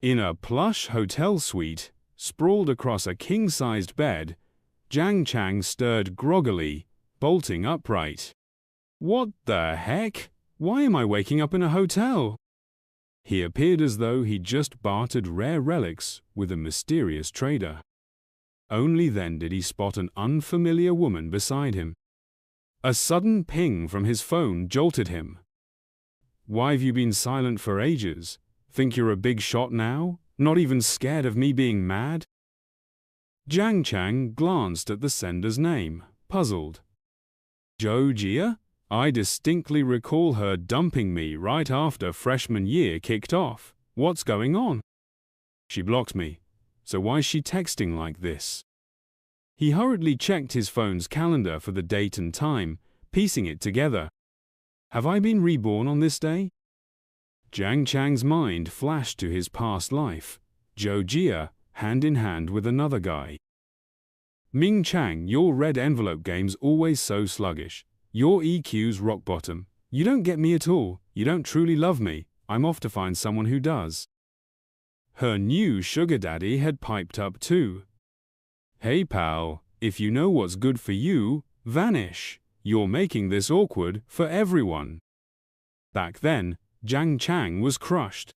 In a plush hotel suite, sprawled across a king-sized bed, Jiang Cheng stirred groggily, bolting upright. What the heck? Why am I waking up in a hotel? He appeared as though he'd just bartered rare relics with a mysterious trader. Only then did he spot an unfamiliar woman beside him. A sudden ping from his phone jolted him. Why have you been silent for ages? Think you're a big shot now? Not even scared of me being mad? Jiang Cheng glanced at the sender's name, puzzled. Zhou Jia? I distinctly recall her dumping me right after freshman year kicked off. What's going on? She blocked me, so why's she texting like this? He hurriedly checked his phone's calendar for the date and time, piecing it together. Have I been reborn on this day? Jiang Cheng's mind flashed to his past life, Zhou Jia, hand in hand with another guy. Ming Chang, your red envelope game's always so sluggish. Your EQ's rock bottom. You don't get me at all. You don't truly love me. I'm off to find someone who does. Her new sugar daddy had piped up too. Hey pal, if you know what's good for you, vanish. You're making this awkward for everyone. Back then, Jiang Cheng was crushed.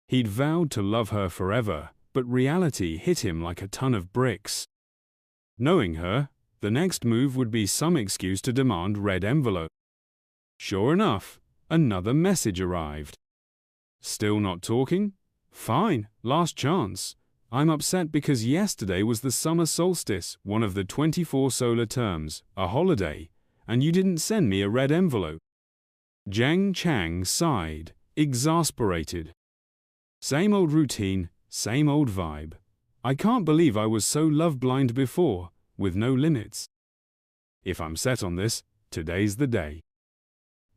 He'd vowed to love her forever, but reality hit him like a ton of bricks. Knowing her, the next move would be some excuse to demand red envelope. Sure enough, another message arrived. Still not talking? Fine, last chance. I'm upset because yesterday was the summer solstice, one of the 24 solar terms, a holiday, and you didn't send me a red envelope. Jiang Cheng sighed, exasperated. Same old routine, same old vibe. I can't believe I was so love-blind before, with no limits. If I'm set on this, today's the day.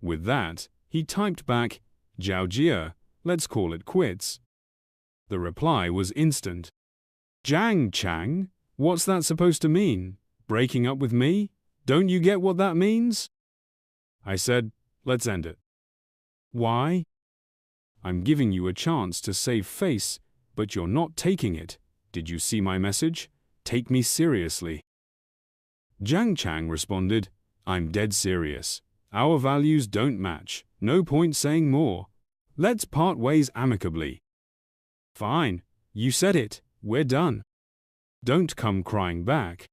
With that, he typed back, Zhou Jia, let's call it quits. The reply was instant. Jiang Cheng, what's that supposed to mean? Breaking up with me? Don't you get what that means? I said, let's end it. Why? I'm giving you a chance to save face, but you're not taking it. Did you see my message? Take me seriously. Jiang Cheng responded, I'm dead serious. Our values don't match. No point saying more. Let's part ways amicably. Fine. You said it. We're done. Don't come crying back.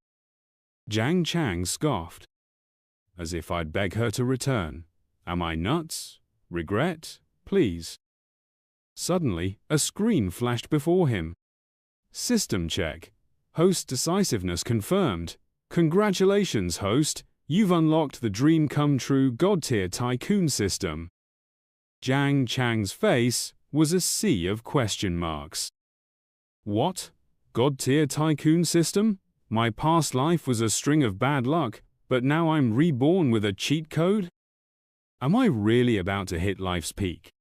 Jiang Cheng scoffed. As if I'd beg her to return. Am I nuts? Regret? Please. Suddenly, a screen flashed before him. System check. Host decisiveness confirmed. Congratulations, host. You've unlocked the dream come true God-tier tycoon system. Jiang Cheng's face was a sea of question marks. What? God-tier tycoon system? My past life was a string of bad luck, but now I'm reborn with a cheat code? Am I really about to hit life's peak?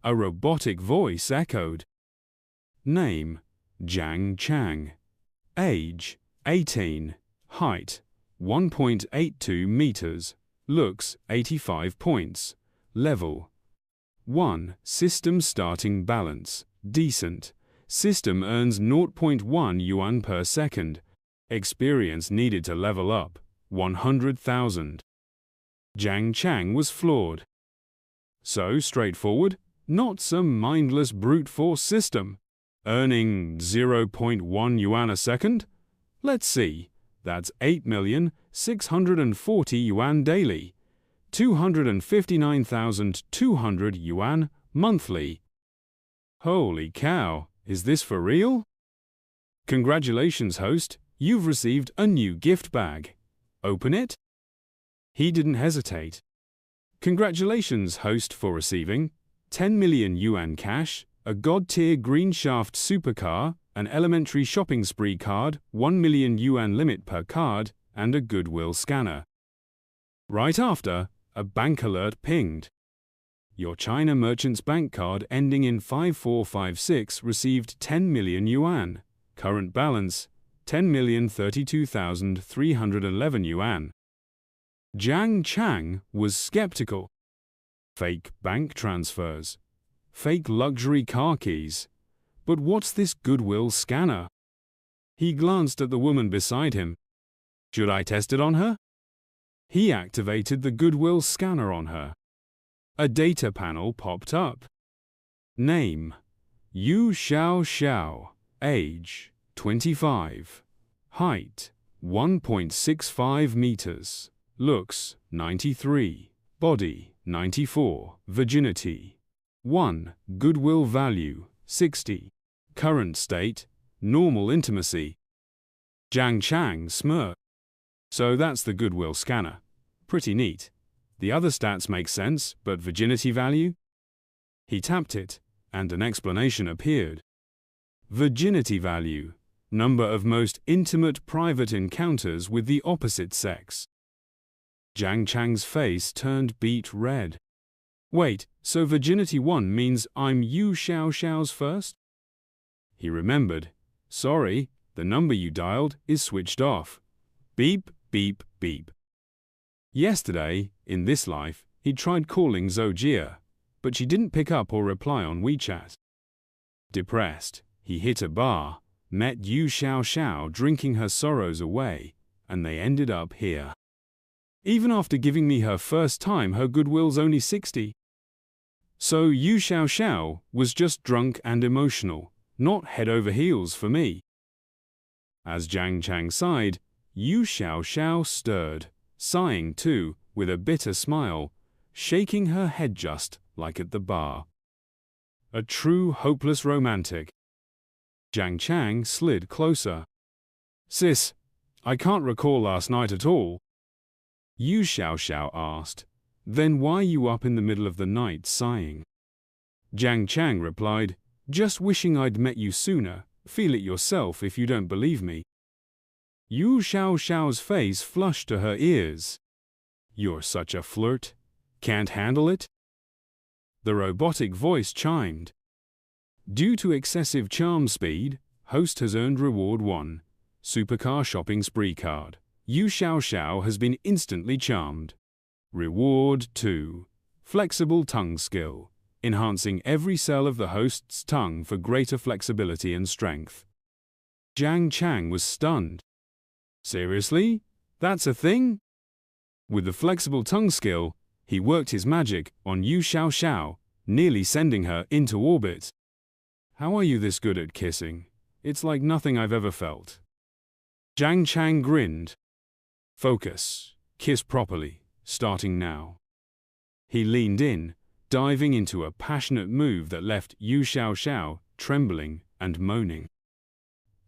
A robotic voice echoed. Name, Jiang Cheng. Age, 18. Height, 1.82 meters. Looks, 85 points. Level, 1. System starting balance, decent. System earns 0.1 yuan per second. Experience needed to level up, 100,000. Jiang Cheng was floored. So straightforward, not some mindless brute force system. Earning 0.1 yuan a second? Let's see. That's 8,640 yuan daily. 259,200 yuan monthly. Holy cow, is this for real? Congratulations, host. You've received a new gift bag. Open it? He didn't hesitate. Congratulations, host, for receiving 10 million yuan cash, a God-tier green shaft supercar, an elementary shopping spree card, 1 million yuan limit per card, and a goodwill scanner. Right after, a bank alert pinged. Your China Merchants Bank card ending in 5456 received 10 million yuan. Current balance, 10,032,311 yuan. Jiang Cheng was skeptical. Fake bank transfers. Fake luxury car keys. But what's this goodwill scanner? He glanced at the woman beside him. Should I test it on her? He activated the goodwill scanner on her. A data panel popped up. Name: Yu Xiao Xiao. Age: 25. Height: 1.65 meters. Looks: 93. Body: 94. Virginity: 1. Goodwill value: 60. Current state: normal intimacy. Jiang Cheng smirked. So that's the goodwill scanner. Pretty neat. The other stats make sense, but virginity value? He tapped it, and an explanation appeared. Virginity value: number of most intimate private encounters with the opposite sex. Jiang Cheng's face turned beet red. Wait, so virginity 1 means I'm Yu Xiao Xiao's first? He remembered. Sorry, the number you dialed is switched off. Beep, beep, beep. Yesterday, in this life, he tried calling Zojia, but she didn't pick up or reply on WeChat. Depressed, he hit a bar, met Yu Xiao Xiao drinking her sorrows away, and they ended up here. Even after giving me her first time, her goodwill's only 60. So Yu Xiao Xiao was just drunk and emotional, not head over heels for me. As Jiang Cheng sighed, Yu Xiao Xiao stirred, sighing too, with a bitter smile, shaking her head just like at the bar. A true hopeless romantic. Jiang Cheng slid closer. Sis, I can't recall last night at all. Yu Xiao Xiao asked. Then why you up in the middle of the night sighing? Jiang Cheng replied, just wishing I'd met you sooner. Feel it yourself if you don't believe me. Yu Xiao Xiao's face flushed to her ears. You're such a flirt. Can't handle it? The robotic voice chimed. Due to excessive charm speed, host has earned reward 1. Supercar shopping spree card. Yu Xiao Xiao has been instantly charmed. Reward 2. Flexible tongue skill. Enhancing every cell of the host's tongue for greater flexibility and strength. Jiang Cheng was stunned. Seriously? That's a thing? With the flexible tongue skill, he worked his magic on Yu Xiao Xiao, nearly sending her into orbit. How are you this good at kissing? It's like nothing I've ever felt. Jiang Cheng grinned. Focus. Kiss properly, starting now. He leaned in, diving into a passionate move that left Yu Xiao Xiao trembling and moaning.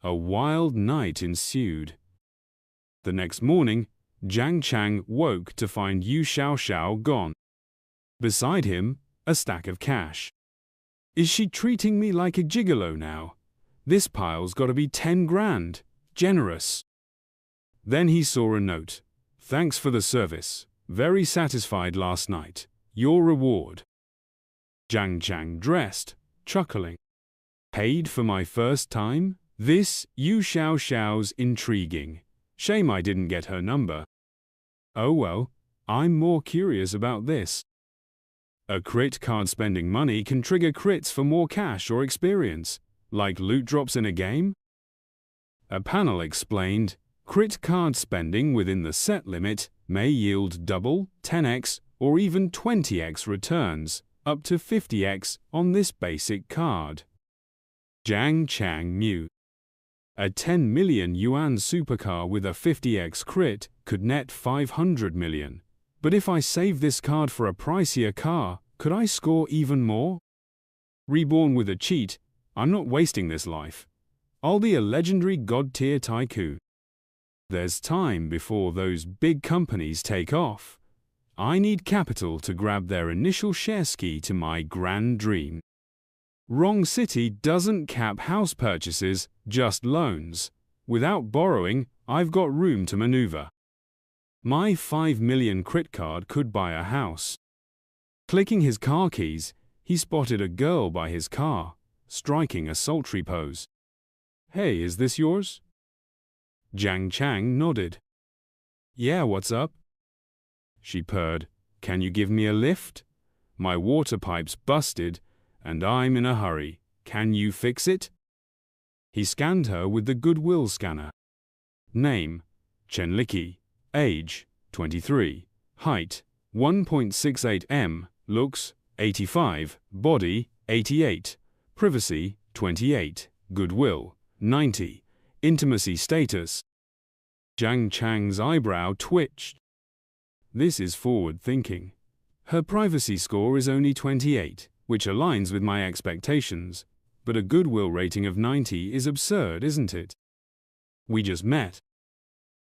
A wild night ensued. The next morning, Jiang Cheng woke to find Yu Xiao Xiao gone. Beside him, a stack of cash. Is she treating me like a gigolo now? This pile's got to be 10 grand. Generous. Then he saw a note. Thanks for the service. Very satisfied last night. Your reward. Jiang Cheng dressed, chuckling. Paid for my first time? This Yu Xiao Xiao's intriguing. Shame I didn't get her number. Oh well, I'm more curious about this. A crit card spending money can trigger crits for more cash or experience, like loot drops in a game? A panel explained, crit card spending within the set limit may yield double, 10x, or even 20x returns, up to 50x on this basic card. Jiang Cheng knew. A 10 million yuan supercar with a 50x crit could net 500 million. But if I save this card for a pricier car, could I score even more? Reborn with a cheat, I'm not wasting this life. I'll be a legendary god-tier tycoon. There's time before those big companies take off. I need capital to grab their initial share ski to my grand dream. Wrong City doesn't cap house purchases, just loans. Without borrowing, I've got room to maneuver. My 5 million crit card could buy a house. Clicking his car keys, he spotted a girl by his car, striking a sultry pose. Hey, is this yours? Jiang Cheng nodded. Yeah, what's up? She purred. Can you give me a lift? My water pipe's busted, and I'm in a hurry. Can you fix it? He scanned her with the goodwill scanner. Name: Chen Liki. Age: 23. Height: 1.68 m. Looks: 85. Body: 88. Privacy: 28. Goodwill: 90. Intimacy status. Jiang Cheng's eyebrow twitched. This is forward thinking. Her privacy score is only 28, which aligns with my expectations, but a goodwill rating of 90 is absurd, isn't it? We just met.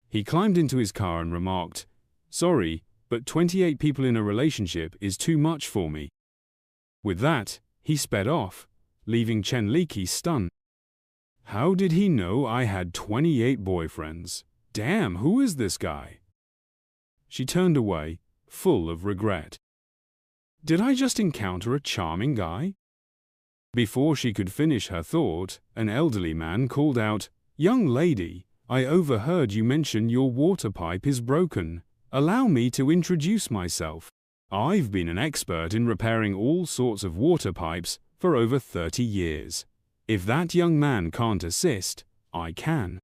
He climbed into his car and remarked, "Sorry, but 28 people in a relationship is too much for me." With that, he sped off, leaving Chen Liki stunned. How did he know I had 28 boyfriends? Damn, who is this guy? She turned away, full of regret. Did I just encounter a charming guy? Before she could finish her thought, an elderly man called out, "Young lady, I overheard you mention your water pipe is broken. Allow me to introduce myself. I've been an expert in repairing all sorts of water pipes for over 30 years. If that young man can't assist, I can."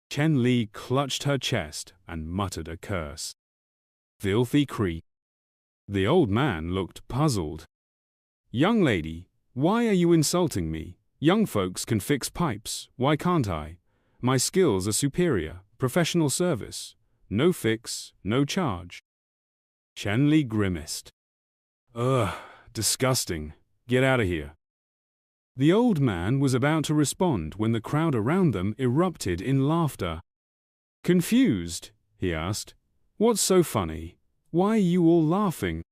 Chen Li clutched her chest and muttered a curse. Filthy creep. The old man looked puzzled. "Young lady, why are you insulting me? Young folks can fix pipes, why can't I? My skills are superior, professional service. No fix, no charge." Chen Li grimaced. Ugh, disgusting. Get out of here. The old man was about to respond when the crowd around them erupted in laughter. Confused, he asked, "What's so funny? Why are you all laughing?"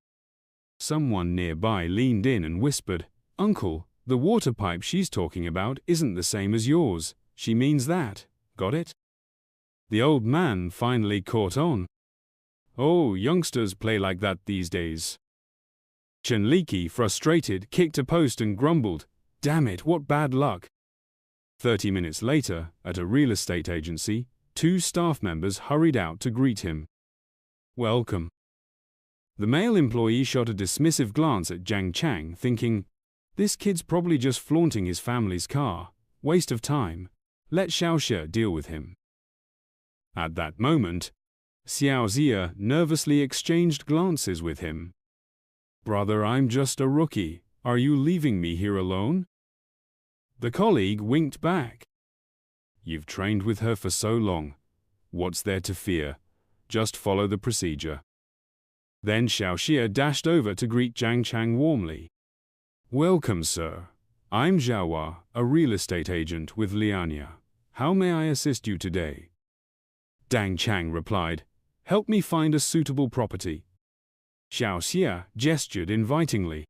Someone nearby leaned in and whispered, "Uncle, the water pipe she's talking about isn't the same as yours. She means that. Got it?" The old man finally caught on. Oh, youngsters play like that these days. Chen Liki, frustrated, kicked a post and grumbled, "Damn it, what bad luck." 30 minutes later, at a real estate agency, 2 staff members hurried out to greet him. "Welcome." The male employee shot a dismissive glance at Jiang Cheng, thinking, "This kid's probably just flaunting his family's car. Waste of time. Let Xiaoxia deal with him." At that moment, Xiao Zia nervously exchanged glances with him. "Brother, I'm just a rookie. Are you leaving me here alone?" The colleague winked back. "You've trained with her for so long. What's there to fear? Just follow the procedure." Then Xiaoxia dashed over to greet Jiang Cheng warmly. "Welcome, sir. I'm Zhaohua, a real estate agent with Lianya. How may I assist you today?" Jiang Cheng replied, "Help me find a suitable property." Xiaoxia gestured invitingly.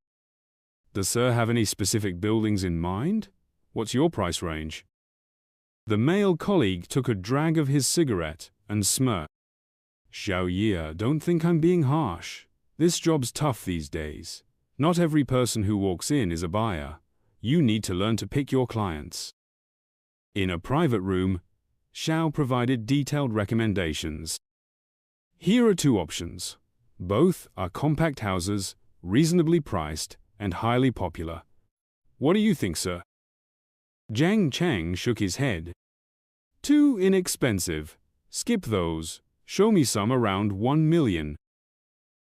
"Does sir have any specific buildings in mind? What's your price range?" The male colleague took a drag of his cigarette and smirked. "Xiaoxia, don't think I'm being harsh. This job's tough these days. Not every person who walks in is a buyer. You need to learn to pick your clients." In a private room, Xiao provided detailed recommendations. "Here are 2 options. Both are compact houses, reasonably priced, and highly popular. What do you think, sir?" Jiang Cheng shook his head. "Too inexpensive. Skip those. Show me some around 1 million.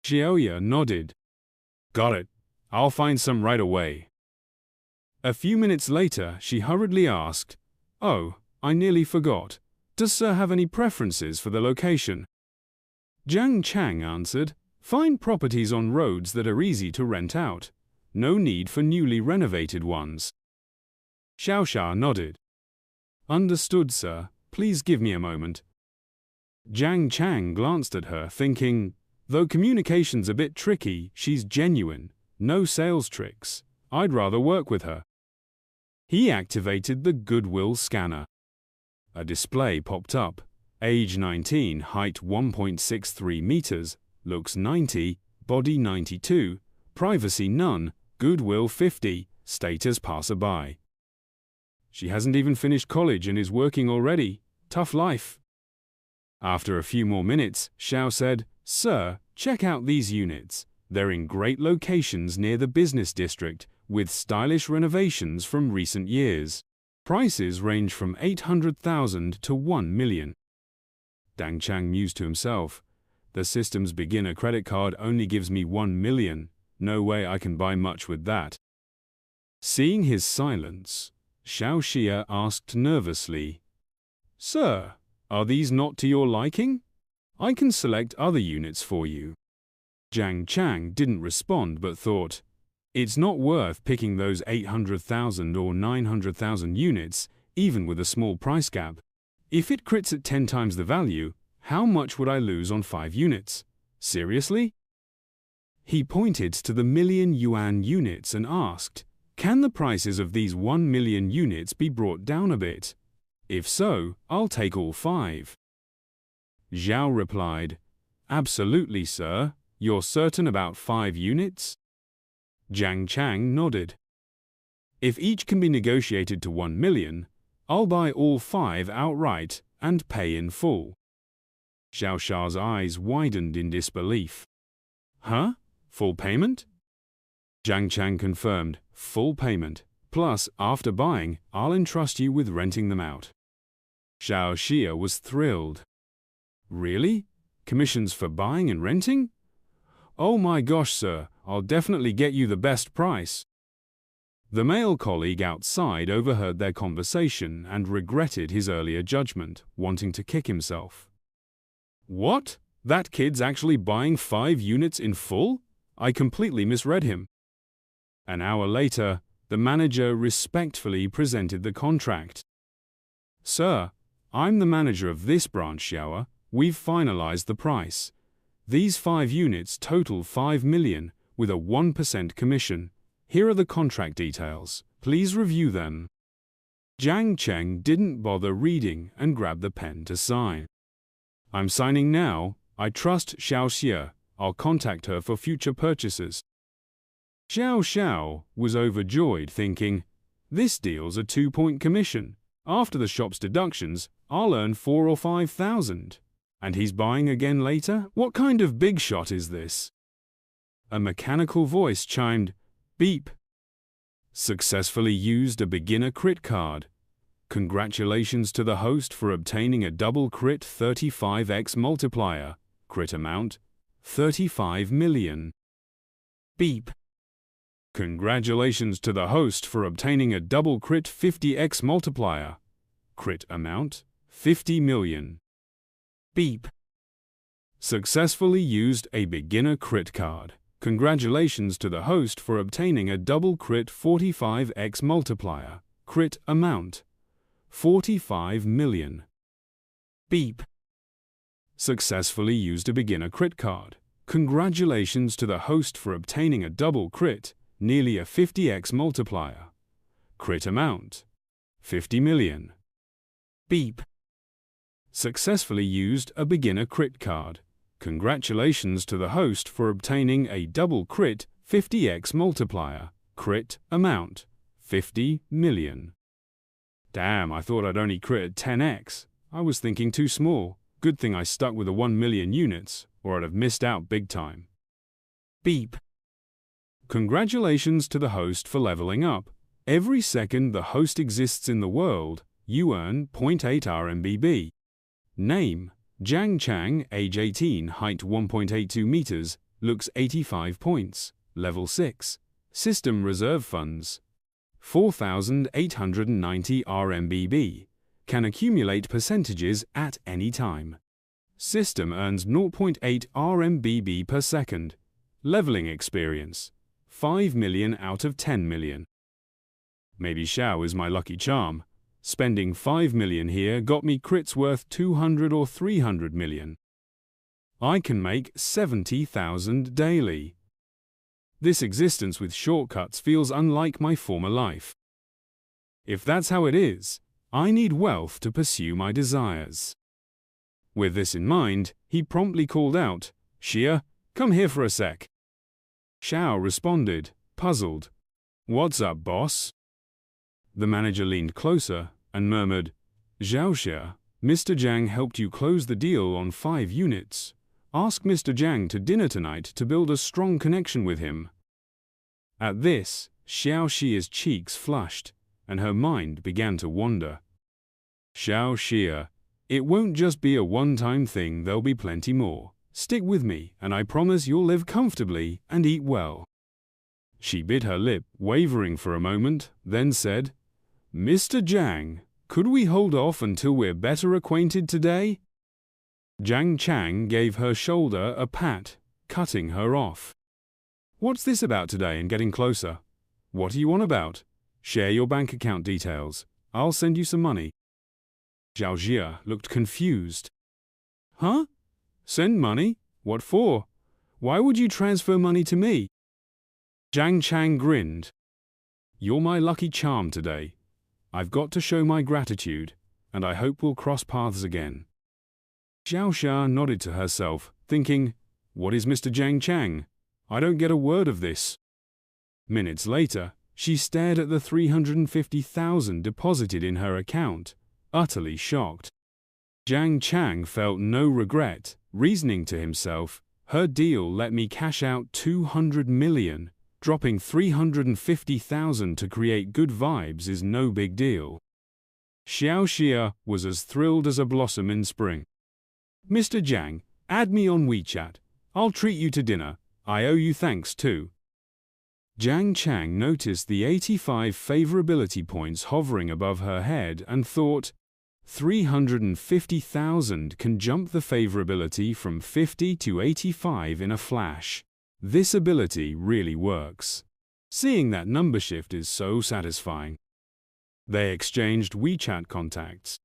Xiaoya nodded. "Got it. I'll find some right away." A few minutes later, she hurriedly asked, "Oh, I nearly forgot. Does sir have any preferences for the location?" Jiang Cheng answered, "Find properties on roads that are easy to rent out. No need for newly renovated ones." Xiaoxia nodded. "Understood, sir. Please give me a moment." Jiang Cheng glanced at her, thinking, though communication's a bit tricky, she's genuine. No sales tricks. I'd rather work with her. He activated the goodwill scanner. A display popped up. Age 19, height 1.63 meters, looks 90, body 92, privacy none, goodwill 50, status passerby. She hasn't even finished college and is working already. Tough life. After a few more minutes, Xiao said, "Sir, check out these units. They're in great locations near the business district, with stylish renovations from recent years. Prices range from 800,000 to 1 million. Jiang Cheng mused to himself. The system's beginner credit card only gives me 1 million. No way I can buy much with that. Seeing his silence, Xiao Xia asked nervously, "Sir, are these not to your liking? I can select other units for you." Jiang Cheng didn't respond but thought, it's not worth picking those 800,000 or 900,000 units, even with a small price gap. If it crits at 10 times the value, how much would I lose on 5 units? Seriously? He pointed to the million yuan units and asked, can the prices of these 1 million units be brought down a bit? If so, I'll take all 5. Zhao replied, absolutely, sir. You're certain about 5 units? Jiang Cheng nodded. If each can be negotiated to 1 million, I'll buy all 5 outright and pay in full. Xiao Xia's eyes widened in disbelief. Huh? Full payment? Jiang Cheng confirmed, full payment. Plus, after buying, I'll entrust you with renting them out. Xiao Xia was thrilled. Really? Commissions for buying and renting? Oh my gosh, sir, I'll definitely get you the best price. The male colleague outside overheard their conversation and regretted his earlier judgment, wanting to kick himself. What? That kid's actually buying 5 units in full? I completely misread him. An hour later, the manager respectfully presented the contract. Sir, I'm the manager of this branch, Xiao. We've finalized the price. These 5 units total 5 million, with a 1% commission. Here are the contract details. Please review them. Jiang Cheng didn't bother reading and grabbed the pen to sign. I'm signing now. I trust Xiao Xia. I'll contact her for future purchases. Xiao Xiao was overjoyed, thinking, this deal's a 2-point commission. After the shop's deductions, I'll earn 4,000 or 5,000. And he's buying again later? What kind of big shot is this? A mechanical voice chimed, beep. Successfully used a beginner crit card. Congratulations to the host for obtaining a double crit 35x multiplier. Crit amount, 35 million. Beep. Congratulations to the host for obtaining a double crit 50x multiplier. Crit amount, 50 million. Beep. Successfully used a beginner crit card. Congratulations to the host for obtaining a double crit 45x multiplier. Crit amount, 45 million. Beep. Successfully used a beginner crit card. Congratulations to the host for obtaining a double crit, nearly a 50x multiplier. Crit amount, 50 million. Beep. Successfully used a beginner crit card. Congratulations to the host for obtaining a double crit 50x multiplier. Crit amount, 50 million. Damn, I thought I'd only crit at 10x. I was thinking too small. Good thing I stuck with the 1 million units, or I'd have missed out big time. Beep. Congratulations to the host for leveling up. Every second the host exists in the world, you earn 0.8 RMBB. Name, Jiang Cheng, age 18, height 1.82 meters, looks 85 points, level 6. System reserve funds, 4,890 RMBB. Can accumulate percentages at any time. System earns 0.8 RMBB per second. Leveling experience, 5 million out of 10 million. Maybe Xiao is my lucky charm. Spending 5 million here got me crits worth 200 or 300 million. I can make 70,000 daily. This existence with shortcuts feels unlike my former life. If that's how it is, I need wealth to pursue my desires. With this in mind, he promptly called out, Xia, come here for a sec. Xiao responded, puzzled. What's up, boss? The manager leaned closer and murmured, Xiao Xia, Mr. Jiang helped you close the deal on 5 units. Ask Mr. Jiang to dinner tonight to build a strong connection with him. At this, Xiao Xia's cheeks flushed, and her mind began to wander. Xiao Xia, it won't just be a one-time thing, there'll be plenty more. Stick with me, and I promise you'll live comfortably and eat well. She bit her lip, wavering for a moment, then said, Mr. Jiang, could we hold off until we're better acquainted today? Jiang Cheng gave her shoulder a pat, cutting her off. What's this about today and getting closer? What are you on about? Share your bank account details. I'll send you some money. Xiao Jia looked confused. Huh? Send money? What for? Why would you transfer money to me? Jiang Cheng grinned. You're my lucky charm today. I've got to show my gratitude, and I hope we'll cross paths again. Xiao Xia nodded to herself, thinking, what is Mr. Jiang Cheng? I don't get a word of this. Minutes later, she stared at the 350,000 deposited in her account, utterly shocked. Jiang Cheng felt no regret, reasoning to himself, her deal let me cash out 200 million. Dropping 350,000 to create good vibes is no big deal. Xiao Xia was as thrilled as a blossom in spring. Mr. Jiang, add me on WeChat. I'll treat you to dinner. I owe you thanks too. Jiang Cheng noticed the 85 favorability points hovering above her head and thought, 350,000 can jump the favorability from 50 to 85 in a flash. This ability really works. Seeing that number shift is so satisfying. They exchanged WeChat contacts.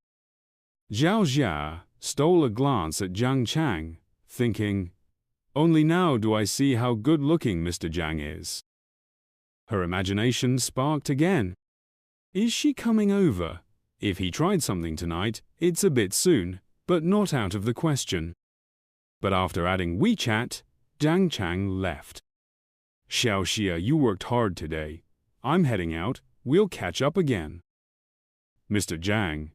Xiao Jia stole a glance at Jiang Cheng, thinking, only now do I see how good-looking Mr. Jiang is. Her imagination sparked again. Is she coming over? If he tried something tonight, it's a bit soon, but not out of the question. But after adding WeChat, Jiang Cheng left. Xiao Xia, you worked hard today. I'm heading out. We'll catch up again. Mr. Jiang.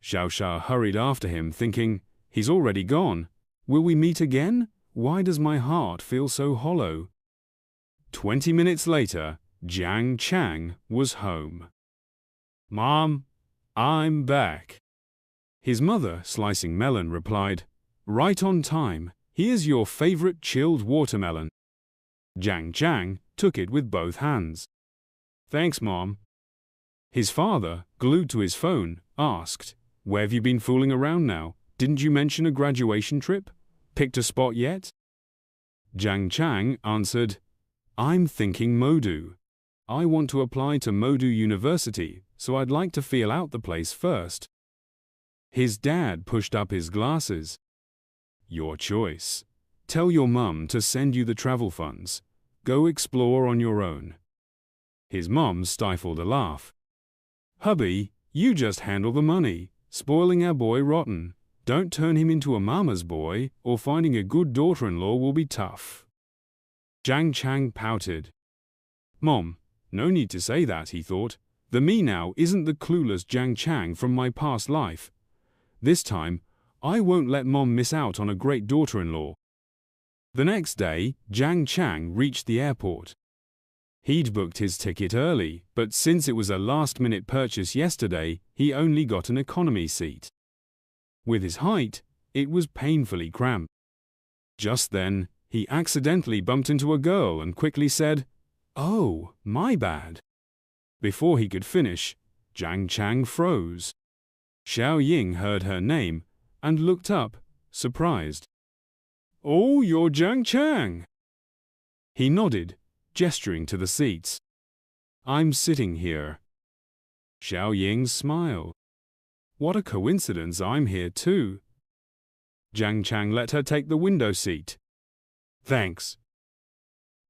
Xiao Xia hurried after him, thinking, he's already gone. Will we meet again? Why does my heart feel so hollow? 20 minutes later, Jiang Cheng was home. Mom, I'm back. His mother, slicing melon, replied, right on time. Here's your favorite chilled watermelon. Jiang Cheng took it with both hands. Thanks, Mom. His father, glued to his phone, asked, where have you been fooling around now? Didn't you mention a graduation trip? Picked a spot yet? Jiang Cheng answered, I'm thinking Modu. I want to apply to Modu University, so I'd like to feel out the place first. His dad pushed up his glasses. Your choice. Tell your mum to send you the travel funds. Go explore on your own. His mum stifled a laugh. Hubby, you just handle the money. Spoiling our boy rotten. Don't turn him into a mama's boy, or finding a good daughter-in-law will be tough. Jiang Cheng pouted. Mom, no need to say that, he thought. The me now isn't the clueless Jiang Cheng from my past life. This time, I won't let Mom miss out on a great daughter-in-law. The next day, Jiang Cheng reached the airport. He'd booked his ticket early, but since it was a last-minute purchase yesterday, he only got an economy seat. With his height, it was painfully cramped. Just then, he accidentally bumped into a girl and quickly said, "Oh, my bad." Before he could finish, Jiang Cheng froze. Xiao Ying heard her name and looked up, surprised. "Oh, you're Jiang Cheng." He nodded, gesturing to the seats. "I'm sitting here." Xiao Ying smiled. "What a coincidence, I'm here too." Jiang Cheng let her take the window seat. "Thanks."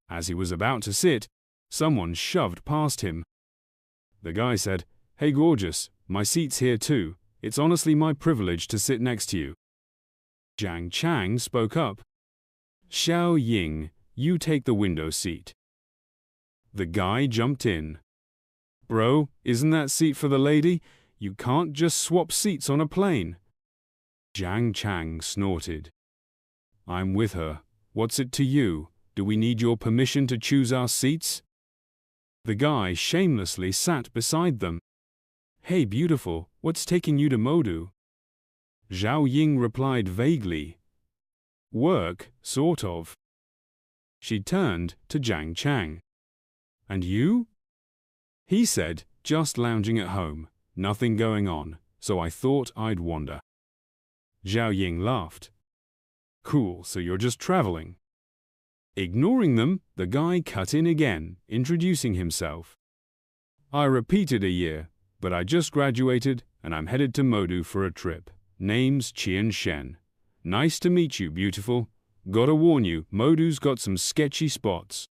As he was about to sit, someone shoved past him. The guy said, "Hey gorgeous, my seat's here too. It's honestly my privilege to sit next to you." Jiang Cheng spoke up. "Xiao Ying, you take the window seat." The guy jumped in. "Bro, isn't that seat for the lady? You can't just swap seats on a plane." Jiang Cheng snorted. "I'm with her. What's it to you? Do we need your permission to choose our seats?" The guy shamelessly sat beside them. "Hey beautiful, what's taking you to Modu?" Zhao Ying replied vaguely. "Work, sort of." She turned to Jiang Cheng. "And you?" He said, "Just lounging at home, nothing going on, so I thought I'd wander." Zhao Ying laughed. "Cool, so you're just traveling." Ignoring them, the guy cut in again, introducing himself. "I repeated a year, but I just graduated and I'm headed to Modu for a trip. Name's Qian Shen. Nice to meet you, beautiful. Gotta warn you, Modu's got some sketchy spots.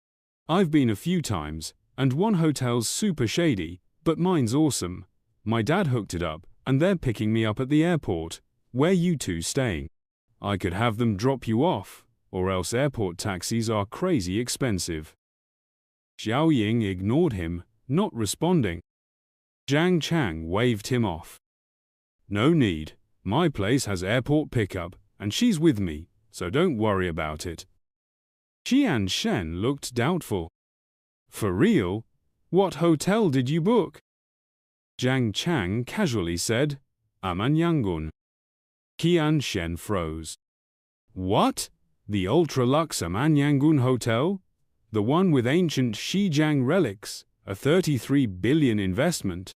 I've been a few times, and one hotel's super shady, but mine's awesome. My dad hooked it up, and they're picking me up at the airport. Where you two staying? I could have them drop you off, or else airport taxis are crazy expensive." Xiao Ying ignored him, not responding. Jiang Cheng waved him off. "No need. My place has airport pickup, and she's with me, so don't worry about it." Qian Shen looked doubtful. "For real? What hotel did you book?" Jiang Cheng casually said, "Amanyangun." Qian Shen froze. "What? The ultra-luxe Amanyangun Hotel? The one with ancient Xizang relics, a 33 billion investment?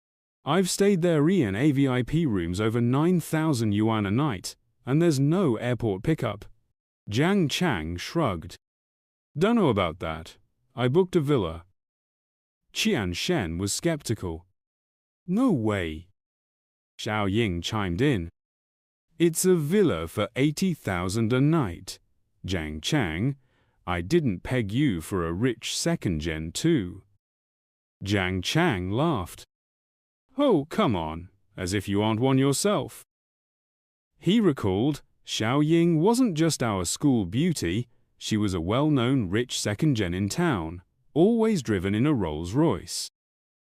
I've stayed there in AVIP rooms over 9,000 yuan a night, and there's no airport pickup." Jiang Cheng shrugged. "Dunno about that. I booked a villa." Qian Shen was skeptical. "No way." Xiao Ying chimed in. "It's a villa for 80,000 a night. Jiang Cheng, I didn't peg you for a rich second-gen too." Jiang Cheng laughed. "Oh, come on, as if you aren't one yourself." He recalled, Xiao Ying wasn't just our school beauty, she was a well-known rich second-gen in town, always driven in a Rolls-Royce.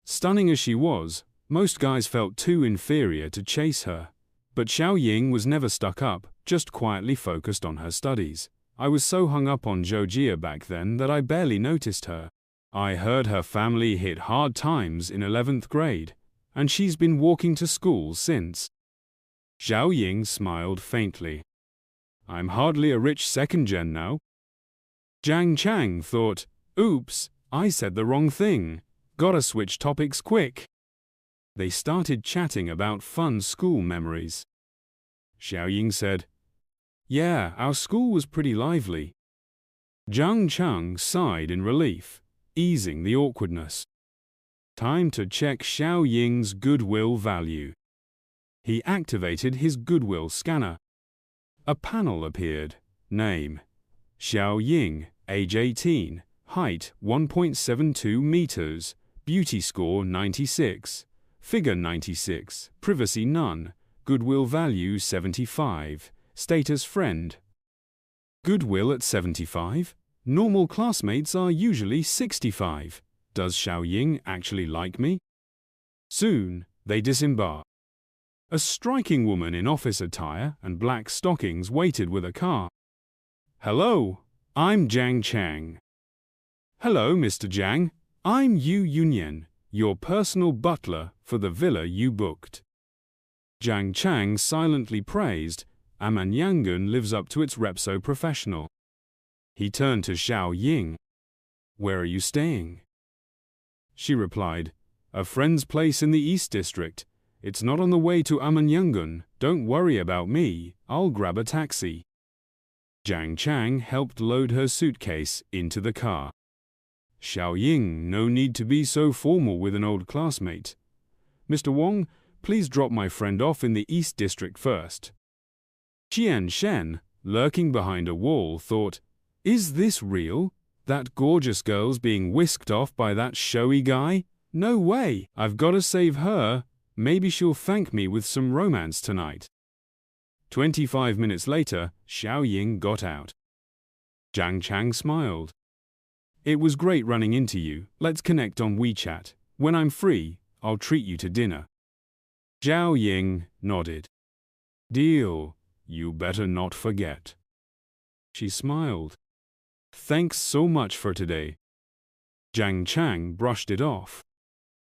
Stunning as she was, most guys felt too inferior to chase her. But Xiao Ying was never stuck up, just quietly focused on her studies. I was so hung up on Zhoujia back then that I barely noticed her. I heard her family hit hard times in 11th grade, and she's been walking to school since. Xiao Ying smiled faintly. "I'm hardly a rich second-gen now." Jiang Cheng thought, "Oops, I said the wrong thing. Gotta switch topics quick." They started chatting about fun school memories. Xiao Ying said, "Yeah, our school was pretty lively." Jiang Cheng sighed in relief, easing the awkwardness. Time to check Xiao Ying's goodwill value. He activated his goodwill scanner. A panel appeared. Name: Xiao Ying, age 18, height 1.72 meters, beauty score 96, figure 96, privacy none, goodwill value 75, status friend. Goodwill at 75? Normal classmates are usually 65. Does Xiao Ying actually like me? Soon, they disembarked. A striking woman in office attire and black stockings waited with a car. "Hello, I'm Jiang Cheng." "Hello, Mr. Jiang. I'm Yu Yunyan, your personal butler for the villa you booked." Jiang Cheng silently praised, "Amanyangun lives up to its rep so professional." He turned to Xiao Ying. "Where are you staying?" She replied, "A friend's place in the East District. It's not on the way to Amanyangun. Don't worry about me. I'll grab a taxi." Jiang Cheng helped load her suitcase into the car. "Xiao Ying, no need to be so formal with an old classmate. Mr. Wong, please drop my friend off in the East District first." Qian Shen, lurking behind a wall, thought, "Is this real? That gorgeous girl's being whisked off by that showy guy? No way! I've got to save her. Maybe she'll thank me with some romance tonight." 25 minutes later, Xiao Ying got out. Jiang Cheng smiled. "It was great running into you. Let's connect on WeChat. When I'm free, I'll treat you to dinner." Xiao Ying nodded. "Deal. You better not forget." She smiled. "Thanks so much for today." Jiang Cheng brushed it off.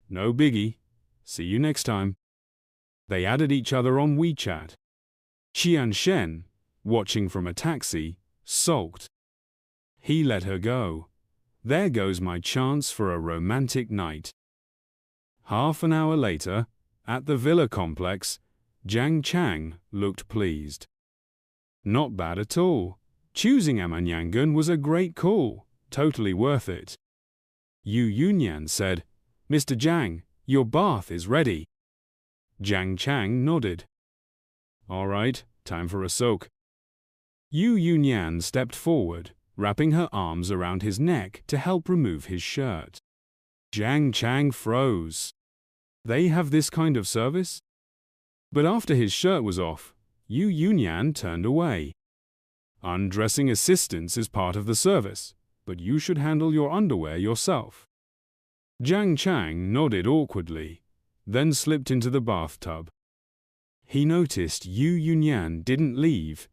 No biggie. See you next time. They added each other on WeChat. Qian Shen, watching from a taxi, sulked. He let her go. There goes my chance for a romantic night. Half an hour later, at the villa complex, Jiang Cheng looked pleased. Not bad at all. Choosing Amanyangan was a great call. Totally worth it. Yu Yunyan said, Mr. Jiang, your bath is ready. Jiang Cheng nodded. All right, time for a soak. Yu Yunyan stepped forward, wrapping her arms around his neck to help remove his shirt. Jiang Cheng froze. They have this kind of service? But after his shirt was off, Yu Yunyan turned away. Undressing assistance is part of the service, but you should handle your underwear yourself. Jiang Cheng nodded awkwardly, then slipped into the bathtub. He noticed Yu Yunyan didn't leave.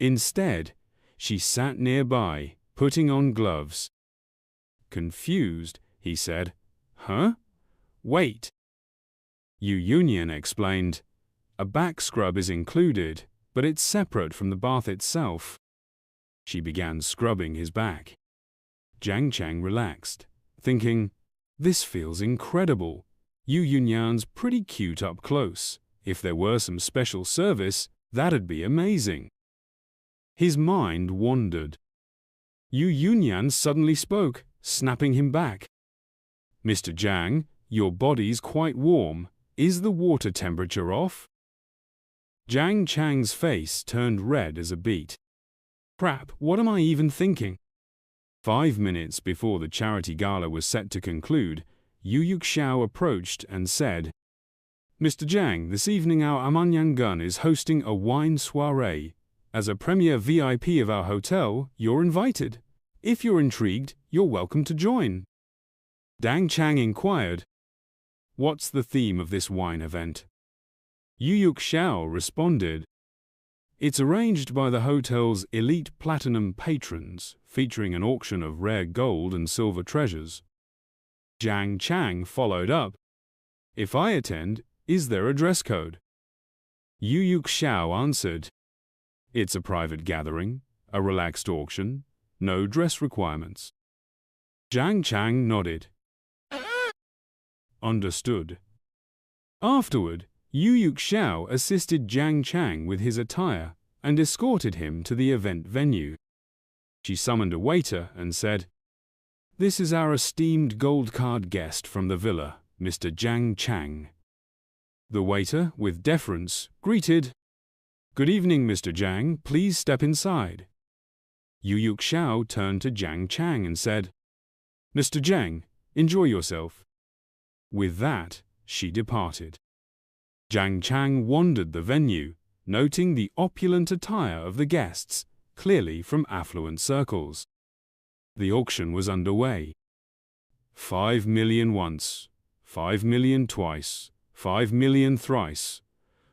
Instead, she sat nearby, putting on gloves. Confused, he said, Huh? Wait. Yu Yunyan explained, a back scrub is included, but it's separate from the bath itself. She began scrubbing his back. Jiang Cheng relaxed, thinking, this feels incredible. Yu Yunyan's pretty cute up close. If there were some special service, that'd be amazing. His mind wandered. Yu Yunyan suddenly spoke, snapping him back. Mr. Jiang, your body's quite warm. Is the water temperature off? Jiang Cheng's face turned red as a beet. Crap, what am I even thinking? 5 minutes before the charity gala was set to conclude, Yu Yuxiao approached and said, Mr. Jiang, this evening our Amanyangan is hosting a wine soiree. As a premier VIP of our hotel, you're invited. If you're intrigued, you're welcome to join. Dang Chang inquired, what's the theme of this wine event? Yu Yuxiao responded, it's arranged by the hotel's elite platinum patrons, featuring an auction of rare gold and silver treasures. Jiang Cheng followed up, if I attend, is there a dress code? Yu Yuxiao answered, it's a private gathering, a relaxed auction, no dress requirements. Jiang Cheng nodded. Understood. Afterward, Yu Yuxiao assisted Jiang Cheng with his attire and escorted him to the event venue. She summoned a waiter and said, this is our esteemed gold card guest from the villa, Mr. Jiang Cheng. The waiter, with deference, greeted, good evening, Mr. Jiang, please step inside. Yu Yuxiao turned to Jiang Cheng and said, Mr. Jiang, enjoy yourself. With that, she departed. Jiang Cheng wandered the venue, noting the opulent attire of the guests, clearly from affluent circles. The auction was underway. 5 million once, 5 million twice, 5 million thrice.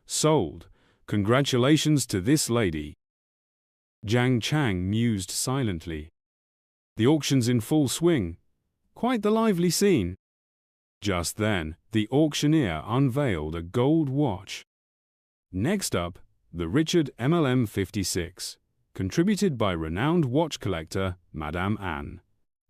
Sold. Congratulations to this lady. Jiang Cheng mused silently. The auction's in full swing. Quite the lively scene. Just then, the auctioneer unveiled a gold watch. Next up, the Richard MLM 56, contributed by renowned watch collector Madame Anne.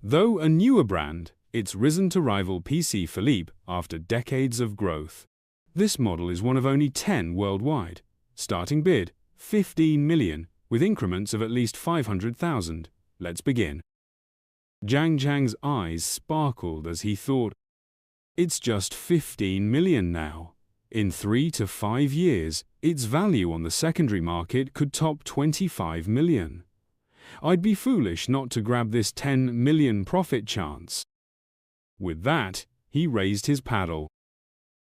Though a newer brand, it's risen to rival PC Philippe after decades of growth. This model is one of only 10 worldwide. Starting bid, 15 million, with increments of at least 500,000. Let's begin. Jiang Cheng's eyes sparkled as he thought, it's just 15 million now. In 3 to 5 years, its value on the secondary market could top 25 million. I'd be foolish not to grab this 10 million profit chance. With that, he raised his paddle.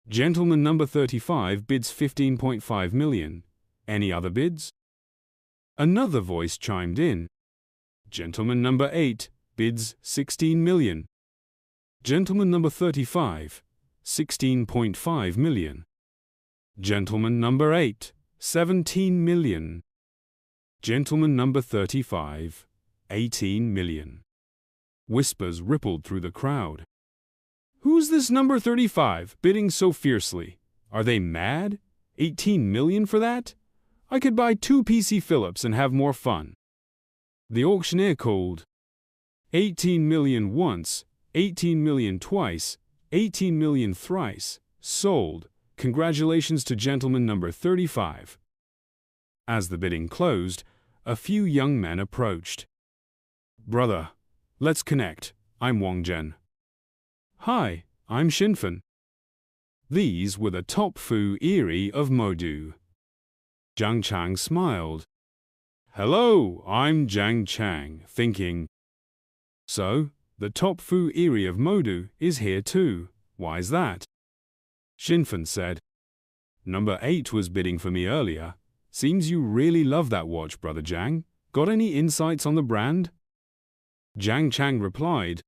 Gentleman number 35 bids 15.5 million. Any other bids? Another voice chimed in. Gentleman number 8 bids 16 million. Gentleman number 35, 16.5 million. Gentleman number 8, 17 million. Gentleman number 35, 18 million. Whispers rippled through the crowd. Who's this number 35 bidding so fiercely? Are they mad? 18 million for that? I could buy 2 PC Philips and have more fun. The auctioneer called. 18 million once, 18 million twice, 18 million thrice. Sold. Congratulations to gentleman number 35. As the bidding closed, a few young men approached. Brother, let's connect. I'm Wangzhen. Hi, I'm Shinfen. These were the top Fu Eri of Modu. Jiang Cheng smiled. Hello, I'm Jiang Cheng, thinking. So, the top Fu Eri of Modu is here too. Why's that? Shinfen said. Number 8 was bidding for me earlier. Seems you really love that watch, Brother Jiang. Got any insights on the brand? Jiang Cheng replied.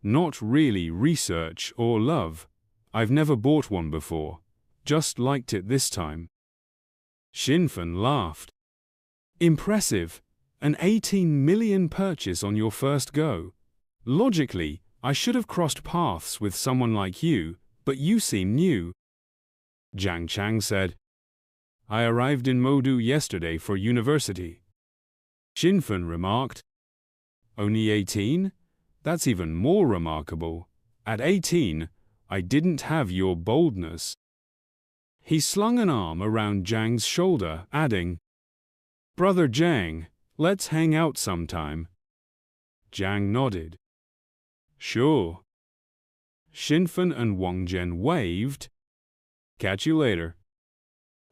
Not really research or love. I've never bought one before. Just liked it this time. Shinfen laughed. Impressive. An 18 million purchase on your first go. Logically, I should have crossed paths with someone like you, but you seem new. Jiang Cheng said. I arrived in Modu yesterday for university. Shinfen remarked. Only 18? That's even more remarkable. At 18, I didn't have your boldness. He slung an arm around Jiang's shoulder, adding, Brother Jiang, let's hang out sometime. Jiang nodded. Sure. Shinfen and Wangzhen waved. Catch you later.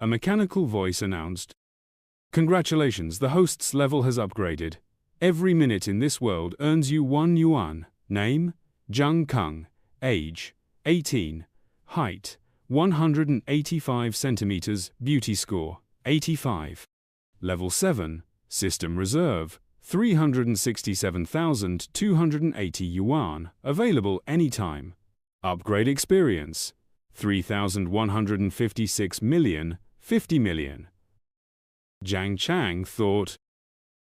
A mechanical voice announced, Congratulations, the host's level has upgraded. Every minute in this world earns you 1 yuan. Name, Jiang Keng. Age, 18. Height, 185 centimeters. Beauty score, 85. Level 7. System reserve, 367,280 yuan. Available anytime. Upgrade experience, 3,156 million, 50 million. Jiang Cheng thought,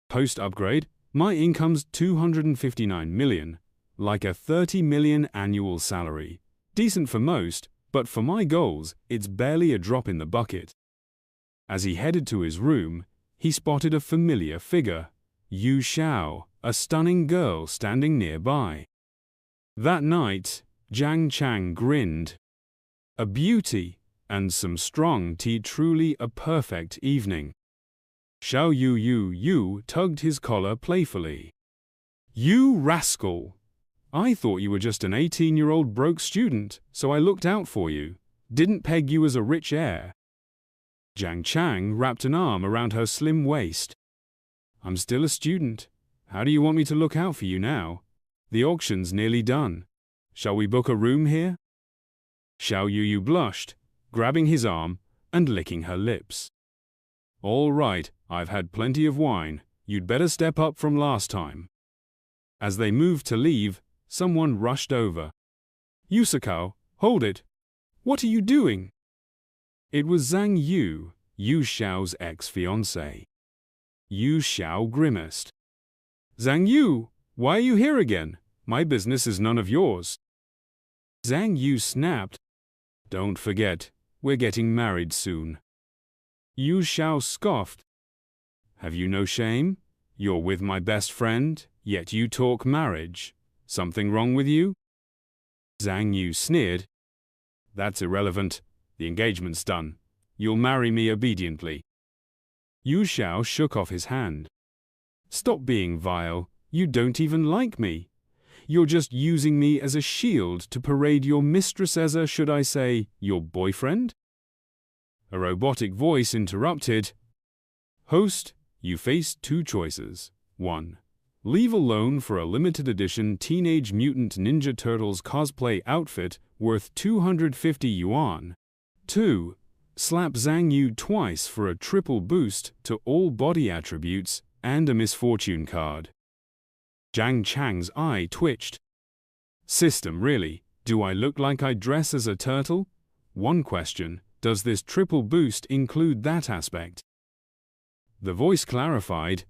post-upgrade, my income's 259 million, like a 30 million annual salary. Decent for most, but for my goals, it's barely a drop in the bucket. As he headed to his room, he spotted a familiar figure, Yu Xiao, a stunning girl standing nearby. That night, Jiang Cheng grinned. A beauty, and some strong tea, truly a perfect evening. Xiao Yu tugged his collar playfully. You rascal! I thought you were just an 18-year-old broke student, so I looked out for you. Didn't peg you as a rich heir. Jiang Cheng wrapped an arm around her slim waist. I'm still a student. How do you want me to look out for you now? The auction's nearly done. Shall we book a room here? Xiao Yu blushed, grabbing his arm and licking her lips. All right, I've had plenty of wine. You'd better step up from last time. As they moved to leave, someone rushed over. Yusakao, hold it. What are you doing? It was Zhang Yu, Yu Xiao's ex-fiancée. Yu Xiao grimaced. Zhang Yu, why are you here again? My business is none of yours. Zhang Yu snapped. Don't forget, we're getting married soon. Yu Xiao scoffed. Have you no shame? You're with my best friend, yet you talk marriage. Something wrong with you? Zhang Yu sneered. That's irrelevant. The engagement's done. You'll marry me obediently. Yu Xiao shook off his hand. Stop being vile. You don't even like me. You're just using me as a shield to parade your mistress as a, should I say, your boyfriend? A robotic voice interrupted. Host, you face 2 choices. 1. Leave alone for a limited edition Teenage Mutant Ninja Turtles cosplay outfit worth 250 yuan. 2. Slap Zhang Yu twice for a triple boost to all body attributes and a misfortune card. Jiang Cheng's eye twitched. System, really? Do I look like I dress as a turtle? One question, does this triple boost include that aspect? The voice clarified.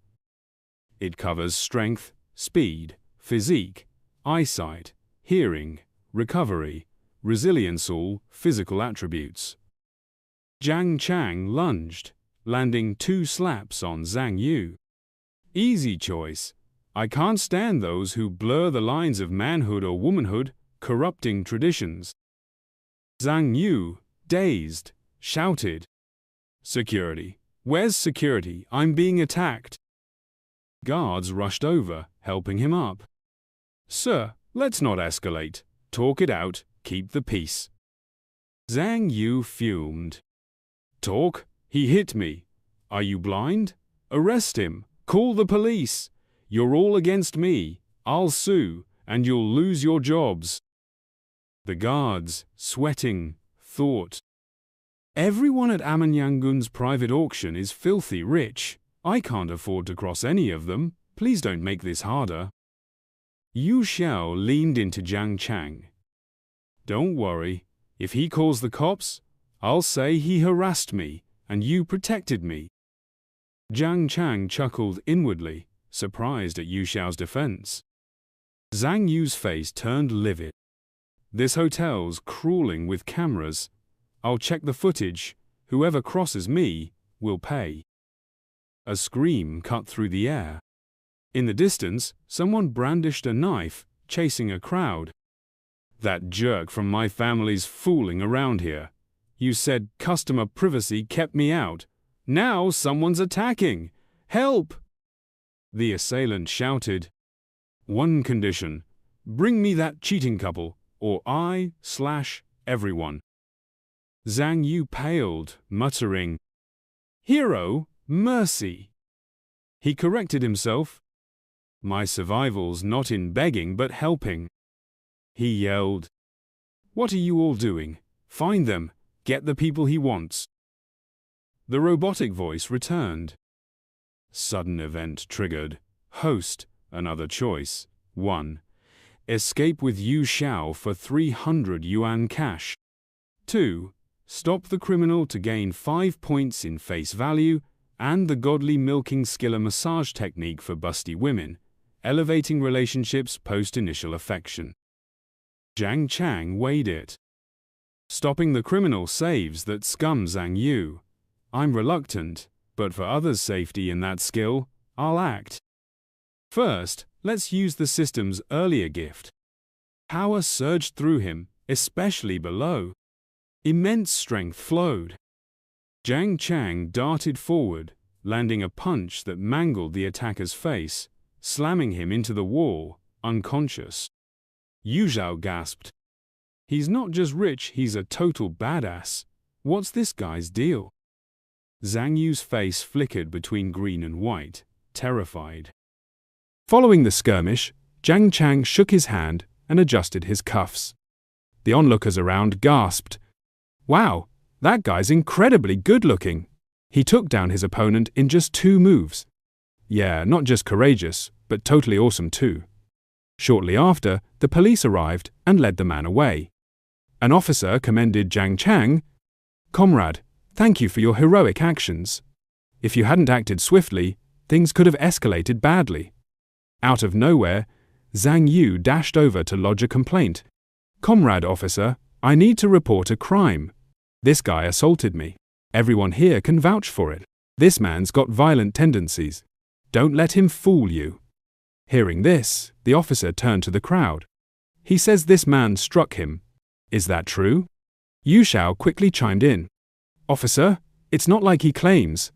It covers strength, speed, physique, eyesight, hearing, recovery, resilience, all physical attributes. Jiang Cheng lunged, landing 2 slaps on Zhang Yu. Easy choice. I can't stand those who blur the lines of manhood or womanhood, corrupting traditions. Zhang Yu, dazed, shouted, "Security! Where's security? I'm being attacked!" Guards rushed over, helping him up. "Sir, let's not escalate. Talk it out, keep the peace." Zhang Yu fumed. "Talk? He hit me. Are you blind? Arrest him. Call the police. You're all against me. I'll sue, and you'll lose your jobs." The guards, sweating, thought, "Everyone at Amanyangun's private auction is filthy rich. I can't afford to cross any of them. Please don't make this harder." Yu Xiao leaned into Jiang Cheng. "Don't worry. If he calls the cops, I'll say he harassed me and you protected me." Jiang Cheng chuckled inwardly, surprised at Yu Xiao's defense. Zhang Yu's face turned livid. "This hotel's crawling with cameras. I'll check the footage. Whoever crosses me will pay." A scream cut through the air. In the distance, someone brandished a knife, chasing a crowd. "That jerk from my family's fooling around here. You said customer privacy kept me out. Now someone's attacking. Help!" The assailant shouted. "One condition. Bring me that cheating couple, or I/everyone." Zhang Yu paled, muttering, "Hero, mercy." He corrected himself. "My survival's not in begging but helping." He yelled, "What are you all doing? Find them. Get the people he wants." The robotic voice returned. Sudden event triggered. Host, another choice. 1. Escape with Yu Xiao for 300 yuan cash. 2. Stop the criminal to gain 5 points in face value, and the godly milking skiller massage technique for busty women, elevating relationships post-initial affection. Jiang Cheng weighed it. Stopping the criminal saves that scum Zhang Yu. I'm reluctant, but for others' safety in that skill, I'll act. First, let's use the system's earlier gift. Power surged through him, especially below. Immense strength flowed. Jiang Cheng darted forward, landing a punch that mangled the attacker's face, slamming him into the wall, unconscious. Yu Xiao gasped. "He's not just rich, he's a total badass. What's this guy's deal?" Zhang Yu's face flickered between green and white, terrified. Following the skirmish, Jiang Cheng shook his hand and adjusted his cuffs. The onlookers around gasped. "Wow, that guy's incredibly good-looking." He took down his opponent in just 2 moves. Yeah, not just courageous, but totally awesome too. Shortly after, the police arrived and led the man away. An officer commended Jiang Cheng. "Comrade, thank you for your heroic actions. If you hadn't acted swiftly, things could have escalated badly." Out of nowhere, Zhang Yu dashed over to lodge a complaint. "Comrade officer, I need to report a crime. This guy assaulted me. Everyone here can vouch for it. This man's got violent tendencies. Don't let him fool you." Hearing this, the officer turned to the crowd. "He says this man struck him. Is that true?" Yu Xiao quickly chimed in. "Officer, it's not like he claims.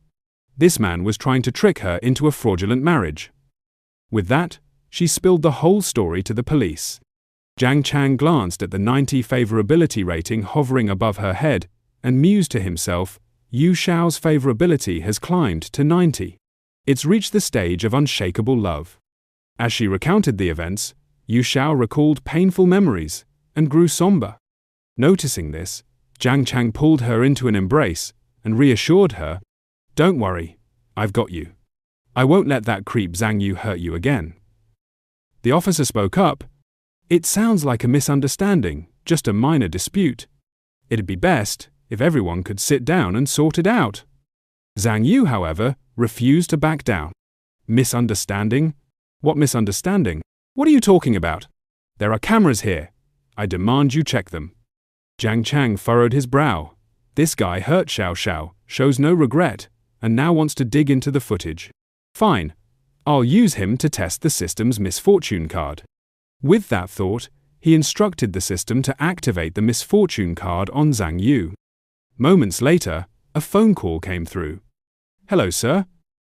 This man was trying to trick her into a fraudulent marriage." With that, she spilled the whole story to the police. Jiang Cheng glanced at the 90 favorability rating hovering above her head and mused to himself, Yu Xiao's favorability has climbed to 90. It's reached the stage of unshakable love. As she recounted the events, Yu Xiao recalled painful memories and grew somber. Noticing this, Jiang Cheng pulled her into an embrace and reassured her, "Don't worry, I've got you. I won't let that creep Zhang Yu hurt you again." The officer spoke up. "It sounds like a misunderstanding, just a minor dispute. It'd be best if everyone could sit down and sort it out." Zhang Yu, however, refused to back down. "Misunderstanding? What misunderstanding?" What are you talking about? There are cameras here. I demand you check them. Jiang Cheng furrowed his brow. This guy hurt Xiao Xiao, shows no regret, and now wants to dig into the footage. Fine. I'll use him to test the system's misfortune card. With that thought, he instructed the system to activate the misfortune card on Zhang Yu. Moments later, a phone call came through. Hello, sir.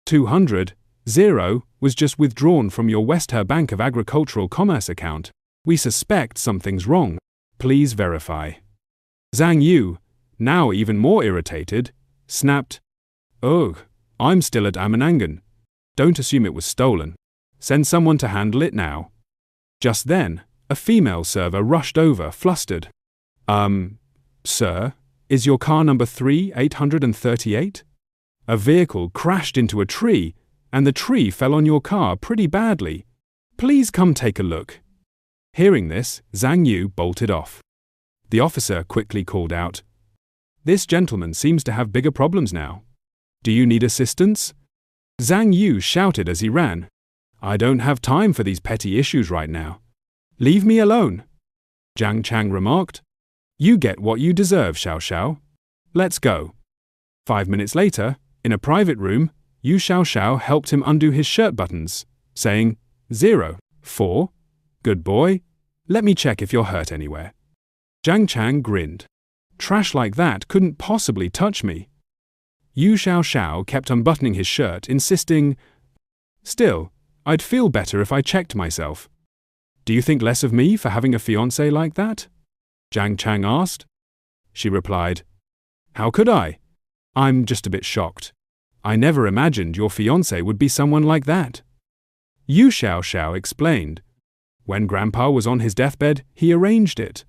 200, 0 was just withdrawn from your Westher Bank of Agricultural Commerce account. We suspect something's wrong. Please verify. Zhang Yu, now even more irritated, snapped, Ugh, I'm still at Amanangan. Don't assume it was stolen. Send someone to handle it now. Just then, a female server rushed over, flustered. Sir, is your car number 3838? A vehicle crashed into a tree, and the tree fell on your car pretty badly. Please come take a look. Hearing this, Zhang Yu bolted off. The officer quickly called out, This gentleman seems to have bigger problems now. Do you need assistance? Zhang Yu shouted as he ran. I don't have time for these petty issues right now. Leave me alone. Jiang Cheng remarked. You get what you deserve, Xiao Xiao. Let's go. 5 minutes later, in a private room, Yu Xiao Xiao helped him undo his shirt buttons, saying, 0, 4. Good boy. Let me check if you're hurt anywhere. Jiang Cheng grinned. Trash like that couldn't possibly touch me. Yu Xiao Xiao kept unbuttoning his shirt, insisting, Still, I'd feel better if I checked myself. Do you think less of me for having a fiancé like that? Jiang Cheng asked. She replied, How could I? I'm just a bit shocked. I never imagined your fiancé would be someone like that. Yu Xiao Xiao explained. When Grandpa was on his deathbed, he arranged it.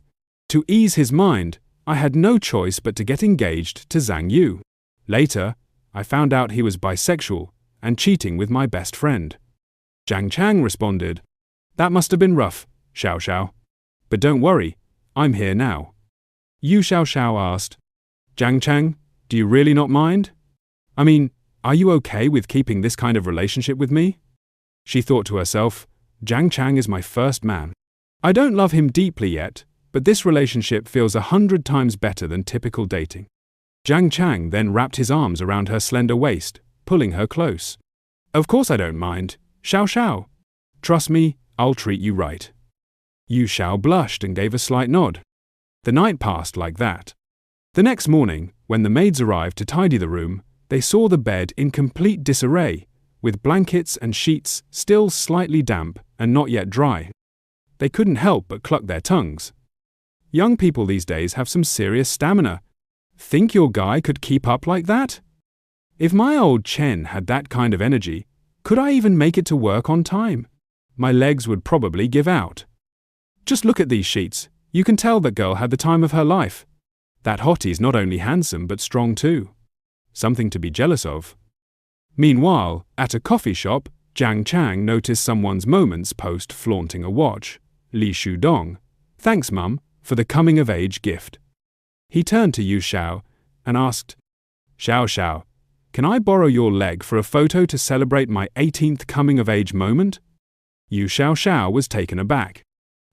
To ease his mind, I had no choice but to get engaged to Zhang Yu. Later, I found out he was bisexual and cheating with my best friend. Jiang Cheng responded, That must have been rough, Xiao Xiao. But don't worry, I'm here now. Yu Xiao Xiao asked, Jiang Cheng, do you really not mind? I mean, are you okay with keeping this kind of relationship with me? She thought to herself, Jiang Cheng is my first man. I don't love him deeply yet, but this relationship feels 100 times better than typical dating. Jiang Cheng then wrapped his arms around her slender waist, pulling her close. Of course I don't mind, Xiao Xiao. Trust me, I'll treat you right. Yu Xiao blushed and gave a slight nod. The night passed like that. The next morning, when the maids arrived to tidy the room, they saw the bed in complete disarray, with blankets and sheets still slightly damp and not yet dry. They couldn't help but cluck their tongues. Young people these days have some serious stamina. Think your guy could keep up like that? If my old Chen had that kind of energy, could I even make it to work on time? My legs would probably give out. Just look at these sheets. You can tell that girl had the time of her life. That hottie's not only handsome but strong too. Something to be jealous of. Meanwhile, at a coffee shop, Jiang Cheng noticed someone's moments post flaunting a watch. Li Shudong. Thanks, Mum, for the coming-of-age gift. He turned to Yu Xiao and asked, Xiao Xiao, can I borrow your leg for a photo to celebrate my 18th coming-of-age moment? Yu Xiao Xiao was taken aback.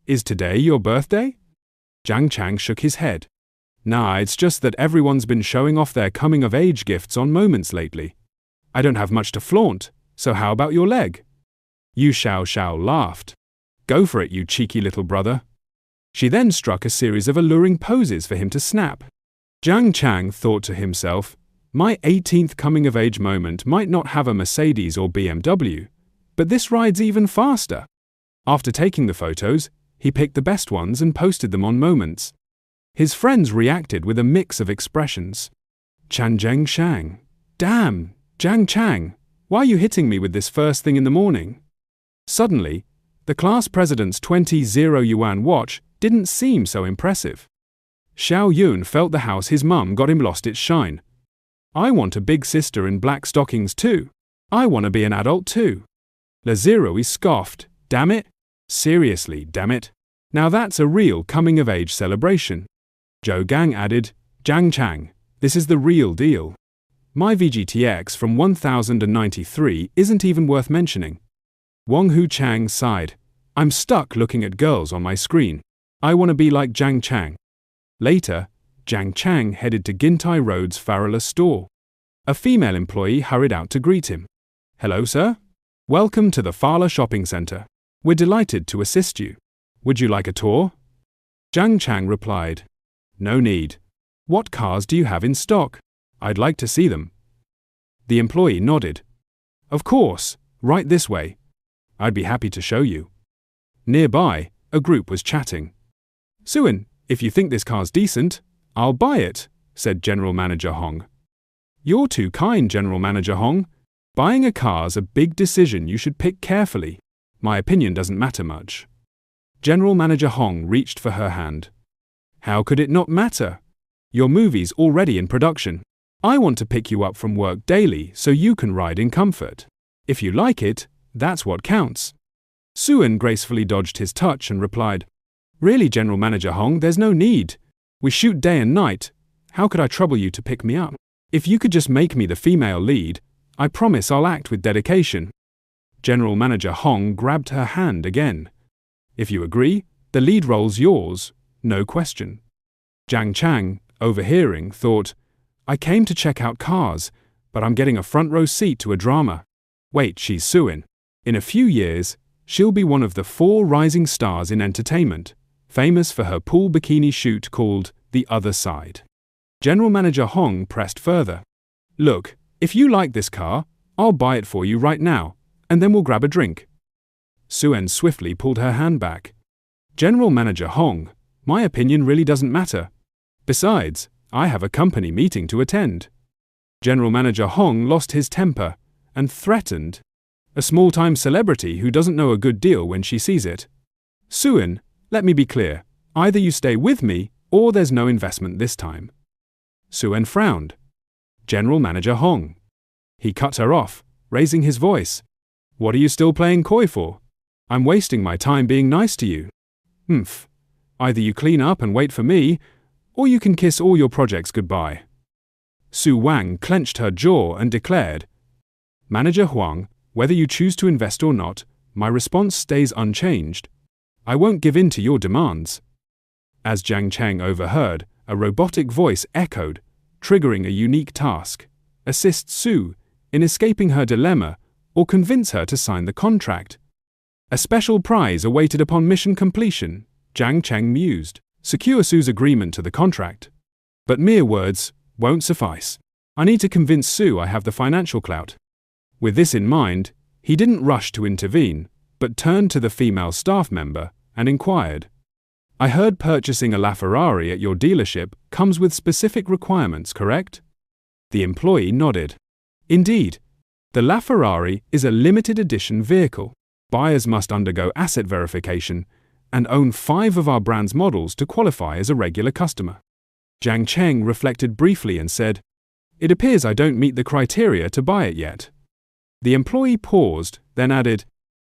Is today your birthday? Jiang Cheng shook his head. Nah, it's just that everyone's been showing off their coming-of-age gifts on Moments lately. I don't have much to flaunt, so how about your leg? Yu Xiao Xiao laughed. Go for it, you cheeky little brother. She then struck a series of alluring poses for him to snap. Jiang Cheng thought to himself, my 18th coming-of-age moment might not have a Mercedes or BMW, but this ride's even faster. After taking the photos, he picked the best ones and posted them on Moments. His friends reacted with a mix of expressions. Chanzheng Shang. Damn, Jiang Cheng, why are you hitting me with this first thing in the morning? Suddenly, the class president's 20 yuan watch didn't seem so impressive. Xiao Yun felt the house his mum got him lost its shine. I want a big sister in black stockings too. I want to be an adult too. Lazirui scoffed. Damn it. Seriously, damn it. Now that's a real coming-of-age celebration. Zhou Gang added, Jiang Cheng, this is the real deal. My VGTX from 1093 isn't even worth mentioning. Wang Hu Chang sighed. I'm stuck looking at girls on my screen. I want to be like Jiang Cheng. Later, Jiang Cheng headed to Gintai Road's Farala store. A female employee hurried out to greet him. "Hello, sir. Welcome to the Farala shopping center. We're delighted to assist you. Would you like a tour?" Jiang Cheng replied, "No need. What cars do you have in stock? I'd like to see them." The employee nodded. "Of course, right this way. I'd be happy to show you." Nearby, a group was chatting. "Suin, if you think this car's decent, I'll buy it," said General Manager Hong. "You're too kind, General Manager Hong. Buying a car's a big decision you should pick carefully. My opinion doesn't matter much." General Manager Hong reached for her hand. "How could it not matter? Your movie's already in production. I want to pick you up from work daily so you can ride in comfort. If you like it, that's what counts." Suin gracefully dodged his touch and replied, "Really, General Manager Hong, there's no need. We shoot day and night. How could I trouble you to pick me up? If you could just make me the female lead, I promise I'll act with dedication." General Manager Hong grabbed her hand again. "If you agree, the lead role's yours, no question." Jiang Cheng, overhearing, thought, "I came to check out cars, but I'm getting a front row seat to a drama. Wait, she's Suin. In a few years, she'll be one of the 4 rising stars in entertainment, famous for her pool bikini shoot called The Other Side." General Manager Hong pressed further. "Look, if you like this car, I'll buy it for you right now, and then we'll grab a drink." Suin swiftly pulled her hand back. "General Manager Hong, my opinion really doesn't matter. Besides, I have a company meeting to attend." General Manager Hong lost his temper and threatened, "A small-time celebrity who doesn't know a good deal when she sees it. Suin, let me be clear. Either you stay with me, or there's no investment this time." Suin frowned. "General Manager Hong." He cut her off, raising his voice. "What are you still playing coy for? I'm wasting my time being nice to you. Either you clean up and wait for me, or you can kiss all your projects goodbye." Su Wang clenched her jaw and declared, "Manager Huang, whether you choose to invest or not, my response stays unchanged. I won't give in to your demands." As Jiang Cheng overheard, a robotic voice echoed, triggering a unique task: assist Su in escaping her dilemma or convince her to sign the contract. A special prize awaited upon mission completion, Jiang Cheng mused. Secure Su's agreement to the contract. But mere words won't suffice. I need to convince Su I have the financial clout. With this in mind, he didn't rush to intervene, but turned to the female staff member and inquired, "I heard purchasing a LaFerrari at your dealership comes with specific requirements, correct?" The employee nodded. "Indeed. The LaFerrari is a limited edition vehicle. Buyers must undergo asset verification and own 5 of our brand's models to qualify as a regular customer." Jiang Cheng reflected briefly and said, "It appears I don't meet the criteria to buy it yet." The employee paused, then added,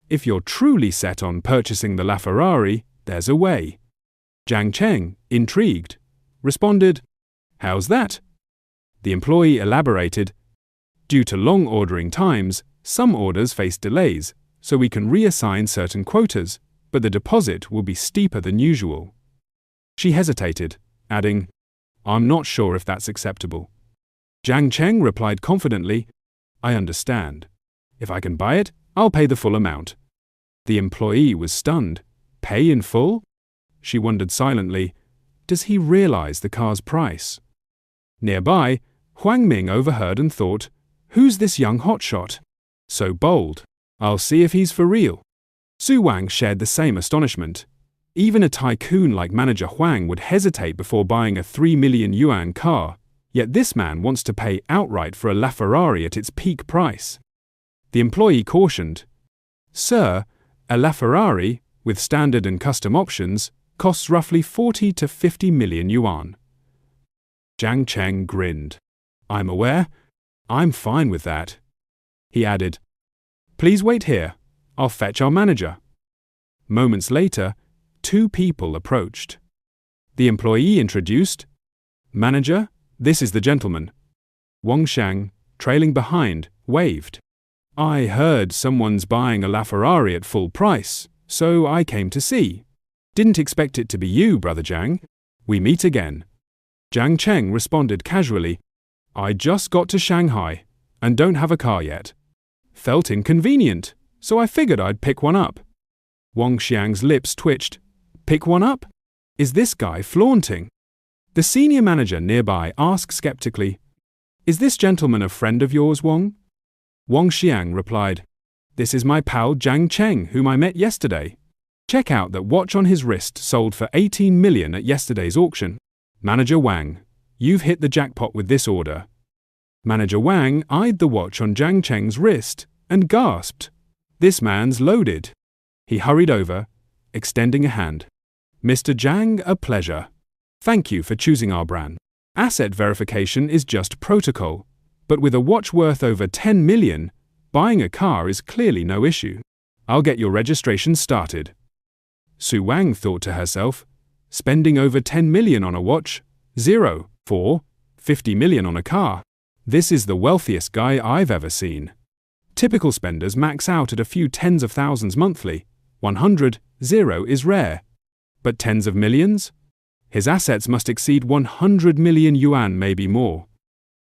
"If you're truly set on purchasing the LaFerrari, there's a way." Jiang Cheng, intrigued, responded, "How's that?" The employee elaborated, "Due to long ordering times, some orders face delays, so we can reassign certain quotas, but the deposit will be steeper than usual." She hesitated, adding, "I'm not sure if that's acceptable." Jiang Cheng replied confidently, "I understand. If I can buy it, I'll pay the full amount." The employee was stunned. Pay in full? She wondered silently, does he realize the car's price? Nearby, Huang Ming overheard and thought, who's this young hotshot? So bold. I'll see if he's for real. Su Wang shared the same astonishment. Even a tycoon like Manager Huang would hesitate before buying a 3 million yuan car, yet this man wants to pay outright for a LaFerrari at its peak price. The employee cautioned, "Sir, a LaFerrari, with standard and custom options, costs roughly 40 to 50 million yuan. Jiang Cheng grinned. "I'm aware. I'm fine with that." He added, "Please wait here. I'll fetch our manager." Moments later, 2 people approached. The employee introduced, "Manager, this is the gentleman." Wang Shang, trailing behind, waved. "I heard someone's buying a LaFerrari at full price. So I came to see. Didn't expect it to be you, Brother Jiang. We meet again. Jiang Cheng responded casually. I just got to Shanghai and don't have a car yet. Felt inconvenient, so I figured I'd pick one up. Wang Xiang's lips twitched. Pick one up? Is this guy flaunting? The senior manager nearby asked skeptically, Is this gentleman a friend of yours, Wang? Wang Xiang replied, This is my pal Jiang Cheng, whom I met yesterday. Check out that watch on his wrist sold for 18 million at yesterday's auction. Manager Wang, you've hit the jackpot with this order. Manager Wang eyed the watch on Jiang Cheng's wrist and gasped, This man's loaded. He hurried over, extending a hand. Mr. Jiang, a pleasure. Thank you for choosing our brand. Asset verification is just protocol, but with a watch worth over 10 million, buying a car is clearly no issue. I'll get your registration started. Su Wang thought to herself, spending over 10 million on a watch, 50 million on a car. This is the wealthiest guy I've ever seen. Typical spenders max out at a few tens of thousands monthly. 100 is rare. But tens of millions? His assets must exceed 100 million yuan, maybe more.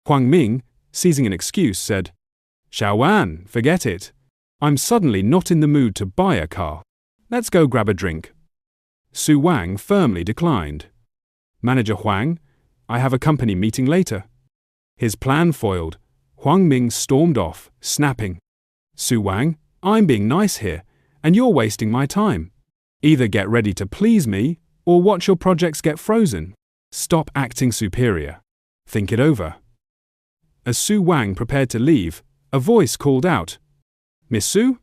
Huang Ming, seizing an excuse, said, Xiao Wan, forget it. I'm suddenly not in the mood to buy a car. Let's go grab a drink. Su Wang firmly declined. Manager Huang, I have a company meeting later. His plan foiled, Huang Ming stormed off, snapping, Su Wang, I'm being nice here, and you're wasting my time. Either get ready to please me, or watch your projects get frozen. Stop acting superior. Think it over. As Su Wang prepared to leave, a voice called out, Miss Su?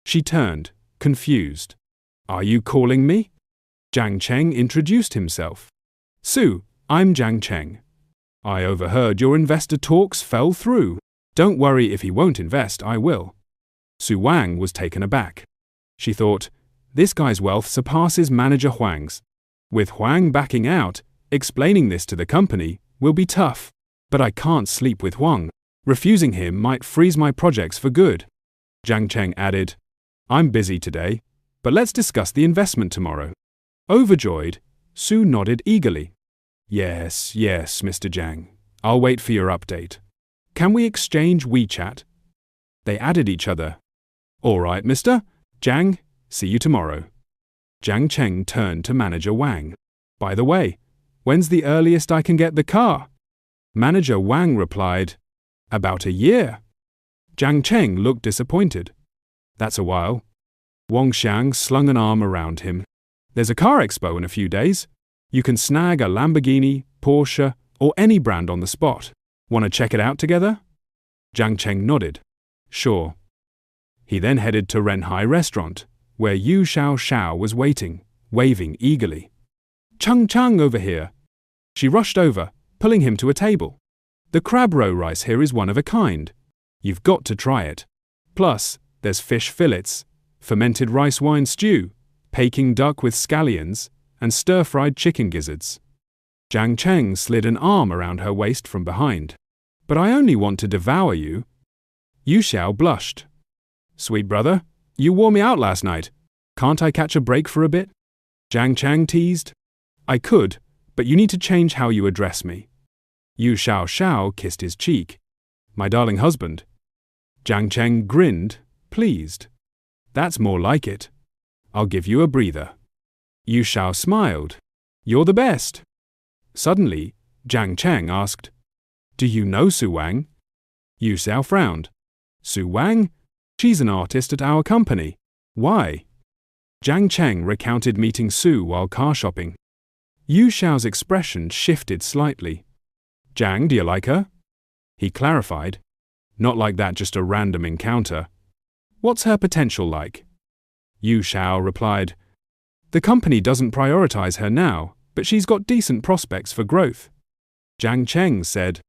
She turned, confused. Are you calling me? Jiang Cheng introduced himself. Su, I'm Jiang Cheng. I overheard your investor talks fell through. Don't worry if he won't invest, I will. Su Wang was taken aback. She thought, this guy's wealth surpasses Manager Huang's. With Huang backing out, explaining this to the company will be tough. But I can't sleep with Huang. Refusing him might freeze my projects for good. Jiang Cheng added, I'm busy today, but let's discuss the investment tomorrow. Overjoyed, Su nodded eagerly. Yes, Mr. Jiang. I'll wait for your update. Can we exchange WeChat? They added each other. All right, Mr. Jiang, see you tomorrow. Jiang Cheng turned to Manager Wang. By the way, when's the earliest I can get the car? Manager Wang replied, About a year. Jiang Cheng looked disappointed. That's a while. Wang Xiang slung an arm around him. There's a car expo in a few days. You can snag a Lamborghini, Porsche, or any brand on the spot. Want to check it out together? Jiang Cheng nodded. Sure. He then headed to Renhai restaurant, where Yu Xiao was waiting, waving eagerly. Chung over here. She rushed over, pulling him to a table. The crab roe rice here is one of a kind. You've got to try it. Plus, there's fish fillets, fermented rice wine stew, Peking duck with scallions, and stir-fried chicken gizzards. Jiang Cheng slid an arm around her waist from behind. But I only want to devour you. Yu Xiao blushed. Sweet brother, you wore me out last night. Can't I catch a break for a bit? Jiang Cheng teased. I could, but you need to change how you address me. Yu Xiao kissed his cheek. My darling husband. Jiang Cheng grinned, pleased. That's more like it. I'll give you a breather. Yu Xiao smiled. You're the best. Suddenly, Jiang Cheng asked, Do you know Su Wang? Yu Xiao frowned. Su Wang? She's an artist at our company. Why? Jiang Cheng recounted meeting Su while car shopping. Yu Xiao's expression shifted slightly. Jiang, do you like her? He clarified. Not like that, just a random encounter. What's her potential like? Yu Xiao replied, The company doesn't prioritize her now, but she's got decent prospects for growth. Jiang Cheng said,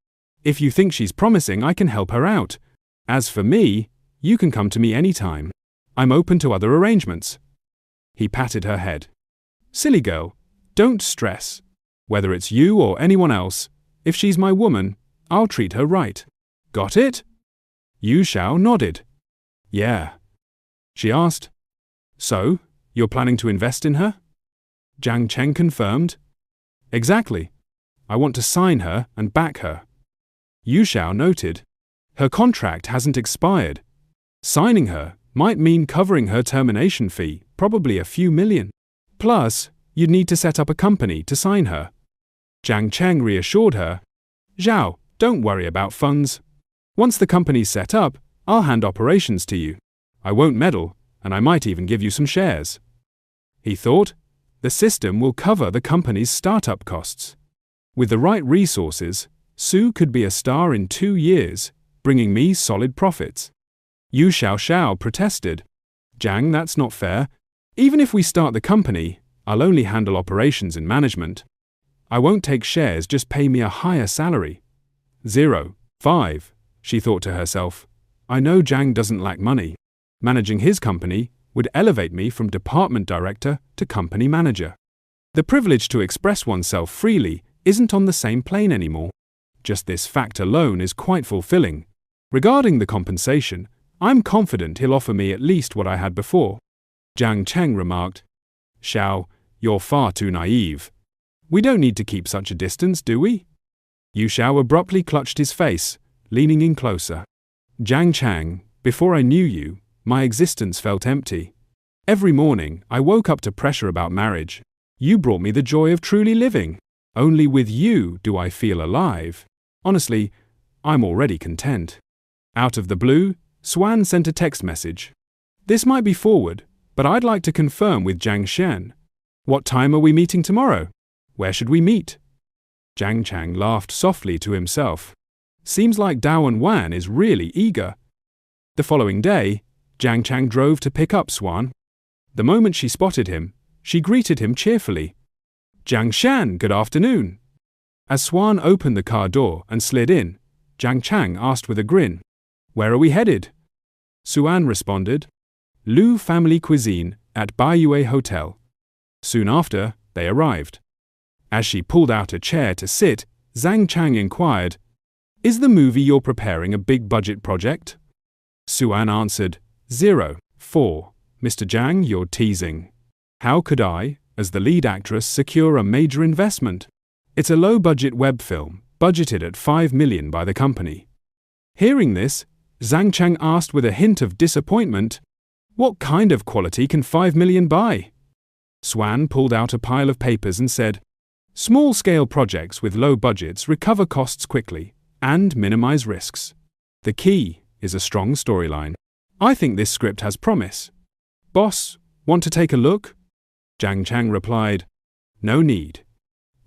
If you think she's promising, I can help her out. As for me, you can come to me anytime. I'm open to other arrangements. He patted her head. Silly girl, don't stress. Whether it's you or anyone else, if she's my woman, I'll treat her right. Got it? Yu Xiao nodded. Yeah. She asked, So, You're planning to invest in her? Jiang Cheng confirmed. Exactly. I want to sign her and back her. Yu Xiao noted. Her contract hasn't expired. Signing her might mean covering her termination fee, probably a few million. Plus, you'd need to set up a company to sign her. Jiang Cheng reassured her. Zhao, don't worry about funds. Once the company's set up, I'll hand operations to you. I won't meddle, and I might even give you some shares. He thought, the system will cover the company's startup costs. With the right resources, Su could be a star in 2 years, bringing me solid profits. Yu Xiao protested. Jiang, that's not fair. Even if we start the company, I'll only handle operations and management. I won't take shares, just pay me a higher salary. 5, she thought to herself. I know Jiang doesn't lack money. Managing his company would elevate me from department director to company manager. The privilege to express oneself freely isn't on the same plane anymore. Just this fact alone is quite fulfilling. Regarding the compensation, I'm confident he'll offer me at least what I had before. Jiang Cheng remarked. Xiao, you're far too naive. We don't need to keep such a distance, do we? Yu Xiao abruptly clutched his face, leaning in closer. Jiang Cheng, before I knew you, my existence felt empty. Every morning, I woke up to pressure about marriage. You brought me the joy of truly living. Only with you do I feel alive. Honestly, I'm already content. Out of the blue, Swan sent a text message. This might be forward, but I'd like to confirm with Jiang Shen. What time are we meeting tomorrow? Where should we meet? Jiang Cheng laughed softly to himself. Seems like Dawan Wan is really eager. The following day, Jiang Cheng drove to pick up Swan. The moment she spotted him, she greeted him cheerfully. Jiang Shan, good afternoon. As Swan opened the car door and slid in, Jiang Cheng asked with a grin, Where are we headed? Suan responded, Lu Family Cuisine at Baiyue Hotel. Soon after, they arrived. As she pulled out a chair to sit, Zhang Chang inquired, Is the movie you're preparing a big-budget project? Suan answered, 4. Mr. Jiang, you're teasing. How could I, as the lead actress, secure a major investment? It's a low-budget web film, budgeted at 5 million by the company. Hearing this, Zhang Chang asked with a hint of disappointment, What kind of quality can 5 million buy? Swan pulled out a pile of papers and said, Small-scale projects with low budgets recover costs quickly and minimize risks. The key is a strong storyline. I think this script has promise. Boss, want to take a look? Jiang Chang replied, No need.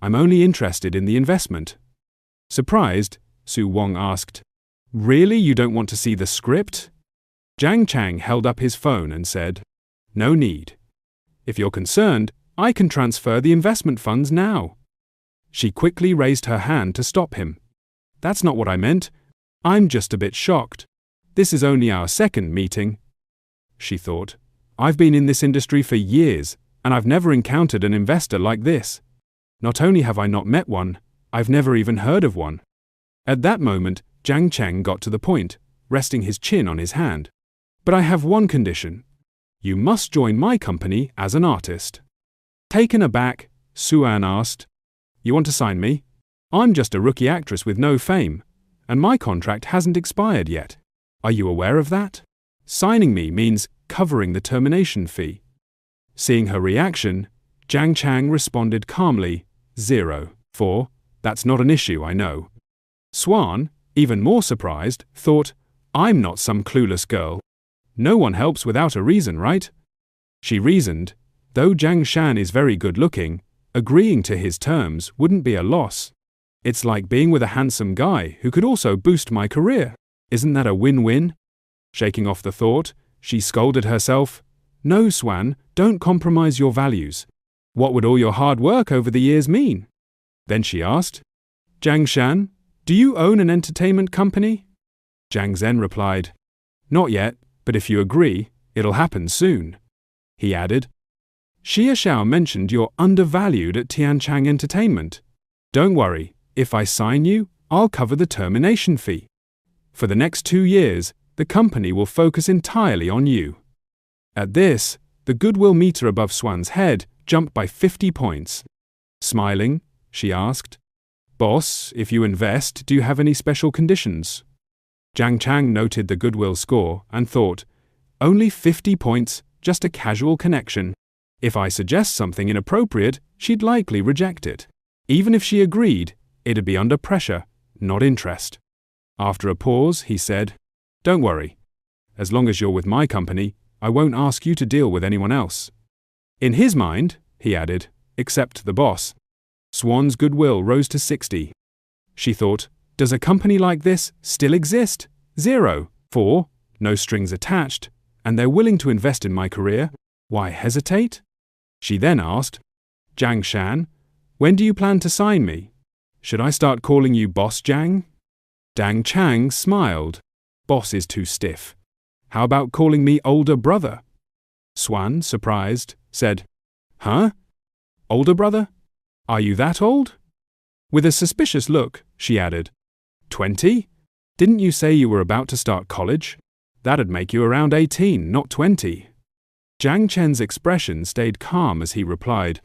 I'm only interested in the investment. Surprised, Su Wong asked, Really, you don't want to see the script? Jiang Chang held up his phone and said, No need. If you're concerned, I can transfer the investment funds now. She quickly raised her hand to stop him. That's not what I meant. I'm just a bit shocked. This is only our second meeting. She thought, I've been in this industry for years, and I've never encountered an investor like this. Not only have I not met one, I've never even heard of one. At that moment, Jiang Cheng got to the point, resting his chin on his hand. But I have one condition. You must join my company as an artist. Taken aback, Suan asked, You want to sign me? I'm just a rookie actress with no fame, and my contract hasn't expired yet. Are you aware of that? Signing me means covering the termination fee. Seeing her reaction, Jiang Chang responded calmly, 4. That's not an issue, I know. Swan, even more surprised, thought, I'm not some clueless girl. No one helps without a reason, right? She reasoned, though Jiang Shan is very good-looking, agreeing to his terms wouldn't be a loss. It's like being with a handsome guy who could also boost my career. Isn't that a win-win? Shaking off the thought, she scolded herself, No, Swan, don't compromise your values. What would all your hard work over the years mean? Then she asked, Jiang Shan, do you own an entertainment company? Jiang Zhen replied, Not yet, but if you agree, it'll happen soon. He added, Xia Xiao mentioned you're undervalued at Tianchang Entertainment. Don't worry, if I sign you, I'll cover the termination fee. For the next 2 years, the company will focus entirely on you. At this, the goodwill meter above Swan's head jumped by 50 points. Smiling, she asked, "Boss, if you invest, do you have any special conditions?" Jiang Cheng noted the goodwill score and thought, only 50 points, just a casual connection. If I suggest something inappropriate, she'd likely reject it. Even if she agreed, it'd be under pressure, not interest. After a pause, he said, "Don't worry. As long as you're with my company, I won't ask you to deal with anyone else." In his mind, he added, except the boss. Swan's goodwill rose to 60. She thought, does a company like this still exist? 0. 4. No strings attached, and they're willing to invest in my career. Why hesitate? She then asked, "Jiang Shan, when do you plan to sign me? Should I start calling you Boss Jiang?" Jiang Cheng smiled. Boss is too stiff. How about calling me older brother? Swan, surprised, said, "Huh? Older brother? Are you that old?" With a suspicious look, she added, 20? Didn't you say you were about to start college? That'd make you around 18, not 20. Jiang Chen's expression stayed calm as he replied,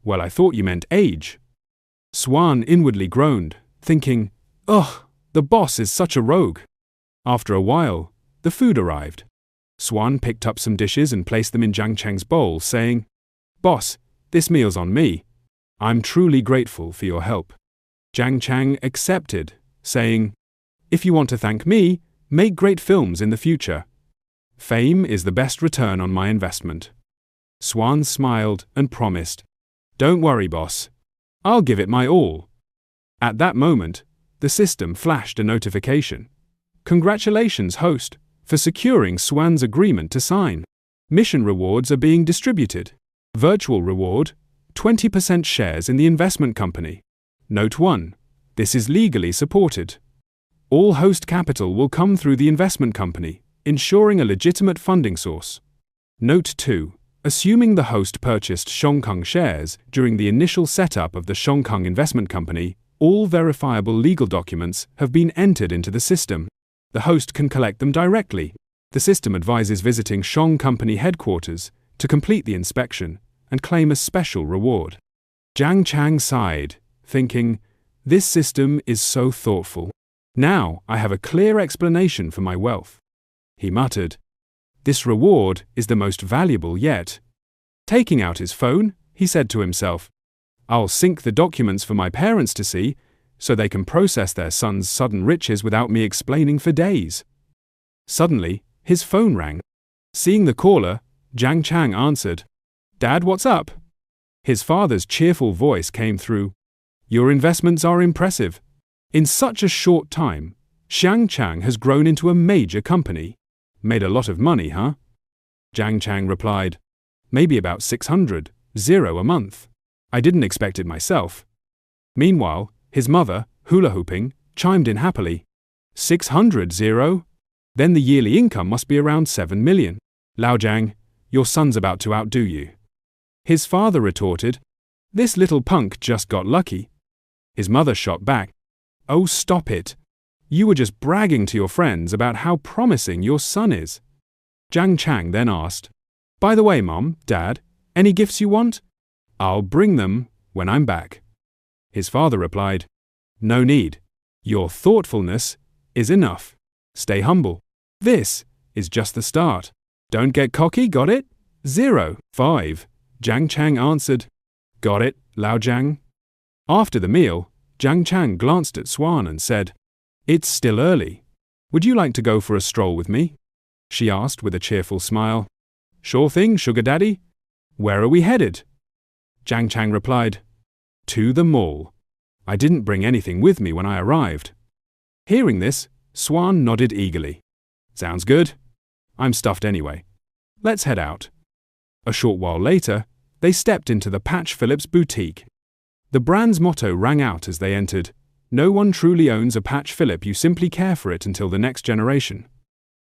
"Well, I thought you meant age." Swan inwardly groaned, thinking, "Ugh, the boss is such a rogue." After a while, the food arrived. Swan picked up some dishes and placed them in Jiang Cheng's bowl, saying, "Boss, this meal's on me. I'm truly grateful for your help." Jiang Cheng accepted, saying, "If you want to thank me, make great films in the future. Fame is the best return on my investment." Swan smiled and promised, "Don't worry, boss. I'll give it my all." At that moment, the system flashed a notification. "Congratulations, host, for securing Swan's agreement to sign. Mission rewards are being distributed. Virtual reward, 20% shares in the investment company. Note 1. This is legally supported. All host capital will come through the investment company, ensuring a legitimate funding source. Note 2. Assuming the host purchased Shongkong shares during the initial setup of the Shongkong Investment Company, all verifiable legal documents have been entered into the system. The host can collect them directly. The system advises visiting Shong Company headquarters to complete the inspection and claim a special reward." Jiang Cheng sighed, thinking, "This system is so thoughtful. Now I have a clear explanation for my wealth." He muttered, "This reward is the most valuable yet." Taking out his phone, he said to himself, "I'll sync the documents for my parents to see, so they can process their son's sudden riches without me explaining for days." Suddenly, his phone rang. Seeing the caller, Jiang Cheng answered, "Dad, what's up?" His father's cheerful voice came through, "Your investments are impressive. In such a short time, Jiang Cheng has grown into a major company. Made a lot of money, huh?" Jiang Cheng replied, "Maybe about 600 a month. I didn't expect it myself." Meanwhile, his mother, hula hooping, chimed in happily, 600? Then the yearly income must be around 7 million. Lao Jiang, your son's about to outdo you." His father retorted, "This little punk just got lucky." His mother shot back, "Oh, stop it. You were just bragging to your friends about how promising your son is." Jiang Cheng then asked, "By the way, Mom, Dad, any gifts you want? I'll bring them when I'm back." His father replied, "No need. Your thoughtfulness is enough. Stay humble. This is just the start. Don't get cocky, got it? 5. Jiang Cheng answered, "Got it, Lao Jiang." After the meal, Jiang Cheng glanced at Swan and said, "It's still early. Would you like to go for a stroll with me?" She asked with a cheerful smile. "Sure thing, sugar daddy. Where are we headed?" Jiang Cheng replied, "To the mall. I didn't bring anything with me when I arrived." Hearing this, Swan nodded eagerly. "Sounds good. I'm stuffed anyway. Let's head out." A short while later, they stepped into the Patch Phillips boutique. The brand's motto rang out as they entered, "No one truly owns a Patch Phillip, you simply care for it until the next generation."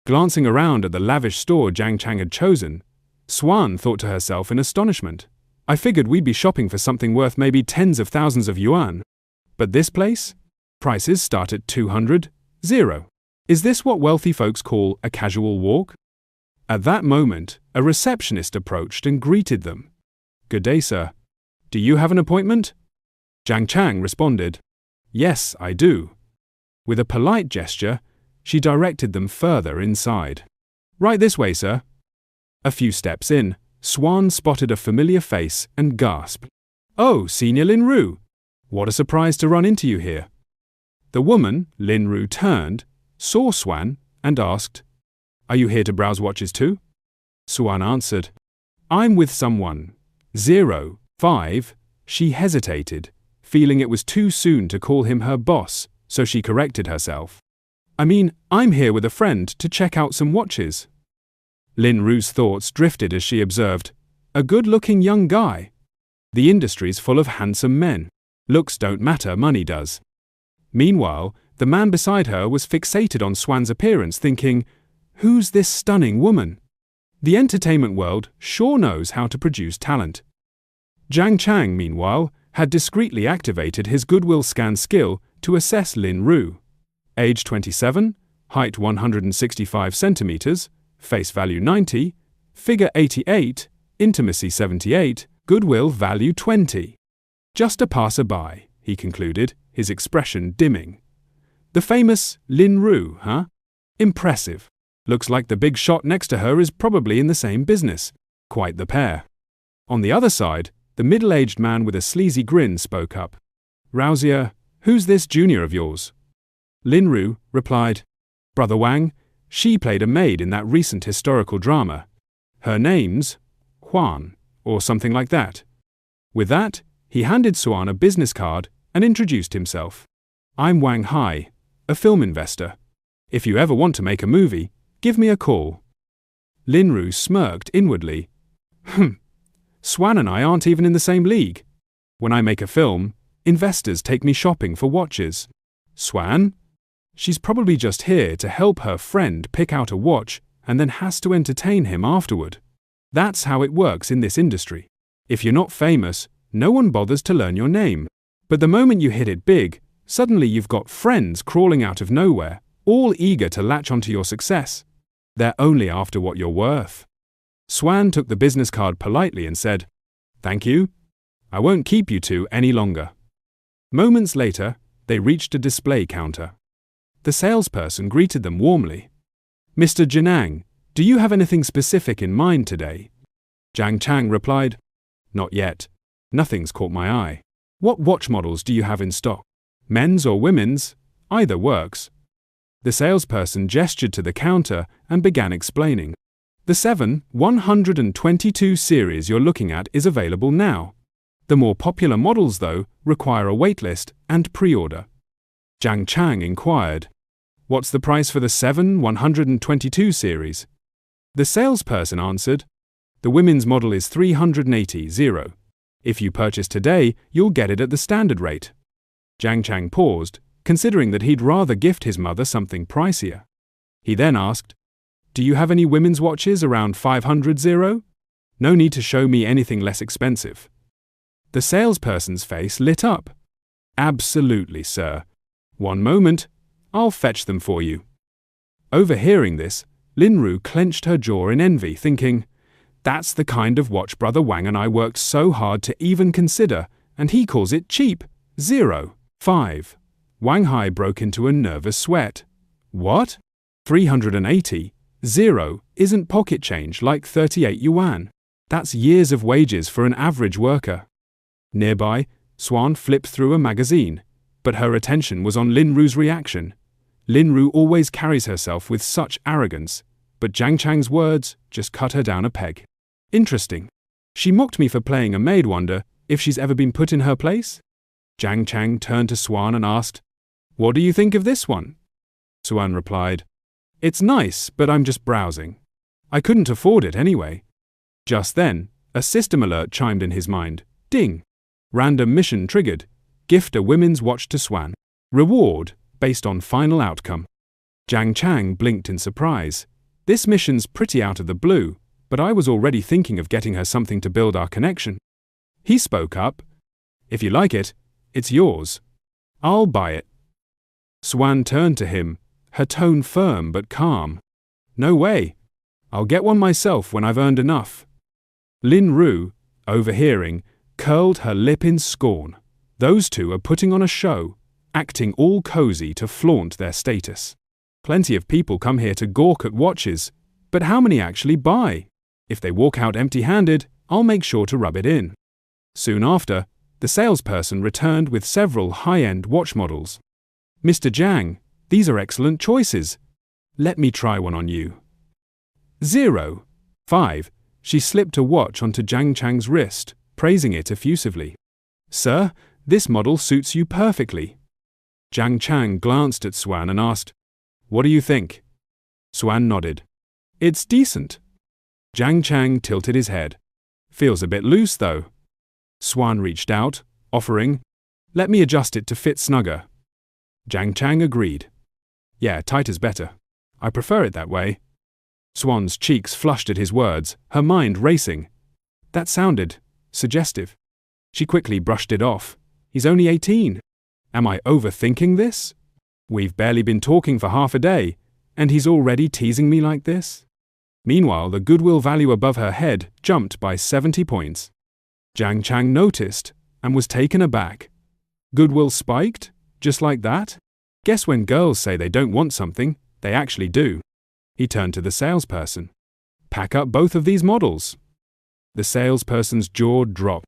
Glancing around at the lavish store Jiang Cheng had chosen, Swan thought to herself in astonishment, "I figured we'd be shopping for something worth maybe tens of thousands of yuan. But this place? Prices start at 200. Is this what wealthy folks call a casual walk?" At that moment, a receptionist approached and greeted them. "Good day, sir. Do you have an appointment?" Jiang Cheng responded, "Yes, I do." With a polite gesture, she directed them further inside. "Right this way, sir." A few steps in, Swan spotted a familiar face and gasped, "Oh, Senior Lin Ru! What a surprise to run into you here." The woman, Lin Ru, turned, saw Swan, and asked, "Are you here to browse watches too?" Swan answered, "I'm with someone. 05. She hesitated, feeling it was too soon to call him her boss, so she corrected herself. I'm here with a friend to check out some watches." Lin Ru's thoughts drifted as she observed, "A good-looking young guy. The industry's full of handsome men. Looks don't matter, money does." Meanwhile, the man beside her was fixated on Swan's appearance, thinking, "Who's this stunning woman? The entertainment world sure knows how to produce talent." Jiang Cheng, meanwhile, had discreetly activated his goodwill scan skill to assess Lin Ru. Age 27, height 165 centimeters, face value 90, figure 88, intimacy 78, goodwill value 20. "Just a passerby," he concluded, his expression dimming. "The famous Lin Ru, huh? Impressive. Looks like the big shot next to her is probably in the same business. Quite the pair." On the other side, the middle-aged man with a sleazy grin spoke up. "Rousier, who's this junior of yours?" Lin Ru replied, "Brother Wang, she played a maid in that recent historical drama. Her name's Huan, or something like that." With that, he handed Swan a business card and introduced himself. "I'm Wang Hai, a film investor. If you ever want to make a movie, give me a call." Lin Ru smirked inwardly. Swan and I aren't even in the same league. When I make a film, investors take me shopping for watches. Swan? She's probably just here to help her friend pick out a watch and then has to entertain him afterward. That's how it works in this industry. If you're not famous, no one bothers to learn your name. But the moment you hit it big, suddenly you've got friends crawling out of nowhere, all eager to latch onto your success. They're only after what you're worth. Swan took the business card politely and said, "Thank you. I won't keep you two any longer." Moments later, they reached a display counter. The salesperson greeted them warmly. "Mr. Jiang, do you have anything specific in mind today?" Jiang Cheng replied, "Not yet. Nothing's caught my eye. What watch models do you have in stock? Men's or women's? Either works." The salesperson gestured to the counter and began explaining. "The 122 series you're looking at is available now. The more popular models, though, require a waitlist and pre-order." Jiang Cheng inquired, "What's the price for the 122 series?" The salesperson answered, "The women's model is 380. If you purchase today, you'll get it at the standard rate." Jiang Cheng paused, considering that he'd rather gift his mother something pricier. He then asked, "Do you have any women's watches around 500? No need to show me anything less expensive." The salesperson's face lit up. "Absolutely, sir. One moment, I'll fetch them for you." Overhearing this, Lin Ru clenched her jaw in envy, thinking, "That's the kind of watch Brother Wang and I worked so hard to even consider, and he calls it cheap. 05. Wang Hai broke into a nervous sweat. "What? 380? Isn't pocket change like 38 yuan? That's years of wages for an average worker." Nearby, Swan flipped through a magazine, but her attention was on Lin Ru's reaction. Lin Ru always carries herself with such arrogance, but Jiang Cheng's words just cut her down a peg. Interesting. She mocked me for playing a maid. Wonder if she's ever been put in her place? Jiang Cheng turned to Swan and asked, "What do you think of this one?" Swan replied, "It's nice, but I'm just browsing. I couldn't afford it anyway." Just then, a system alert chimed in his mind. Ding! Random mission triggered. Gift a women's watch to Swan. Reward based on final outcome. Jiang Cheng blinked in surprise. This mission's pretty out of the blue, but I was already thinking of getting her something to build our connection. He spoke up. "If you like it, it's yours. I'll buy it." Swan turned to him, her tone firm but calm. "No way. I'll get one myself when I've earned enough. Lin Ru, overhearing, curled her lip in scorn. Those two are putting on a show, acting all cozy to flaunt their status. Plenty of people come here to gawk at watches, but how many actually buy? If they walk out empty-handed, I'll make sure to rub it in. Soon after, the salesperson returned with several high-end watch models. Mr. Jiang, these are excellent choices. Let me try one on you. 5. She slipped a watch onto Jiang Cheng's wrist, praising it effusively. Sir, this model suits you perfectly. Jiang Cheng glanced at Swan and asked, What do you think? Swan nodded. It's decent. Jiang Cheng tilted his head. Feels a bit loose, though. Swan reached out, offering, Let me adjust it to fit snugger. Jiang Cheng agreed. Yeah, tight is better. I prefer it that way. Swan's cheeks flushed at his words, her mind racing. That sounded suggestive. She quickly brushed it off. He's only 18. Am I overthinking this? We've barely been talking for half a day, and he's already teasing me like this? Meanwhile, the goodwill value above her head jumped by 70 points. Jiang Cheng noticed and was taken aback. Goodwill spiked? Just like that? Guess when girls say they don't want something, they actually do. He turned to the salesperson. Pack up both of these models. The salesperson's jaw dropped.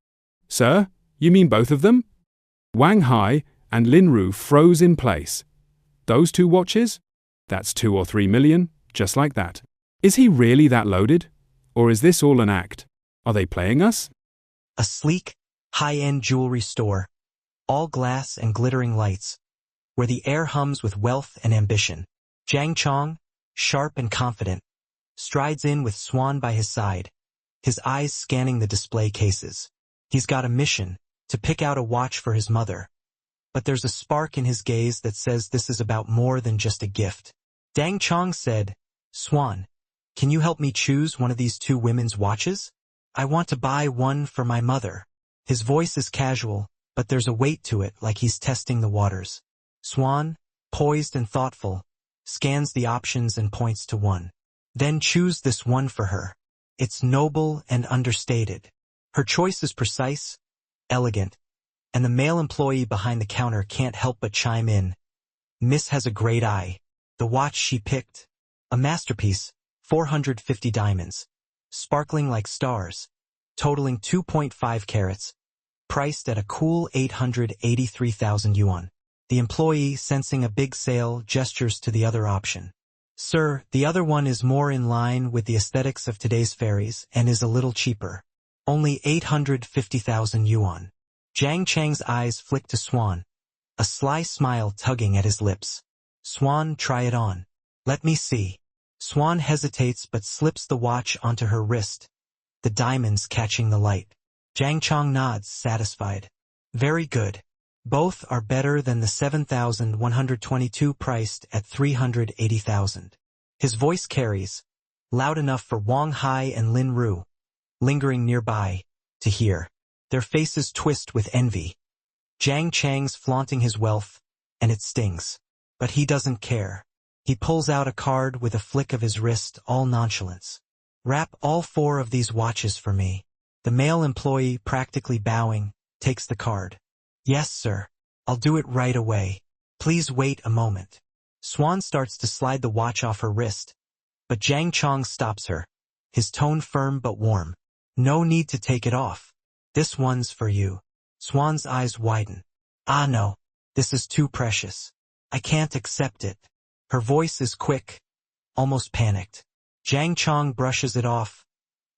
Sir, you mean both of them? Wang Hai and Lin Ru froze in place. Those two watches? That's 2 or 3 million, just like that. Is he really that loaded? Or is this all an act? Are they playing us? A sleek, high-end jewelry store, all glass and glittering lights, where the air hums with wealth and ambition. Jiang Cheng, sharp and confident, strides in with Swan by his side, his eyes scanning the display cases. He's got a mission, to pick out a watch for his mother. But there's a spark in his gaze that says this is about more than just a gift. Jiang Cheng said, Swan, can you help me choose one of these two women's watches? I want to buy one for my mother. His voice is casual, but there's a weight to it, like he's testing the waters. Swan, poised and thoughtful, scans the options and points to one. Then choose this one for her. It's noble and understated. Her choice is precise, elegant, and the male employee behind the counter can't help but chime in. Miss has a great eye. The watch she picked, a masterpiece, 450 diamonds, sparkling like stars, totaling 2.5 carats, priced at a cool 883,000 yuan. The employee, sensing a big sale, gestures to the other option. Sir, the other one is more in line with the aesthetics of today's fairies and is a little cheaper. Only 850,000 yuan. Jiang Cheng's eyes flick to Swan, a sly smile tugging at his lips. Swan, try it on. Let me see. Swan hesitates but slips the watch onto her wrist, the diamonds catching the light. Jiang Cheng nods, satisfied. Very good. Both are better than the 7,122 priced at 380,000. His voice carries, loud enough for Wang Hai and Lin Ru, lingering nearby, to hear. Their faces twist with envy. Jiang Cheng's flaunting his wealth, and it stings. But he doesn't care. He pulls out a card with a flick of his wrist, all nonchalance. Wrap all 4 of these watches for me. The male employee, practically bowing, takes the card. Yes, sir. I'll do it right away. Please wait a moment. Swan starts to slide the watch off her wrist, but Jiang Cheng stops her, his tone firm but warm. No need to take it off. This one's for you. Swan's eyes widen. Ah no, this is too precious. I can't accept it. Her voice is quick, almost panicked. Jiang Cheng brushes it off,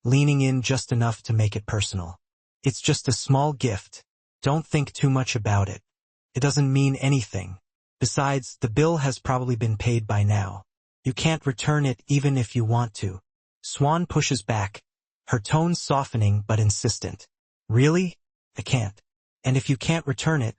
leaning in just enough to make it personal. It's just a small gift. Don't think too much about it. It doesn't mean anything. Besides, the bill has probably been paid by now. You can't return it even if you want to. Swan pushes back, her tone softening but insistent. Really? I can't. And if you can't return it,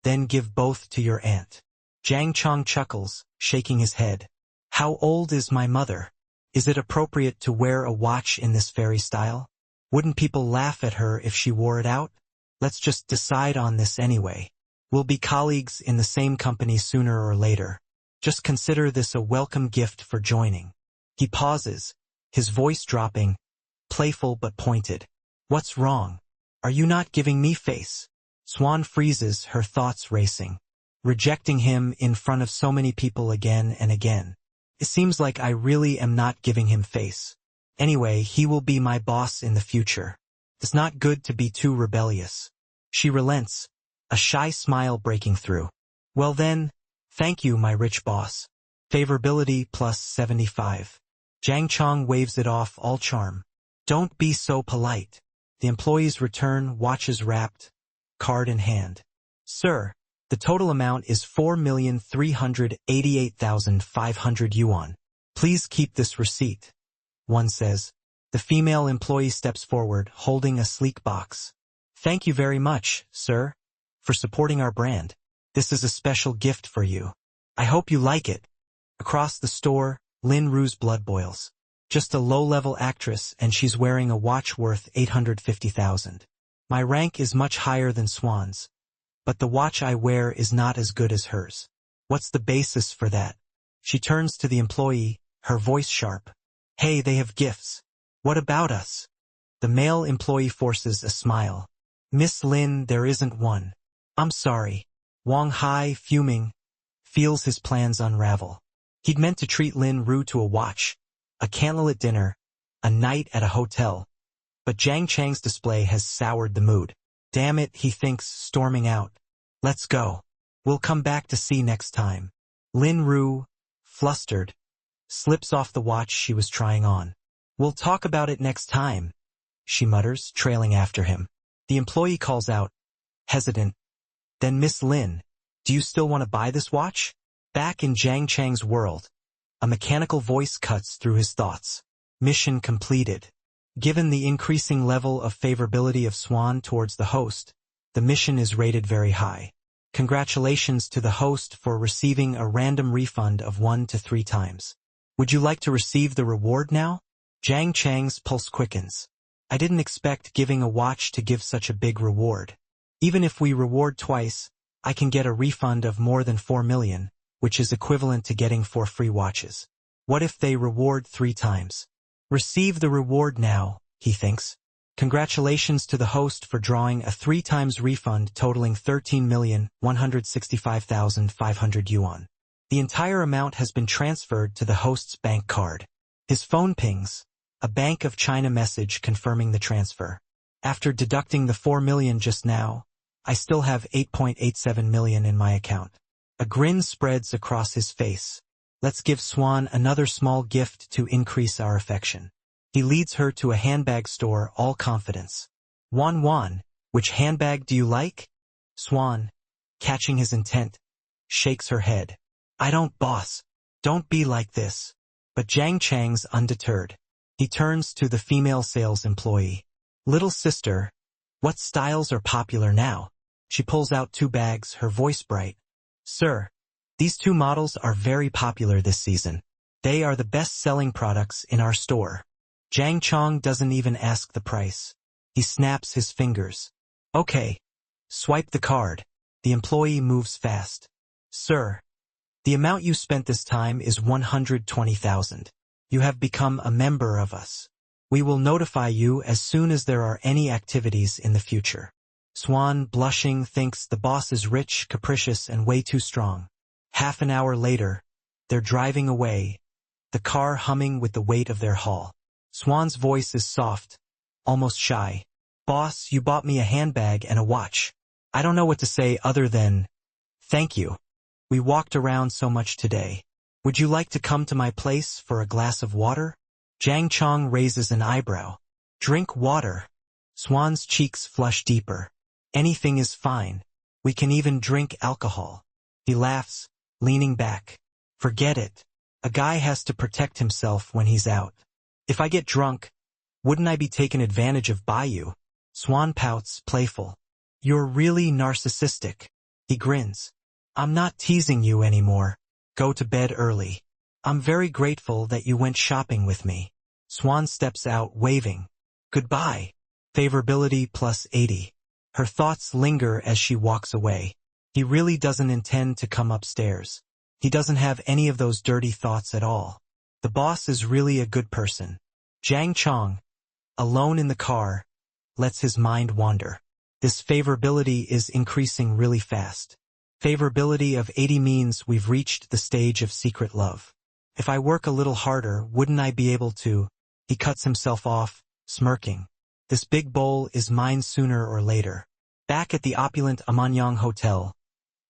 then give both to your aunt. Jiang Cheng chuckles, shaking his head. How old is my mother? Is it appropriate to wear a watch in this fairy style? Wouldn't people laugh at her if she wore it out? Let's just decide on this anyway. We'll be colleagues in the same company sooner or later. Just consider this a welcome gift for joining. He pauses, his voice dropping, playful but pointed. What's wrong? Are you not giving me face? Swan freezes, her thoughts racing. Rejecting him in front of so many people again and again. It seems like I really am not giving him face. Anyway, he will be my boss in the future. It's not good to be too rebellious. She relents, a shy smile breaking through. Well then, thank you, my rich boss. Favorability plus 75. Jiang Cheng waves it off, all charm. Don't be so polite. The employees return, watches wrapped, card in hand. Sir, the total amount is 4,388,500 yuan. Please keep this receipt. One says. The female employee steps forward, holding a sleek box. Thank you very much, sir, for supporting our brand. This is a special gift for you. I hope you like it. Across the store, Lin Ru's blood boils. Just a low-level actress, and she's wearing a watch worth 850,000. My rank is much higher than Swan's, but the watch I wear is not as good as hers. What's the basis for that? She turns to the employee, her voice sharp. Hey, they have gifts. What about us? The male employee forces a smile. Miss Lin, there isn't one. I'm sorry. Wang Hai, fuming, feels his plans unravel. He'd meant to treat Lin Ru to a watch, a candlelit dinner, a night at a hotel. But Jiang Cheng's display has soured the mood. Damn it, he thinks, storming out. Let's go. We'll come back to see next time. Lin Ru, flustered, slips off the watch she was trying on. We'll talk about it next time, she mutters, trailing after him. The employee calls out, hesitant. Then Miss Lin, do you still want to buy this watch? Back in Jiang Cheng's world, a mechanical voice cuts through his thoughts. Mission completed. Given the increasing level of favorability of Swan towards the host, the mission is rated very high. Congratulations to the host for receiving a random refund of 1 to 3 times. Would you like to receive the reward now? Jiang Cheng's pulse quickens. I didn't expect giving a watch to give such a big reward. Even if we reward twice, I can get a refund of more than 4 million, which is equivalent to getting 4 free watches. What if they reward 3 times? Receive the reward now, he thinks. Congratulations to the host for drawing a 3 times refund totaling 13,165,500 yuan. The entire amount has been transferred to the host's bank card. His phone pings, a Bank of China message confirming the transfer. After deducting the 4 million just now, I still have 8.87 million in my account. A grin spreads across his face. Let's give Swan another small gift to increase our affection. He leads her to a handbag store, all confidence. Wan, which handbag do you like? Swan, catching his intent, shakes her head. I don't, boss. Don't be like this. But Jiang Cheng's undeterred. He turns to the female sales employee. Little sister, what styles are popular now? She pulls out 2 bags, her voice bright. Sir, these 2 models are very popular this season. They are the best-selling products in our store. Jiang Cheng doesn't even ask the price. He snaps his fingers. Okay. Swipe the card. The employee moves fast. Sir, the amount you spent this time is 120,000. You have become a member of us. We will notify you as soon as there are any activities in the future. Swan, blushing, thinks the boss is rich, capricious, and way too strong. Half an hour later, they're driving away, the car humming with the weight of their haul. Swan's voice is soft, almost shy. Boss, you bought me a handbag and a watch. I don't know what to say other than, thank you. We walked around so much today. Would you like to come to my place for a glass of water? Jiang Cheng raises an eyebrow. Drink water. Swan's cheeks flush deeper. Anything is fine. We can even drink alcohol. He laughs, leaning back. Forget it. A guy has to protect himself when he's out. If I get drunk, wouldn't I be taken advantage of by you? Swan pouts, playful. You're really narcissistic. He grins. I'm not teasing you anymore. Go to bed early. I'm very grateful that you went shopping with me. Swan steps out, waving. Goodbye. Favorability plus 80. Her thoughts linger as she walks away. He really doesn't intend to come upstairs. He doesn't have any of those dirty thoughts at all. The boss is really a good person. Jiang Cheng, alone in the car, lets his mind wander. This favorability is increasing really fast. Favorability of 80 means we've reached the stage of secret love. If I work a little harder, wouldn't I be able to? He cuts himself off, smirking. This big bowl is mine sooner or later. Back at the opulent Amanyang Hotel,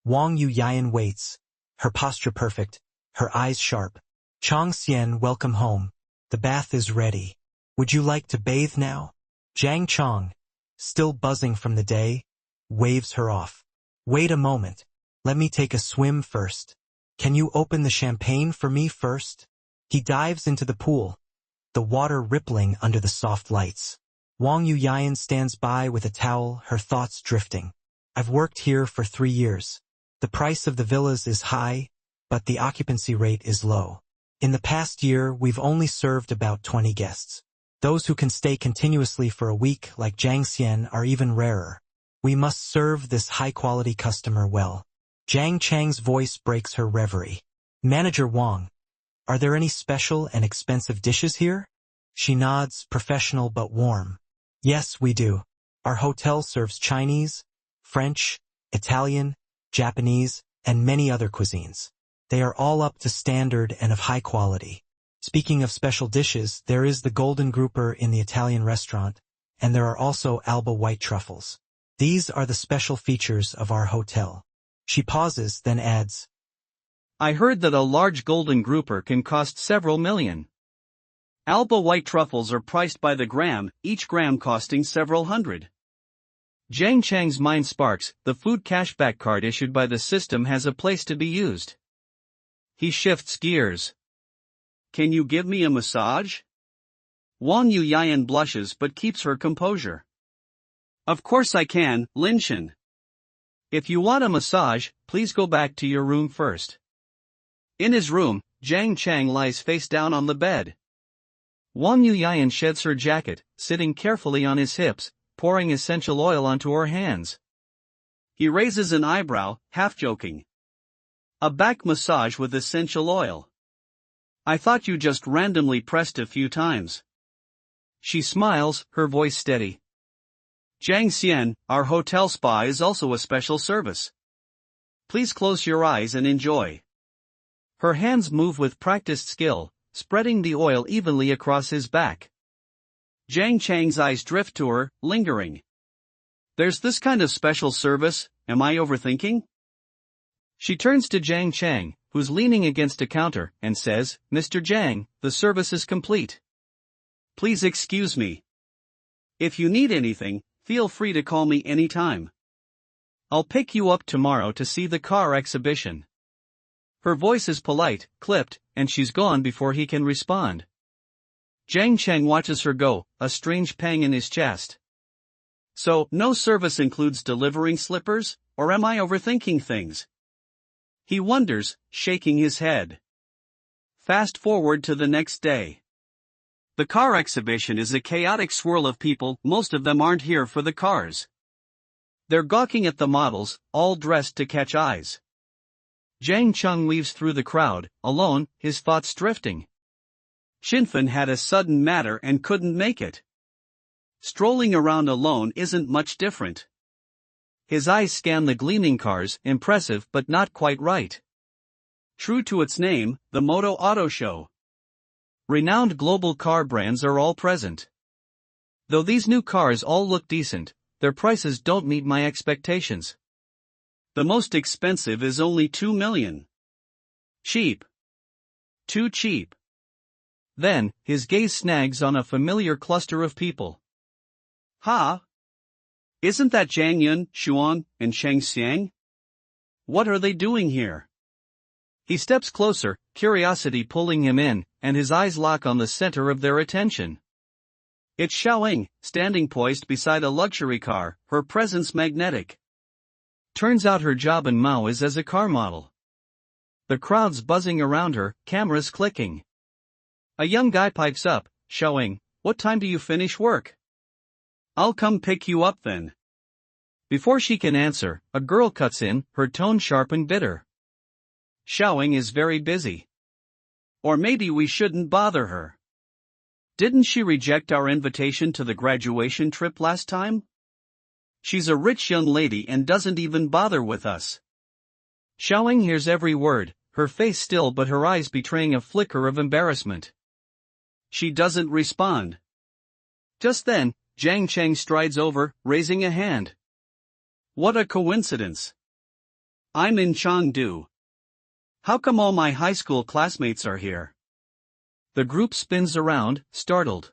Wang Yuyan waits, her posture perfect, her eyes sharp. Chang Xian, welcome home. The bath is ready. Would you like to bathe now? Jiang Cheng, still buzzing from the day, waves her off. Wait a moment. Let me take a swim first. Can you open the champagne for me first? He dives into the pool, the water rippling under the soft lights. Wang Yuyan stands by with a towel, her thoughts drifting. I've worked here for 3 years. The price of the villas is high, but the occupancy rate is low. In the past year, we've only served about 20 guests. Those who can stay continuously for a week, like Jiang Xian, are even rarer. We must serve this high-quality customer well. Jiang Cheng's voice breaks her reverie. Manager Wang, are there any special and expensive dishes here? She nods, professional but warm. Yes, we do. Our hotel serves Chinese, French, Italian, Japanese, and many other cuisines. They are all up to standard and of high quality. Speaking of special dishes, there is the golden grouper in the Italian restaurant, and there are also Alba white truffles. These are the special features of our hotel. She pauses, then adds, I heard that a large golden grouper can cost several million. Alba white truffles are priced by the gram, each gram costing several hundred. Jiang Cheng's mind sparks, the food cashback card issued by the system has a place to be used. He shifts gears. Can you give me a massage? Wang Yuyan blushes but keeps her composure. Of course I can, Linshan. If you want a massage, please go back to your room first. In his room, Jiang Cheng lies face down on the bed. Wang Yuyan sheds her jacket, sitting carefully on his hips, pouring essential oil onto her hands. He raises an eyebrow, half joking. A back massage with essential oil. I thought you just randomly pressed a few times. She smiles, her voice steady. Jiang Xian, our hotel spa is also a special service. Please close your eyes and enjoy. Her hands move with practiced skill, spreading the oil evenly across his back. Jiang Cheng's eyes drift to her, lingering. There's this kind of special service, am I overthinking? She turns to Jiang Cheng, who's leaning against a counter, and says, Mr. Jiang, the service is complete. Please excuse me. If you need anything, feel free to call me anytime. I'll pick you up tomorrow to see the car exhibition. Her voice is polite, clipped, and she's gone before he can respond. Jiang Cheng watches her go, a strange pang in his chest. So, no service includes delivering slippers, or am I overthinking things? He wonders, shaking his head. Fast forward to the next day. The car exhibition is a chaotic swirl of people, most of them aren't here for the cars. They're gawking at the models, all dressed to catch eyes. Jiang Cheng weaves through the crowd, alone, his thoughts drifting. Shinfen had a sudden matter and couldn't make it. Strolling around alone isn't much different. His eyes scan the gleaming cars, impressive but not quite right. True to its name, the Moto Auto Show. Renowned global car brands are all present. Though these new cars all look decent, their prices don't meet my expectations. The most expensive is only 2 million. Cheap. Too cheap. Then, his gaze snags on a familiar cluster of people. Ha! Isn't that Zhang Yun, Xuan, and Sheng Xiang? What are they doing here? He steps closer, curiosity pulling him in, and his eyes lock on the center of their attention. It's Xiaoying, standing poised beside a luxury car, her presence magnetic. Turns out her job in Mao is as a car model. The crowd's buzzing around her, cameras clicking. A young guy pipes up, Xiaoying, what time do you finish work? I'll come pick you up then. Before she can answer, a girl cuts in, her tone sharp and bitter. Xiaoying is very busy. Or maybe we shouldn't bother her. Didn't she reject our invitation to the graduation trip last time? She's a rich young lady and doesn't even bother with us. Xiaoying hears every word, her face still but her eyes betraying a flicker of embarrassment. She doesn't respond. Just then, Jiang Cheng strides over, raising a hand. What a coincidence. I'm in Chengdu. How come all my high school classmates are here? The group spins around, startled.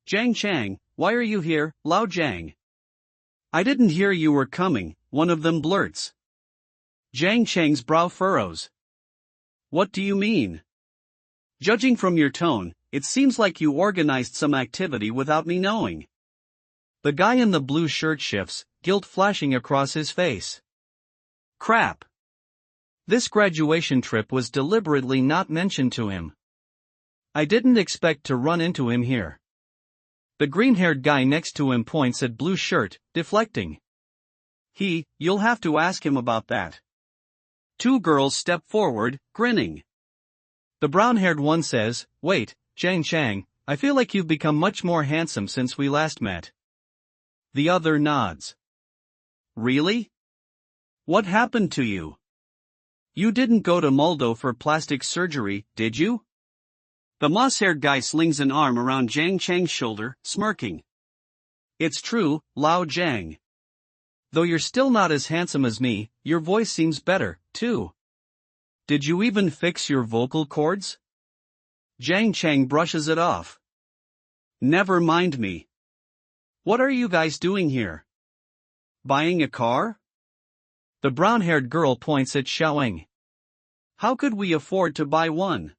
Jiang Cheng, why are you here, Lao Jiang? I didn't hear you were coming, one of them blurts. Jiang Cheng's brow furrows. What do you mean? Judging from your tone, it seems like you organized some activity without me knowing. The guy in the blue shirt shifts, guilt flashing across his face. Crap. This graduation trip was deliberately not mentioned to him. I didn't expect to run into him here. The green-haired guy next to him points at blue shirt, deflecting. You'll have to ask him about that. Two girls step forward, grinning. The brown-haired one says, wait, Jiang Cheng, I feel like you've become much more handsome since we last met. The other nods. Really? What happened to you? You didn't go to Moldo for plastic surgery, did you? The moss-haired guy slings an arm around Jiang Cheng's shoulder, smirking. It's true, Lao Jiang. Though you're still not as handsome as me, your voice seems better, too. Did you even fix your vocal cords? Jiang Cheng brushes it off. Never mind me. What are you guys doing here? Buying a car? The brown-haired girl points at Xiaoying. How could we afford to buy one?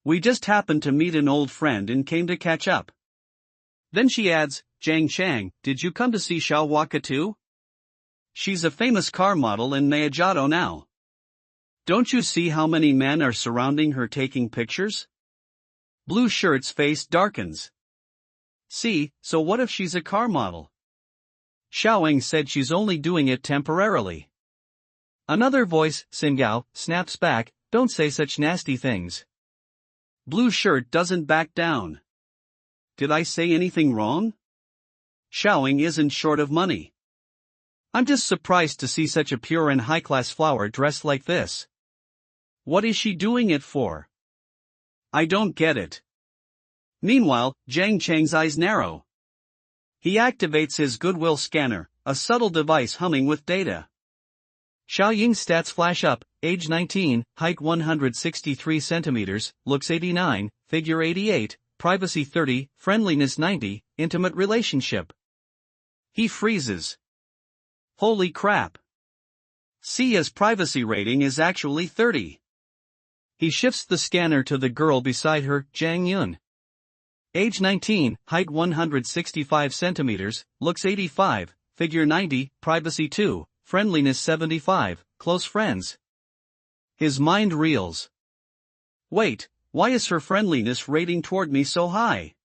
We just happened to meet an old friend and came to catch up. Then she adds, Jiang Cheng, did you come to see Xiao Waka too? She's a famous car model in Mayajado now. Don't you see how many men are surrounding her taking pictures? Blue shirt's face darkens. See, so what if she's a car model? Xiaoying said she's only doing it temporarily. Another voice, Xingao, snaps back, don't say such nasty things. Blue shirt doesn't back down. Did I say anything wrong? Xiaoying isn't short of money. I'm just surprised to see such a pure and high-class flower dressed like this. What is she doing it for? I don't get it. Meanwhile, Jiang Cheng's eyes narrow. He activates his goodwill scanner, a subtle device humming with data. Xiaoying's stats flash up, age 19, height 163 centimeters, looks 89, figure 88, privacy 30, friendliness 90, intimate relationship. He freezes. Holy crap. Sia's privacy rating is actually 30. He shifts the scanner to the girl beside her, Jiang Yun. Age 19, height 165 centimeters, looks 85, figure 90, privacy 2, friendliness 75, close friends. His mind reels. Wait, why is her friendliness rating toward me so high?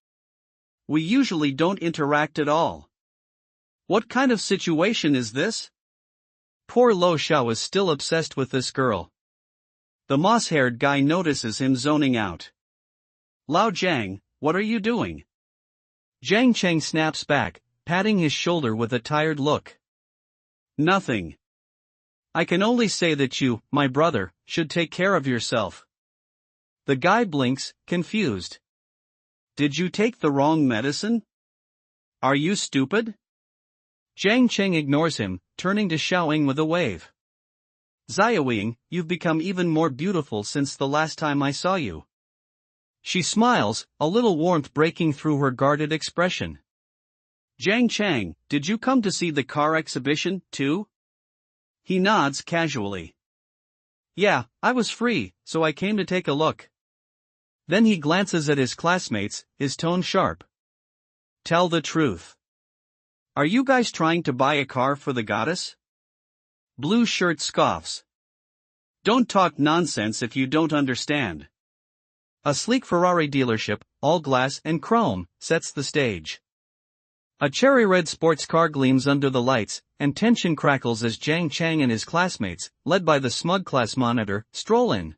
We usually don't interact at all. What kind of situation is this? Poor Lo Xiao is still obsessed with this girl. The moss-haired guy notices him zoning out. Lao Jiang, what are you doing? Jiang Cheng snaps back, patting his shoulder with a tired look. Nothing. I can only say that you, my brother, should take care of yourself. The guy blinks, confused. Did you take the wrong medicine? Are you stupid? Jiang Cheng ignores him, turning to Xiaoying with a wave. Xiaoying, you've become even more beautiful since the last time I saw you. She smiles, a little warmth breaking through her guarded expression. Jiang Cheng, did you come to see the car exhibition, too? He nods casually. Yeah, I was free, so I came to take a look. Then he glances at his classmates, his tone sharp. Tell the truth. Are you guys trying to buy a car for the goddess? Blue shirt scoffs. Don't talk nonsense if you don't understand. A sleek Ferrari dealership, all glass and chrome, sets the stage. A cherry-red sports car gleams under the lights, and tension crackles as Jiang Cheng and his classmates, led by the smug class monitor, stroll in.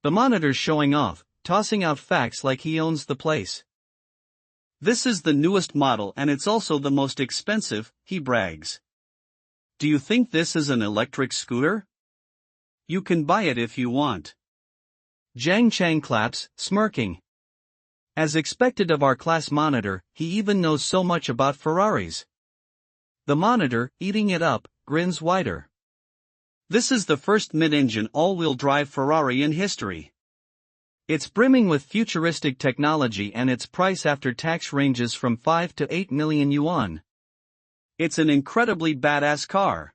The monitor's showing off, tossing out facts like he owns the place. This is the newest model and it's also the most expensive, he brags. Do you think this is an electric scooter? You can buy it if you want. Jiang Cheng claps, smirking. As expected of our class monitor, he even knows so much about Ferraris. The monitor, eating it up, grins wider. This is the first mid-engine all-wheel drive Ferrari in history. It's brimming with futuristic technology and its price after tax ranges from 5 to 8 million yuan. It's an incredibly badass car.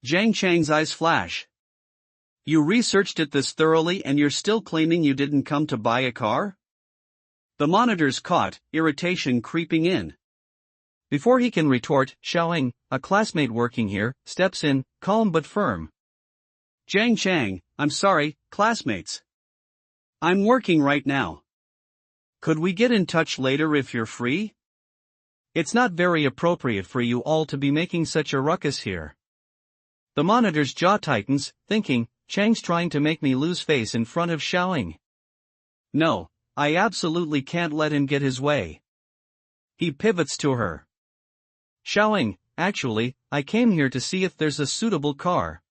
Jiang Cheng's eyes flash. You researched it this thoroughly and you're still claiming you didn't come to buy a car? The monitor's caught, irritation creeping in. Before he can retort, Xiaoying, a classmate working here, steps in, calm but firm. Jiang Cheng, I'm sorry, classmates. I'm working right now. Could we get in touch later if you're free? It's not very appropriate for you all to be making such a ruckus here. The monitor's jaw tightens, thinking, Chang's trying to make me lose face in front of Xiaoying. No, I absolutely can't let him get his way. He pivots to her. Xiaoying, actually, I came here to see if there's a suitable car.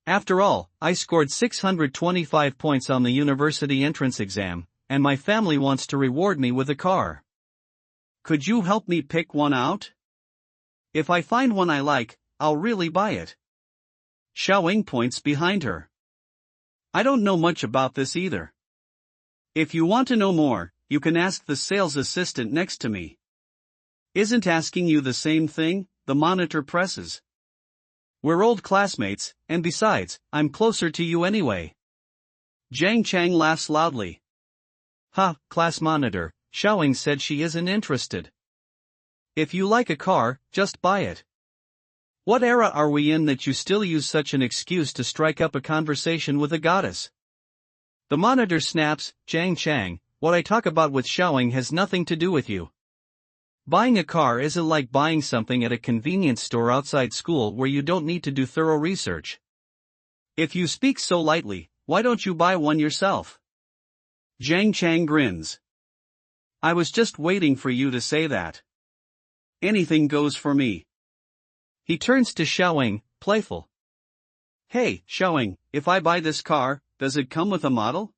After all, I scored 625 points on the university entrance exam, and my family wants to reward me with a car. Could you help me pick one out? If I find one I like, I'll really buy it. Xiaoying points behind her. I don't know much about this either. If you want to know more, you can ask the sales assistant next to me. Isn't asking you the same thing? The monitor presses. We're old classmates, and besides, I'm closer to you anyway. Jiang Cheng laughs loudly. Ha, class monitor, Xiaoying said she isn't interested. If you like a car, just buy it. What era are we in that you still use such an excuse to strike up a conversation with a goddess? The monitor snaps, Jiang Cheng, what I talk about with Xiaoying has nothing to do with you. Buying a car isn't like buying something at a convenience store outside school where you don't need to do thorough research. If you speak so lightly, why don't you buy one yourself? Jiang Cheng grins. I was just waiting for you to say that. Anything goes for me. He turns to Xiaoying, playful. Hey, Xiaoying, if I buy this car, does it come with a model?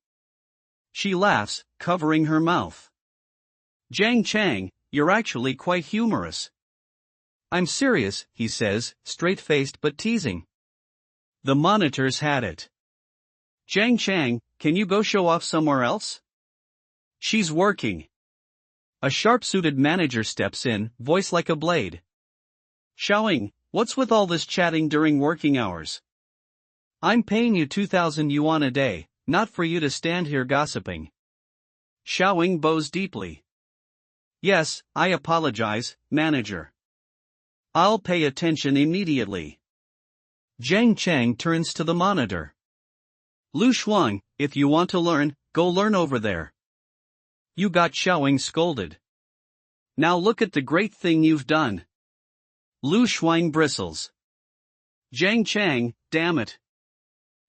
She laughs, covering her mouth. Jiang Cheng, you're actually quite humorous. I'm serious, he says, straight-faced but teasing. The monitors had it. Jiang Cheng, can you go show off somewhere else? She's working. A sharp-suited manager steps in, voice like a blade. Xiaoying, what's with all this chatting during working hours? I'm paying you 2,000 yuan a day, not for you to stand here gossiping. Xiaoying bows deeply. Yes, I apologize, manager. I'll pay attention immediately. Jiang Cheng turns to the monitor. Lu Shuang, if you want to learn, go learn over there. You got Xiaoying scolded. Now look at the great thing you've done. Lu Shuang bristles. Jiang Cheng, damn it.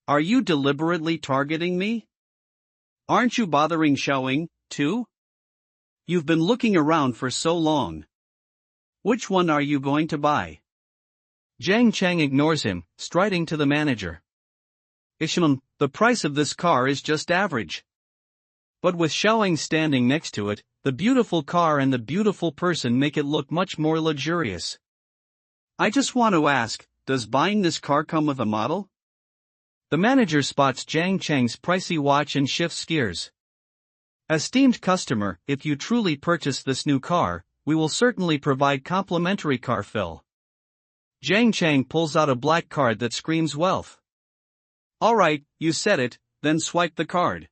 Are you deliberately targeting me? Aren't you bothering Xiaoying, too? You've been looking around for so long. Which one are you going to buy? Jiang Cheng ignores him, striding to the manager. Isham, the price of this car is just average. But with Xiaoying standing next to it, the beautiful car and the beautiful person make it look much more luxurious. I just want to ask, does buying this car come with a model? The manager spots Jiang Cheng's pricey watch and shifts gears. Esteemed customer, if you truly purchase this new car, we will certainly provide complimentary car fill. Jiang Cheng pulls out a black card that screams wealth. Alright, you said it, then swipe the card.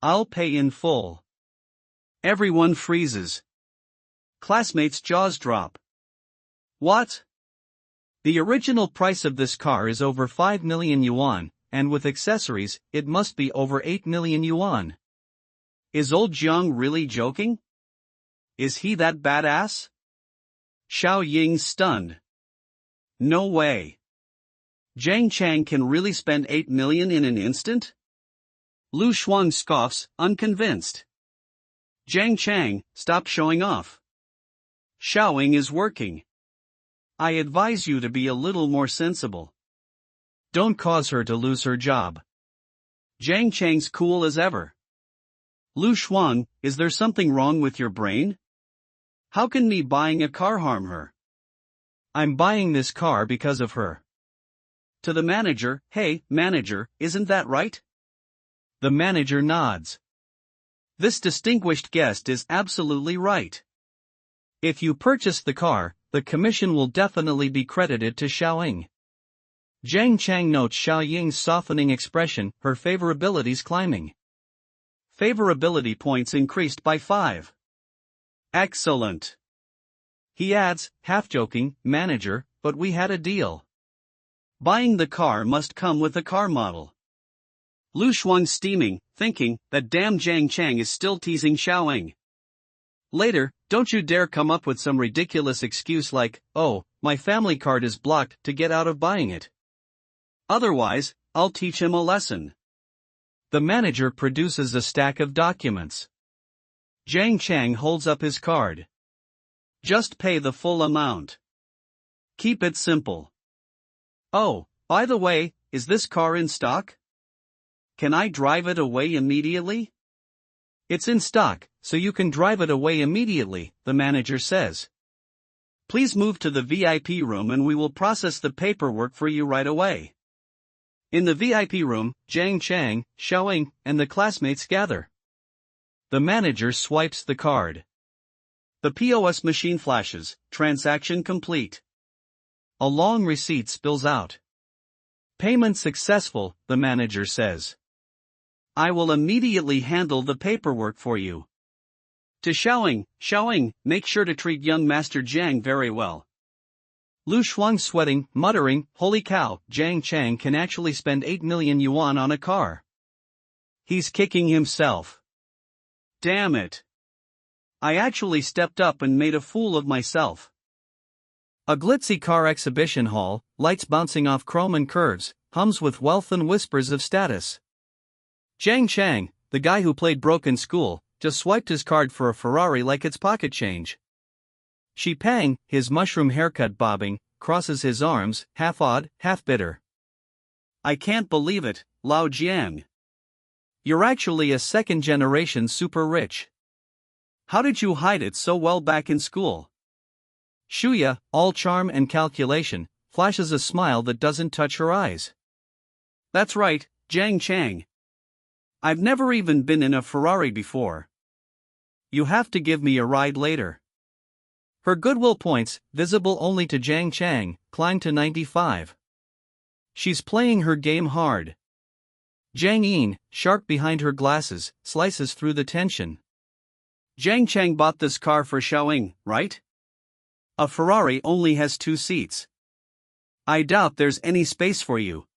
I'll pay in full. Everyone freezes. Classmates' jaws drop. What? The original price of this car is over 5 million yuan, and with accessories, it must be over 8 million yuan. Is old Jiang really joking? Is he that badass? Xiao Ying's stunned. No way. Jiang Cheng can really spend 8 million in an instant? Lu Shuang scoffs, unconvinced. Jiang Cheng, stop showing off. Xiaoying is working. I advise you to be a little more sensible. Don't cause her to lose her job. Jiang Cheng's cool as ever. Lu Shuang, is there something wrong with your brain? How can me buying a car harm her? I'm buying this car because of her. To the manager, hey, manager, isn't that right? The manager nods. This distinguished guest is absolutely right. If you purchase the car, the commission will definitely be credited to Xiaoying. Jiang Cheng notes Xiaoying's softening expression, her favorability's climbing. Favorability points increased by 5. Excellent. He adds, half-joking, manager, but we had a deal. Buying the car must come with a car model. Lu Shuang steaming, thinking that damn Jiang Cheng is still teasing Xiaoying. Later, don't you dare come up with some ridiculous excuse like, oh, my family card is blocked to get out of buying it. Otherwise, I'll teach him a lesson. The manager produces a stack of documents. Jiang Cheng holds up his card. Just pay the full amount. Keep it simple. Oh, by the way, is this car in stock? Can I drive it away immediately? It's in stock, so you can drive it away immediately, the manager says. Please move to the VIP room and we will process the paperwork for you right away. In the VIP room, Jiang Cheng, Xiaoying, and the classmates gather. The manager swipes the card. The POS machine flashes, transaction complete. A long receipt spills out. Payment successful, the manager says. I will immediately handle the paperwork for you. To Xiaoying, make sure to treat young Master Jiang very well. Lu Shuang sweating, muttering, holy cow, Jiang Cheng can actually spend 8 million yuan on a car. He's kicking himself. Damn it. I actually stepped up and made a fool of myself. A glitzy car exhibition hall, lights bouncing off chrome and curves, hums with wealth and whispers of status. Jiang Cheng, the guy who played broke in school, just swiped his card for a Ferrari like it's pocket change. Shi Pang, his mushroom haircut bobbing, crosses his arms, half odd, half bitter. I can't believe it, Lao Jiang. You're actually a second-generation super rich. How did you hide it so well back in school? Shuya, all charm and calculation, flashes a smile that doesn't touch her eyes. That's right, Jiang Cheng. I've never even been in a Ferrari before. You have to give me a ride later. Her goodwill points, visible only to Jiang Cheng, climb to 95. She's playing her game hard. Jiang Yin, sharp behind her glasses, slices through the tension. Jiang Cheng bought this car for Xiaoying, right? A Ferrari only has 2 seats. I doubt there's any space for you.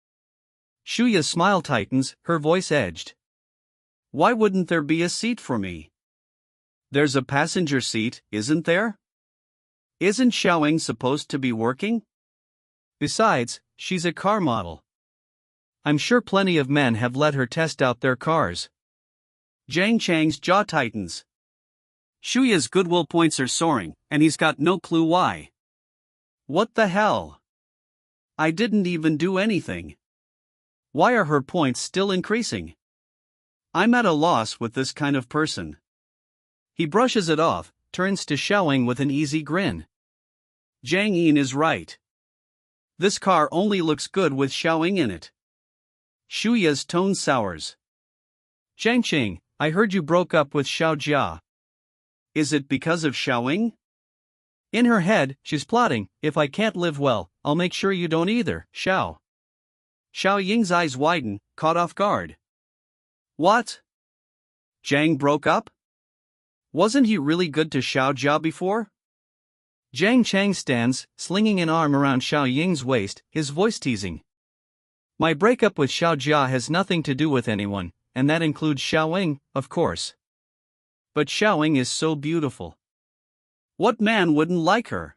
Shuya's smile tightens, her voice edged. Why wouldn't there be a seat for me? There's a passenger seat, isn't there? Isn't Xiaoying supposed to be working? Besides, she's a car model. I'm sure plenty of men have let her test out their cars. Jiang Cheng's jaw tightens. Shuya's goodwill points are soaring, and he's got no clue why. What the hell? I didn't even do anything. Why are her points still increasing? I'm at a loss with this kind of person. He brushes it off, turns to Xiaoying with an easy grin. Jiang Yin is right. This car only looks good with Xiaoying in it. Shuya's tone sours. Jiangqing, I heard you broke up with Xiao Jia. Is it because of Xiaoying? In her head, she's plotting, if I can't live well, I'll make sure you don't either, Xiao. Xiaoying's eyes widen, caught off guard. What? Jiang broke up? Wasn't he really good to Xiao Jia before? Jiang Cheng stands, slinging an arm around Xiaoying's waist, his voice teasing. My breakup with Xiao Jia has nothing to do with anyone, and that includes Xiaoying, of course. But Xiaoying is so beautiful. What man wouldn't like her?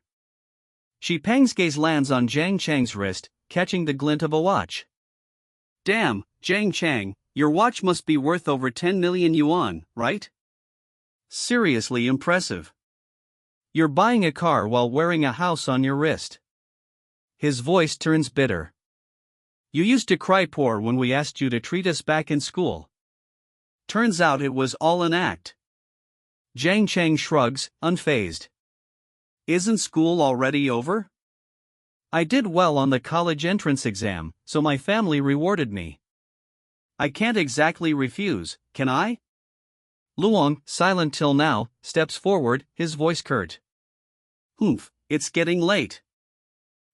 Shi Pang's gaze lands on Jiang Cheng's wrist, catching the glint of a watch. Damn, Jiang Cheng, Your watch must be worth over 10 million yuan, right? Seriously impressive. You're buying a car while wearing a house on your wrist. His voice turns bitter. You used to cry poor when we asked you to treat us back in school. Turns out it was all an act. Jiang Cheng shrugs, unfazed. Isn't school already over? I did well on the college entrance exam, so my family rewarded me. I can't exactly refuse, can I? Luong, silent till now, steps forward, his voice curt. Humph, it's getting late.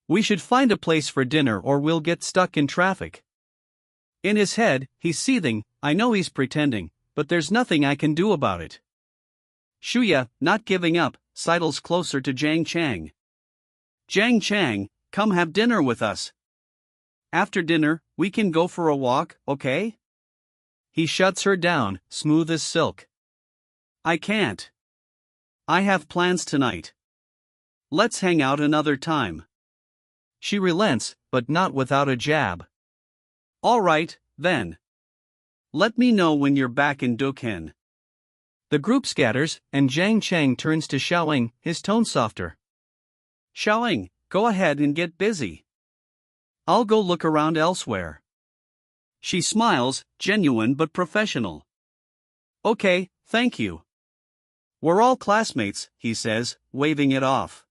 We should find a place for dinner or we'll get stuck in traffic. In his head, he's seething. I know he's pretending, but there's nothing I can do about it. Shuya, not giving up, sidles closer to Jiang Cheng. Jiang Cheng, come have dinner with us. After dinner, we can go for a walk, okay? He shuts her down, smooth as silk. I can't. I have plans tonight. Let's hang out another time. She relents, but not without a jab. All right, then. Let me know when you're back in Dukhan. The group scatters, and Jiang Cheng turns to Xiaoying, his tone softer. Xiaoying, go ahead and get busy. I'll go look around elsewhere. She smiles, genuine but professional. Okay, thank you. We're all classmates, he says, waving it off.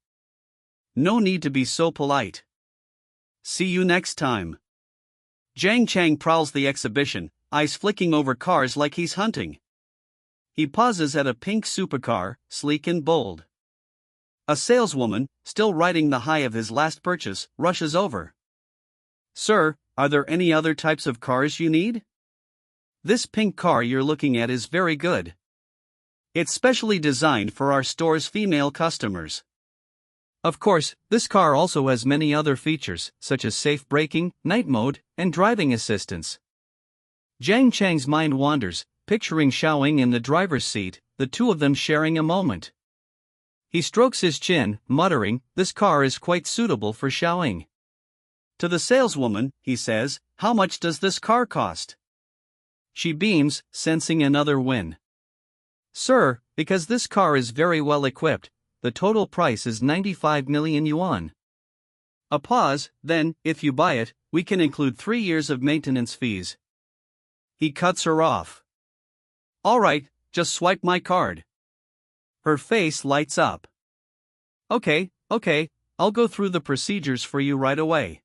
No need to be so polite. See you next time. Jiang Cheng prowls the exhibition, eyes flicking over cars like he's hunting. He pauses at a pink supercar, sleek and bold. A saleswoman, still riding the high of his last purchase, rushes over. Sir, are there any other types of cars you need? This pink car you're looking at is very good. It's specially designed for our store's female customers. Of course, this car also has many other features, such as safe braking, night mode, and driving assistance. Jiang Cheng's mind wanders, picturing Xiaoying in the driver's seat, the two of them sharing a moment. He strokes his chin, muttering, this car is quite suitable for Xiaoying. To the saleswoman, he says, how much does this car cost? She beams, sensing another win. Sir, because this car is very well equipped, the total price is 95 million yuan. A pause, then, if you buy it, we can include 3 years of maintenance fees. He cuts her off. All right, just swipe my card. Her face lights up. Okay, I'll go through the procedures for you right away.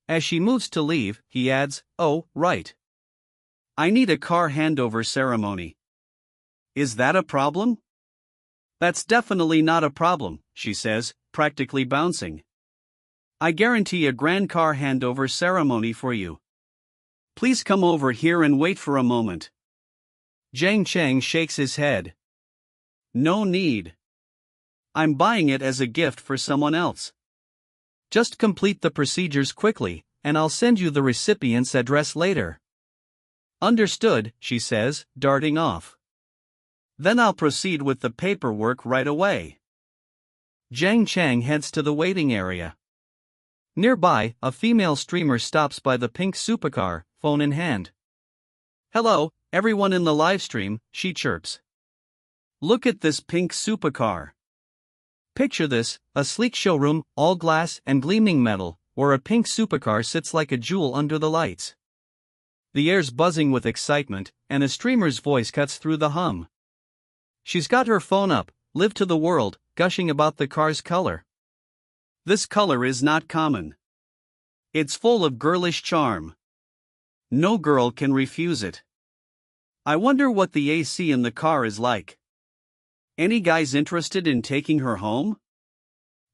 As she moves to leave, he adds, oh, right. I need a car handover ceremony. Is that a problem? That's definitely not a problem, she says, practically bouncing. I guarantee a grand car handover ceremony for you. Please come over here and wait for a moment. Jiang Cheng shakes his head. No need. I'm buying it as a gift for someone else. Just complete the procedures quickly, and I'll send you the recipient's address later. Understood, she says, darting off. Then I'll proceed with the paperwork right away. Jiang Cheng heads to the waiting area. Nearby, a female streamer stops by the pink supercar, phone in hand. Hello, everyone in the livestream, she chirps. Look at this pink supercar. Picture this, a sleek showroom, all glass and gleaming metal, where a pink supercar sits like a jewel under the lights. The air's buzzing with excitement, and a streamer's voice cuts through the hum. She's got her phone up, live to the world, gushing about the car's color. This color is not common. It's full of girlish charm. No girl can refuse it. I wonder what the AC in the car is like. Any guys interested in taking her home?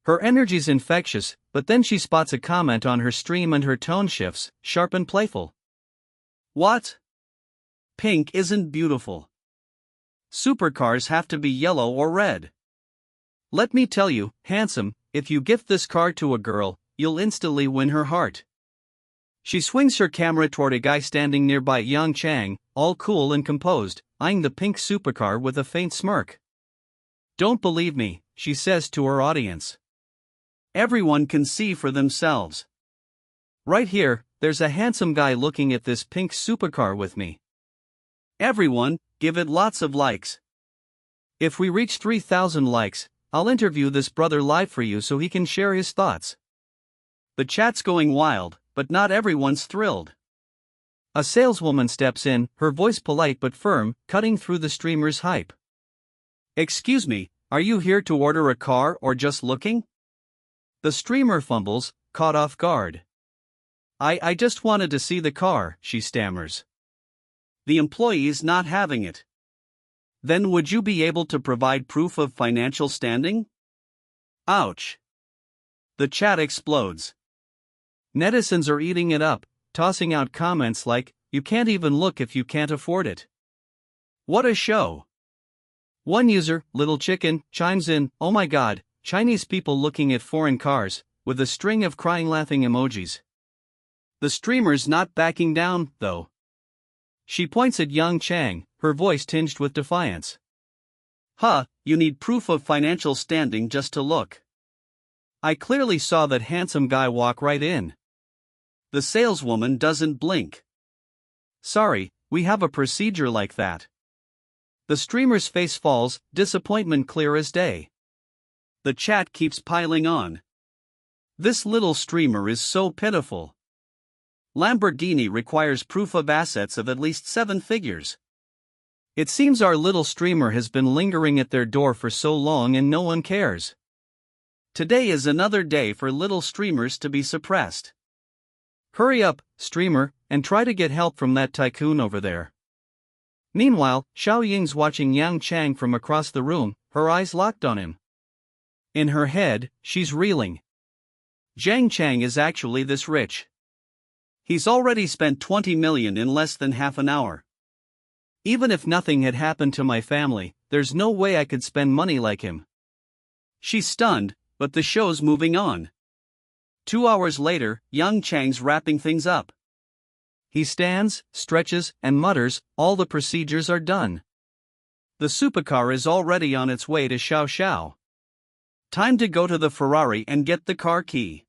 Her energy's infectious, but then she spots a comment on her stream and her tone shifts, sharp and playful. What? Pink isn't beautiful. Supercars have to be yellow or red. Let me tell you, handsome, if you gift this car to a girl, you'll instantly win her heart. She swings her camera toward a guy standing nearby, Jiang Cheng, all cool and composed, eyeing the pink supercar with a faint smirk. Don't believe me, she says to her audience. Everyone can see for themselves. Right here, there's a handsome guy looking at this pink supercar with me. Everyone, give it lots of likes. If we reach 3,000 likes, I'll interview this brother live for you so he can share his thoughts. The chat's going wild, but not everyone's thrilled. A saleswoman steps in, her voice polite but firm, cutting through the streamer's hype. Excuse me, are you here to order a car or just looking? The streamer fumbles, caught off guard. I just wanted to see the car, she stammers. The employee's not having it. Then would you be able to provide proof of financial standing? Ouch. The chat explodes. Netizens are eating it up, tossing out comments like, you can't even look if you can't afford it. What a show. One user, Little Chicken, chimes in, oh my god, Chinese people looking at foreign cars, with a string of crying laughing emojis. The streamer's not backing down, though. She points at Jiang Cheng, her voice tinged with defiance. Huh, you need proof of financial standing just to look. I clearly saw that handsome guy walk right in. The saleswoman doesn't blink. Sorry, we have a procedure like that. The streamer's face falls, disappointment clear as day. The chat keeps piling on. This little streamer is so pitiful. Lamborghini requires proof of assets of at least 7 figures. It seems our little streamer has been lingering at their door for so long and no one cares. Today is another day for little streamers to be suppressed. Hurry up, streamer, and try to get help from that tycoon over there. Meanwhile, Xiaoying's watching Jiang Cheng from across the room, her eyes locked on him. In her head, she's reeling. Jiang Cheng is actually this rich. He's already spent 20 million in less than half an hour. Even if nothing had happened to my family, there's no way I could spend money like him. She's stunned, but the show's moving on. 2 hours later, Jiang Cheng's wrapping things up. He stands, stretches, and mutters, all the procedures are done. The supercar is already on its way to Xiao Xiao. Time to go to the Ferrari and get the car key.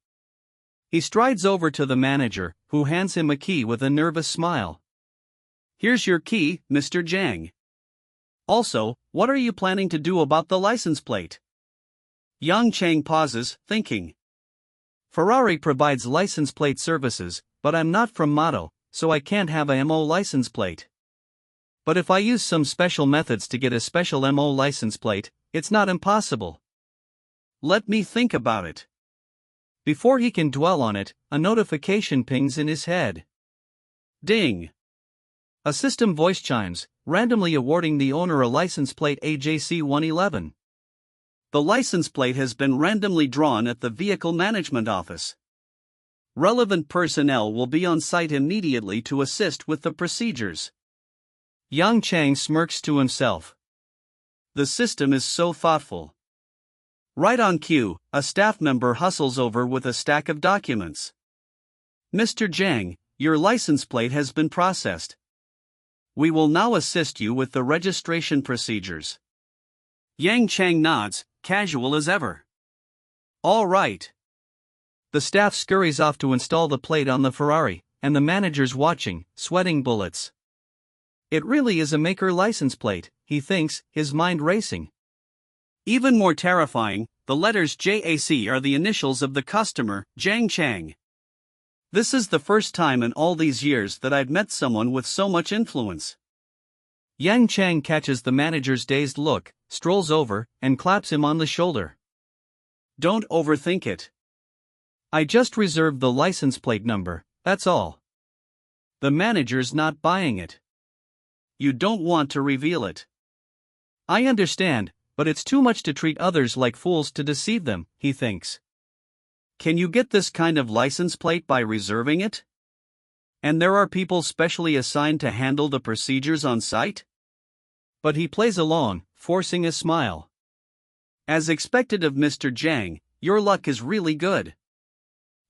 He strides over to the manager, who hands him a key with a nervous smile. Here's your key, Mr. Jiang. Also, what are you planning to do about the license plate? Jiang Cheng pauses, thinking. Ferrari provides license plate services, but I'm not from Motto, so I can't have a MO license plate. But if I use some special methods to get a special MO license plate, it's not impossible. Let me think about it. Before he can dwell on it, a notification pings in his head. Ding! A system voice chimes, randomly awarding the owner a license plate AJC111. The license plate has been randomly drawn at the Vehicle Management Office. Relevant personnel will be on site immediately to assist with the procedures. Jiang Cheng smirks to himself. The system is so thoughtful. Right on cue, a staff member hustles over with a stack of documents. Mr. Jiang, your license plate has been processed. We will now assist you with the registration procedures. Jiang Cheng nods, casual as ever. All right. The staff scurries off to install the plate on the Ferrari, and the manager's watching, sweating bullets. It really is a maker license plate, he thinks, his mind racing. Even more terrifying, the letters JAC are the initials of the customer, Jiang Cheng. This is the first time in all these years that I've met someone with so much influence. Jiang Cheng catches the manager's dazed look, strolls over, and claps him on the shoulder. Don't overthink it. I just reserved the license plate number, that's all. The manager's not buying it. You don't want to reveal it. I understand, but it's too much to treat others like fools to deceive them, he thinks. Can you get this kind of license plate by reserving it? And there are people specially assigned to handle the procedures on site? But he plays along, forcing a smile. As expected of Mr. Jiang, your luck is really good.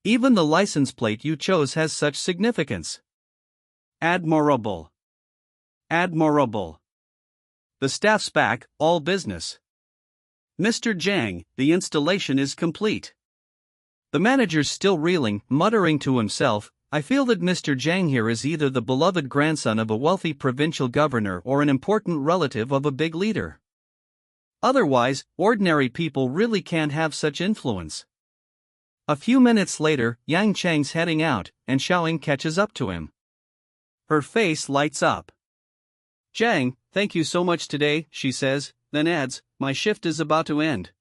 Even the license plate you chose has such significance. Admirable. Admirable. The staff's back, all business. Mr. Jiang, the installation is complete. The manager's still reeling, muttering to himself, I feel that Mr. Jiang here is either the beloved grandson of a wealthy provincial governor or an important relative of a big leader. Otherwise, ordinary people really can't have such influence. A few minutes later, Jiang Cheng's heading out, and Xiaoying catches up to him. Her face lights up. Jiang, thank you so much today, she says, then adds, my shift is about to end.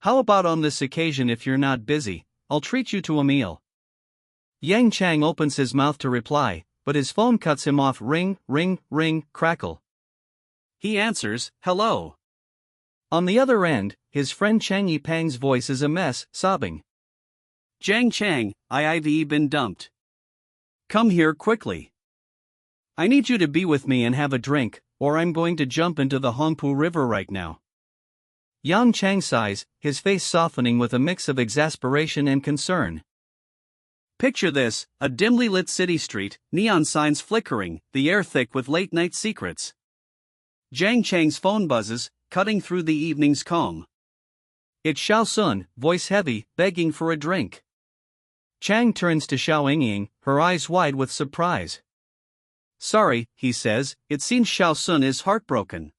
How about on this occasion if you're not busy, I'll treat you to a meal. Jiang Cheng opens his mouth to reply, but his phone cuts him off. Ring, ring, ring, crackle. He answers, hello. On the other end, his friend Chang Yipang's voice is a mess, sobbing. Jiang Cheng, I've been dumped. Come here quickly. I need you to be with me and have a drink, or I'm going to jump into the Hongpu River right now. Yang Chang sighs, his face softening with a mix of exasperation and concern. Picture this, a dimly lit city street, neon signs flickering, the air thick with late-night secrets. Jiang Cheng's phone buzzes, cutting through the evening's calm. It's Xiao Sun, voice heavy, begging for a drink. Chang turns to Xiaoying, her eyes wide with surprise. Sorry, he says, it seems Xiao Sun is heartbroken.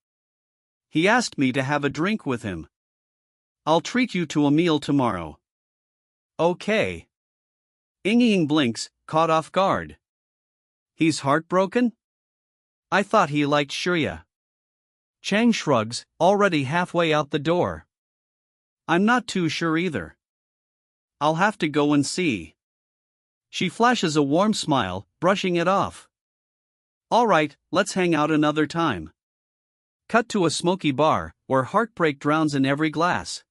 He asked me to have a drink with him. I'll treat you to a meal tomorrow. Okay. Ying blinks, caught off guard. He's heartbroken? I thought he liked Shuya. Chang shrugs, already halfway out the door. I'm not too sure either. I'll have to go and see. She flashes a warm smile, brushing it off. All right, let's hang out another time. Cut to a smoky bar, where heartbreak drowns in every glass.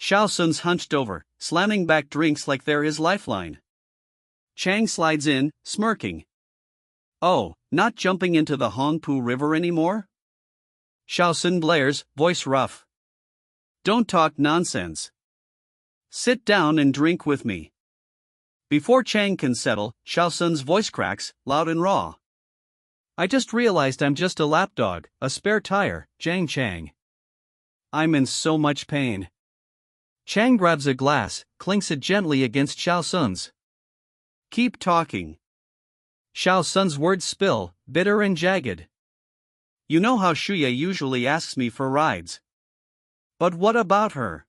Xiao Sun's hunched over, slamming back drinks like they're his lifeline. Chang slides in, smirking. Oh, not jumping into the Hongpu River anymore? Xiao Sun blares, voice rough. Don't talk nonsense. Sit down and drink with me. Before Chang can settle, Xiao Sun's voice cracks, loud and raw. I just realized I'm just a lapdog, a spare tire, Jiang Cheng. I'm in so much pain. Chang grabs a glass, clinks it gently against Xiao Sun's. Keep talking. Xiao Sun's words spill, bitter and jagged. You know how Shuya usually asks me for rides. But what about her?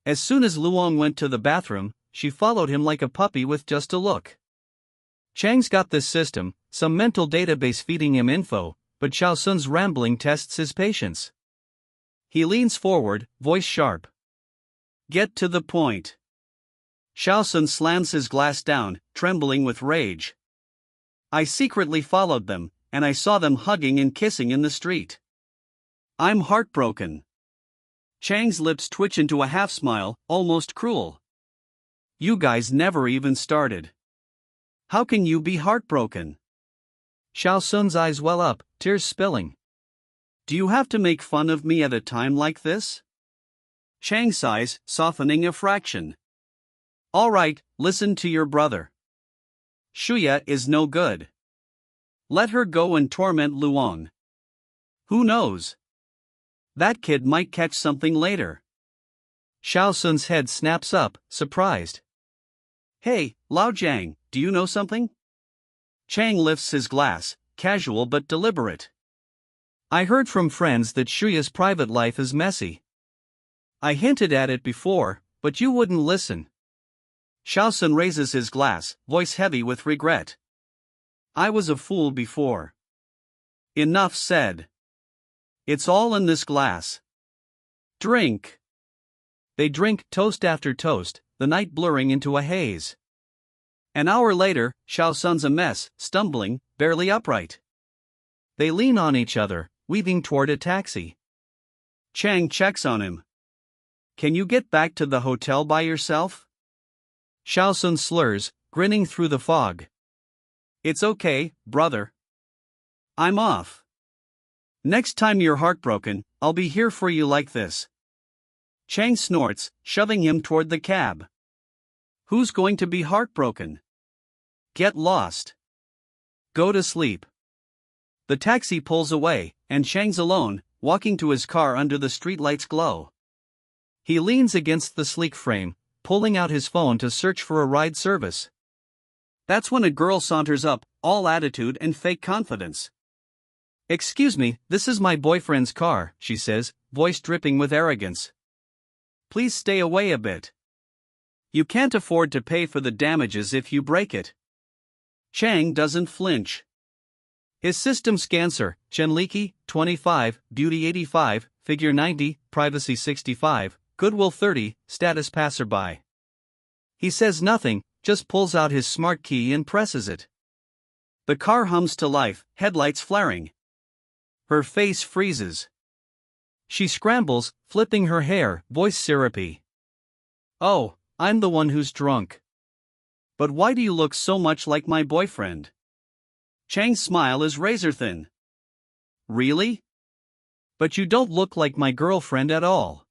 As soon as Luong went to the bathroom, she followed him like a puppy with just a look. Chang's got this system, some mental database feeding him info, but Xiao Sun's rambling tests his patience. He leans forward, voice sharp. Get to the point. Xiao Sun slams his glass down, trembling with rage. I secretly followed them, and I saw them hugging and kissing in the street. I'm heartbroken. Chang's lips twitch into a half-smile, almost cruel. You guys never even started. How can you be heartbroken? Xiao Sun's eyes well up, tears spilling. Do you have to make fun of me at a time like this? Chang sighs, softening a fraction. All right, listen to your brother. Shuya is no good. Let her go and torment Luong. Who knows? That kid might catch something later. Xiao Sun's head snaps up, surprised. Hey, Lao Jiang, do you know something? Chang lifts his glass, casual but deliberate. I heard from friends that Shuya's private life is messy. I hinted at it before, but you wouldn't listen. Xiao Sun raises his glass, voice heavy with regret. I was a fool before. Enough said. It's all in this glass. Drink. They drink toast after toast, the night blurring into a haze. An hour later, Xiao Sun's a mess, stumbling, barely upright. They lean on each other, weaving toward a taxi. Chang checks on him. Can you get back to the hotel by yourself? Xiao Sun slurs, grinning through the fog. It's okay, brother. I'm off. Next time you're heartbroken, I'll be here for you like this. Chang snorts, shoving him toward the cab. Who's going to be heartbroken? Get lost. Go to sleep. The taxi pulls away, and Chang's alone, walking to his car under the streetlight's glow. He leans against the sleek frame, pulling out his phone to search for a ride service. That's when a girl saunters up, all attitude and fake confidence. "Excuse me, this is my boyfriend's car," she says, voice dripping with arrogance. "Please stay away a bit. You can't afford to pay for the damages if you break it." Chang doesn't flinch. His system scans her: Chenliki, 25, beauty 85, figure 90, privacy 65, goodwill 30, status passerby. He says nothing, just pulls out his smart key and presses it. The car hums to life, headlights flaring. Her face freezes. She scrambles, flipping her hair, voice syrupy. "Oh, I'm the one who's drunk. But why do you look so much like my boyfriend?" Chang's smile is razor thin. "Really? But you don't look like my girlfriend at all."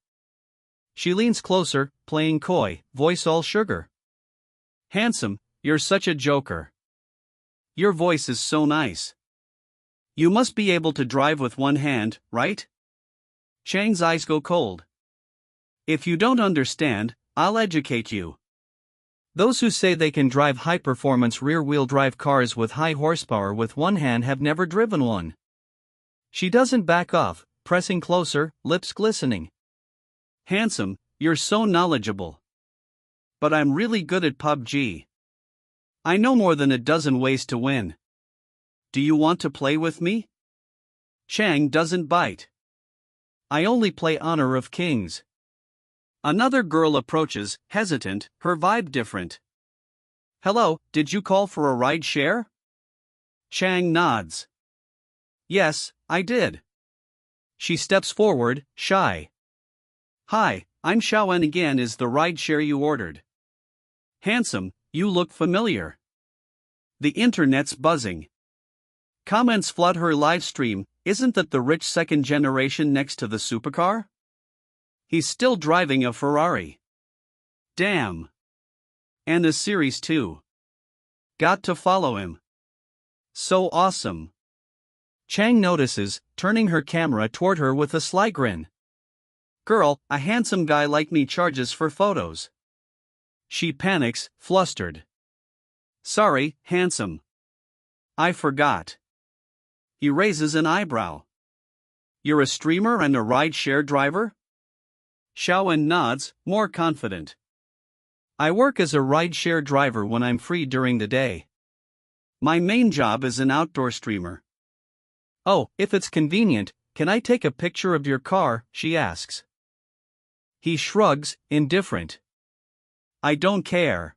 She leans closer, playing coy, voice all sugar. "Handsome, you're such a joker. Your voice is so nice. You must be able to drive with one hand, right?" Chang's eyes go cold. "If you don't understand, I'll educate you. Those who say they can drive high-performance rear-wheel drive cars with high horsepower with one hand have never driven one." She doesn't back off, pressing closer, lips glistening. "Handsome, you're so knowledgeable. But I'm really good at PUBG. I know more than a dozen ways to win. Do you want to play with me?" Chang doesn't bite. "I only play Honor of Kings." Another girl approaches, hesitant, her vibe different. "Hello, did you call for a ride share?" Chang nods. "Yes, I did." She steps forward, shy. "Hi, I'm Xiaowen again. Is the ride share you ordered?" "Handsome, you look familiar." The internet's buzzing. Comments flood her live stream. "Isn't that the rich second generation next to the supercar? He's still driving a Ferrari. Damn. And a Series 2. Got to follow him. So awesome." Chang notices, turning her camera toward her with a sly grin. "Girl, a handsome guy like me charges for photos." She panics, flustered. "Sorry, handsome. I forgot." He raises an eyebrow. "You're a streamer and a ride-share driver?" Xiaowen nods, more confident. "I work as a ride-share driver when I'm free during the day. My main job is an outdoor streamer." "Oh, if it's convenient, can I take a picture of your car?" she asks. He shrugs, indifferent. "I don't care."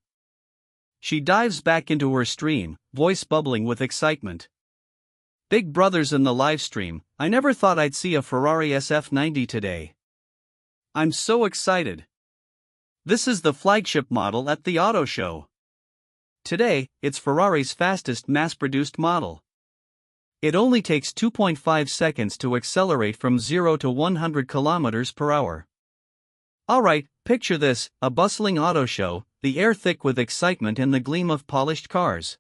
She dives back into her stream, voice bubbling with excitement. "Big Brother's in the livestream. I never thought I'd see a Ferrari SF90 today. I'm so excited. This is the flagship model at the auto show. Today, it's Ferrari's fastest mass-produced model. It only takes 2.5 seconds to accelerate from 0 to 100 km per hour. Alright, picture this, a bustling auto show, the air thick with excitement and the gleam of polished cars.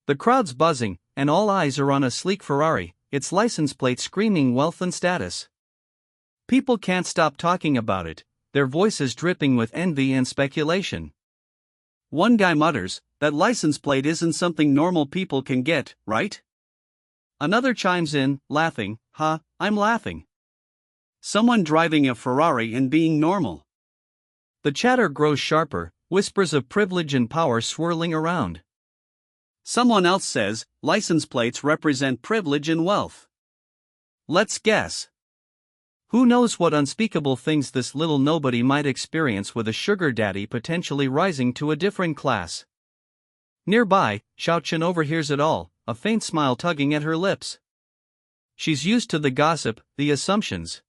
The crowd's buzzing, and all eyes are on a sleek Ferrari, its license plate screaming wealth and status. People can't stop talking about it, their voices dripping with envy and speculation. One guy mutters, "That license plate isn't something normal people can get, right?" Another chimes in, laughing, "Huh, I'm laughing. Someone driving a Ferrari and being normal." The chatter grows sharper, whispers of privilege and power swirling around. Someone else says, "License plates represent privilege and wealth." Let's guess. Who knows what unspeakable things this little nobody might experience with a sugar daddy potentially rising to a different class. Nearby, Xiaochen overhears it all, a faint smile tugging at her lips. She's used to the gossip, the assumptions.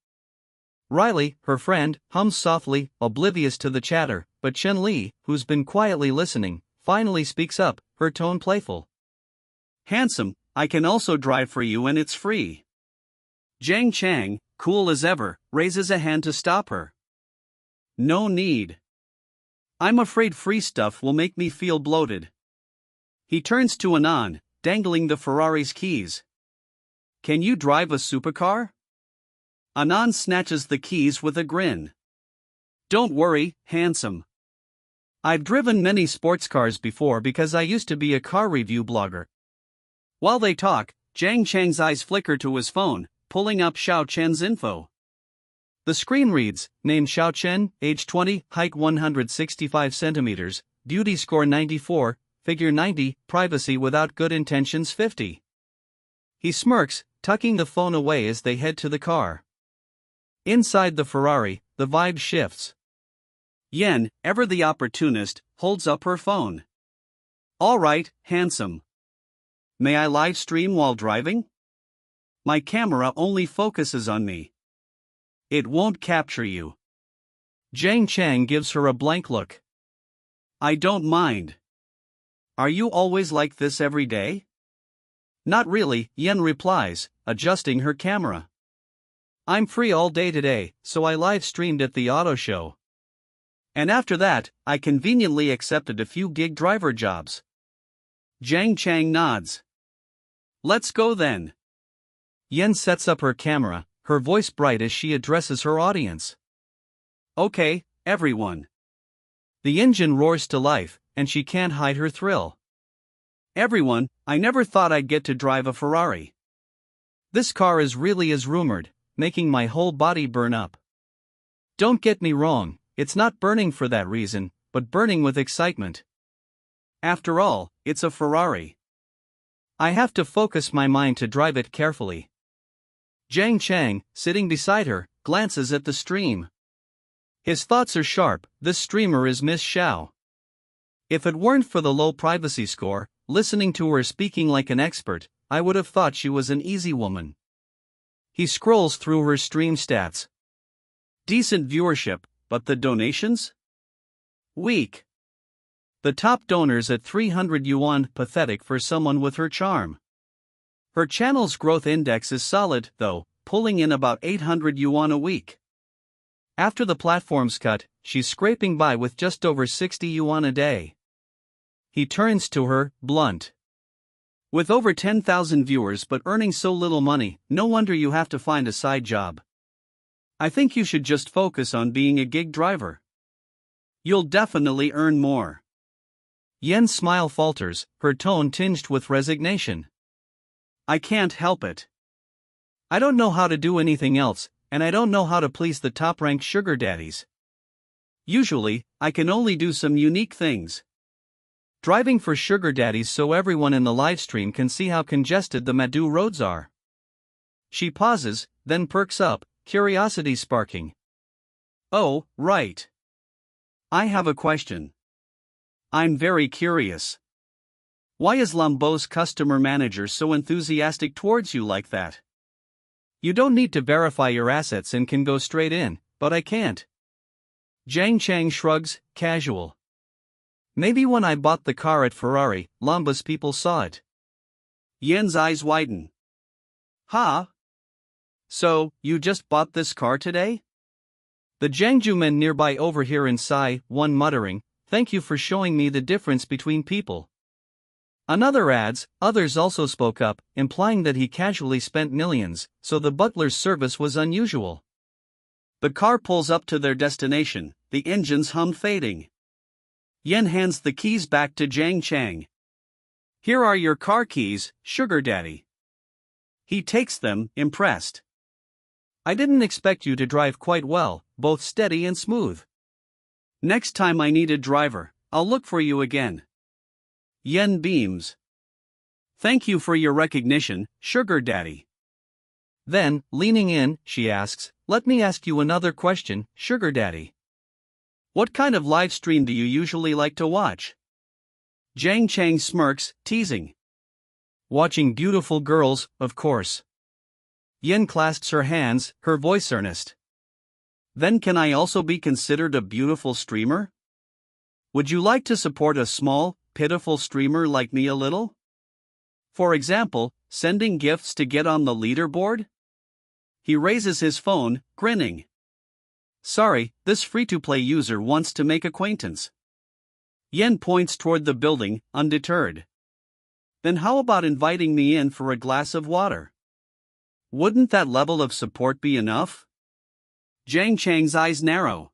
Riley, her friend, hums softly, oblivious to the chatter, but Chen Li, who's been quietly listening, finally speaks up, her tone playful. "Handsome, I can also drive for you and it's free." Jiang Cheng, cool as ever, raises a hand to stop her. "No need. I'm afraid free stuff will make me feel bloated." He turns to Anand, dangling the Ferrari's keys. "Can you drive a supercar?" Anand snatches the keys with a grin. "Don't worry, handsome. I've driven many sports cars before because I used to be a car review blogger. While they talk, Jiang Cheng's eyes flicker to his phone, pulling up Xiao Chen's info. The screen reads, name Xiao Chen, age 20, height 165 centimeters, beauty score 94, figure 90, privacy without good intentions 50. He smirks, tucking the phone away as they head to the car. Inside the Ferrari, the vibe shifts. Yen, ever the opportunist, holds up her phone. All right, handsome. May I live stream while driving? My camera only focuses on me. It won't capture you. Jiang Cheng gives her a blank look. I don't mind. Are you always like this every day? Not really, Yen replies, adjusting her camera. I'm free all day today, so I live streamed at the auto show. And after that, I conveniently accepted a few gig driver jobs. Jiang Cheng nods. Let's go then. Yen sets up her camera, her voice bright as she addresses her audience. Okay, everyone. The engine roars to life, and she can't hide her thrill. Everyone, I never thought I'd get to drive a Ferrari. This car is really as rumored, making my whole body burn up. Don't get me wrong, it's not burning for that reason, but burning with excitement. After all, it's a Ferrari. I have to focus my mind to drive it carefully. Jiang Cheng, sitting beside her, glances at the stream. His thoughts are sharp, this streamer is Miss Xiao. If it weren't for the low privacy score, listening to her speaking like an expert, I would have thought she was an easy woman. He scrolls through her stream stats. Decent viewership, but the donations? Weak. The top donors at 300 yuan, pathetic for someone with her charm. Her channel's growth index is solid, though, pulling in about 800 yuan a week. After the platform's cut, she's scraping by with just over 60 yuan a day. He turns to her, blunt. With over 10,000 viewers but earning so little money, no wonder you have to find a side job. I think you should just focus on being a gig driver. You'll definitely earn more. Yen's smile falters, her tone tinged with resignation. I can't help it. I don't know how to do anything else, and I don't know how to please the top-ranked sugar daddies. Usually, I can only do some unique things. Driving for sugar daddies so everyone in the livestream can see how congested the Madu roads are. She pauses, then perks up, curiosity sparking. Oh, right. I have a question. I'm very curious. Why is Lambeau's customer manager so enthusiastic towards you like that? You don't need to verify your assets and can go straight in, but I can't. Jiang Cheng shrugs, casual. Maybe when I bought the car at Ferrari, Lambeau's people saw it. Yen's eyes widen. Huh? So, you just bought this car today? The Jiangju men nearby overhear and sigh, one muttering, thank you for showing me the difference between people. Another adds, others also spoke up, implying that he casually spent millions, so the butler's service was unusual. The car pulls up to their destination, the engine's hum fading. Yen hands the keys back to Jiang Cheng. Here are your car keys, sugar daddy. He takes them, impressed. I didn't expect you to drive quite well, both steady and smooth. Next time I need a driver, I'll look for you again. Yen beams. Thank you for your recognition, sugar daddy. Then, leaning in, she asks, let me ask you another question, sugar daddy. What kind of live stream do you usually like to watch? Jiang Cheng smirks, teasing. Watching beautiful girls, of course. Yen clasps her hands, her voice earnest. Then can I also be considered a beautiful streamer? Would you like to support a small, pitiful streamer like me a little? For example, sending gifts to get on the leaderboard? He raises his phone, grinning. Sorry, this free-to-play user wants to make acquaintance. Yen points toward the building, undeterred. Then how about inviting me in for a glass of water? Wouldn't that level of support be enough? Jiang Cheng's eyes narrow.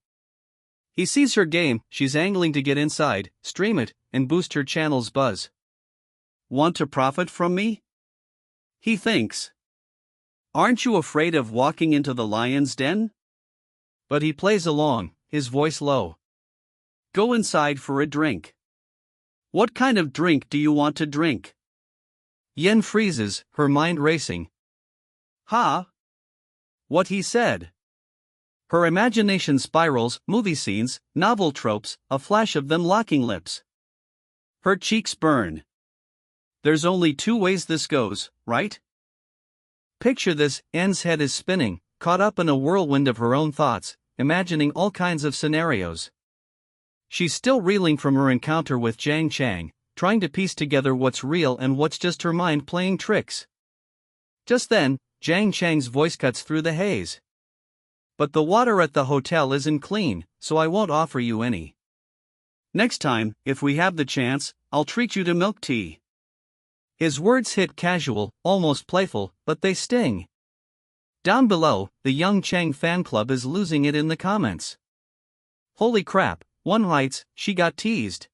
He sees her game, she's angling to get inside, stream it, and boost her channel's buzz. Want to profit from me? He thinks. Aren't you afraid of walking into the lion's den? But he plays along, his voice low. Go inside for a drink. What kind of drink do you want to drink? Yen freezes, her mind racing. Ha! What he said. Her imagination spirals, movie scenes, novel tropes, a flash of them locking lips. Her cheeks burn. There's only two ways this goes, right? Picture this, Yen's head is spinning, caught up in a whirlwind of her own thoughts, imagining all kinds of scenarios. She's still reeling from her encounter with Jiang Cheng, trying to piece together what's real and what's just her mind playing tricks. Just then, Jiang Cheng's voice cuts through the haze. But the water at the hotel isn't clean, so I won't offer you any. Next time, if we have the chance, I'll treat you to milk tea. His words hit casual, almost playful, but they sting. Down below, the Young Cheng fan club is losing it in the comments. Holy crap, one writes, she got teased.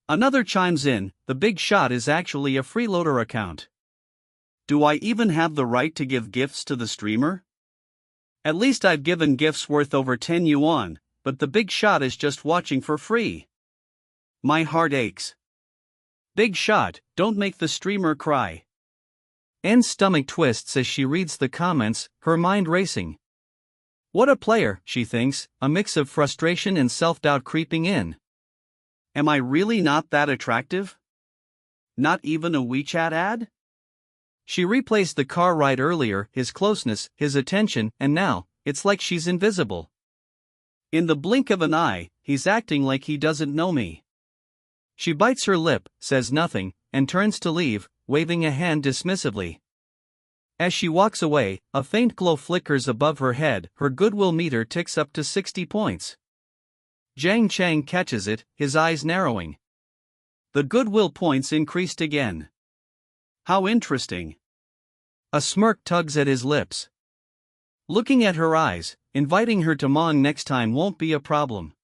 Another chimes in, the big shot is actually a freeloader account. Do I even have the right to give gifts to the streamer? At least I've given gifts worth over 10 yuan, but the big shot is just watching for free. My heart aches. Big shot, don't make the streamer cry. Anne's stomach twists as she reads the comments, her mind racing. What a player, she thinks, a mix of frustration and self-doubt creeping in. Am I really not that attractive? Not even a WeChat ad? She replays the car ride earlier, his closeness, his attention, and now, it's like she's invisible. In the blink of an eye, he's acting like he doesn't know me. She bites her lip, says nothing, and turns to leave, waving a hand dismissively. As she walks away, a faint glow flickers above her head, her goodwill meter ticks up to 60 points. Jiang Cheng catches it, his eyes narrowing. The goodwill points increased again. How interesting. A smirk tugs at his lips. Looking at her eyes, inviting her to Mong next time won't be a problem.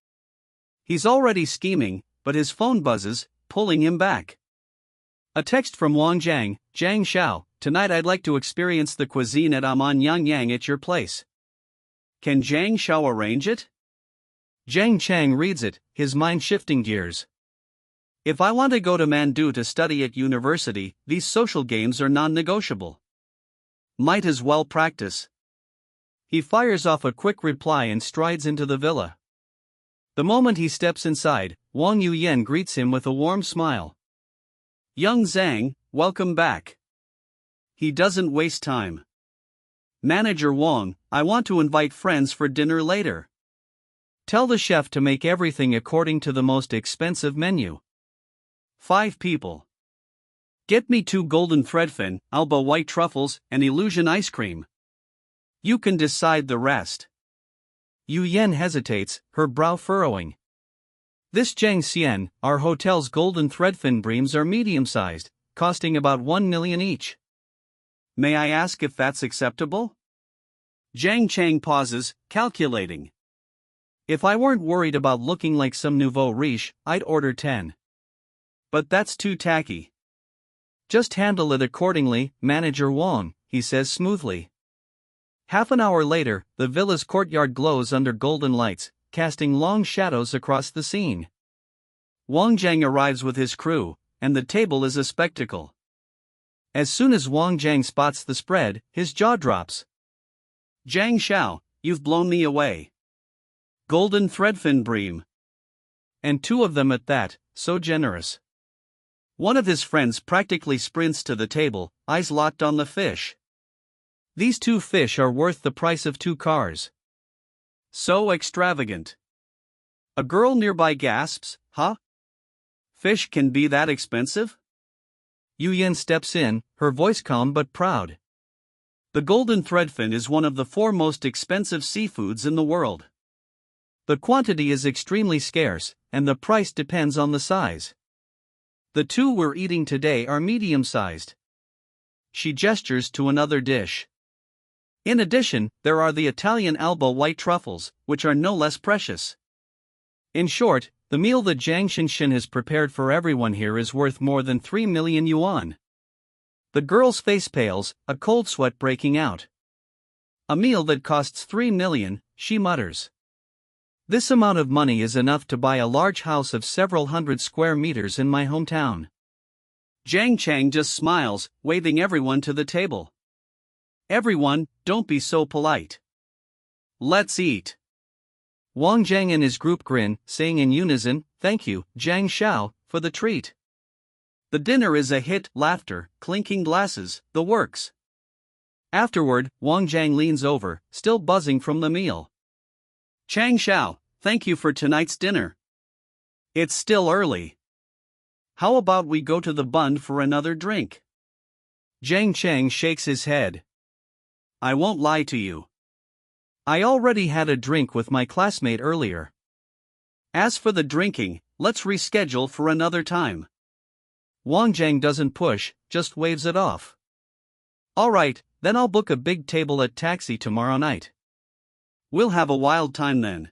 He's already scheming, but his phone buzzes, pulling him back. A text from Wang Jiang, Jiang Xiao, tonight I'd like to experience the cuisine at Aman Yang Yang at your place. Can Jiang Xiao arrange it? Jiang Cheng reads it, his mind shifting gears. If I want to go to Mandu to study at university, these social games are non-negotiable. Might as well practice. He fires off a quick reply and strides into the villa. The moment he steps inside, Wang Yuyen greets him with a warm smile. Young Zhang, welcome back. He doesn't waste time. Manager Wang, I want to invite friends for dinner later. Tell the chef to make everything according to the most expensive menu. 5 people. Get me 2 golden threadfin, Alba white truffles, and illusion ice cream. You can decide the rest. Yu Yen hesitates, her brow furrowing. This Zhang Xian, our hotel's golden threadfin breams are medium-sized, costing about 1 million each. May I ask if that's acceptable? Jiang Cheng pauses, calculating. If I weren't worried about looking like some nouveau riche, I'd order 10. But that's too tacky. Just handle it accordingly, Manager Wang, he says smoothly. Half an hour later, the villa's courtyard glows under golden lights, casting long shadows across the scene. Wang Jiang arrives with his crew, and the table is a spectacle. As soon as Wang Jiang spots the spread, his jaw drops. Jiang Xiao, you've blown me away. Golden threadfin bream. And 2 of them at that, so generous. One of his friends practically sprints to the table, eyes locked on the fish. These 2 fish are worth the price of 2 cars. So extravagant. A girl nearby gasps, huh? Fish can be that expensive? Yu Yen steps in, her voice calm but proud. The golden threadfin is one of the 4 most expensive seafoods in the world. The quantity is extremely scarce, and the price depends on the size. The 2 we're eating today are medium-sized. She gestures to another dish. In addition, there are the Italian Alba white truffles, which are no less precious. In short, the meal that Jiang Cheng has prepared for everyone here is worth more than 3 million yuan. The girl's face pales, a cold sweat breaking out. A meal that costs 3 million, she mutters. This amount of money is enough to buy a large house of several hundred square meters in my hometown. Jiang Cheng just smiles, waving everyone to the table. Everyone, don't be so polite. Let's eat. Wang Jiang and his group grin, saying in unison, "Thank you, Jiang Xiao, for the treat." The dinner is a hit, laughter, clinking glasses, the works. Afterward, Wang Jiang leans over, still buzzing from the meal. "Chang Xiao, thank you for tonight's dinner. It's still early. How about we go to the bund for another drink?" Jiang Cheng shakes his head. "I won't lie to you. I already had a drink with my classmate earlier. As for the drinking, let's reschedule for another time." Wang Jiang doesn't push, just waves it off. "Alright, then I'll book a big table at Taxi tomorrow night. We'll have a wild time then."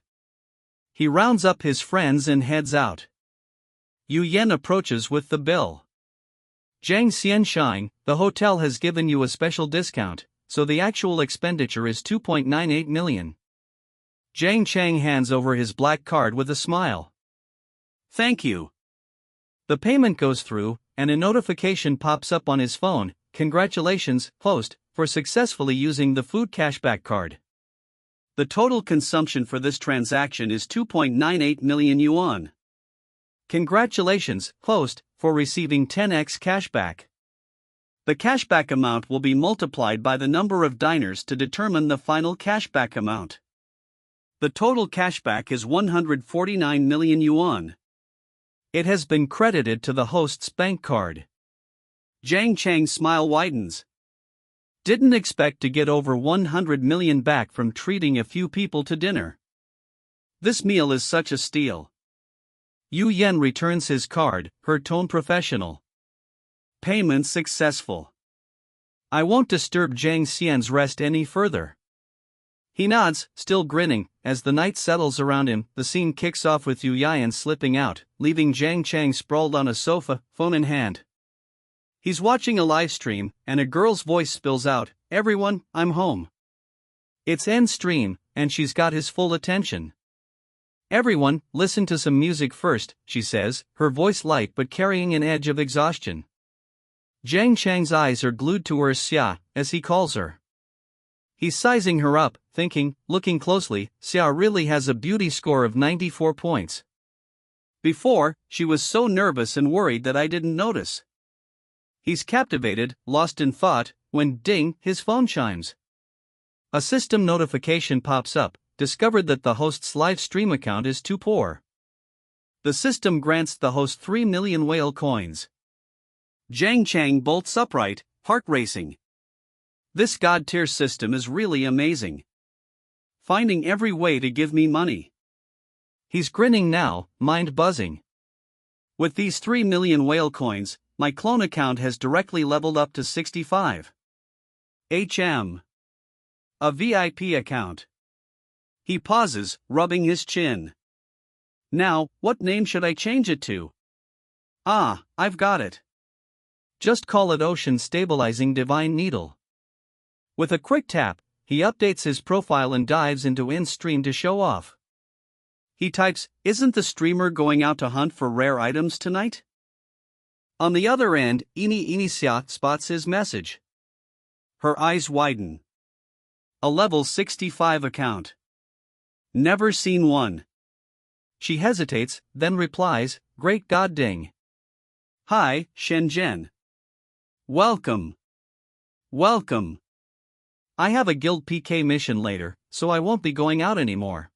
He rounds up his friends and heads out. Yu Yan approaches with the bill. "Jiang Xianshine, the hotel has given you a special discount, so the actual expenditure is 2.98 million. Jiang Cheng hands over his black card with a smile. "Thank you." The payment goes through, and a notification pops up on his phone. "Congratulations, host, for successfully using the food cashback card. The total consumption for this transaction is 2.98 million yuan. Congratulations, host, for receiving 10x cashback. The cashback amount will be multiplied by the number of diners to determine the final cashback amount. The total cashback is 149 million yuan. It has been credited to the host's bank card." Jiang Cheng's smile widens. Didn't expect to get over 100 million back from treating a few people to dinner. This meal is such a steal. Yu Yan returns his card, her tone professional. "Payment successful. I won't disturb Jiang Xian's rest any further." He nods, still grinning. As the night settles around him, the scene kicks off with Yu Yan slipping out, leaving Jiang Cheng sprawled on a sofa, phone in hand. He's watching a live stream, and a girl's voice spills out, "Everyone, I'm home." It's end stream, and she's got his full attention. "Everyone, listen to some music first," she says, her voice light but carrying an edge of exhaustion. Jiang Cheng's eyes are glued to her Xia, as he calls her. He's sizing her up, thinking, looking closely, Xia really has a beauty score of 94 points. Before, she was so nervous and worried that I didn't notice. He's captivated, lost in thought, when ding, his phone chimes. A system notification pops up, discovered that the host's live stream account is too poor. The system grants the host 3 million whale coins. Jiang Cheng bolts upright, heart racing. This god-tier system is really amazing. Finding every way to give me money. He's grinning now, mind buzzing. With these 3 million whale coins, my clone account has directly leveled up to 65. HM. A VIP account. He pauses, rubbing his chin. Now, what name should I change it to? Ah, I've got it. Just call it Ocean Stabilizing Divine Needle. With a quick tap, he updates his profile and dives into in-stream to show off. He types, "Isn't the streamer going out to hunt for rare items tonight?" On the other end, Xia spots his message. Her eyes widen. A level 65 account. Never seen one. She hesitates, then replies, "Great god ding. Hi, Shenzhen. Welcome. Welcome. I have a guild PK mission later, so I won't be going out anymore."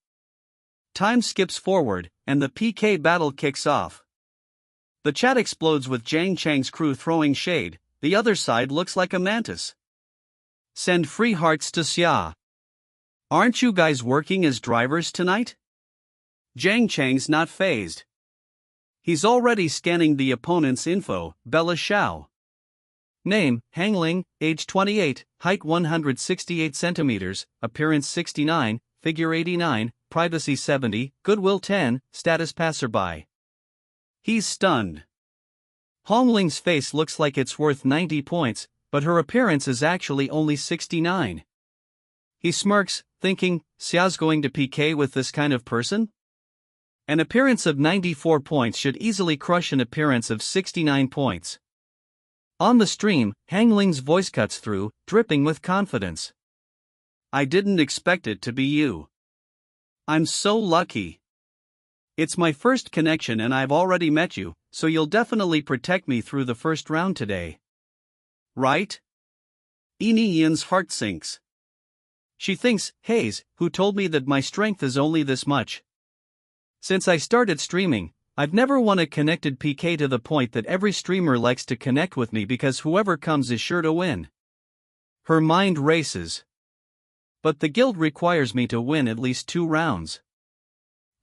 Time skips forward, and the PK battle kicks off. The chat explodes with Jiang Cheng's crew throwing shade. The other side looks like a mantis. Send free hearts to Xia. Aren't you guys working as drivers tonight? Jiang Cheng's not phased. He's already scanning the opponent's info. Bella Xiao. Name, Hangling, age 28, height 168 centimeters, appearance 69, figure 89, privacy 70, goodwill 10, status passerby. He's stunned. Hongling's face looks like it's worth 90 points, but her appearance is actually only 69. He smirks, thinking, Xiao's going to PK with this kind of person? An appearance of 94 points should easily crush an appearance of 69 points. On the stream, Hongling's voice cuts through, dripping with confidence. I didn't expect it to be you. I'm so lucky. It's my first connection and I've already met you, so you'll definitely protect me through the first round today. Right? Yin's heart sinks. She thinks, Hayes, who told me that my strength is only this much. Since I started streaming, I've never won a connected PK to the point that every streamer likes to connect with me because whoever comes is sure to win. Her mind races. But the guild requires me to win at least 2 rounds.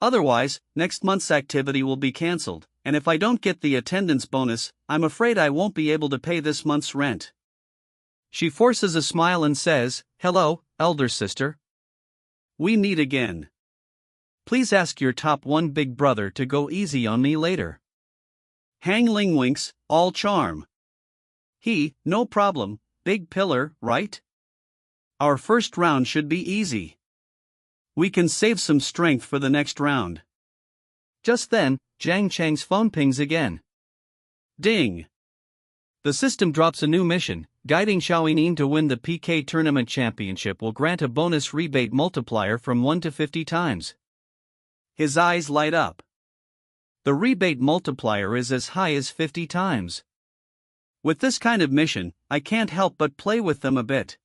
Otherwise, next month's activity will be cancelled, and if I don't get the attendance bonus, I'm afraid I won't be able to pay this month's rent. She forces a smile and says, Hello, elder sister. We meet again. Please ask your top 1 big brother to go easy on me later. Hangling winks, all charm. No problem, big pillar, right? Our first round should be easy. We can save some strength for the next round. Just then, Jiang Cheng's phone pings again. Ding! The system drops a new mission, guiding Xiaoyin to win the PK tournament championship will grant a bonus rebate multiplier from 1 to 50 times. His eyes light up. The rebate multiplier is as high as 50 times. With this kind of mission, I can't help but play with them a bit.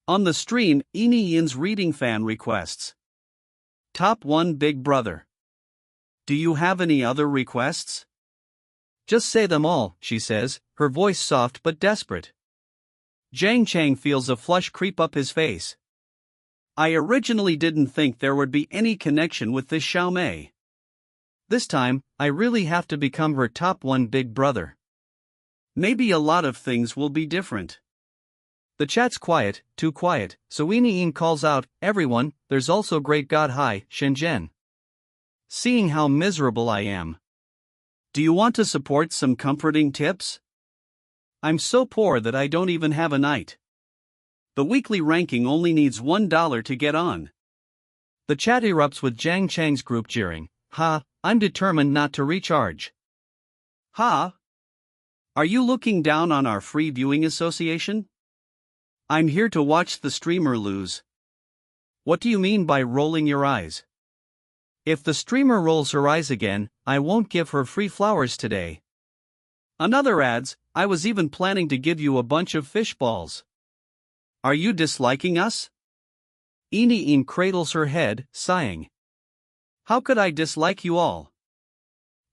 On the stream, Yin's reading fan requests. Top 1 big brother. Do you have any other requests? Just say them all, she says, her voice soft but desperate. Jiang Cheng feels a flush creep up his face. I originally didn't think there would be any connection with this Xiaomei. This time, I really have to become her top 1 big brother. Maybe a lot of things will be different. The chat's quiet, too quiet, so Yin calls out, Everyone, there's also great God Hai, Shenzhen. Seeing how miserable I am. Do you want to support some comforting tips? I'm so poor that I don't even have a night. The weekly ranking only needs $1 to get on. The chat erupts with Jiang Cheng's group jeering, Ha, I'm determined not to recharge. Ha? Are you looking down on our free viewing association? I'm here to watch the streamer lose. What do you mean by rolling your eyes? If the streamer rolls her eyes again, I won't give her free flowers today. Another adds, I was even planning to give you a bunch of fish balls. Are you disliking us? Yin cradles her head, sighing. How could I dislike you all?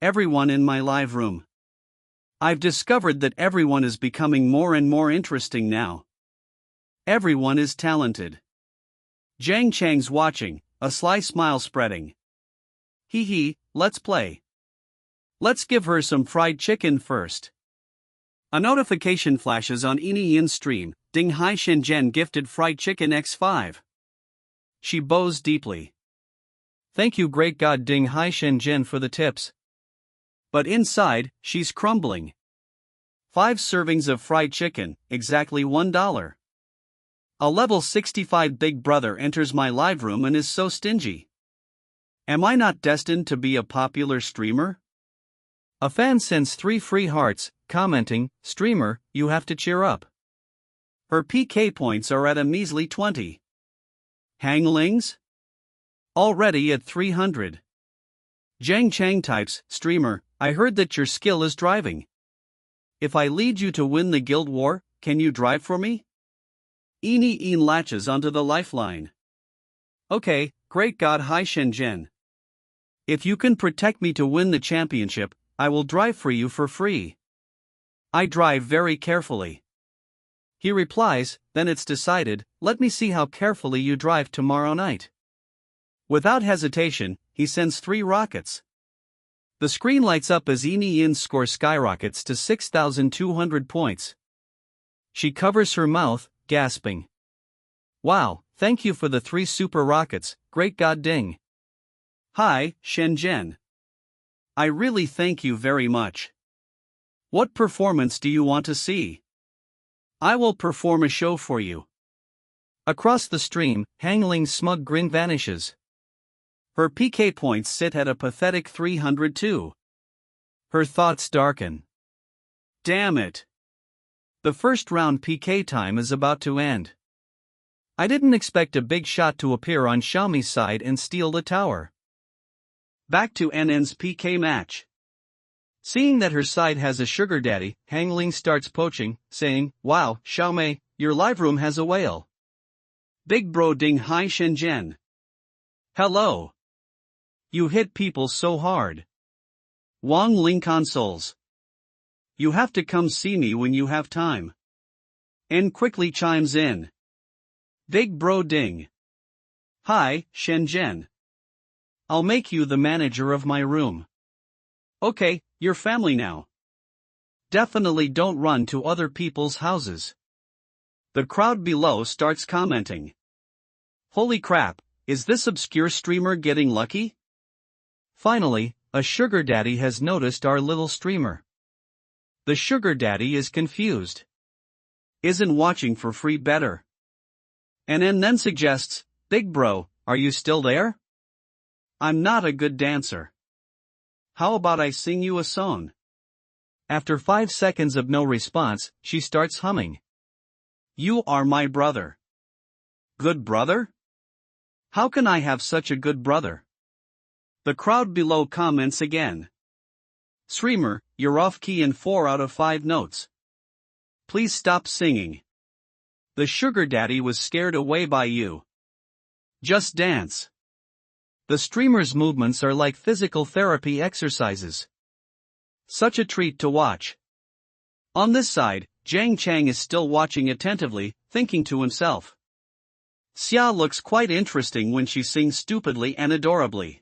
Everyone in my live room. I've discovered that everyone is becoming more and more interesting now. Everyone is talented. Jiang Cheng's watching, a sly smile spreading. Let's play. Let's give her some fried chicken first. A notification flashes on Yin's stream, Ding Hai Shenzhen gifted fried chicken x5. She bows deeply. Thank you great God Ding Hai Shenzhen for the tips. But inside, she's crumbling. 5 servings of fried chicken, exactly $1. A level 65 big brother enters my live room and is so stingy. Am I not destined to be a popular streamer? A fan sends 3 free hearts, commenting, Streamer, you have to cheer up. Her PK points are at a measly 20. Hanglings? Already at 300. Jiang Cheng types, Streamer, I heard that your skill is driving. If I lead you to win the guild war, can you drive for me? Yin latches onto the lifeline. Okay, great God Hai Shenzhen. If you can protect me to win the championship, I will drive for you for free. I drive very carefully. He replies, then it's decided, let me see how carefully you drive tomorrow night. Without hesitation, he sends 3 rockets. The screen lights up as Yin's score skyrockets to 6,200 points. She covers her mouth, gasping. Wow, thank you for the 3 super rockets, great god ding. Hi, Shenzhen. I really thank you very much. What performance do you want to see? I will perform a show for you. Across the stream, Hang Ling's smug grin vanishes. Her PK points sit at a pathetic 302. Her thoughts darken. Damn it. The first round PK time is about to end. I didn't expect a big shot to appear on Xiaomi's side and steal the tower. Back to NN's PK match. Seeing that her side has a sugar daddy, Hang Ling starts poaching, saying, "Wow, Xiaomi, your live room has a whale." Big bro ding hi Shenzhen. Hello. You hit people so hard. Wang Ling consoles. You have to come see me when you have time. N quickly chimes in. Big bro ding. Hi, Shenzhen. I'll make you the manager of my room. Okay, you're family now. Definitely don't run to other people's houses. The crowd below starts commenting. Holy crap, is this obscure streamer getting lucky? Finally, a sugar daddy has noticed our little streamer. The sugar daddy is confused. Isn't watching for free better? And then suggests, Big bro, are you still there? I'm not a good dancer. How about I sing you a song? After 5 seconds of no response, she starts humming. You are my brother. Good brother? How can I have such a good brother? The crowd below comments again. Streamer, you're off key in 4 out of 5 notes. Please stop singing. The sugar daddy was scared away by you. Just dance. The streamer's movements are like physical therapy exercises. Such a treat to watch. On this side, Jiang Cheng is still watching attentively, thinking to himself. Xia looks quite interesting when she sings stupidly and adorably.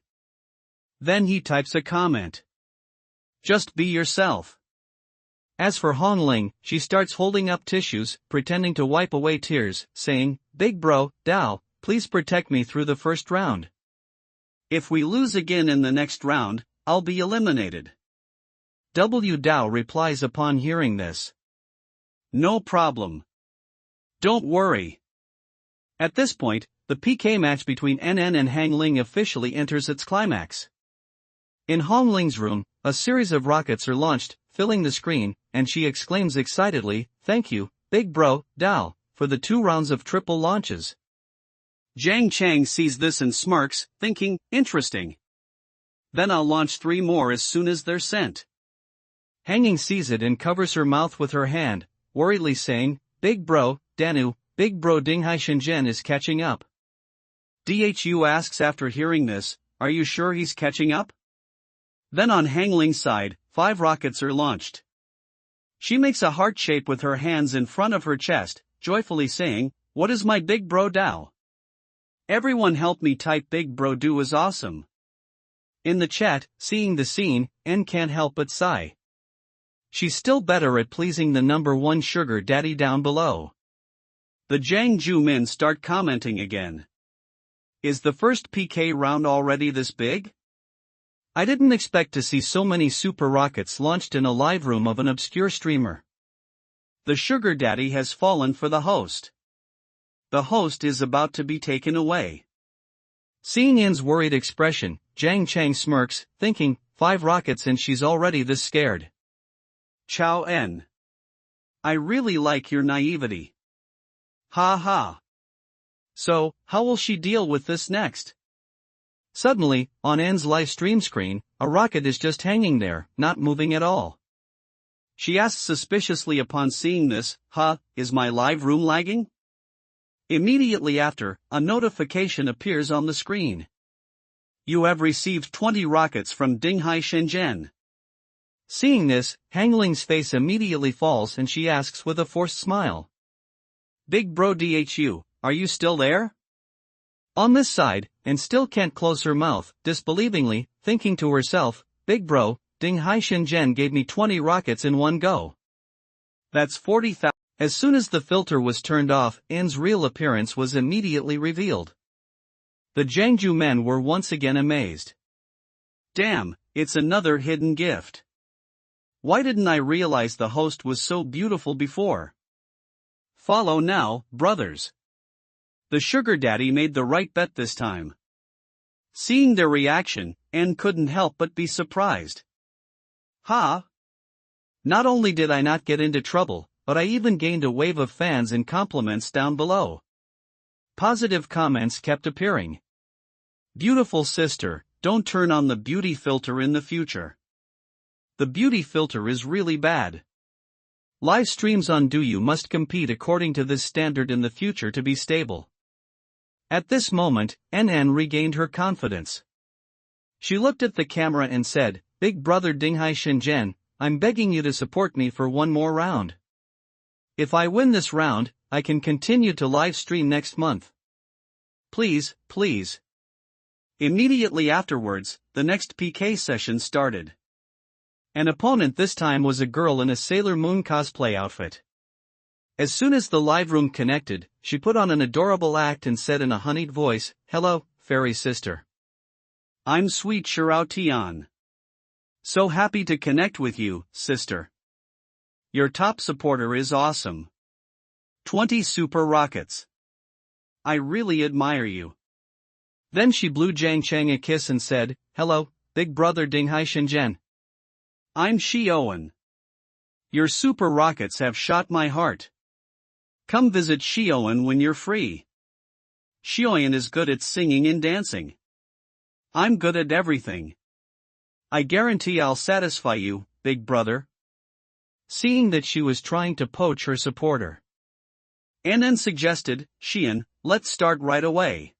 Then he types a comment. Just be yourself. As for Hong Ling, she starts holding up tissues, pretending to wipe away tears, saying, Big bro, Dao, please protect me through the first round. If we lose again in the next round, I'll be eliminated. W. Dao replies upon hearing this. No problem. Don't worry. At this point, the PK match between NN and Hang Ling officially enters its climax. In Hong Ling's room, a series of rockets are launched, filling the screen, and she exclaims excitedly, Thank you, Big bro, Dao, for the 2 rounds of triple launches. Jiang Cheng sees this and smirks, thinking, interesting. Then I'll launch 3 more as soon as they're sent. Hanging sees it and covers her mouth with her hand, worriedly saying, Big bro, Danu, Big bro Dinghai Shenzhen is catching up. Dhu asks after hearing this, are you sure he's catching up? Then on Hang Ling's side, 5 rockets are launched. She makes a heart shape with her hands in front of her chest, joyfully saying, What is my big bro Dao? Everyone help me type Big bro do is awesome. In the chat, seeing the scene, N can't help but sigh. She's still better at pleasing the number 1 sugar daddy down below. The Jiang Ju men start commenting again. Is the first PK round already this big? I didn't expect to see so many super rockets launched in a live room of an obscure streamer. The sugar daddy has fallen for the host. The host is about to be taken away. Seeing N's worried expression, Jiang Cheng smirks, thinking, 5 rockets and she's already this scared. Chow N. I really like your naivety. Ha ha. So, how will she deal with this next? Suddenly, on N's live stream screen, a rocket is just hanging there, not moving at all. She asks suspiciously upon seeing this, is my live room lagging? Immediately after, a notification appears on the screen. You have received 20 rockets from Dinghai Shenzhen. Seeing this, Hang Ling's face immediately falls and she asks with a forced smile. Big bro Dhu, are you still there? On this side, and still can't close her mouth, disbelievingly, thinking to herself, Big bro, Dinghai Shenzhen gave me 20 rockets in one go. That's 40,000. As soon as the filter was turned off, An's real appearance was immediately revealed. The Jiangju men were once again amazed. Damn, it's another hidden gift. Why didn't I realize the host was so beautiful before? Follow now, brothers. The sugar daddy made the right bet this time. Seeing their reaction, An couldn't help but be surprised. Ha! Not only did I not get into trouble, but I even gained a wave of fans and compliments down below. Positive comments kept appearing. Beautiful sister, don't turn on the beauty filter in the future. The beauty filter is really bad. Live streams on Douyu must compete according to this standard in the future to be stable. At this moment, NN regained her confidence. She looked at the camera and said, "Big brother Dinghai Shenzhen, I'm begging you to support me for one more round. If I win this round, I can continue to live stream next month. Please, please." Immediately afterwards, the next PK session started. An opponent this time was a girl in a Sailor Moon cosplay outfit. As soon as the live room connected, she put on an adorable act and said in a honeyed voice, "Hello, fairy sister. I'm sweet Shirao Tian. So happy to connect with you, sister. Your top supporter is awesome. 20 super rockets. I really admire you." Then she blew Jiang Cheng a kiss and said, "Hello, big brother Dinghai Shenzhen. I'm Shioan. Your super rockets have shot my heart. Come visit Shioan when you're free. Shioan is good at singing and dancing. I'm good at everything. I guarantee I'll satisfy you, big brother." Seeing that she was trying to poach her supporter, Annan suggested, "Xian, let's start right away."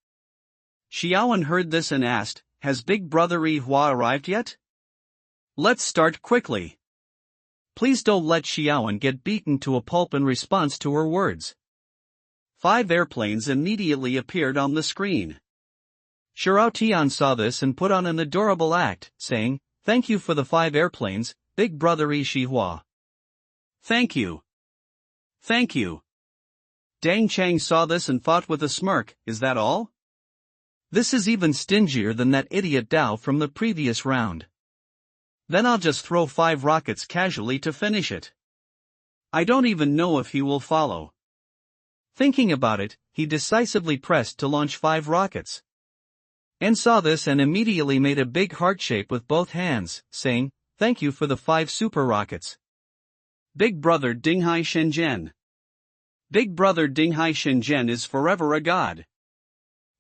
Xiaoan heard this and asked, "Has big brother Yi Hua arrived yet? Let's start quickly." Please don't let Xiaoan get beaten to a pulp in response to her words. 5 airplanes immediately appeared on the screen. Shirao Tian saw this and put on an adorable act, saying, "Thank you for the 5 airplanes, big brother Yi Hua." "Thank you. Thank you." Dang Chang saw this and thought with a smirk, "Is that all? This is even stingier than that idiot Dao from the previous round. Then I'll just throw 5 rockets casually to finish it. I don't even know if he will follow." Thinking about it, he decisively pressed to launch 5 rockets. And saw this and immediately made a big heart shape with both hands, saying, "Thank you for the 5 super rockets. Big brother Dinghai Shenzhen. Big brother Dinghai Shenzhen is forever a god."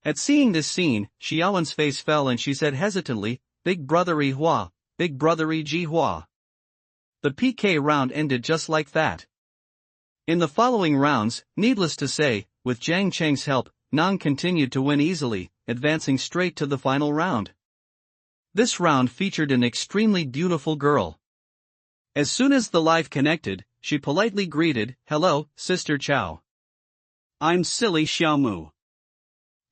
At seeing this scene, Xiaoan's face fell and she said hesitantly, "Big brother Yi Hua, big brother Yi Ji Hua." The PK round ended just like that. In the following rounds, needless to say, with Jiang Cheng's help, Nang continued to win easily, advancing straight to the final round. This round featured an extremely beautiful girl. As soon as the live connected, she politely greeted, "Hello, Sister Chow. I'm silly Xiaomu.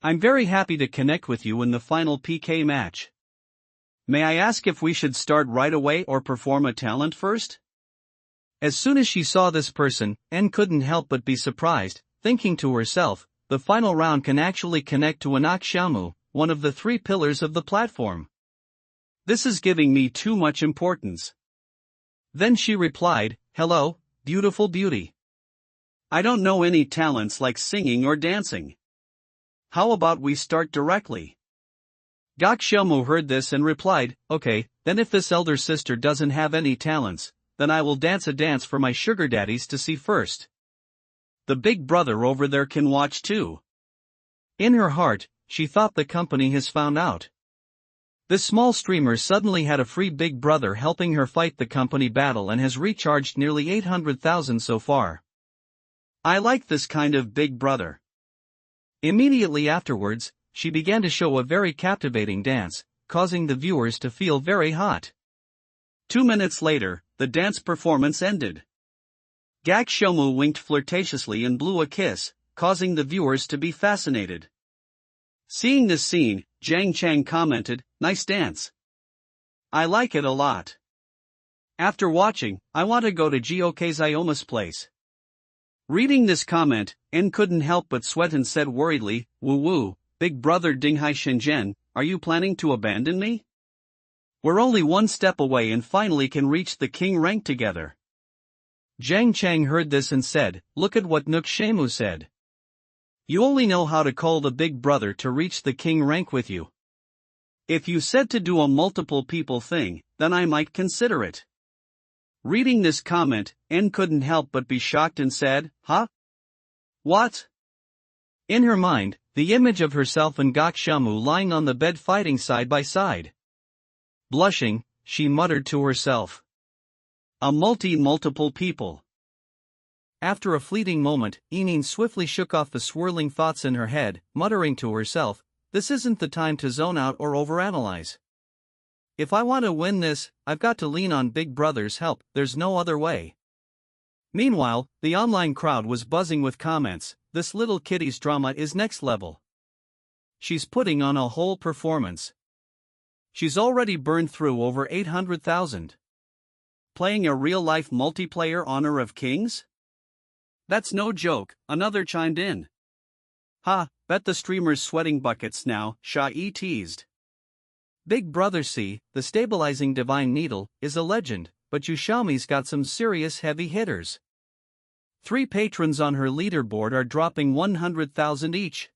I'm very happy to connect with you in the final PK match. May I ask if we should start right away or perform a talent first?" As soon as she saw this person, N couldn't help but be surprised, thinking to herself, the final round can actually connect to Anak Xiaomu, one of the 3 pillars of the platform. This is giving me too much importance. Then she replied, "Hello, beautiful beauty. I don't know any talents like singing or dancing. How about we start directly?" Gak Xiaomu heard this and replied, "Okay, then if this elder sister doesn't have any talents, then I will dance a dance for my sugar daddies to see first. The big brother over there can watch too." In her heart, she thought the company has found out. This small streamer suddenly had a free big brother helping her fight the company battle and has recharged nearly 800,000 so far. I like this kind of big brother. Immediately afterwards, she began to show a very captivating dance, causing the viewers to feel very hot. 2 minutes later, the dance performance ended. Gak Xiaomu winked flirtatiously and blew a kiss, causing the viewers to be fascinated. Seeing this scene, Jiang Cheng commented, "Nice dance. I like it a lot. After watching, I want to go to Gioke Zioma's place." Reading this comment, N couldn't help but sweat and said worriedly, "Woo woo, big brother Dinghai Shenzhen, are you planning to abandon me? We're only one step away and finally can reach the king rank together." Jiang Cheng heard this and said, "Look at what Nook Shemu said. You only know how to call the big brother to reach the king rank with you. If you said to do a multiple people thing, then I might consider it." Reading this comment, N couldn't help but be shocked and said, "Huh? What?" In her mind, the image of herself and Gok Shamu lying on the bed fighting side by side. Blushing, she muttered to herself, "A multiple people." After a fleeting moment, Enin swiftly shook off the swirling thoughts in her head, muttering to herself, "This isn't the time to zone out or overanalyze. If I want to win this, I've got to lean on Big Brother's help, there's no other way." Meanwhile, the online crowd was buzzing with comments, "This little kittie's drama is next level. She's putting on a whole performance. She's already burned through over 800,000. Playing a real-life multiplayer Honor of Kings? That's no joke," another chimed in. "Ha, bet the streamer's sweating buckets now," Sha-E teased. "Big Brother C, the stabilizing divine needle, is a legend, but Yushami's got some serious heavy hitters. 3 patrons on her leaderboard are dropping 100,000 each.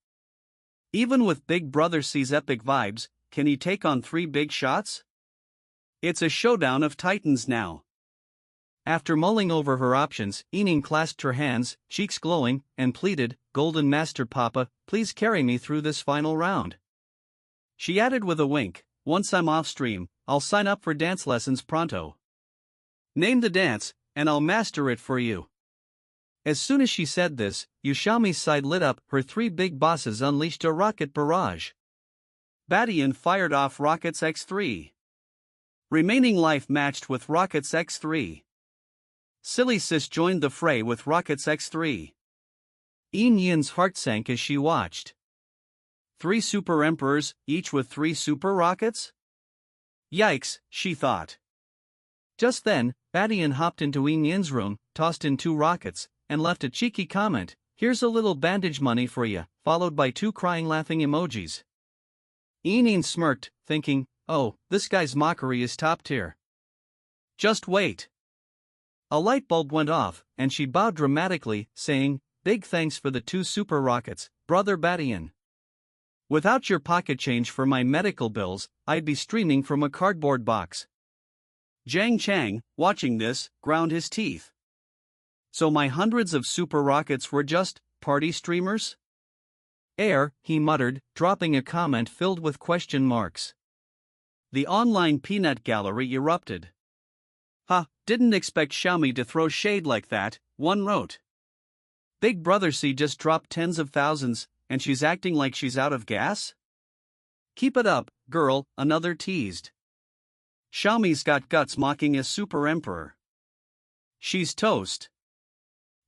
Even with Big Brother C's epic vibes, can he take on 3 big shots? It's a showdown of titans now." After mulling over her options, Enin clasped her hands, cheeks glowing, and pleaded, "Golden Master Papa, please carry me through this final round." She added with a wink, "Once I'm off stream, I'll sign up for dance lessons pronto. Name the dance, and I'll master it for you." As soon as she said this, Yushami's side lit up, her 3 big bosses unleashed a rocket barrage. Badian fired off rockets X3. Remaining life matched with rockets X3. Silly Sis joined the fray with rockets X3. Yin Yin's heart sank as she watched. 3 super emperors, each with 3 super rockets? Yikes, she thought. Just then, Badian hopped into Yin Yin's room, tossed in 2 rockets, and left a cheeky comment, "Here's a little bandage money for ya," followed by 2 crying laughing emojis. Yin smirked, thinking, "Oh, this guy's mockery is top tier. Just wait." A light bulb went off, and she bowed dramatically, saying, "Big thanks for the 2 super rockets, Brother Badian. Without your pocket change for my medical bills, I'd be streaming from a cardboard box." Jiang Cheng, watching this, ground his teeth. "So my hundreds of super rockets were just party streamers?" He muttered, dropping a comment filled with question marks. The online peanut gallery erupted. "Ha, didn't expect Xiaomi to throw shade like that," one wrote. "Big Brother C just dropped tens of thousands, and she's acting like she's out of gas? Keep it up, girl," another teased. "Xiaomi's got guts mocking a super emperor. She's toast."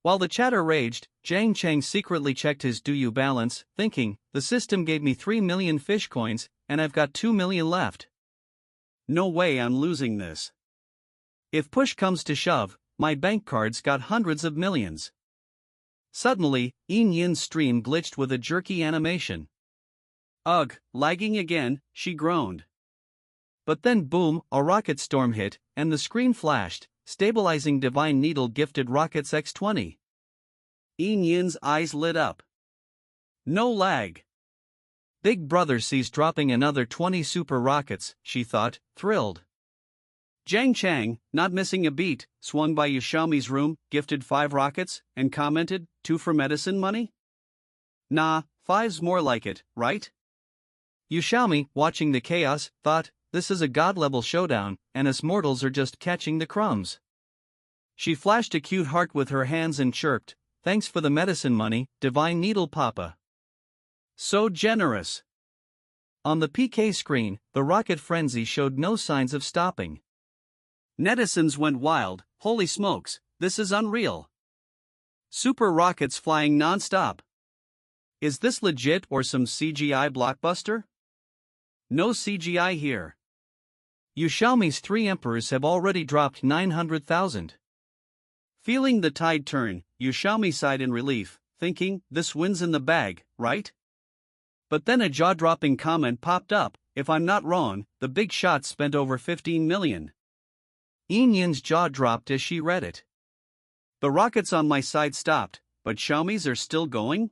While the chatter raged, Jiang Cheng secretly checked his "do you" balance, thinking, "The system gave me 3 million fish coins, and I've got 2 million left. No way I'm losing this. If push comes to shove, my bank card's got hundreds of millions." Suddenly, Yin Yin's stream glitched with a jerky animation. "Ugh, lagging again," she groaned. But then boom, a rocket storm hit, and the screen flashed, stabilizing divine needle gifted rockets X20. Yin Yin's eyes lit up. No lag. Big Brother C's dropping another 20 super rockets, she thought, thrilled. Jiang Cheng, not missing a beat, swung by Yushami's room, gifted 5 rockets, and commented, 2 for medicine money? Nah, 5's more like it, right? Yushami, watching the chaos, thought, this is a god-level showdown, and us mortals are just catching the crumbs. She flashed a cute heart with her hands and chirped, thanks for the medicine money, Divine Needle Papa. So generous. On the PK screen, the rocket frenzy showed no signs of stopping. Netizens went wild, holy smokes, this is unreal. Super rockets flying non-stop. Is this legit or some CGI blockbuster? No CGI here. Yushami's 3 emperors have already dropped 900,000. Feeling the tide turn, Yu Xiaomi sighed in relief, thinking, this win's in the bag, right? But then a jaw-dropping comment popped up. If I'm not wrong, the big shot spent over 15 million. Yin Yin's jaw dropped as she read it. The rockets on my side stopped, but Xiaomi's are still going?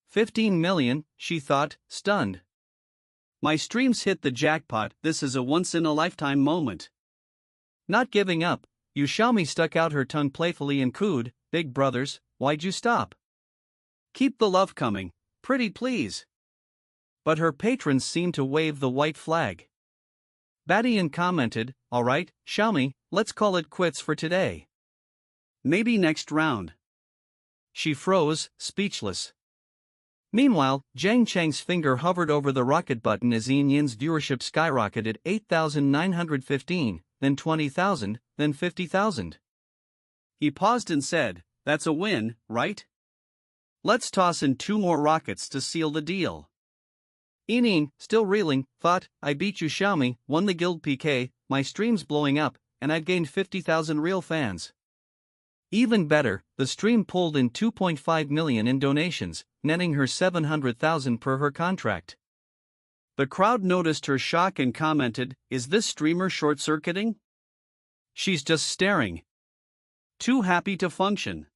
15 million, she thought, stunned. My streams hit the jackpot, this is a once-in-a-lifetime moment. Not giving up, Yu Xiaomi stuck out her tongue playfully and cooed, Big brothers, why'd you stop? Keep the love coming, pretty please. But her patrons seemed to wave the white flag. Badian commented, alright, Xiaomi, let's call it quits for today. Maybe next round. She froze, speechless. Meanwhile, Jiang Cheng's finger hovered over the rocket button as Yin Yin's viewership skyrocketed 8,915, then 20,000, then 50,000. He paused and said, that's a win, right? Let's toss in 2 more rockets to seal the deal. Yin, still reeling, thought, I beat you Xiaomi, won the guild PK, my stream's blowing up, and I've gained 50,000 real fans. Even better, the stream pulled in 2.5 million in donations, netting her 700,000 per her contract. The crowd noticed her shock and commented, is this streamer short-circuiting? She's just staring. Too happy to function.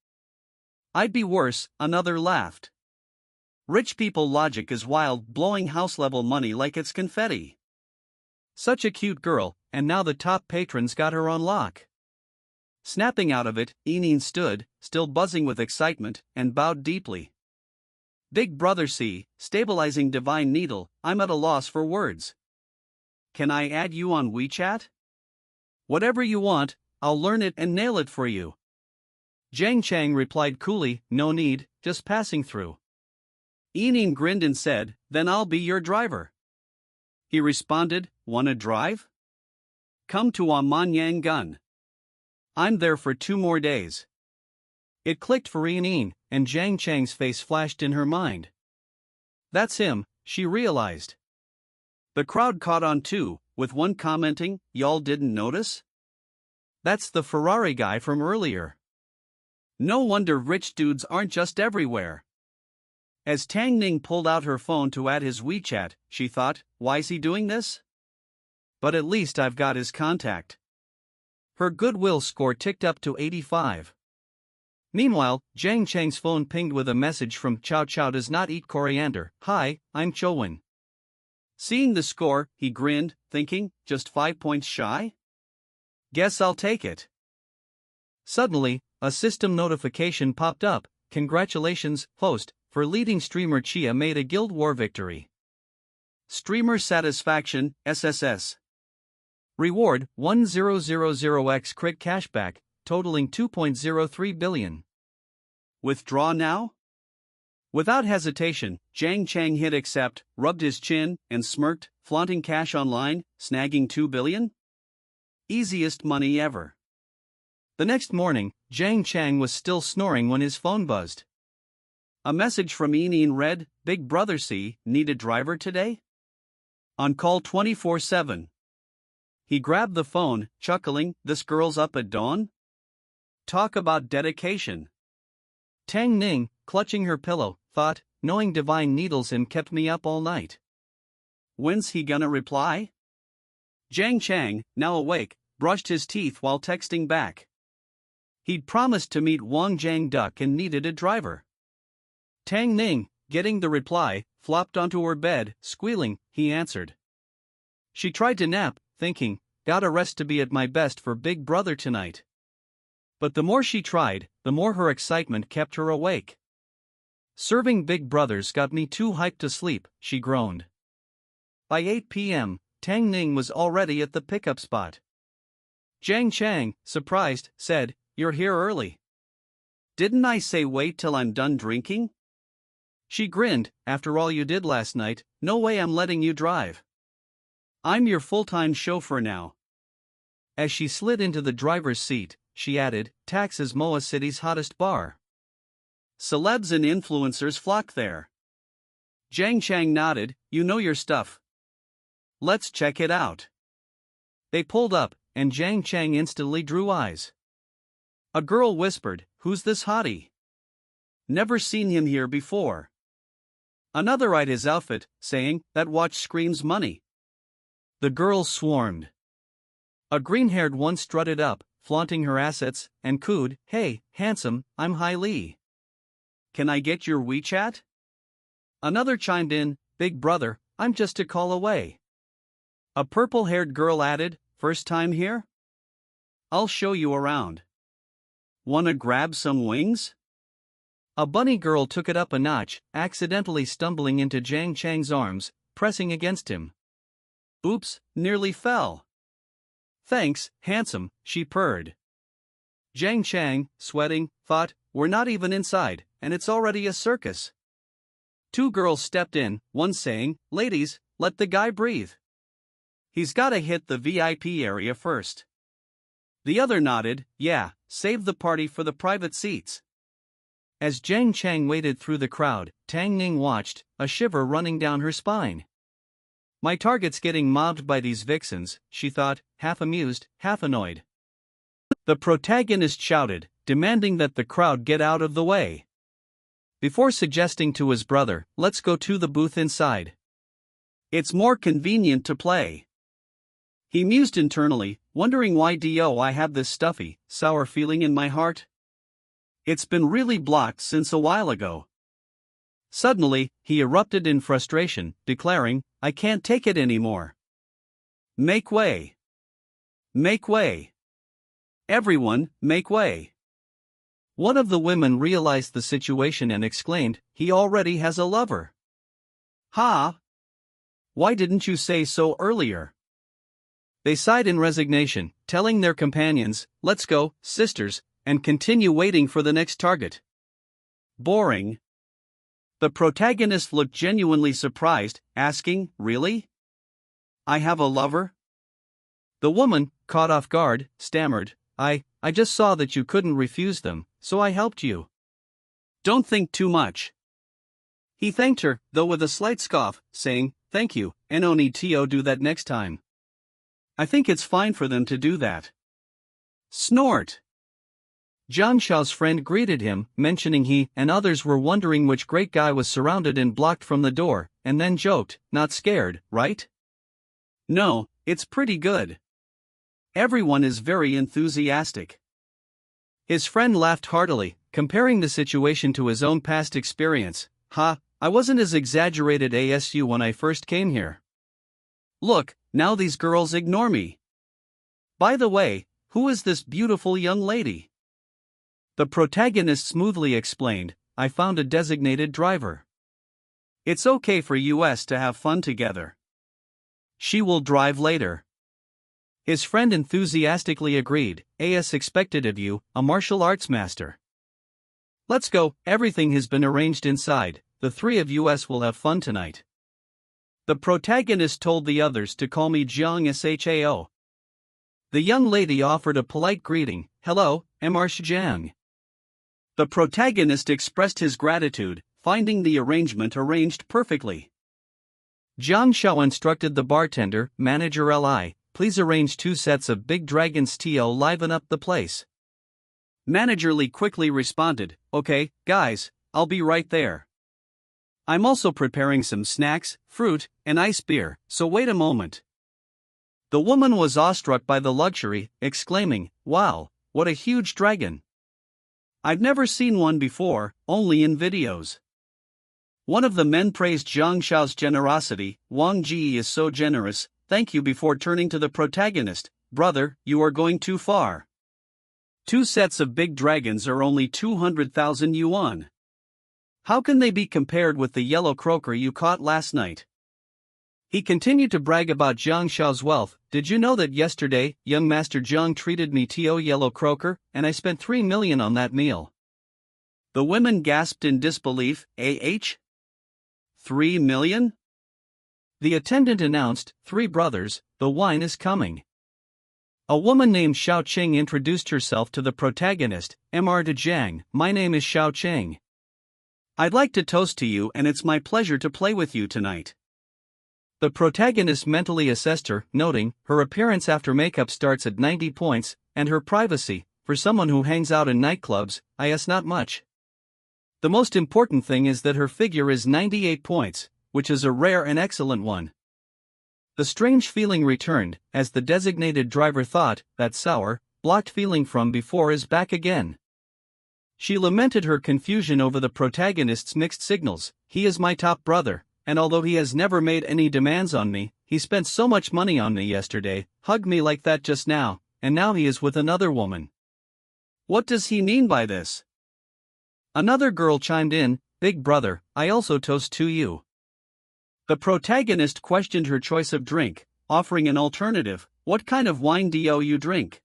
I'd be worse, another laughed. Rich people logic is wild, blowing house-level money like it's confetti. Such a cute girl, and now the top patrons got her on lock. Snapping out of it, Yin stood, still buzzing with excitement, and bowed deeply. Big brother C, stabilizing divine needle, I'm at a loss for words. Can I add you on WeChat? Whatever you want, I'll learn it and nail it for you. Jiang Cheng replied coolly, no need, just passing through. Yin grinned and said, then I'll be your driver. He responded, wanna drive? Come to Manyang Gun. I'm there for 2 more days. It clicked for Yin, and Jiang Cheng's face flashed in her mind. That's him, she realized. The crowd caught on too, with one commenting, y'all didn't notice? That's the Ferrari guy from earlier. No wonder rich dudes aren't just everywhere. As Tang Ning pulled out her phone to add his WeChat, she thought, why's he doing this? But at least I've got his contact. Her goodwill score ticked up to 85. Meanwhile, Jiang Cheng's phone pinged with a message from Chow Chow does not eat coriander. Hi, I'm Chowin. Seeing the score, he grinned, thinking, just 5 points shy? Guess I'll take it. Suddenly, a system notification popped up. Congratulations, host, for leading streamer Chia made a Guild War victory. Streamer Satisfaction, SSS. Reward, 1000x crit cashback, totaling 2.03 billion. Withdraw now? Without hesitation, Jiang Cheng hit accept, rubbed his chin, and smirked, flaunting cash online, snagging 2 billion? Easiest money ever. The next morning, Jiang Cheng was still snoring when his phone buzzed. A message from Yin read, Big Brother C, need a driver today? On call 24/7. He grabbed the phone, chuckling, this girl's up at dawn? Talk about dedication. Tang Ning, clutching her pillow, thought, knowing divine needles him kept me up all night. When's he gonna reply? Jiang Cheng, now awake, brushed his teeth while texting back. He'd promised to meet Wang Jiang Duck and needed a driver. Tang Ning, getting the reply, flopped onto her bed, squealing, he answered. She tried to nap, thinking, gotta rest to be at my best for Big Brother tonight. But the more she tried, the more her excitement kept her awake. Serving Big Brothers got me too hyped to sleep, she groaned. By 8 p.m., Tang Ning was already at the pickup spot. Jiang Cheng, surprised, said, you're here early. Didn't I say wait till I'm done drinking? She grinned, after all you did last night, no way I'm letting you drive. I'm your full-time chauffeur now. As she slid into the driver's seat, she added, Tax is Moa City's hottest bar. Celebs and influencers flock there. Jiang Cheng nodded, you know your stuff. Let's check it out. They pulled up, and Jiang Cheng instantly drew eyes. A girl whispered, "Who's this hottie? Never seen him here before." Another eyed his outfit, saying, "That watch screams money." The girls swarmed. A green-haired one strutted up, flaunting her assets, and cooed, "Hey, handsome, I'm Hai Li. Can I get your WeChat?" Another chimed in, "Big brother, I'm just a call away." A purple-haired girl added, "First time here? I'll show you around. Wanna grab some wings?" A bunny girl took it up a notch, accidentally stumbling into Jiang Cheng's arms, pressing against him. "Oops, nearly fell." "Thanks, handsome," she purred. Jiang Cheng, sweating, thought, "We're not even inside, and it's already a circus." Two girls stepped in, one saying, "Ladies, let the guy breathe. He's gotta hit the VIP area first." The other nodded, "Yeah, save the party for the private seats." As Jiang Cheng waded through the crowd, Tang Ning watched, a shiver running down her spine. "My target's getting mobbed by these vixens," she thought, half amused, half annoyed. The protagonist shouted, demanding that the crowd get out of the way. Before suggesting to his brother, "Let's go to the booth inside. It's more convenient to play." He mused internally, wondering why do I have this stuffy, sour feeling in my heart? It's been really blocked since a while ago. Suddenly, he erupted in frustration, declaring, "I can't take it anymore. Make way! Make way! Everyone, make way!" One of the women realized the situation and exclaimed, "He already has a lover." "Ha! Why didn't you say so earlier?" They sighed in resignation, telling their companions, "Let's go, sisters, and continue waiting for the next target." Boring. The protagonist looked genuinely surprised, asking, "Really? I have a lover?" The woman, caught off guard, stammered, I just saw that you couldn't refuse them, so I helped you. Don't think too much." He thanked her, though with a slight scoff, saying, "Thank you, and no need to do that next time. I think it's fine for them to do that." Snort. Zhang Xiao's friend greeted him, mentioning he and others were wondering which great guy was surrounded and blocked from the door, and then joked, "Not scared, right?" "No, it's pretty good. Everyone is very enthusiastic." His friend laughed heartily, comparing the situation to his own past experience. I wasn't as exaggerated as you when I first came here. Look, now these girls ignore me. By the way, who is this beautiful young lady?" The protagonist smoothly explained, "I found a designated driver. It's okay for us to have fun together. She will drive later." His friend enthusiastically agreed, "As expected of you, a martial arts master. Let's go, everything has been arranged inside, the three of us will have fun tonight." The protagonist told the others to call me Jiang Shao. The young lady offered a polite greeting, "Hello, Mr. Jiang." The protagonist expressed his gratitude, finding the arrangement arranged perfectly. Jiang Shao instructed the bartender, "Manager Li, please arrange 2 sets of Big Dragons to liven up the place." Manager Li quickly responded, "Okay, guys, I'll be right there. I'm also preparing some snacks, fruit, and ice beer, so wait a moment." The woman was awestruck by the luxury, exclaiming, "Wow, what a huge dragon. I've never seen one before, only in videos." One of the men praised Zhang Xiao's generosity. "Wang Ji is so generous, thank you," before turning to the protagonist, "Brother, you are going too far. 2 sets of big dragons are only 200,000 yuan. How can they be compared with the yellow croaker you caught last night?" He continued to brag about Zhang Xiao's wealth. "Did you know that yesterday, young Master Zhang treated me to yellow croaker, and I spent 3 million on that meal?" The women gasped in disbelief. 3 million? The attendant announced, "3 brothers, the wine is coming." A woman named Xiao Qing introduced herself to the protagonist, "Mr. Jiang, my name is Xiao Qing. I'd like to toast to you, and it's my pleasure to play with you tonight." The protagonist mentally assessed her, noting, her appearance after makeup starts at 90 points, and her privacy, for someone who hangs out in nightclubs, not much. The most important thing is that her figure is 98 points, which is a rare and excellent one. The strange feeling returned, as the designated driver thought, that sour, blocked feeling from before is back again. She lamented her confusion over the protagonist's mixed signals. He is my top brother, and although he has never made any demands on me, he spent so much money on me yesterday, hugged me like that just now, and now he is with another woman. What does he mean by this? Another girl chimed in, Big brother, I also toast to you. The protagonist questioned her choice of drink, offering an alternative. What kind of wine do you drink?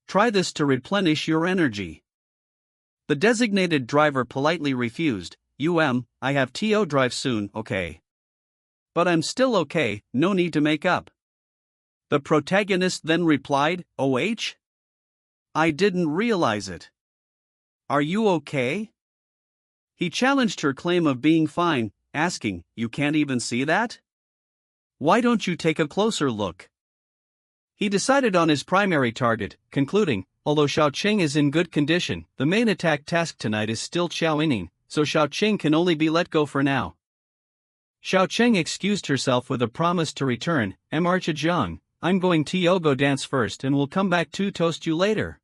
Try this to replenish your energy. The designated driver politely refused. I have to drive soon, okay. But I'm still okay, no need to make up. The protagonist then replied, OH? I didn't realize it. Are you okay? He challenged her claim of being fine, asking, You can't even see that? Why don't you take a closer look? He decided on his primary target, concluding, although Xiao Cheng is in good condition, the main attack task tonight is still Xiao Yining, so Xiao Cheng can only be let go for now. Xiao Cheng excused herself with a promise to return. Mr. Jiang, I'm going to go dance first and will come back to toast you later.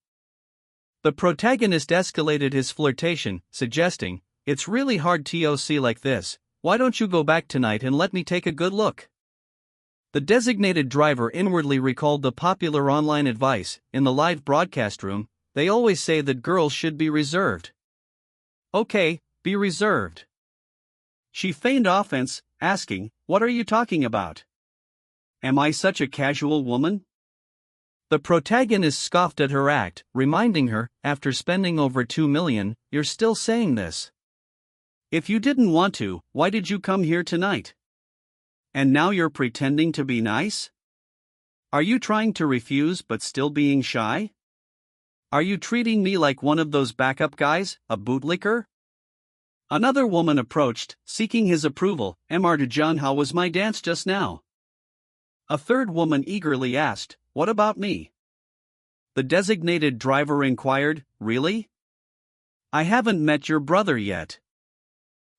The protagonist escalated his flirtation, suggesting, It's really hard to see like this, why don't you go back tonight and let me take a good look? The designated driver inwardly recalled the popular online advice, in the live broadcast room, they always say that girls should be reserved. Okay, be reserved. She feigned offense, asking, What are you talking about? Am I such a casual woman? The protagonist scoffed at her act, reminding her, after spending over 2 million, you're still saying this. If you didn't want to, why did you come here tonight? And now you're pretending to be nice? Are you trying to refuse but still being shy? Are you treating me like one of those backup guys, a bootlicker? Another woman approached, seeking his approval. Mr. John, how was my dance just now? A third woman eagerly asked, What about me? The designated driver inquired, Really? I haven't met your brother yet.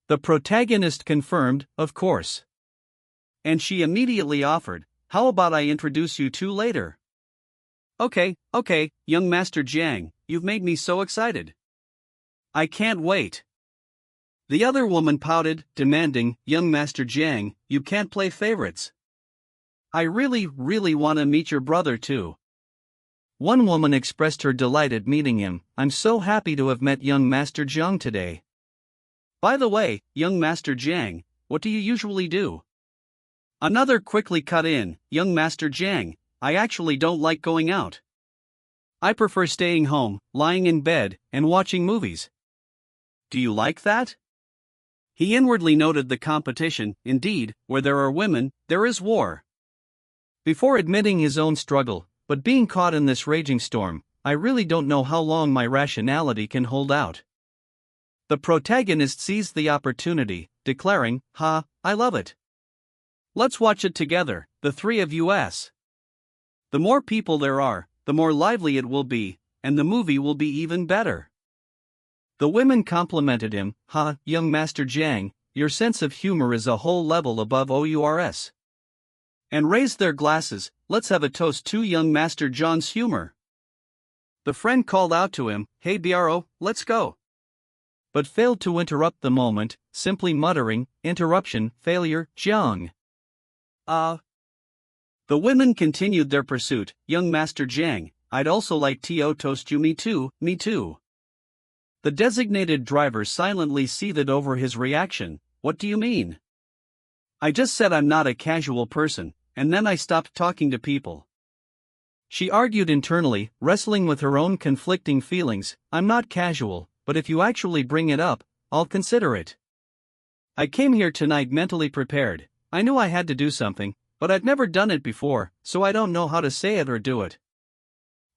The protagonist confirmed, Of course. And she immediately offered, How about I introduce you two later? Okay, young Master Jiang, you've made me so excited. I can't wait. The other woman pouted, demanding, Young Master Jiang, you can't play favorites. I really want to meet your brother too. One woman expressed her delight at meeting him. I'm so happy to have met young Master Jiang today. By the way, young Master Jiang, what do you usually do? Another quickly cut in, Young Master Jiang, I actually don't like going out. I prefer staying home, lying in bed, and watching movies. Do you like that? He inwardly noted the competition. Indeed, where there are women, there is war. Before admitting his own struggle, but being caught in this raging storm, I really don't know how long my rationality can hold out. The protagonist seized the opportunity, declaring, I love it. Let's watch it together, the three of us. The more people there are, the more lively it will be, and the movie will be even better. The women complimented him, young Master Jiang, your sense of humor is a whole level above ours. And raised their glasses, let's have a toast to young Master John's humor. The friend called out to him, Hey bro, let's go. But failed to interrupt the moment, simply muttering, Interruption, failure, Jiang. The women continued their pursuit, Young Master Jiang, I'd also like to toast you. Me too. The designated driver silently seethed over his reaction. What do you mean? I just said I'm not a casual person, and then I stopped talking to people. She argued internally, wrestling with her own conflicting feelings. I'm not casual, but if you actually bring it up, I'll consider it. I came here tonight mentally prepared. I knew I had to do something, but I've never done it before, so I don't know how to say it or do it.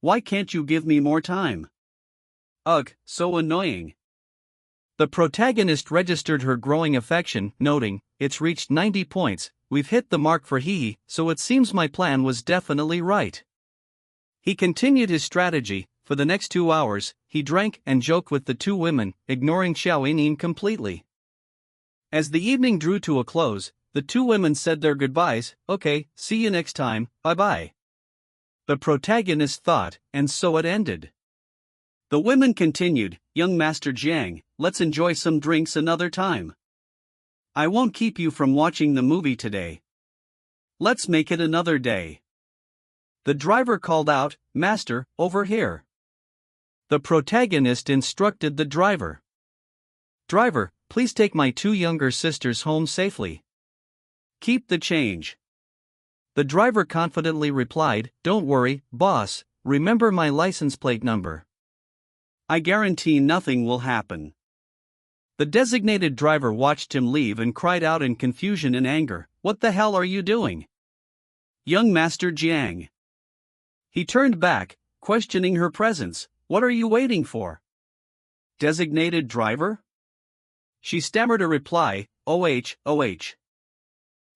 Why can't you give me more time? Ugh, so annoying. The protagonist registered her growing affection, noting, It's reached 90 points, we've hit the mark for so it seems my plan was definitely right. He continued his strategy, For the next 2 hours, he drank and joked with the two women, ignoring Xiao Yining completely. As the evening drew to a close, the two women said their goodbyes. Okay, see you next time, bye-bye. The protagonist thought, and so it ended. The women continued, young Master Jiang, let's enjoy some drinks another time. I won't keep you from watching the movie today. Let's make it another day. The driver called out, Master, over here. The protagonist instructed the driver. Driver, please take my two younger sisters home safely. Keep the change. The driver confidently replied, don't worry, boss, remember my license plate number. I guarantee nothing will happen. The designated driver watched him leave and cried out in confusion and anger, what the hell are you doing? Young Master Jiang. He turned back, questioning her presence, what are you waiting for? Designated driver? She stammered a reply, OH.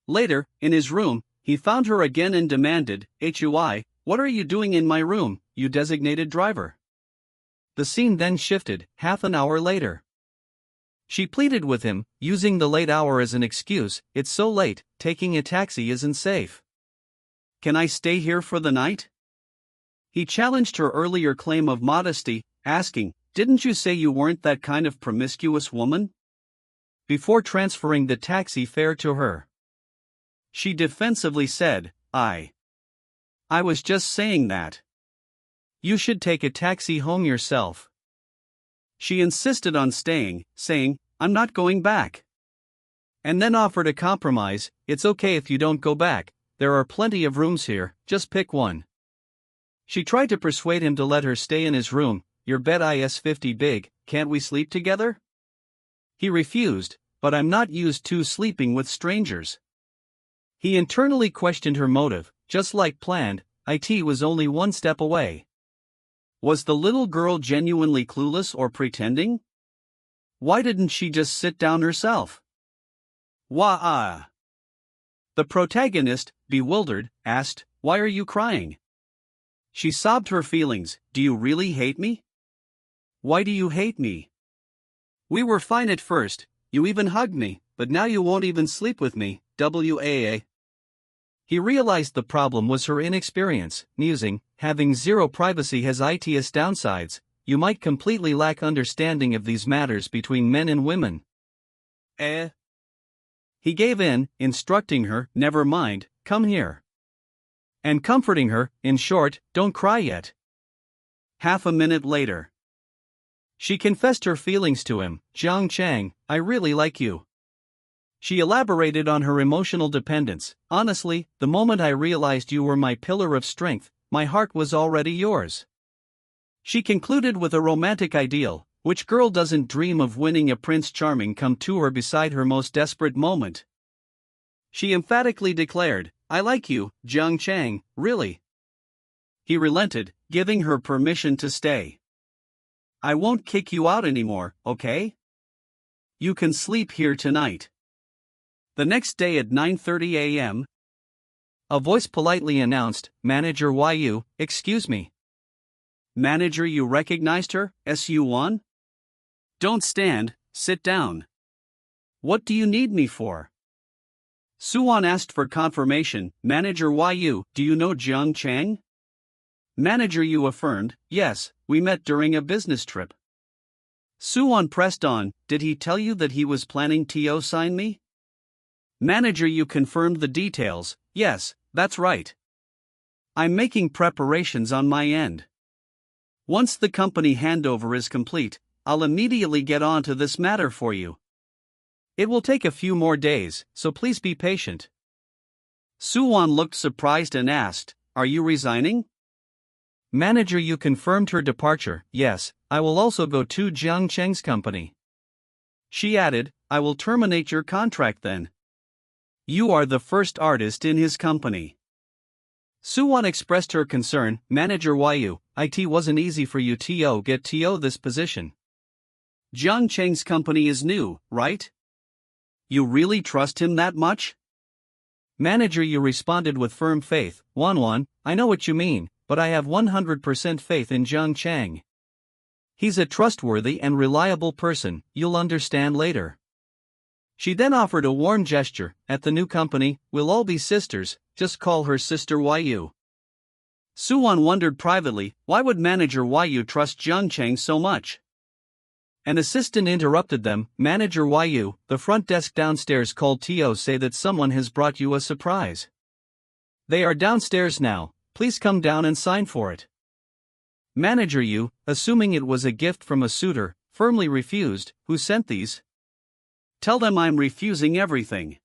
Later, in his room, he found her again and demanded, HUI, what are you doing in my room, you designated driver? The scene then shifted, half an hour later. She pleaded with him, using the late hour as an excuse, it's so late, taking a taxi isn't safe. Can I stay here for the night? He challenged her earlier claim of modesty, asking, didn't you say you weren't that kind of promiscuous woman? Before transferring the taxi fare to her. She defensively said, I was just saying that. You should take a taxi home yourself. She insisted on staying, saying, I'm not going back. And then offered a compromise, it's okay if you don't go back, there are plenty of rooms here, just pick one. She tried to persuade him to let her stay in his room, your bed is 50 big, can't we sleep together? He refused, but I'm not used to sleeping with strangers. He internally questioned her motive, just like planned, it was only one step away. Was the little girl genuinely clueless or pretending? Why didn't she just sit down herself? Wah. The protagonist, bewildered, asked, why are you crying? She sobbed her feelings, do you really hate me? Why do you hate me? We were fine at first, you even hugged me, but now you won't even sleep with me, WAA. He realized the problem was her inexperience, musing, having zero privacy has its downsides, you might completely lack understanding of these matters between men and women. He gave in, instructing her, never mind, come here. And comforting her, in short, don't cry yet. Half a minute later. She confessed her feelings to him, Jiang Cheng, I really like you. She elaborated on her emotional dependence, honestly, the moment I realized you were my pillar of strength, my heart was already yours. She concluded with a romantic ideal, which girl doesn't dream of winning a Prince Charming come to her beside her most desperate moment? She emphatically declared, I like you, Jiang Cheng, really. He relented, giving her permission to stay. I won't kick you out anymore, okay? You can sleep here tonight. The next day at 9:30 a.m., a voice politely announced, Manager Yu, excuse me. Manager, you recognized her, SU1? Don't stand, sit down. What do you need me for? Suwon asked for confirmation, Manager Yu, do you know Jiang Cheng? Manager Yu affirmed, yes, we met during a business trip. Suwon pressed on, did he tell you that he was planning to sign me? Manager Yu confirmed the details, yes, that's right. I'm making preparations on my end. Once the company handover is complete, I'll immediately get on to this matter for you. It will take a few more days, so please be patient. Suwon looked surprised and asked, are you resigning? Manager Yu confirmed her departure, yes, I will also go to Jiang Cheng's company. She added, I will terminate your contract then. You are the first artist in his company. Suwon expressed her concern, Manager Yu, it wasn't easy for you to get this position. Jiang Cheng's company is new, right? You really trust him that much? Manager Yu responded with firm faith, Wanwan, I know what you mean, but I have 100% faith in Jiang Cheng. He's a trustworthy and reliable person, you'll understand later. She then offered a warm gesture. At the new company, we'll all be sisters, just call her Sister Yu. Suwon wondered privately, why would manager Yu trust Jiang Cheng so much? An assistant interrupted them. Manager Yu, the front desk downstairs called To say that someone has brought you a surprise. They are downstairs now, please come down and sign for it. Manager Yu, assuming it was a gift from a suitor, firmly refused. Who sent these? Tell them I'm refusing everything.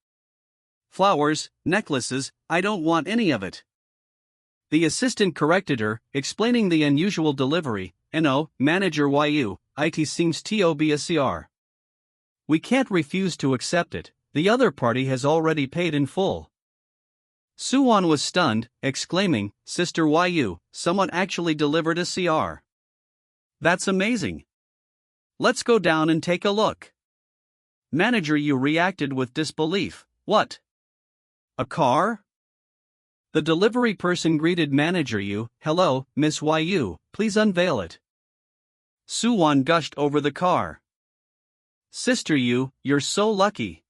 Flowers, necklaces, I don't want any of it. The assistant corrected her, explaining the unusual delivery. No, Manager Yu, it seems to be a CR. We can't refuse to accept it, the other party has already paid in full. Suwon was stunned, exclaiming, Sister Yu, someone actually delivered a CR. That's amazing. Let's go down and take a look. Manager Yu reacted with disbelief. What? A car? The delivery person greeted Manager Yu. Hello, Miss Yu, please unveil it. Suwon gushed over the car. Sister Yu, you're so lucky.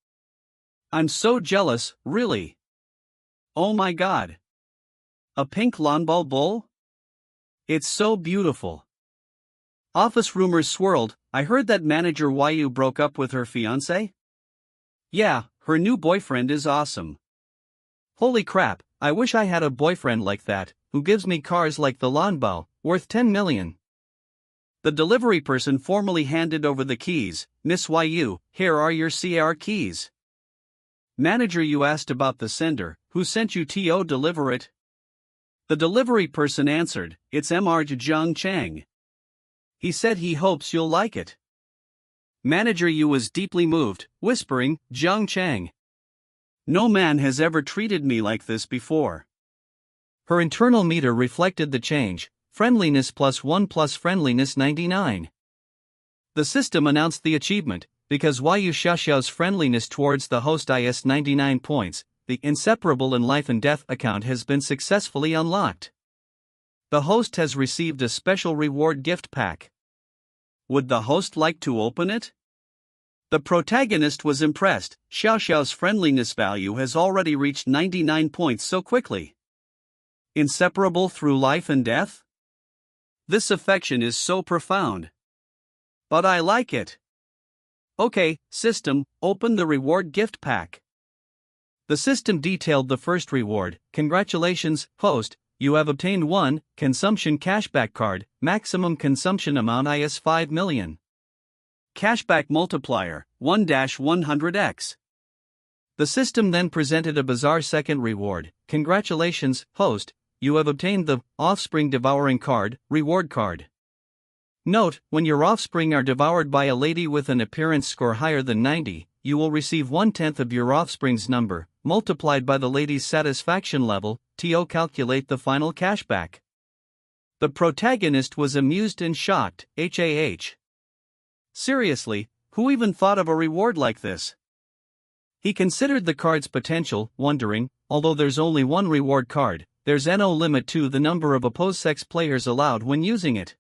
I'm so jealous, really. Oh my god. A pink lawnball bowl? It's so beautiful. Office rumors swirled. I heard that Manager Yu broke up with her fiancé? Yeah, her new boyfriend is awesome. Holy crap, I wish I had a boyfriend like that, who gives me cars like the lawnbow, worth 10 million. The delivery person formally handed over the keys. Miss Yu, here are your CR keys. Manager Yu asked about the sender. Who sent you to deliver it? The delivery person answered, it's Jiang Cheng. He said he hopes you'll like it. Manager Yu was deeply moved, whispering, Jiang Cheng. No man has ever treated me like this before. Her internal meter reflected the change, friendliness +1 plus friendliness 99. The system announced the achievement, because Yu Xiaoxiao's friendliness towards the host is 99 points, the inseparable in life and death account has been successfully unlocked. The host has received a special reward gift pack. Would the host like to open it? The protagonist was impressed. Xiaoxiao's friendliness value has already reached 99 points so quickly. Inseparable through life and death? This affection is so profound. But I like it. Okay, system, open the reward gift pack. The system detailed the first reward. Congratulations, host, you have obtained 1 consumption cashback card, maximum consumption amount is 5 million. Cashback multiplier, 1-100x. The system then presented a bizarre second reward. Congratulations, host, you have obtained the offspring devouring card, reward card. Note, when your offspring are devoured by a lady with an appearance score higher than 90, you will receive 1/10 of your offspring's number, multiplied by the lady's satisfaction level, to calculate the final cashback. The protagonist was amused and shocked, Seriously, who even thought of a reward like this? He considered the card's potential, wondering, although there's only one reward card, there's no limit to the number of opposed-sex players allowed when using it.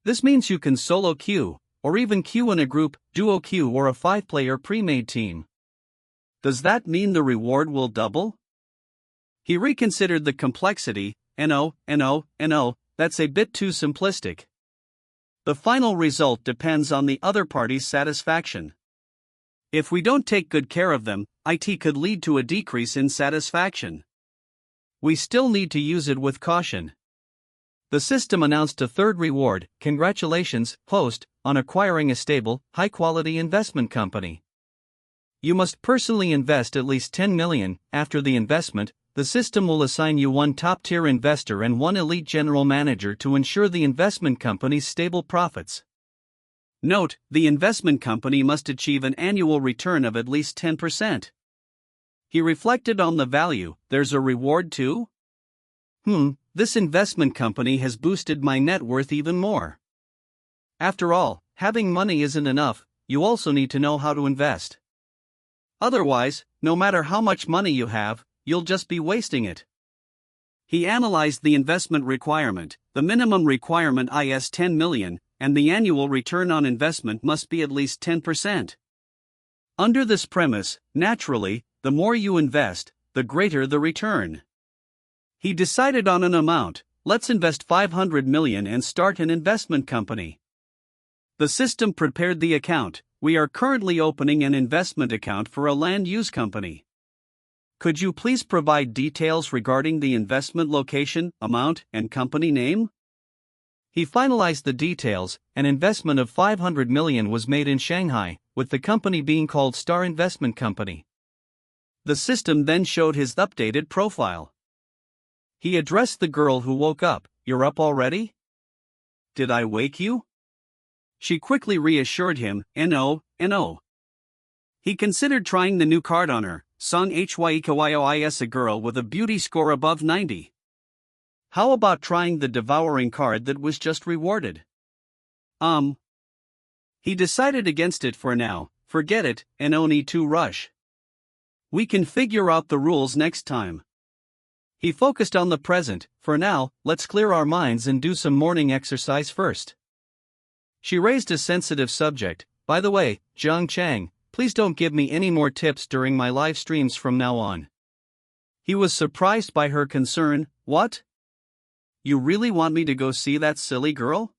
This means you can solo queue, or even queue in a group, duo queue or a 5-player pre-made team. Does that mean the reward will double? He reconsidered the complexity. That's a bit too simplistic. The final result depends on the other party's satisfaction. If we don't take good care of them, it could lead to a decrease in satisfaction. We still need to use it with caution. The system announced a third reward. Congratulations, host, on acquiring a stable, high-quality investment company. You must personally invest at least 10 million. After the investment, the system will assign you 1 top-tier investor and 1 elite general manager to ensure the investment company's stable profits. Note, the investment company must achieve an annual return of at least 10%. He reflected on the value. There's a reward too? This investment company has boosted my net worth even more. After all, having money isn't enough, you also need to know how to invest. Otherwise, no matter how much money you have, you'll just be wasting it. He analyzed the investment requirement. The minimum requirement is 10 million, and the annual return on investment must be at least 10%. Under this premise, naturally, the more you invest, the greater the return. He decided on an amount. Let's invest 500 million and start an investment company. The system prepared the account. We are currently opening an investment account for a land use company. Could you please provide details regarding the investment location, amount, and company name? He finalized the details. An investment of 500 million was made in Shanghai, with the company being called Star Investment Company. The system then showed his updated profile. He addressed the girl who woke up. You're up already? Did I wake you? She quickly reassured him, no. He considered trying the new card on her, Song Hyekois, a girl with a beauty score above 90. How about trying the devouring card that was just rewarded? He decided against it for now. Forget it, and no need to rush. We can figure out the rules next time. He focused on the present. For now, let's clear our minds and do some morning exercise first. She raised a sensitive subject. By the way, Jiang Cheng, please don't give me any more tips during my live streams from now on. He was surprised by her concern. What? You really want me to go see that silly girl?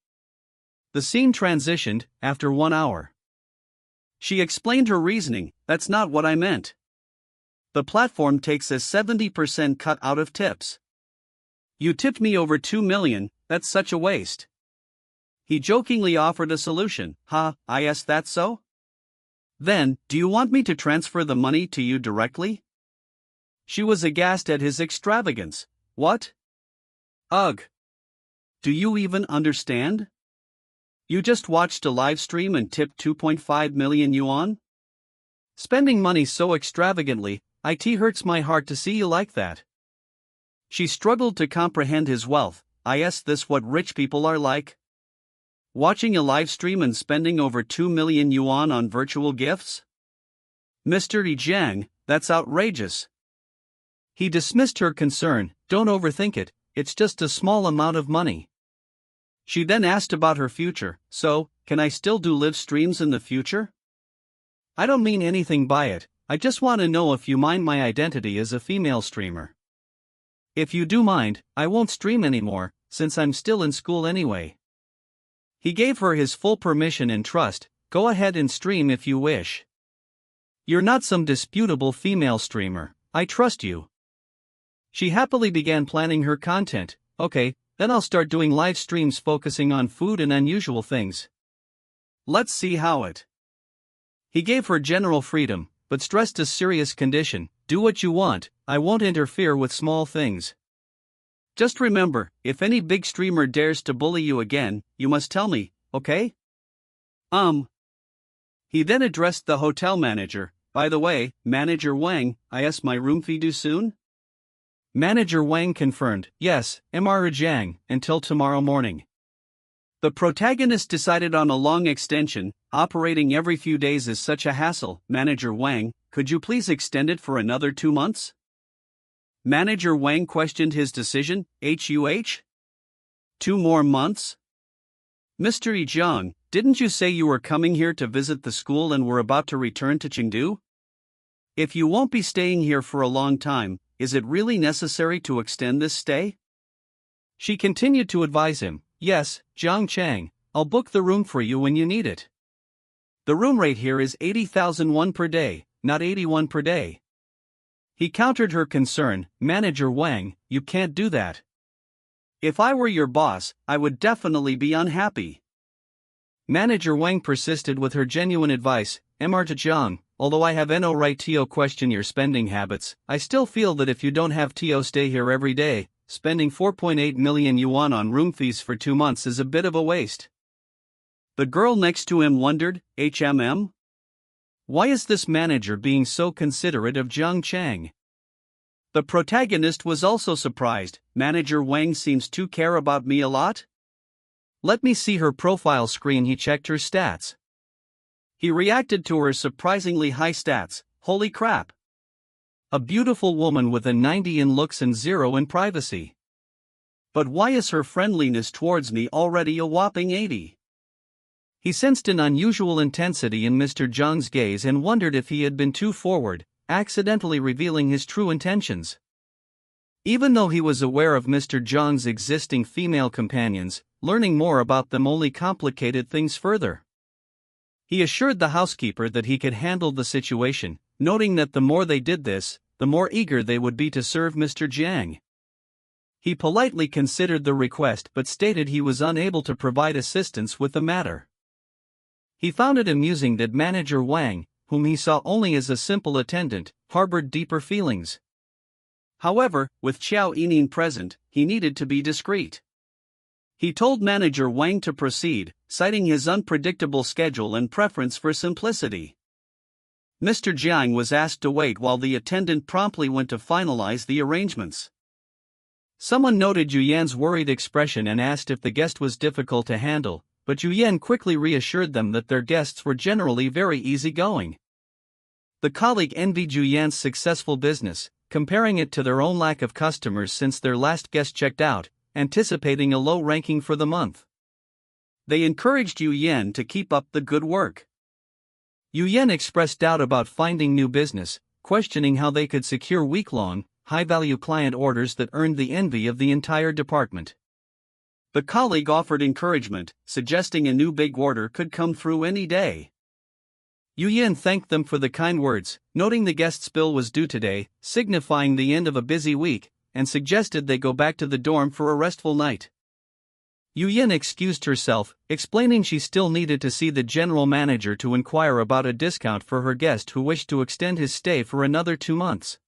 The scene transitioned after 1 hour. She explained her reasoning. That's not what I meant. The platform takes a 70% cut out of tips. You tipped me over 2 million, that's such a waste. He jokingly offered a solution. Is that so? Then, do you want me to transfer the money to you directly? She was aghast at his extravagance. What? Ugh. Do you even understand? You just watched a live stream and tipped 2.5 million yuan? Spending money so extravagantly, it hurts my heart to see you like that. She struggled to comprehend his wealth. Is this what rich people are like? Watching a live stream and spending over 2 million yuan on virtual gifts? Mr. Jiang, that's outrageous. He dismissed her concern. Don't overthink it, it's just a small amount of money. She then asked about her future. So, can I still do live streams in the future? I don't mean anything by it, I just want to know if you mind my identity as a female streamer. If you do mind, I won't stream anymore, since I'm still in school anyway. He gave her his full permission and trust. Go ahead and stream if you wish. You're not some disputable female streamer, I trust you. She happily began planning her content. Okay, then I'll start doing live streams focusing on food and unusual things. Let's see how it. He gave her general freedom, but stressed a serious condition. Do what you want, I won't interfere with small things. Just remember, if any big streamer dares to bully you again, you must tell me, okay? He then addressed the hotel manager. By the way, Manager Wang, is my room fee due soon? Manager Wang confirmed, yes, Mr. Jiang, until tomorrow morning. The protagonist decided on a long extension. Operating every few days is such a hassle. Manager Wang, could you please extend it for another 2 months? Manager Wang questioned his decision. 2 more months? Mr. Jiang, didn't you say you were coming here to visit the school and were about to return to Chengdu? If you won't be staying here for a long time, is it really necessary to extend this stay? She continued to advise him. Yes, Jiang Cheng, I'll book the room for you when you need it. The room rate here is 80,000 won per day, not 81 per day. He countered her concern. Manager Wang, you can't do that. If I were your boss, I would definitely be unhappy. Manager Wang persisted with her genuine advice. Mr. Jiang, although I have no right to question your spending habits, I still feel that if you don't have to stay here every day, spending 4.8 million yuan on room fees for 2 months is a bit of a waste. The girl next to him wondered, why is this manager being so considerate of Jiang Cheng? The protagonist was also surprised. Manager Wang seems to care about me a lot? Let me see her profile screen. He checked her stats. He reacted to her surprisingly high stats. Holy crap! A beautiful woman with a 90 in looks and 0 in privacy. But why is her friendliness towards me already a whopping 80? He sensed an unusual intensity in Mr. Jiang's gaze and wondered if he had been too forward, accidentally revealing his true intentions. Even though he was aware of Mr. Jiang's existing female companions, learning more about them only complicated things further. He assured the housekeeper that he could handle the situation, noting that the more they did this, the more eager they would be to serve Mr. Jiang. He politely considered the request but stated he was unable to provide assistance with the matter. He found it amusing that manager Wang, whom he saw only as a simple attendant, harbored deeper feelings. However, with Xiao Yining present, he needed to be discreet. He told manager Wang to proceed, citing his unpredictable schedule and preference for simplicity. Mr. Jiang was asked to wait while the attendant promptly went to finalize the arrangements. Someone noted Yu Yan's worried expression and asked if the guest was difficult to handle, but Yu Yan quickly reassured them that their guests were generally very easygoing. The colleague envied Yu Yan's successful business, comparing it to their own lack of customers since their last guest checked out, anticipating a low ranking for the month. They encouraged Yu Yan to keep up the good work. Yu Yan expressed doubt about finding new business, questioning how they could secure week-long, high-value client orders that earned the envy of the entire department. The colleague offered encouragement, suggesting a new big order could come through any day. Yu Yan thanked them for the kind words, noting the guest's bill was due today, signifying the end of a busy week, and suggested they go back to the dorm for a restful night. Yu Yan excused herself, explaining she still needed to see the general manager to inquire about a discount for her guest who wished to extend his stay for another 2 months.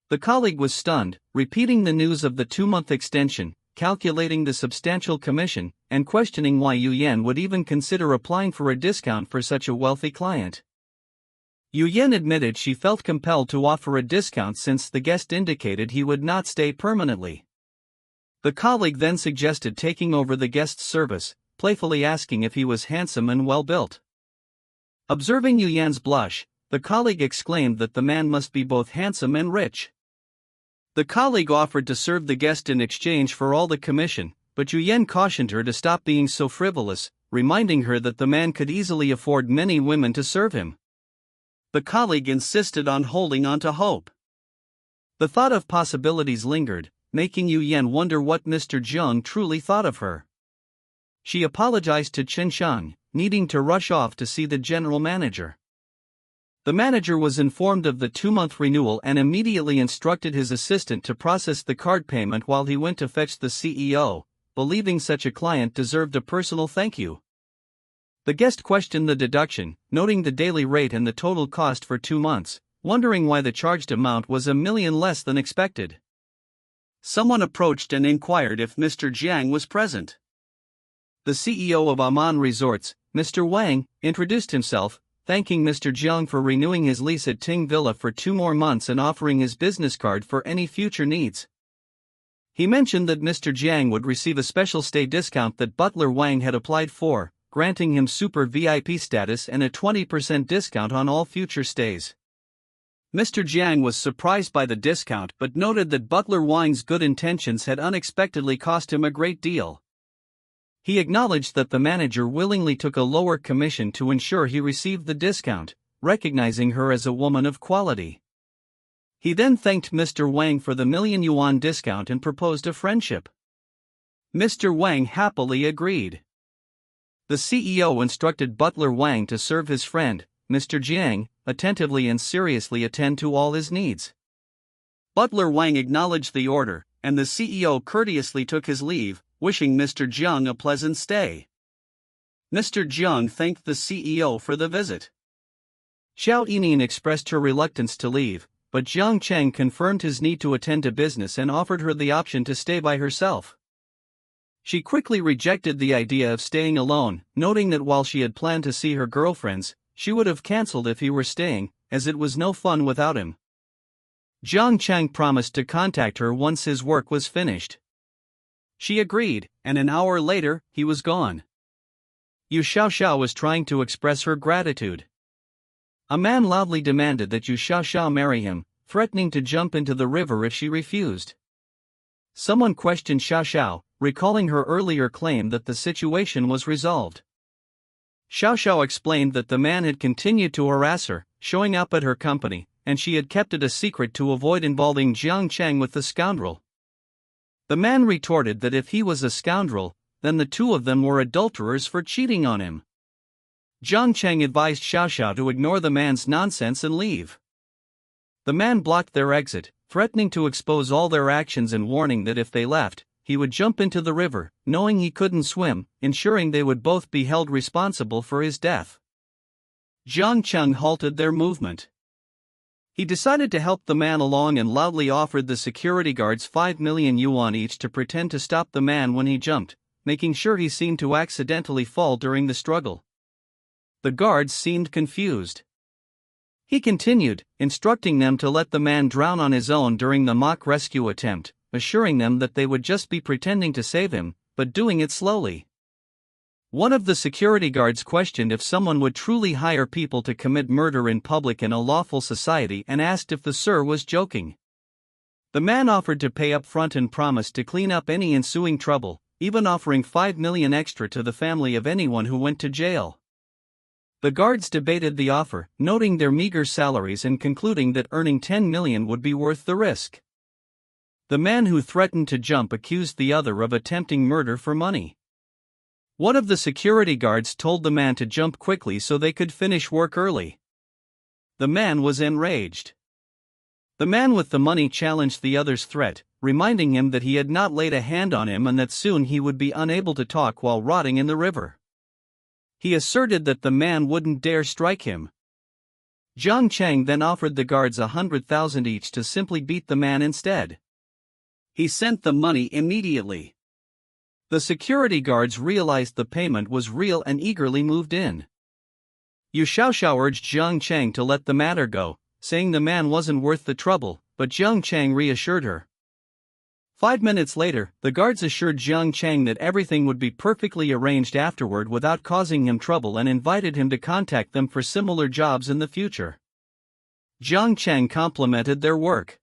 The colleague was stunned, repeating the news of the 2-month extension, calculating the substantial commission, and questioning why Yu Yan would even consider applying for a discount for such a wealthy client. Yu Yan admitted she felt compelled to offer a discount since the guest indicated he would not stay permanently. The colleague then suggested taking over the guest's service, playfully asking if he was handsome and well-built. Observing Yu Yan's blush, the colleague exclaimed that the man must be both handsome and rich. The colleague offered to serve the guest in exchange for all the commission, but Yu Yan cautioned her to stop being so frivolous, reminding her that the man could easily afford many women to serve him. The colleague insisted on holding on to hope. The thought of possibilities lingered, making Yu Yan wonder what Mr. Jiang truly thought of her. She apologized to Chen Shang, needing to rush off to see the general manager. The manager was informed of the 2-month renewal and immediately instructed his assistant to process the card payment while he went to fetch the CEO, believing such a client deserved a personal thank you. The guest questioned the deduction, noting the daily rate and the total cost for 2 months, wondering why the charged amount was $1 million less than expected. Someone approached and inquired if Mr. Jiang was present. The CEO of Aman Resorts, Mr. Wang, introduced himself, thanking Mr. Jiang for renewing his lease at Ting Villa for 2 more months and offering his business card for any future needs. He mentioned that Mr. Jiang would receive a special stay discount that Butler Wang had applied for, granting him super VIP status and a 20% discount on all future stays. Mr. Jiang was surprised by the discount but noted that Butler Wang's good intentions had unexpectedly cost him a great deal. He acknowledged that the manager willingly took a lower commission to ensure he received the discount, recognizing her as a woman of quality. He then thanked Mr. Wang for the $1,000,000 discount and proposed a friendship. Mr. Wang happily agreed. The CEO instructed Butler Wang to serve his friend, Mr. Jiang, attentively and seriously attend to all his needs. Butler Wang acknowledged the order, and the CEO courteously took his leave, wishing Mr. Jiang a pleasant stay. Mr. Jiang thanked the CEO for the visit. Xiao Yining expressed her reluctance to leave, but Jiang Cheng confirmed his need to attend to business and offered her the option to stay by herself. She quickly rejected the idea of staying alone, noting that while she had planned to see her girlfriends, she would have cancelled if he were staying, as it was no fun without him. Jiang Cheng promised to contact her once his work was finished. She agreed, and an hour later, he was gone. Yu Xiaoxiao was trying to express her gratitude. A man loudly demanded that Yu Xiaoxiao marry him, threatening to jump into the river if she refused. Someone questioned Xiao Xiao, recalling her earlier claim that the situation was resolved. Xiao Xiao explained that the man had continued to harass her, showing up at her company, and she had kept it a secret to avoid involving Jiang Cheng with the scoundrel. The man retorted that if he was a scoundrel, then the two of them were adulterers for cheating on him. Jiang Cheng advised Xiao Xiao to ignore the man's nonsense and leave. The man blocked their exit, threatening to expose all their actions and warning that if they left, he would jump into the river, knowing he couldn't swim, ensuring they would both be held responsible for his death. Jiang Cheng halted their movement. He decided to help the man along and loudly offered the security guards 5 million yuan each to pretend to stop the man when he jumped, making sure he seemed to accidentally fall during the struggle. The guards seemed confused. He continued, instructing them to let the man drown on his own during the mock rescue attempt, assuring them that they would just be pretending to save him, but doing it slowly. One of the security guards questioned if someone would truly hire people to commit murder in public in a lawful society and asked if the sir was joking. The man offered to pay up front and promised to clean up any ensuing trouble, even offering 5 million extra to the family of anyone who went to jail. The guards debated the offer, noting their meager salaries and concluding that earning 10 million would be worth the risk. The man who threatened to jump accused the other of attempting murder for money. One of the security guards told the man to jump quickly so they could finish work early. The man was enraged. The man with the money challenged the other's threat, reminding him that he had not laid a hand on him and that soon he would be unable to talk while rotting in the river. He asserted that the man wouldn't dare strike him. Jiang Cheng then offered the guards 100,000 each to simply beat the man instead. He sent the money immediately. The security guards realized the payment was real and eagerly moved in. Yu Xiaoxiao urged Jiang Cheng to let the matter go, saying the man wasn't worth the trouble, but Jiang Cheng reassured her. 5 minutes later, the guards assured Jiang Cheng that everything would be perfectly arranged afterward without causing him trouble and invited him to contact them for similar jobs in the future. Jiang Cheng complimented their work.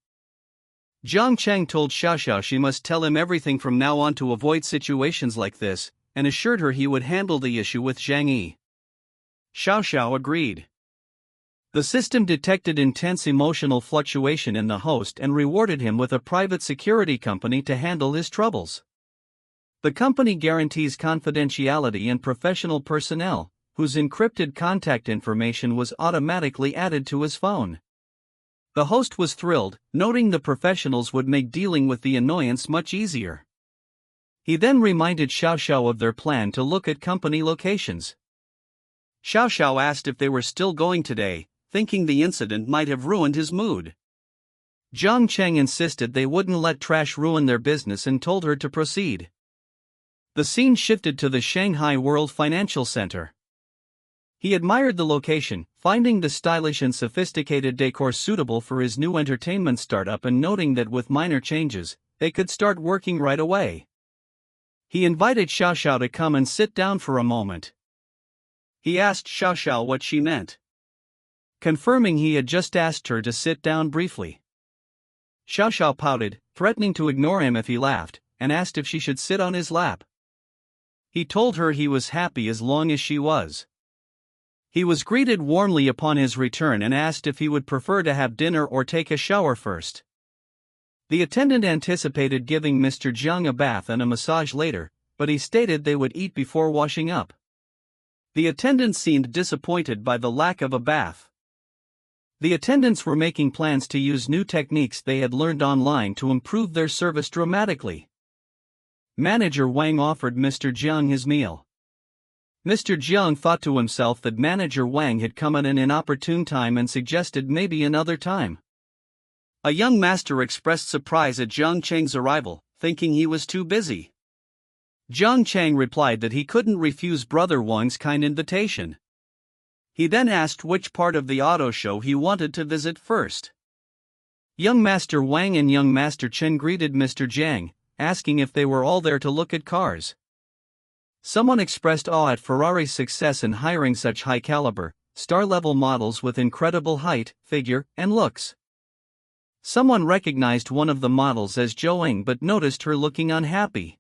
Jiang Cheng told Xiao Xiao she must tell him everything from now on to avoid situations like this, and assured her he would handle the issue with Zhang Yi. Xiao Xiao agreed. The system detected intense emotional fluctuation in the host and rewarded him with a private security company to handle his troubles. The company guarantees confidentiality and professional personnel, whose encrypted contact information was automatically added to his phone. The host was thrilled, noting the professionals would make dealing with the annoyance much easier. He then reminded Xiao Xiao of their plan to look at company locations. Xiao Xiao asked if they were still going today, thinking the incident might have ruined his mood. Jiang Cheng insisted they wouldn't let trash ruin their business and told her to proceed. The scene shifted to the Shanghai World Financial Center. He admired the location, finding the stylish and sophisticated decor suitable for his new entertainment startup and noting that with minor changes, they could start working right away. He invited Xiao Xiao to come and sit down for a moment. He asked Xiao Xiao what she meant, confirming he had just asked her to sit down briefly. Xiao Xiao pouted, threatening to ignore him if he laughed, and asked if she should sit on his lap. He told her he was happy as long as she was. He was greeted warmly upon his return and asked if he would prefer to have dinner or take a shower first. The attendant anticipated giving Mr. Jiang a bath and a massage later, but he stated they would eat before washing up. The attendant seemed disappointed by the lack of a bath. The attendants were making plans to use new techniques they had learned online to improve their service dramatically. Manager Wang offered Mr. Jiang his meal. Mr. Jiang thought to himself that Manager Wang had come at an inopportune time and suggested maybe another time. A young master expressed surprise at Jiang Cheng's arrival, thinking he was too busy. Jiang Cheng replied that he couldn't refuse Brother Wang's kind invitation. He then asked which part of the auto show he wanted to visit first. Young Master Wang and Young Master Chen greeted Mr. Jiang, asking if they were all there to look at cars. Someone expressed awe at Ferrari's success in hiring such high-caliber, star-level models with incredible height, figure, and looks. Someone recognized one of the models as Zhou but noticed her looking unhappy.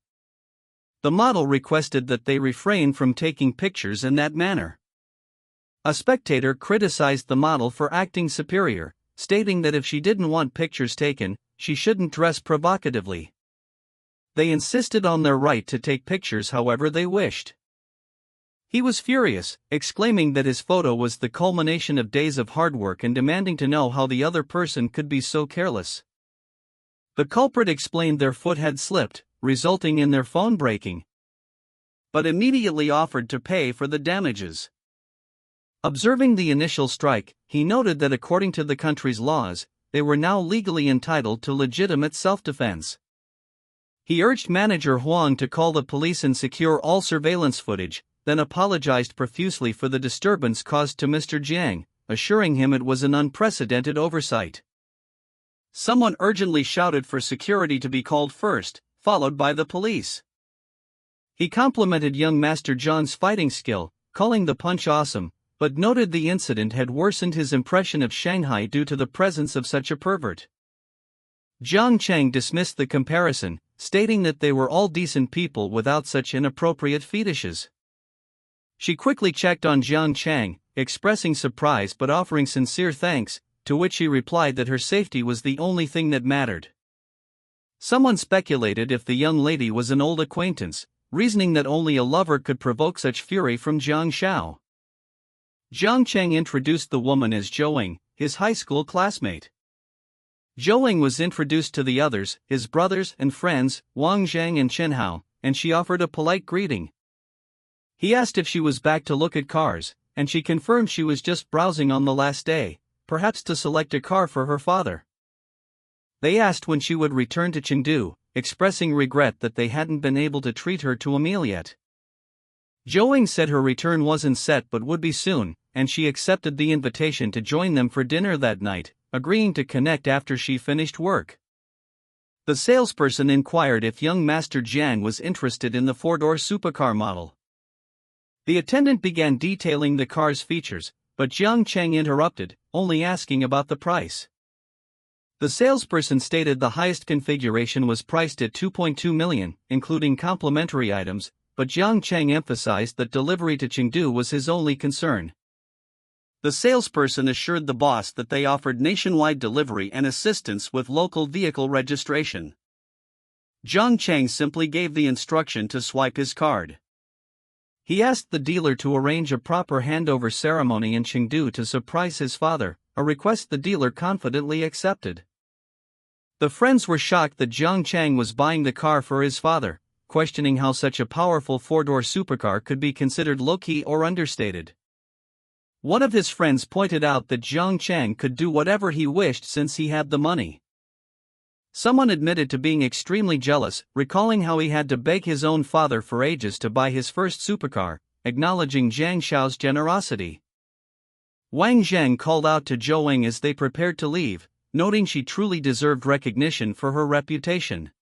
The model requested that they refrain from taking pictures in that manner. A spectator criticized the model for acting superior, stating that if she didn't want pictures taken, she shouldn't dress provocatively. They insisted on their right to take pictures however they wished. He was furious, exclaiming that his photo was the culmination of days of hard work and demanding to know how the other person could be so careless. The culprit explained their foot had slipped, resulting in their phone breaking, but immediately offered to pay for the damages. Observing the initial strike, he noted that according to the country's laws, they were now legally entitled to legitimate self-defense. He urged manager Huang to call the police and secure all surveillance footage, then apologized profusely for the disturbance caused to Mr. Jiang, assuring him it was an unprecedented oversight. Someone urgently shouted for security to be called first, followed by the police. He complimented young Master John's fighting skill, calling the punch awesome, but noted the incident had worsened his impression of Shanghai due to the presence of such a pervert. Jiang Cheng dismissed the comparison, stating that they were all decent people without such inappropriate fetishes. She quickly checked on Jiang Cheng, expressing surprise but offering sincere thanks, to which he replied that her safety was the only thing that mattered. Someone speculated if the young lady was an old acquaintance, reasoning that only a lover could provoke such fury from Jiang Xiao. Jiang Cheng introduced the woman as Zhou, his high school classmate. Zhou was introduced to the others, his brothers and friends, Wang Zhang and Chen Hao, and she offered a polite greeting. He asked if she was back to look at cars, and she confirmed she was just browsing on the last day, perhaps to select a car for her father. They asked when she would return to Chengdu, expressing regret that they hadn't been able to treat her to a meal yet. Zhou said her return wasn't set but would be soon, and she accepted the invitation to join them for dinner that night, agreeing to connect after she finished work. The salesperson inquired if young Master Jiang was interested in the four-door supercar model. The attendant began detailing the car's features, but Jiang Cheng interrupted, only asking about the price. The salesperson stated the highest configuration was priced at 2.2 million, including complimentary items, but Jiang Cheng emphasized that delivery to Chengdu was his only concern. The salesperson assured the boss that they offered nationwide delivery and assistance with local vehicle registration. Jiang Cheng simply gave the instruction to swipe his card. He asked the dealer to arrange a proper handover ceremony in Chengdu to surprise his father, a request the dealer confidently accepted. The friends were shocked that Jiang Cheng was buying the car for his father, questioning how such a powerful four-door supercar could be considered low-key or understated. One of his friends pointed out that Jiang Cheng could do whatever he wished since he had the money. Someone admitted to being extremely jealous, recalling how he had to beg his own father for ages to buy his first supercar, acknowledging Jiang Xiao's generosity. Wang Zhang called out to Zhou as they prepared to leave, noting she truly deserved recognition for her reputation.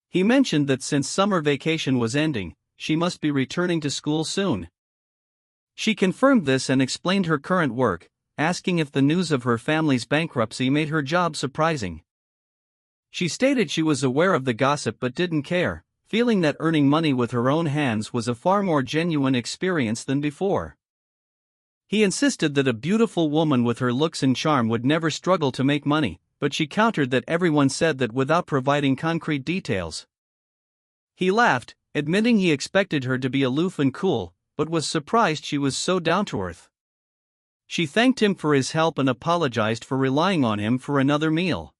He mentioned that since summer vacation was ending, she must be returning to school soon. She confirmed this and explained her current work, asking if the news of her family's bankruptcy made her job surprising. She stated she was aware of the gossip but didn't care, feeling that earning money with her own hands was a far more genuine experience than before. He insisted that a beautiful woman with her looks and charm would never struggle to make money, but she countered that everyone said that without providing concrete details. He laughed, admitting he expected her to be aloof and cool, but was surprised she was so down-to-earth. She thanked him for his help and apologized for relying on him for another meal.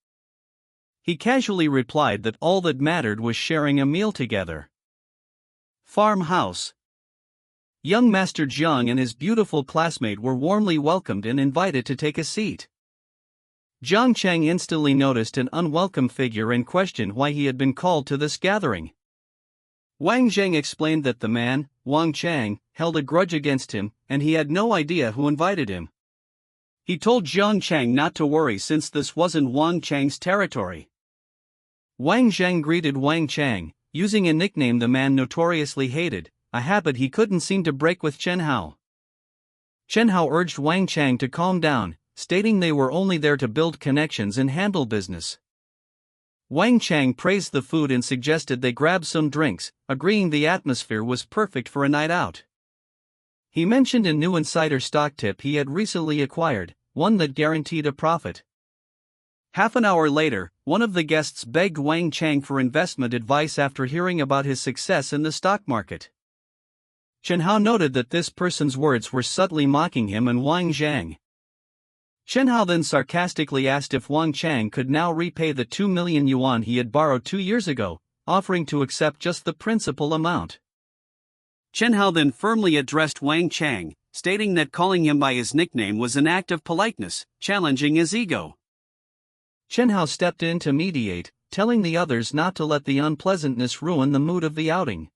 He casually replied that all that mattered was sharing a meal together. Farmhouse. Young Master Jiang and his beautiful classmate were warmly welcomed and invited to take a seat. Jiang Cheng instantly noticed an unwelcome figure and questioned why he had been called to this gathering. Wang Zhang explained that the man, Wang Chang, held a grudge against him, and he had no idea who invited him. He told Jiang Cheng not to worry since this wasn't Wang Chang's territory. Wang Zhang greeted Wang Chang, using a nickname the man notoriously hated, a habit he couldn't seem to break with Chen Hao. Chen Hao urged Wang Chang to calm down, stating they were only there to build connections and handle business. Wang Chang praised the food and suggested they grab some drinks, agreeing the atmosphere was perfect for a night out. He mentioned a new insider stock tip he had recently acquired, one that guaranteed a profit. Half an hour later, one of the guests begged Wang Chang for investment advice after hearing about his success in the stock market. Chen Hao noted that this person's words were subtly mocking him and Wang Zhang. Chen Hao then sarcastically asked if Wang Chang could now repay the 2 million yuan he had borrowed 2 years ago, offering to accept just the principal amount. Chen Hao then firmly addressed Wang Chang, stating that calling him by his nickname was an act of politeness, challenging his ego. Chen Hao stepped in to mediate, telling the others not to let the unpleasantness ruin the mood of the outing.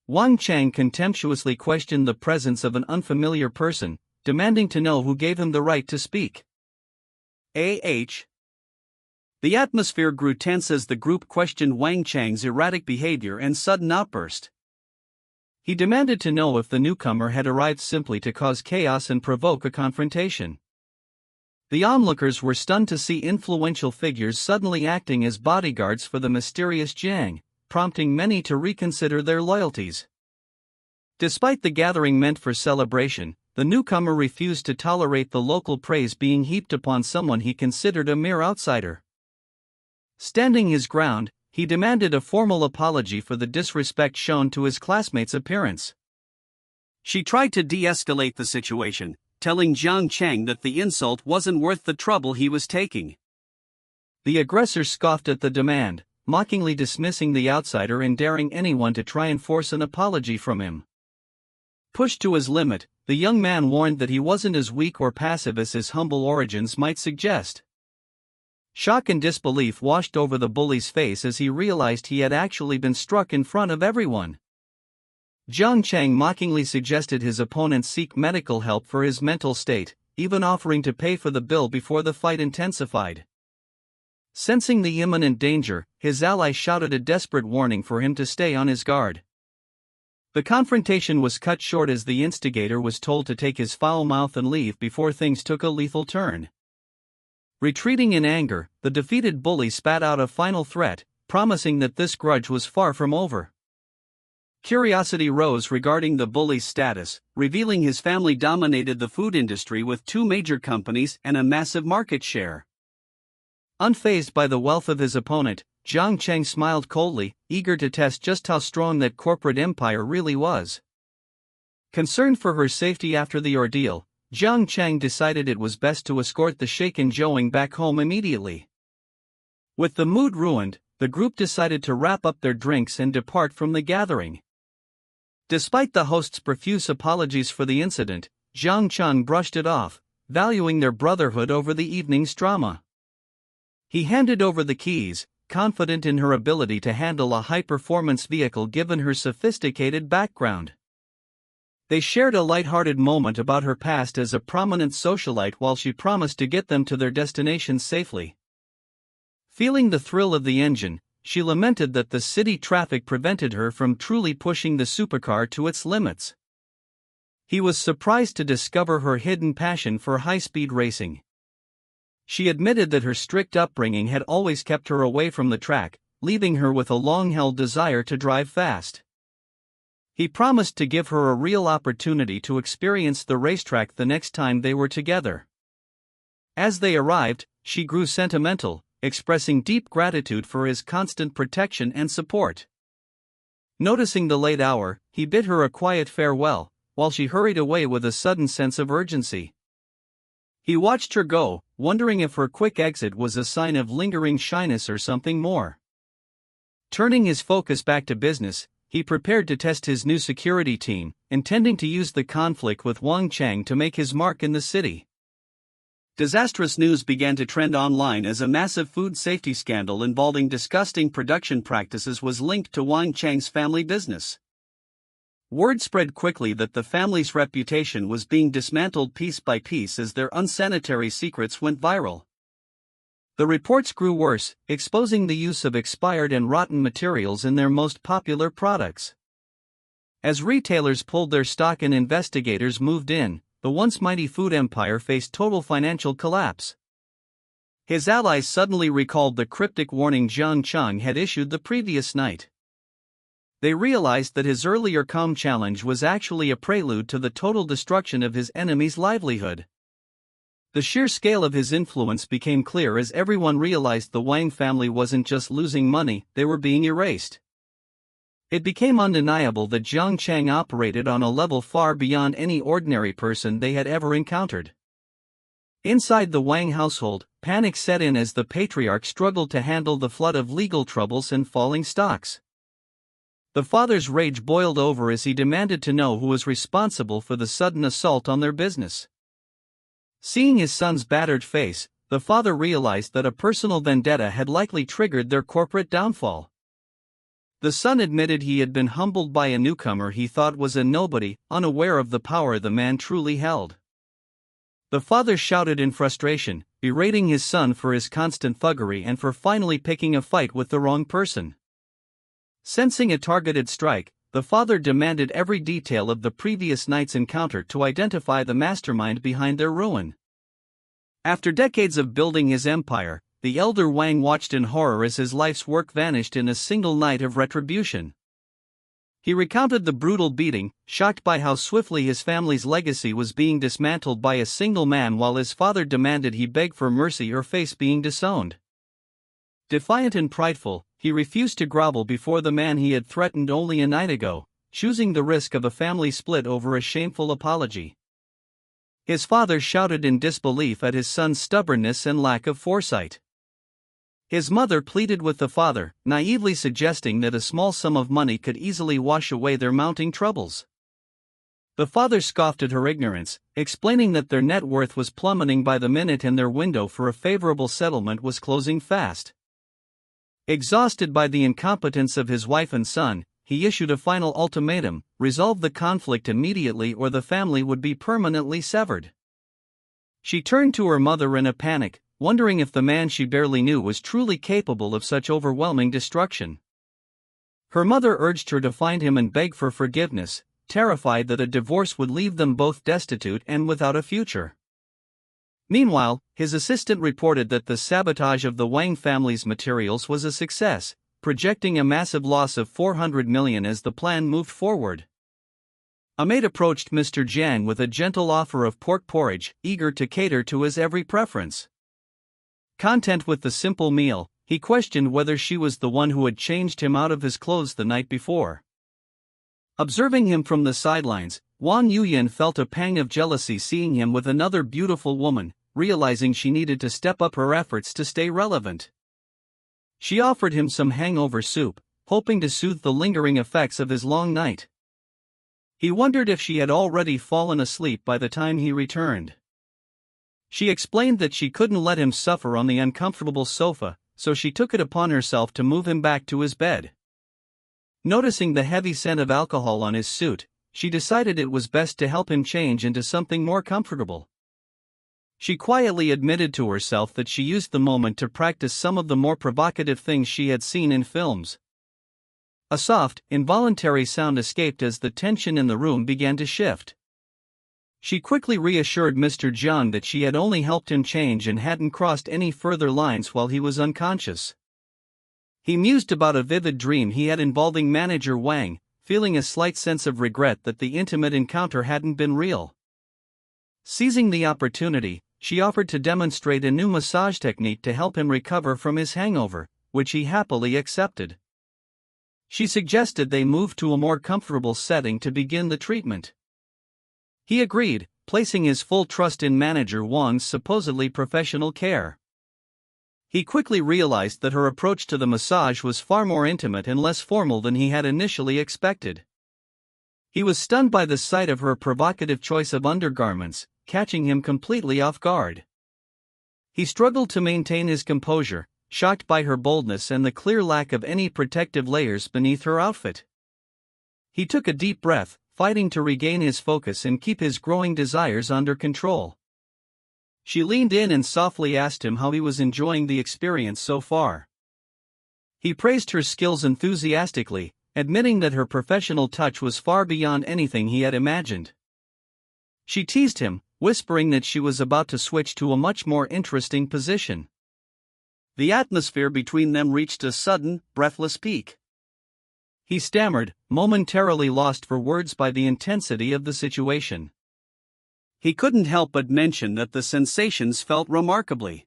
Wang Chang contemptuously questioned the presence of an unfamiliar person, demanding to know who gave him the right to speak. The atmosphere grew tense as the group questioned Wang Chang's erratic behavior and sudden outburst. He demanded to know if the newcomer had arrived simply to cause chaos and provoke a confrontation. The onlookers were stunned to see influential figures suddenly acting as bodyguards for the mysterious Jiang, prompting many to reconsider their loyalties. Despite the gathering meant for celebration, the newcomer refused to tolerate the local praise being heaped upon someone he considered a mere outsider. Standing his ground, he demanded a formal apology for the disrespect shown to his classmates' appearance. She tried to de-escalate the situation, telling Jiang Cheng that the insult wasn't worth the trouble he was taking. The aggressor scoffed at the demand, mockingly dismissing the outsider and daring anyone to try and force an apology from him. Pushed to his limit, the young man warned that he wasn't as weak or passive as his humble origins might suggest. Shock and disbelief washed over the bully's face as he realized he had actually been struck in front of everyone. Jiang Cheng mockingly suggested his opponent seek medical help for his mental state, even offering to pay for the bill before the fight intensified. Sensing the imminent danger, his ally shouted a desperate warning for him to stay on his guard. The confrontation was cut short as the instigator was told to take his foul mouth and leave before things took a lethal turn. Retreating in anger, the defeated bully spat out a final threat, promising that this grudge was far from over. Curiosity rose regarding the bully's status, revealing his family dominated the food industry with 2 major companies and a massive market share. Unfazed by the wealth of his opponent, Jiang Cheng smiled coldly, eager to test just how strong that corporate empire really was. Concerned for her safety after the ordeal, Jiang Cheng decided it was best to escort the shaken Zhouing back home immediately. With the mood ruined, the group decided to wrap up their drinks and depart from the gathering. Despite the host's profuse apologies for the incident, Jiang Cheng brushed it off, valuing their brotherhood over the evening's drama. He handed over the keys, confident in her ability to handle a high-performance vehicle given her sophisticated background. They shared a light-hearted moment about her past as a prominent socialite while she promised to get them to their destination safely. Feeling the thrill of the engine, she lamented that the city traffic prevented her from truly pushing the supercar to its limits. He was surprised to discover her hidden passion for high-speed racing. She admitted that her strict upbringing had always kept her away from the track, leaving her with a long-held desire to drive fast. He promised to give her a real opportunity to experience the racetrack the next time they were together. As they arrived, she grew sentimental, expressing deep gratitude for his constant protection and support. Noticing the late hour, he bid her a quiet farewell, while she hurried away with a sudden sense of urgency. He watched her go, wondering if her quick exit was a sign of lingering shyness or something more. Turning his focus back to business, he prepared to test his new security team, intending to use the conflict with Wang Chang to make his mark in the city. Disastrous news began to trend online as a massive food safety scandal involving disgusting production practices was linked to Wang Chang's family business. Word spread quickly that the family's reputation was being dismantled piece by piece as their unsanitary secrets went viral. The reports grew worse, exposing the use of expired and rotten materials in their most popular products. As retailers pulled their stock and investigators moved in, the once mighty food empire faced total financial collapse. His allies suddenly recalled the cryptic warning Jiang Cheng had issued the previous night. They realized that his earlier calm challenge was actually a prelude to the total destruction of his enemy's livelihood. The sheer scale of his influence became clear as everyone realized the Wang family wasn't just losing money, they were being erased. It became undeniable that Jiang Cheng operated on a level far beyond any ordinary person they had ever encountered. Inside the Wang household, panic set in as the patriarch struggled to handle the flood of legal troubles and falling stocks. The father's rage boiled over as he demanded to know who was responsible for the sudden assault on their business. Seeing his son's battered face, the father realized that a personal vendetta had likely triggered their corporate downfall. The son admitted he had been humbled by a newcomer he thought was a nobody, unaware of the power the man truly held. The father shouted in frustration, berating his son for his constant thuggery and for finally picking a fight with the wrong person. Sensing a targeted strike, the father demanded every detail of the previous night's encounter to identify the mastermind behind their ruin. After decades of building his empire, the elder Wang watched in horror as his life's work vanished in a single night of retribution. He recounted the brutal beating, shocked by how swiftly his family's legacy was being dismantled by a single man while his father demanded he beg for mercy or face being disowned. Defiant and prideful, he refused to grovel before the man he had threatened only a night ago, choosing the risk of a family split over a shameful apology. His father shouted in disbelief at his son's stubbornness and lack of foresight. His mother pleaded with the father, naively suggesting that a small sum of money could easily wash away their mounting troubles. The father scoffed at her ignorance, explaining that their net worth was plummeting by the minute and their window for a favorable settlement was closing fast. Exhausted by the incompetence of his wife and son, he issued a final ultimatum: resolve the conflict immediately or the family would be permanently severed. She turned to her mother in a panic, wondering if the man she barely knew was truly capable of such overwhelming destruction. Her mother urged her to find him and beg for forgiveness, terrified that a divorce would leave them both destitute and without a future. Meanwhile, his assistant reported that the sabotage of the Wang family's materials was a success, projecting a massive loss of 400 million as the plan moved forward. A maid approached Mr. Jiang with a gentle offer of pork porridge, eager to cater to his every preference. Content with the simple meal, he questioned whether she was the one who had changed him out of his clothes the night before. Observing him from the sidelines, Wang Yuyan felt a pang of jealousy seeing him with another beautiful woman, realizing she needed to step up her efforts to stay relevant. She offered him some hangover soup, hoping to soothe the lingering effects of his long night. He wondered if she had already fallen asleep by the time he returned. She explained that she couldn't let him suffer on the uncomfortable sofa, so she took it upon herself to move him back to his bed. Noticing the heavy scent of alcohol on his suit, she decided it was best to help him change into something more comfortable. She quietly admitted to herself that she used the moment to practice some of the more provocative things she had seen in films. A soft, involuntary sound escaped as the tension in the room began to shift. She quickly reassured Mr. Jiang that she had only helped him change and hadn't crossed any further lines while he was unconscious. He mused about a vivid dream he had involving manager Wang, feeling a slight sense of regret that the intimate encounter hadn't been real. Seizing the opportunity, she offered to demonstrate a new massage technique to help him recover from his hangover, which he happily accepted. She suggested they move to a more comfortable setting to begin the treatment. He agreed, placing his full trust in manager Wang's supposedly professional care. He quickly realized that her approach to the massage was far more intimate and less formal than he had initially expected. He was stunned by the sight of her provocative choice of undergarments, catching him completely off guard. He struggled to maintain his composure, shocked by her boldness and the clear lack of any protective layers beneath her outfit. He took a deep breath, fighting to regain his focus and keep his growing desires under control. She leaned in and softly asked him how he was enjoying the experience so far. He praised her skills enthusiastically, admitting that her professional touch was far beyond anything he had imagined. She teased him, whispering that she was about to switch to a much more interesting position. The atmosphere between them reached a sudden, breathless peak. He stammered, momentarily lost for words by the intensity of the situation. He couldn't help but mention that the sensations felt remarkably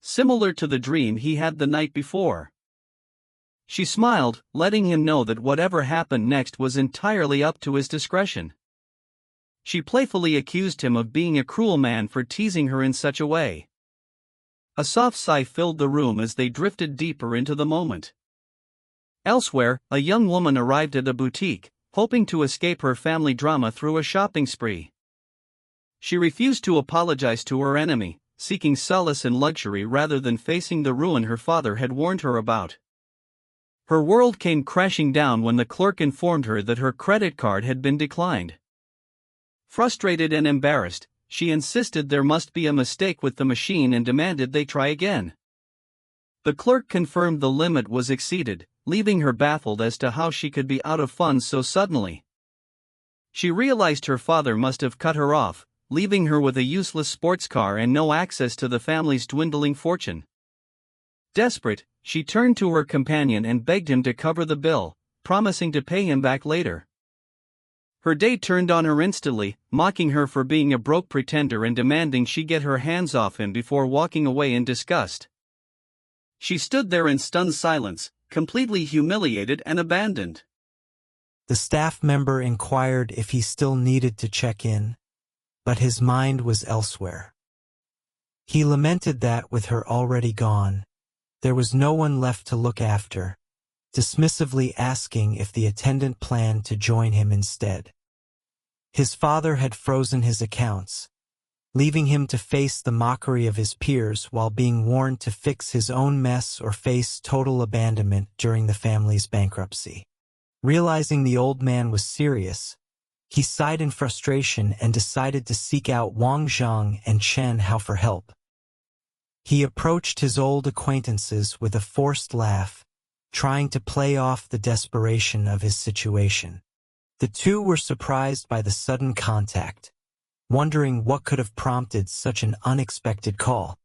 similar to the dream he had the night before. She smiled, letting him know that whatever happened next was entirely up to his discretion. She playfully accused him of being a cruel man for teasing her in such a way. A soft sigh filled the room as they drifted deeper into the moment. Elsewhere, a young woman arrived at a boutique, hoping to escape her family drama through a shopping spree. She refused to apologize to her enemy, seeking solace in luxury rather than facing the ruin her father had warned her about. Her world came crashing down when the clerk informed her that her credit card had been declined. Frustrated and embarrassed, she insisted there must be a mistake with the machine and demanded they try again. The clerk confirmed the limit was exceeded, leaving her baffled as to how she could be out of funds so suddenly. She realized her father must have cut her off, leaving her with a useless sports car and no access to the family's dwindling fortune. Desperate, she turned to her companion and begged him to cover the bill, promising to pay him back later. Her date turned on her instantly, mocking her for being a broke pretender and demanding she get her hands off him before walking away in disgust. She stood there in stunned silence, completely humiliated and abandoned. The staff member inquired if he still needed to check in, but his mind was elsewhere. He lamented that with her already gone, there was no one left to look after, dismissively asking if the attendant planned to join him instead. His father had frozen his accounts, leaving him to face the mockery of his peers while being warned to fix his own mess or face total abandonment during the family's bankruptcy. Realizing the old man was serious, he sighed in frustration and decided to seek out Wang Zhang and Chen Hao for help. He approached his old acquaintances with a forced laugh, trying to play off the desperation of his situation. The two were surprised by the sudden contact, wondering what could have prompted such an unexpected call.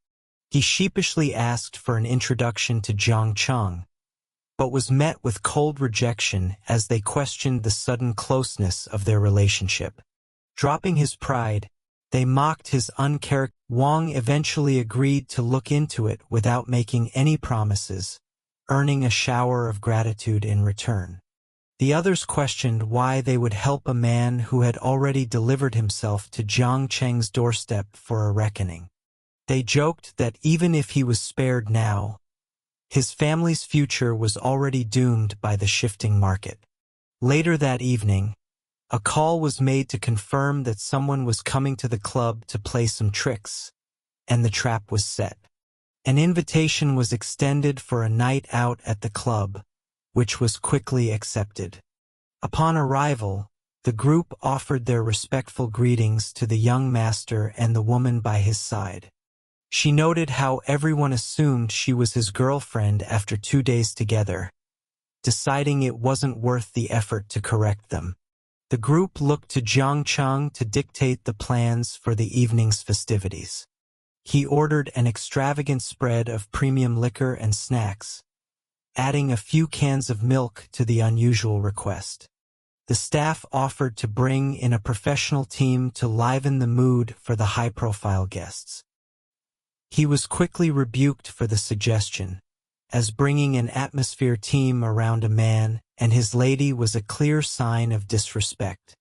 He sheepishly asked for an introduction to Jiang Cheng, but was met with cold rejection as they questioned the sudden closeness of their relationship. Dropping his pride, they mocked his uncharacteristic. Wang eventually agreed to look into it without making any promises, earning a shower of gratitude in return. The others questioned why they would help a man who had already delivered himself to Jiang Cheng's doorstep for a reckoning. They joked that even if he was spared now, his family's future was already doomed by the shifting market. Later that evening, a call was made to confirm that someone was coming to the club to play some tricks, and the trap was set. An invitation was extended for a night out at the club, which was quickly accepted. Upon arrival, the group offered their respectful greetings to the young master and the woman by his side. She noted how everyone assumed she was his girlfriend after 2 days together, deciding it wasn't worth the effort to correct them. The group looked to Jiang Cheng to dictate the plans for the evening's festivities. He ordered an extravagant spread of premium liquor and snacks, adding a few cans of milk to the unusual request. The staff offered to bring in a professional team to liven the mood for the high-profile guests. He was quickly rebuked for the suggestion, as bringing an atmosphere team around a man and his lady was a clear sign of disrespect.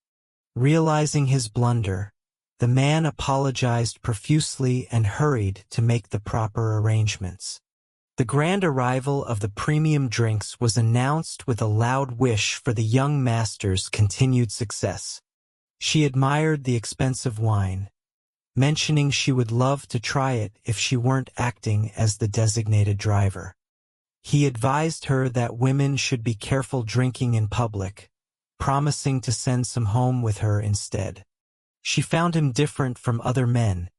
Realizing his blunder, the man apologized profusely and hurried to make the proper arrangements. The grand arrival of the premium drinks was announced with a loud wish for the young master's continued success. She admired the expensive wine, mentioning she would love to try it if she weren't acting as the designated driver. He advised her that women should be careful drinking in public, promising to send some home with her instead. She found him different from other men,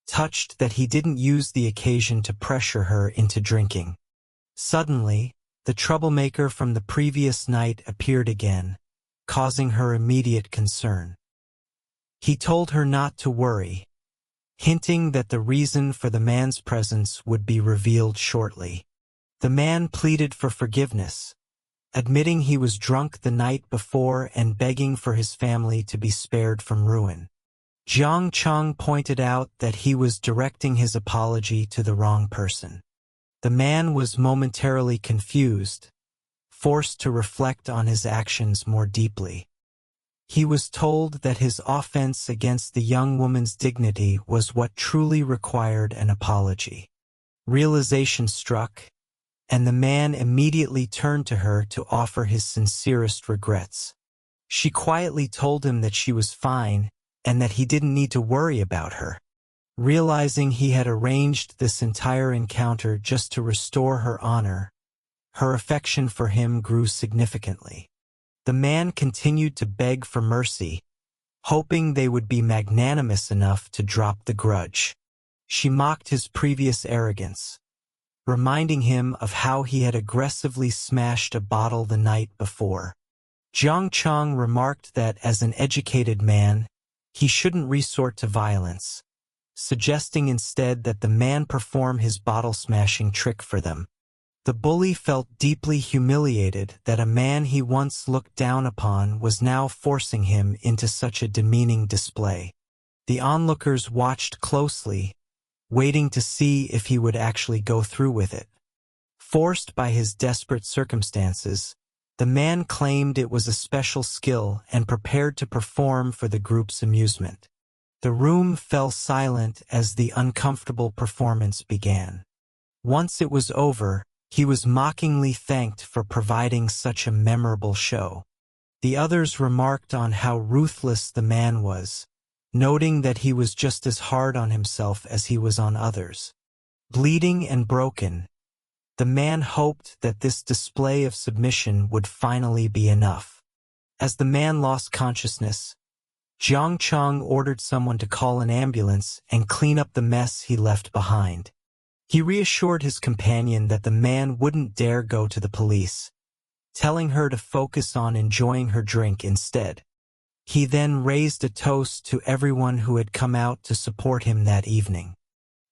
touched that he didn't use the occasion to pressure her into drinking. Suddenly, the troublemaker from the previous night appeared again, causing her immediate concern. He told her not to worry, hinting that the reason for the man's presence would be revealed shortly. The man pleaded for forgiveness, admitting he was drunk the night before and begging for his family to be spared from ruin. Jiang Cheng pointed out that he was directing his apology to the wrong person. The man was momentarily confused, forced to reflect on his actions more deeply. He was told that his offense against the young woman's dignity was what truly required an apology. Realization struck, and the man immediately turned to her to offer his sincerest regrets. She quietly told him that she was fine and that he didn't need to worry about her. Realizing he had arranged this entire encounter just to restore her honor, her affection for him grew significantly. The man continued to beg for mercy, hoping they would be magnanimous enough to drop the grudge. She mocked his previous arrogance, reminding him of how he had aggressively smashed a bottle the night before. Jiang Cheng remarked that as an educated man, he shouldn't resort to violence, suggesting instead that the man perform his bottle-smashing trick for them. The bully felt deeply humiliated that a man he once looked down upon was now forcing him into such a demeaning display. The onlookers watched closely, waiting to see if he would actually go through with it. Forced by his desperate circumstances, the man claimed it was a special skill and prepared to perform for the group's amusement. The room fell silent as the uncomfortable performance began. Once it was over, he was mockingly thanked for providing such a memorable show. The others remarked on how ruthless the man was, noting that he was just as hard on himself as he was on others. Bleeding and broken, the man hoped that this display of submission would finally be enough. As the man lost consciousness, Jiang Cheng ordered someone to call an ambulance and clean up the mess he left behind. He reassured his companion that the man wouldn't dare go to the police, telling her to focus on enjoying her drink instead. He then raised a toast to everyone who had come out to support him that evening.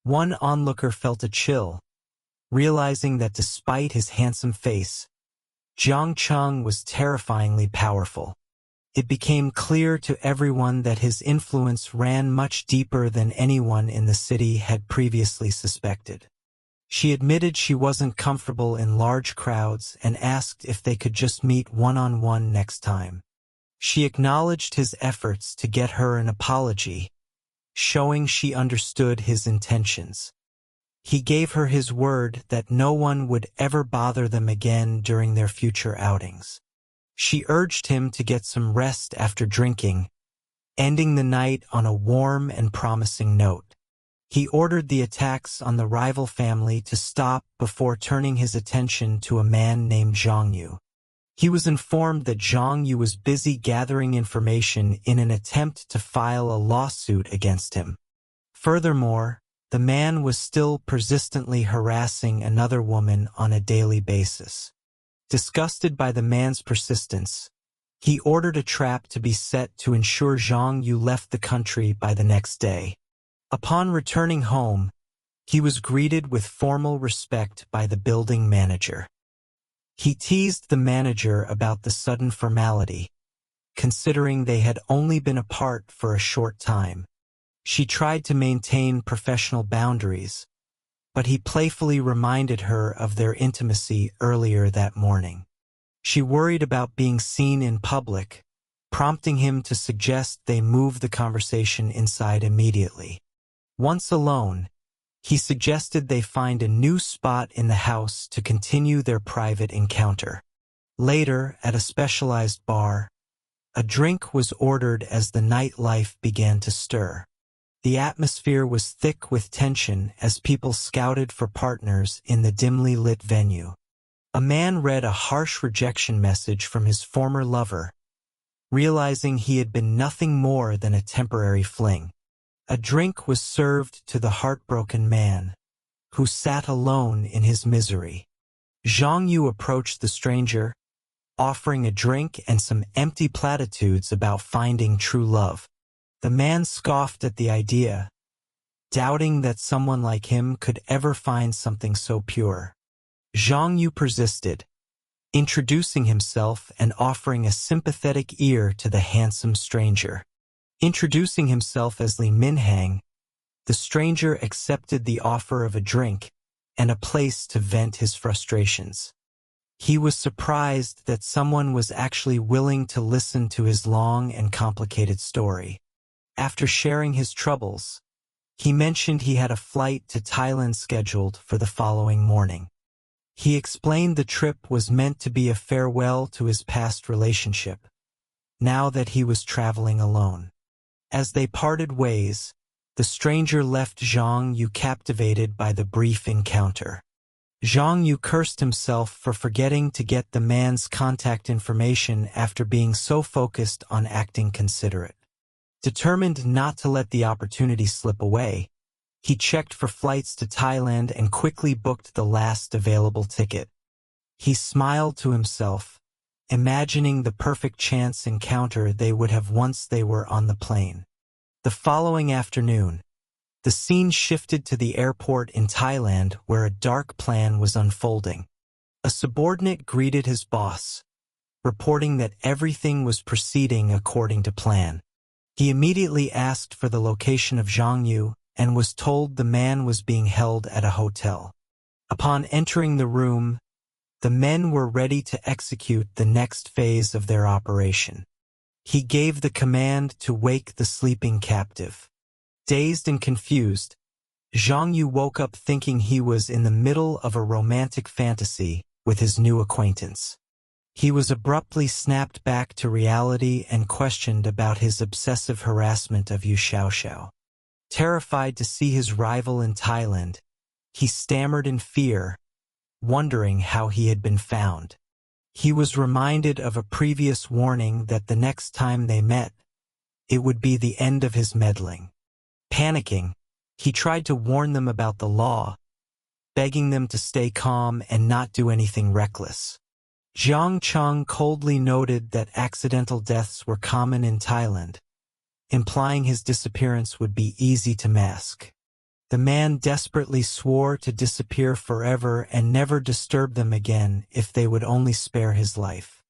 One onlooker felt a chill, realizing that despite his handsome face, Jiang Cheng was terrifyingly powerful. It became clear to everyone that his influence ran much deeper than anyone in the city had previously suspected. She admitted she wasn't comfortable in large crowds and asked if they could just meet one-on-one next time. She acknowledged his efforts to get her an apology, showing she understood his intentions. He gave her his word that no one would ever bother them again during their future outings. She urged him to get some rest after drinking, ending the night on a warm and promising note. He ordered the attacks on the rival family to stop before turning his attention to a man named Zhang Yu. He was informed that Zhang Yu was busy gathering information in an attempt to file a lawsuit against him. Furthermore, the man was still persistently harassing another woman on a daily basis. Disgusted by the man's persistence, he ordered a trap to be set to ensure Zhang Yu left the country by the next day. Upon returning home, he was greeted with formal respect by the building manager. He teased the manager about the sudden formality, considering they had only been apart for a short time. She tried to maintain professional boundaries, but he playfully reminded her of their intimacy earlier that morning. She worried about being seen in public, prompting him to suggest they move the conversation inside immediately. Once alone, he suggested they find a new spot in the house to continue their private encounter. Later, at a specialized bar, a drink was ordered as the nightlife began to stir. The atmosphere was thick with tension as people scouted for partners in the dimly lit venue. A man read a harsh rejection message from his former lover, realizing he had been nothing more than a temporary fling. A drink was served to the heartbroken man, who sat alone in his misery. Zhang Yu approached the stranger, offering a drink and some empty platitudes about finding true love. The man scoffed at the idea, doubting that someone like him could ever find something so pure. Zhang Yu persisted, introducing himself and offering a sympathetic ear to the handsome stranger. Introducing himself as Li Minhang, the stranger accepted the offer of a drink and a place to vent his frustrations. He was surprised that someone was actually willing to listen to his long and complicated story. After sharing his troubles, he mentioned he had a flight to Thailand scheduled for the following morning. He explained the trip was meant to be a farewell to his past relationship, now that he was traveling alone. As they parted ways, the stranger left Zhang Yu captivated by the brief encounter. Zhang Yu cursed himself for forgetting to get the man's contact information after being so focused on acting considerate. Determined not to let the opportunity slip away, he checked for flights to Thailand and quickly booked the last available ticket. He smiled to himself, imagining the perfect chance encounter they would have once they were on the plane. The following afternoon, the scene shifted to the airport in Thailand where a dark plan was unfolding. A subordinate greeted his boss, reporting that everything was proceeding according to plan. He immediately asked for the location of Zhang Yu and was told the man was being held at a hotel. Upon entering the room, the men were ready to execute the next phase of their operation. He gave the command to wake the sleeping captive. Dazed and confused, Zhang Yu woke up thinking he was in the middle of a romantic fantasy with his new acquaintance. He was abruptly snapped back to reality and questioned about his obsessive harassment of Yu Xiaoxiao. Terrified to see his rival in Thailand, he stammered in fear, wondering how he had been found. He was reminded of a previous warning that the next time they met, it would be the end of his meddling. Panicking, he tried to warn them about the law, begging them to stay calm and not do anything reckless. Jiang Cheng coldly noted that accidental deaths were common in Thailand, implying his disappearance would be easy to mask. The man desperately swore to disappear forever and never disturb them again if they would only spare his life.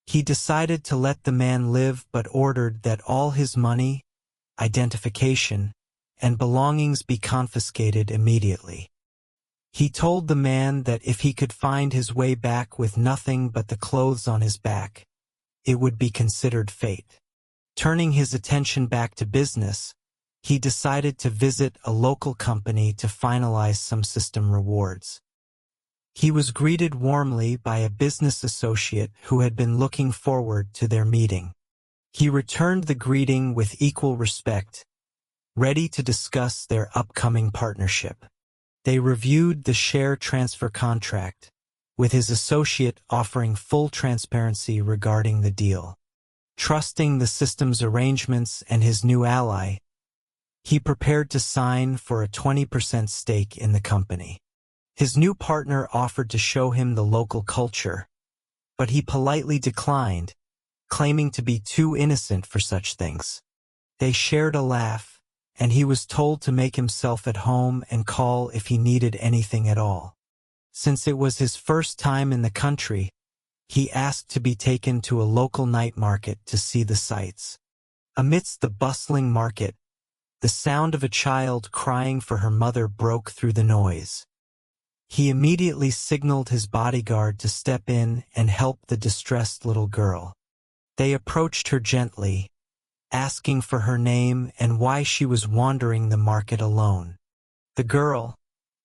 He decided to let the man live but ordered that all his money, identification, and belongings be confiscated immediately. He told the man that if he could find his way back with nothing but the clothes on his back, it would be considered fate. Turning his attention back to business, he decided to visit a local company to finalize some system rewards. He was greeted warmly by a business associate who had been looking forward to their meeting. He returned the greeting with equal respect, ready to discuss their upcoming partnership. They reviewed the share transfer contract, with his associate offering full transparency regarding the deal. Trusting the system's arrangements and his new ally, he prepared to sign for a 20% stake in the company. His new partner offered to show him the local culture, but he politely declined, claiming to be too innocent for such things. They shared a laugh, and he was told to make himself at home and call if he needed anything at all. Since it was his first time in the country, he asked to be taken to a local night market to see the sights. Amidst the bustling market, the sound of a child crying for her mother broke through the noise. He immediately signaled his bodyguard to step in and help the distressed little girl. They approached her gently, asking for her name and why she was wandering the market alone. The girl,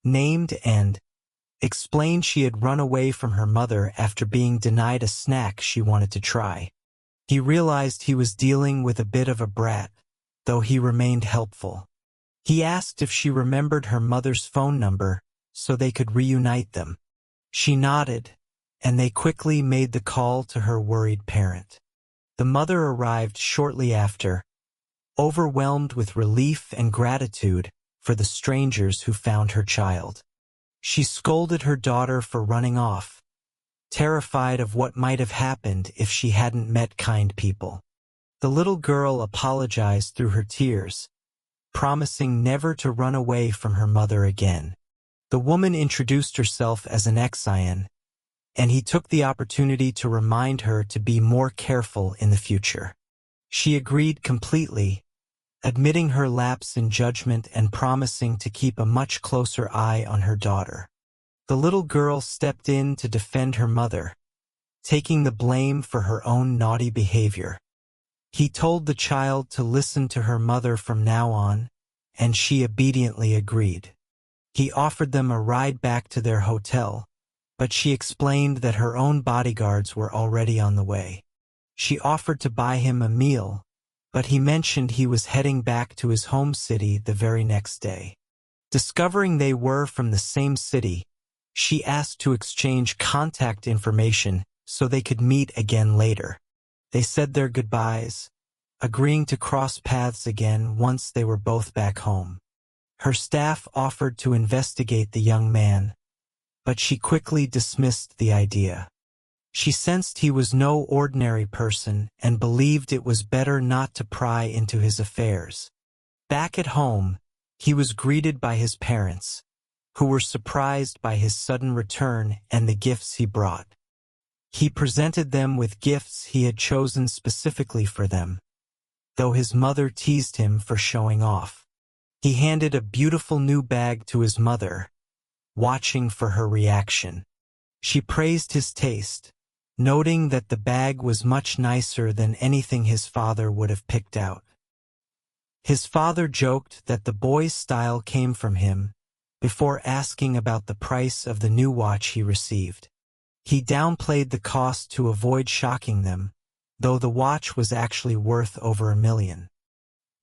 named and explained she had run away from her mother after being denied a snack she wanted to try. He realized he was dealing with a bit of a brat, though he remained helpful. He asked if she remembered her mother's phone number so they could reunite them. She nodded, and they quickly made the call to her worried parent. The mother arrived shortly after, overwhelmed with relief and gratitude for the strangers who found her child. She scolded her daughter for running off, terrified of what might have happened if she hadn't met kind people. The little girl apologized through her tears, promising never to run away from her mother again. The woman introduced herself as an ex-Ian, and he took the opportunity to remind her to be more careful in the future. She agreed completely, admitting her lapse in judgment and promising to keep a much closer eye on her daughter. The little girl stepped in to defend her mother, taking the blame for her own naughty behavior. He told the child to listen to her mother from now on, and she obediently agreed. He offered them a ride back to their hotel, but she explained that her own bodyguards were already on the way. She offered to buy him a meal, but he mentioned he was heading back to his home city the very next day. Discovering they were from the same city, she asked to exchange contact information so they could meet again later. They said their goodbyes, agreeing to cross paths again once they were both back home. Her staff offered to investigate the young man, but she quickly dismissed the idea. She sensed he was no ordinary person and believed it was better not to pry into his affairs. Back at home, he was greeted by his parents, who were surprised by his sudden return and the gifts he brought. He presented them with gifts he had chosen specifically for them, though his mother teased him for showing off. He handed a beautiful new bag to his mother, watching for her reaction. She praised his taste, noting that the bag was much nicer than anything his father would have picked out. His father joked that the boy's style came from him, before asking about the price of the new watch he received. He downplayed the cost to avoid shocking them, though the watch was actually worth over $1 million.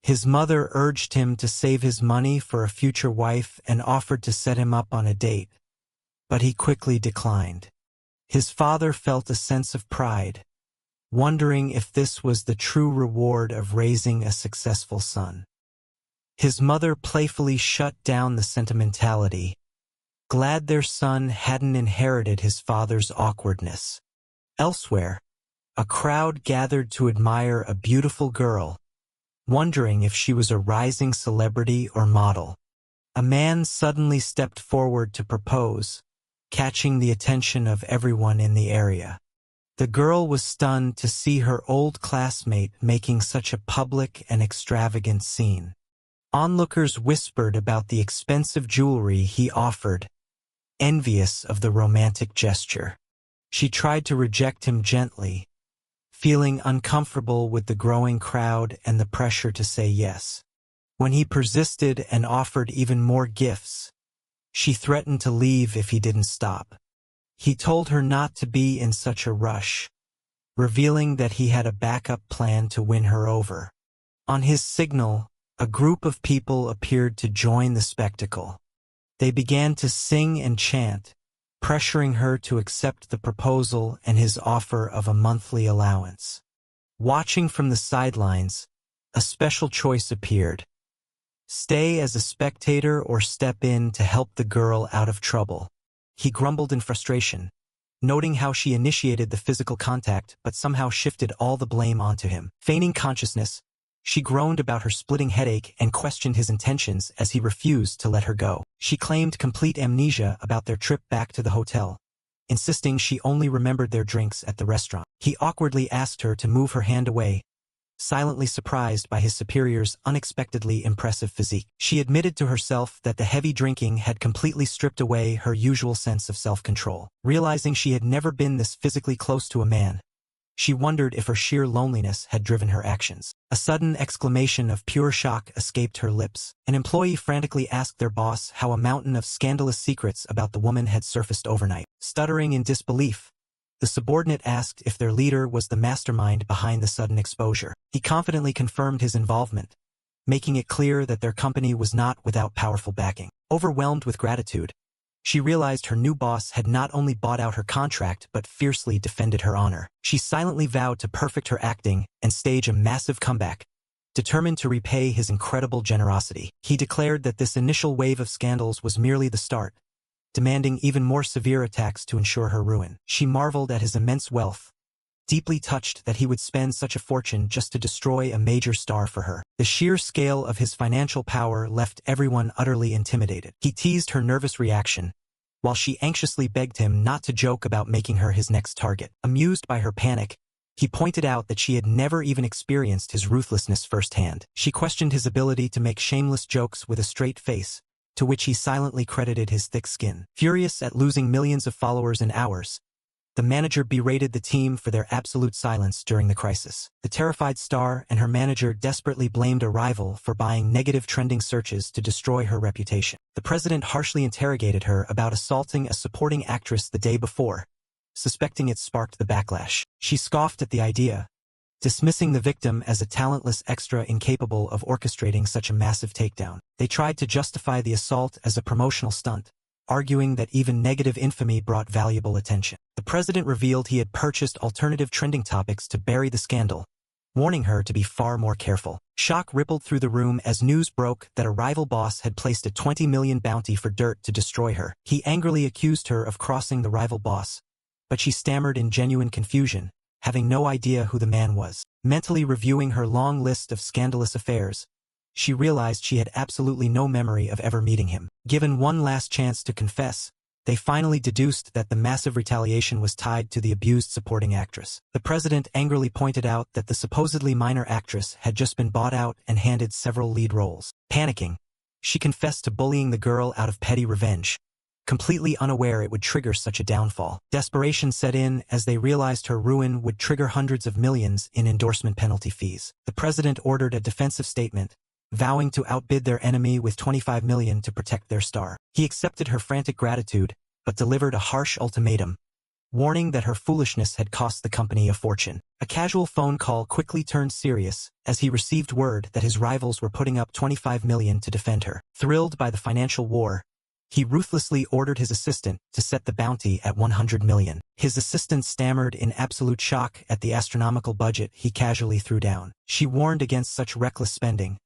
His mother urged him to save his money for a future wife and offered to set him up on a date, but he quickly declined. His father felt a sense of pride, wondering if this was the true reward of raising a successful son. His mother playfully shut down the sentimentality, glad their son hadn't inherited his father's awkwardness. Elsewhere, a crowd gathered to admire a beautiful girl, wondering if she was a rising celebrity or model. A man suddenly stepped forward to propose, catching the attention of everyone in the area. The girl was stunned to see her old classmate making such a public and extravagant scene. Onlookers whispered about the expensive jewelry he offered, envious of the romantic gesture. She tried to reject him gently, feeling uncomfortable with the growing crowd and the pressure to say yes. When he persisted and offered even more gifts, she threatened to leave if he didn't stop. He told her not to be in such a rush, revealing that he had a backup plan to win her over. On his signal, a group of people appeared to join the spectacle. They began to sing and chant, pressuring her to accept the proposal and his offer of a monthly allowance. Watching from the sidelines, a special choice appeared. Stay as a spectator or step in to help the girl out of trouble. He grumbled in frustration, noting how she initiated the physical contact but somehow shifted all the blame onto him. Feigning consciousness, she groaned about her splitting headache and questioned his intentions as he refused to let her go. She claimed complete amnesia about their trip back to the hotel, insisting she only remembered their drinks at the restaurant. He awkwardly asked her to move her hand away, silently surprised by his superior's unexpectedly impressive physique. She admitted to herself that the heavy drinking had completely stripped away her usual sense of self-control. Realizing she had never been this physically close to a man, she wondered if her sheer loneliness had driven her actions. A sudden exclamation of pure shock escaped her lips. An employee frantically asked their boss how a mountain of scandalous secrets about the woman had surfaced overnight. Stuttering in disbelief, the subordinate asked if their leader was the mastermind behind the sudden exposure. He confidently confirmed his involvement, making it clear that their company was not without powerful backing. Overwhelmed with gratitude, she realized her new boss had not only bought out her contract but fiercely defended her honor. She silently vowed to perfect her acting and stage a massive comeback, determined to repay his incredible generosity. He declared that this initial wave of scandals was merely the start, demanding even more severe attacks to ensure her ruin. She marveled at his immense wealth, deeply touched that he would spend such a fortune just to destroy a major star for her. The sheer scale of his financial power left everyone utterly intimidated. He teased her nervous reaction, while she anxiously begged him not to joke about making her his next target. Amused by her panic, he pointed out that she had never even experienced his ruthlessness firsthand. She questioned his ability to make shameless jokes with a straight face, to which he silently credited his thick skin. Furious at losing millions of followers in hours, the manager berated the team for their absolute silence during the crisis. The terrified star and her manager desperately blamed a rival for buying negative trending searches to destroy her reputation. The president harshly interrogated her about assaulting a supporting actress the day before, suspecting it sparked the backlash. She scoffed at the idea, dismissing the victim as a talentless extra incapable of orchestrating such a massive takedown. They tried to justify the assault as a promotional stunt, arguing that even negative infamy brought valuable attention. The president revealed he had purchased alternative trending topics to bury the scandal, warning her to be far more careful. Shock rippled through the room as news broke that a rival boss had placed a 20 million bounty for dirt to destroy her. He angrily accused her of crossing the rival boss, but she stammered in genuine confusion, having no idea who the man was. Mentally reviewing her long list of scandalous affairs, she realized she had absolutely no memory of ever meeting him. Given one last chance to confess, they finally deduced that the massive retaliation was tied to the abused supporting actress. The president angrily pointed out that the supposedly minor actress had just been bought out and handed several lead roles. Panicking, she confessed to bullying the girl out of petty revenge, completely unaware it would trigger such a downfall. Desperation set in as they realized her ruin would trigger hundreds of millions in endorsement penalty fees. The president ordered a defensive statement, vowing to outbid their enemy with 25 million to protect their star. He accepted her frantic gratitude, but delivered a harsh ultimatum, warning that her foolishness had cost the company a fortune. A casual phone call quickly turned serious as he received word that his rivals were putting up 25 million to defend her. Thrilled by the financial war, he ruthlessly ordered his assistant to set the bounty at 100 million. His assistant stammered in absolute shock at the astronomical budget he casually threw down. She warned against such reckless spending,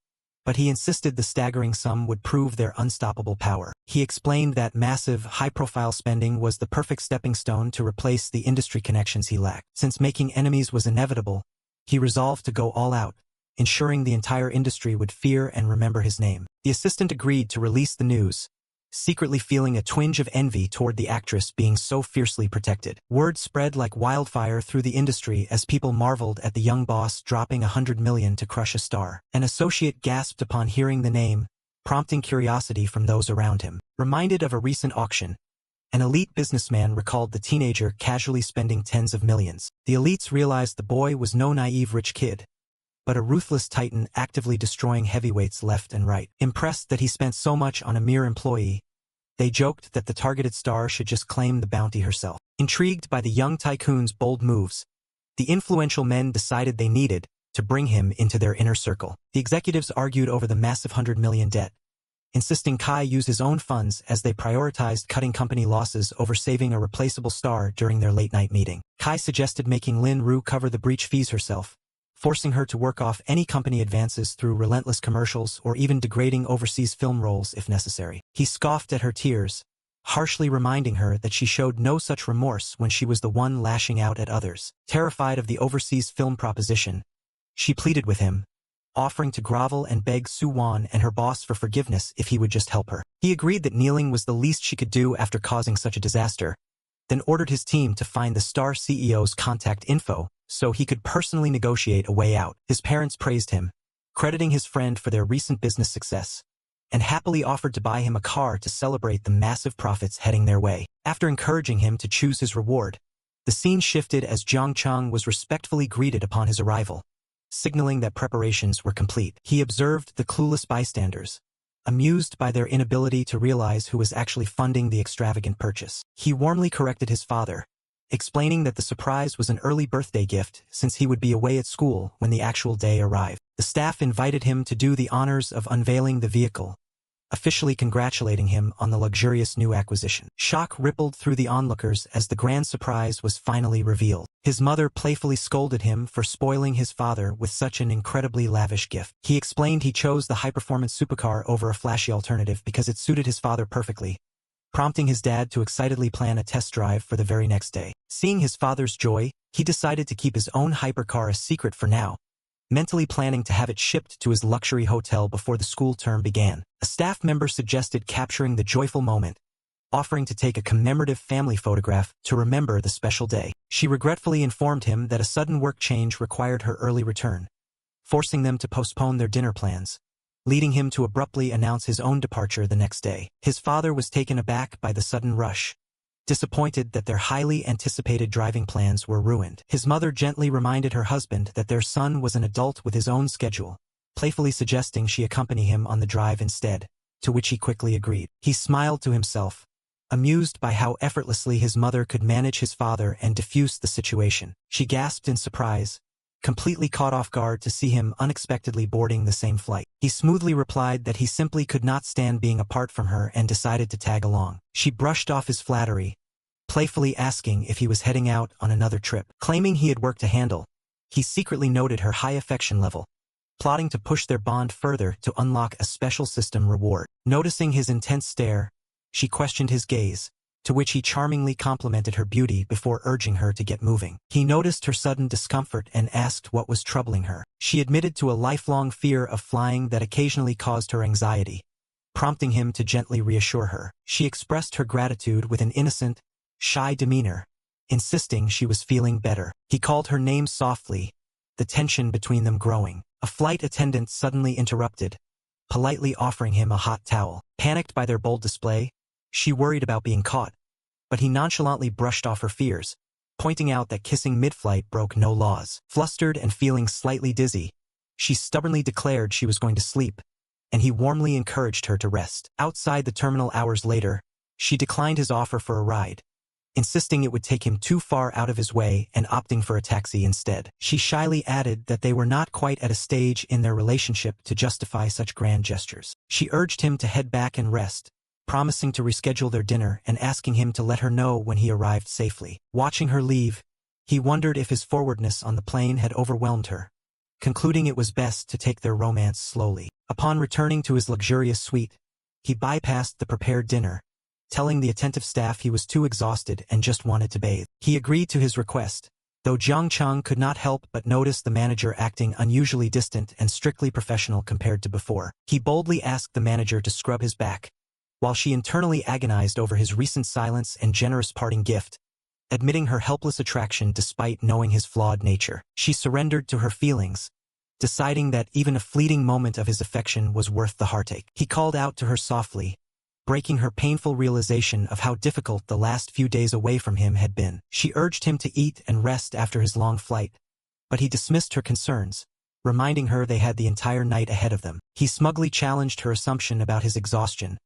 but he insisted the staggering sum would prove their unstoppable power. He explained that massive, high-profile spending was the perfect stepping stone to replace the industry connections he lacked. Since making enemies was inevitable, he resolved to go all out, ensuring the entire industry would fear and remember his name. The assistant agreed to release the news, secretly feeling a twinge of envy toward the actress being so fiercely protected. Word spread like wildfire through the industry as people marveled at the young boss dropping 100 million to crush a star. An associate gasped upon hearing the name, prompting curiosity from those around him. Reminded of a recent auction, an elite businessman recalled the teenager casually spending tens of millions. The elites realized the boy was no naive rich kid, but a ruthless titan actively destroying heavyweights left and right. Impressed that he spent so much on a mere employee, they joked that the targeted star should just claim the bounty herself. Intrigued by the young tycoon's bold moves, the influential men decided they needed to bring him into their inner circle. The executives argued over the massive 100 million debt, insisting Kai use his own funds as they prioritized cutting company losses over saving a replaceable star during their late-night meeting. Kai suggested making Lin Ru cover the breach fees herself, forcing her to work off any company advances through relentless commercials or even degrading overseas film roles if necessary. He scoffed at her tears, harshly reminding her that she showed no such remorse when she was the one lashing out at others. Terrified of the overseas film proposition, she pleaded with him, offering to grovel and beg Su Wan and her boss for forgiveness if he would just help her. He agreed that kneeling was the least she could do after causing such a disaster, then ordered his team to find the Star CEO's contact info so he could personally negotiate a way out. His parents praised him, crediting his friend for their recent business success, and happily offered to buy him a car to celebrate the massive profits heading their way. After encouraging him to choose his reward, the scene shifted as Jiang Cheng was respectfully greeted upon his arrival, signaling that preparations were complete. He observed the clueless bystanders, amused by their inability to realize who was actually funding the extravagant purchase. He warmly corrected his father, explaining that the surprise was an early birthday gift since he would be away at school when the actual day arrived. The staff invited him to do the honors of unveiling the vehicle, officially congratulating him on the luxurious new acquisition. Shock rippled through the onlookers as the grand surprise was finally revealed. His mother playfully scolded him for spoiling his father with such an incredibly lavish gift. He explained he chose the high-performance supercar over a flashy alternative because it suited his father perfectly, prompting his dad to excitedly plan a test drive for the very next day. Seeing his father's joy, he decided to keep his own hypercar a secret for now, mentally planning to have it shipped to his luxury hotel before the school term began. A staff member suggested capturing the joyful moment, offering to take a commemorative family photograph to remember the special day. She regretfully informed him that a sudden work change required her early return, forcing them to postpone their dinner plans, leading him to abruptly announce his own departure the next day. His father was taken aback by the sudden rush, disappointed that their highly anticipated driving plans were ruined. His mother gently reminded her husband that their son was an adult with his own schedule, playfully suggesting she accompany him on the drive instead, to which he quickly agreed. He smiled to himself, amused by how effortlessly his mother could manage his father and diffuse the situation. She gasped in surprise, completely caught off guard to see him unexpectedly boarding the same flight. He smoothly replied that he simply could not stand being apart from her and decided to tag along. She brushed off his flattery, playfully asking if he was heading out on another trip. Claiming he had work to handle, he secretly noted her high affection level, plotting to push their bond further to unlock a special system reward. Noticing his intense stare, she questioned his gaze, to which he charmingly complimented her beauty before urging her to get moving. He noticed her sudden discomfort and asked what was troubling her. She admitted to a lifelong fear of flying that occasionally caused her anxiety, prompting him to gently reassure her. She expressed her gratitude with an innocent, shy demeanor, insisting she was feeling better. He called her name softly, the tension between them growing. A flight attendant suddenly interrupted, politely offering him a hot towel. Panicked by their bold display, she worried about being caught, but he nonchalantly brushed off her fears, pointing out that kissing mid-flight broke no laws. Flustered and feeling slightly dizzy, she stubbornly declared she was going to sleep, and he warmly encouraged her to rest. Outside the terminal hours later, she declined his offer for a ride, insisting it would take him too far out of his way and opting for a taxi instead. She shyly added that they were not quite at a stage in their relationship to justify such grand gestures. She urged him to head back and rest, promising to reschedule their dinner and asking him to let her know when he arrived safely. Watching her leave, he wondered if his forwardness on the plane had overwhelmed her, concluding it was best to take their romance slowly. Upon returning to his luxurious suite, he bypassed the prepared dinner, telling the attentive staff he was too exhausted and just wanted to bathe. He agreed to his request, though Jiang Cheng could not help but notice the manager acting unusually distant and strictly professional compared to before. He boldly asked the manager to scrub his back, while she internally agonized over his recent silence and generous parting gift, admitting her helpless attraction despite knowing his flawed nature. She surrendered to her feelings, deciding that even a fleeting moment of his affection was worth the heartache. He called out to her softly, breaking her painful realization of how difficult the last few days away from him had been. She urged him to eat and rest after his long flight, but he dismissed her concerns, reminding her they had the entire night ahead of them. He smugly challenged her assumption about his exhaustion,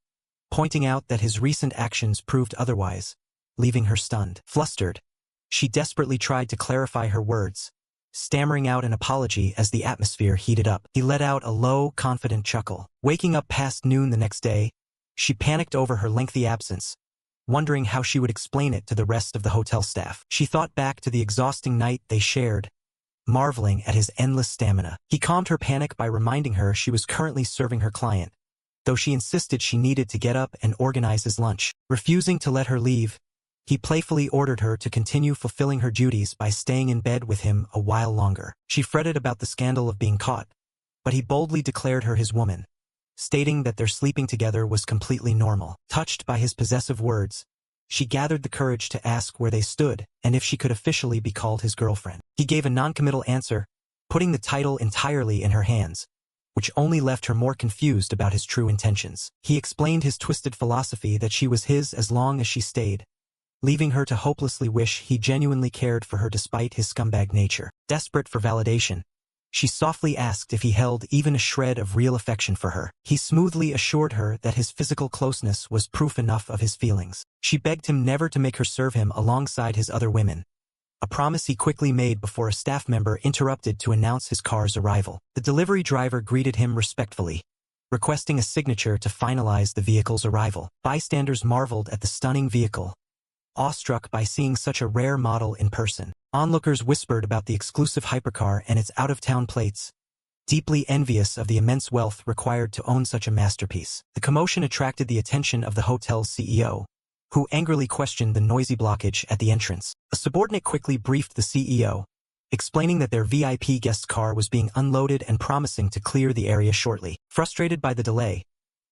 pointing out that his recent actions proved otherwise, leaving her stunned. Flustered, she desperately tried to clarify her words, stammering out an apology as the atmosphere heated up. He let out a low, confident chuckle. Waking up past noon the next day, she panicked over her lengthy absence, wondering how she would explain it to the rest of the hotel staff. She thought back to the exhausting night they shared, marveling at his endless stamina. He calmed her panic by reminding her she was currently serving her client, though she insisted she needed to get up and organize his lunch. Refusing to let her leave, he playfully ordered her to continue fulfilling her duties by staying in bed with him a while longer. She fretted about the scandal of being caught, but he boldly declared her his woman, stating that their sleeping together was completely normal. Touched by his possessive words, she gathered the courage to ask where they stood and if she could officially be called his girlfriend. He gave a non-committal answer, putting the title entirely in her hands, which only left her more confused about his true intentions. He explained his twisted philosophy that she was his as long as she stayed, leaving her to hopelessly wish he genuinely cared for her despite his scumbag nature. Desperate for validation, she softly asked if he held even a shred of real affection for her. He smoothly assured her that his physical closeness was proof enough of his feelings. She begged him never to make her serve him alongside his other women, a promise he quickly made before a staff member interrupted to announce his car's arrival. The delivery driver greeted him respectfully, requesting a signature to finalize the vehicle's arrival. Bystanders marveled at the stunning vehicle, awestruck by seeing such a rare model in person. Onlookers whispered about the exclusive hypercar and its out-of-town plates, deeply envious of the immense wealth required to own such a masterpiece. The commotion attracted the attention of the hotel's CEO, who angrily questioned the noisy blockage at the entrance. A subordinate quickly briefed the CEO, explaining that their VIP guest's car was being unloaded and promising to clear the area shortly. Frustrated by the delay,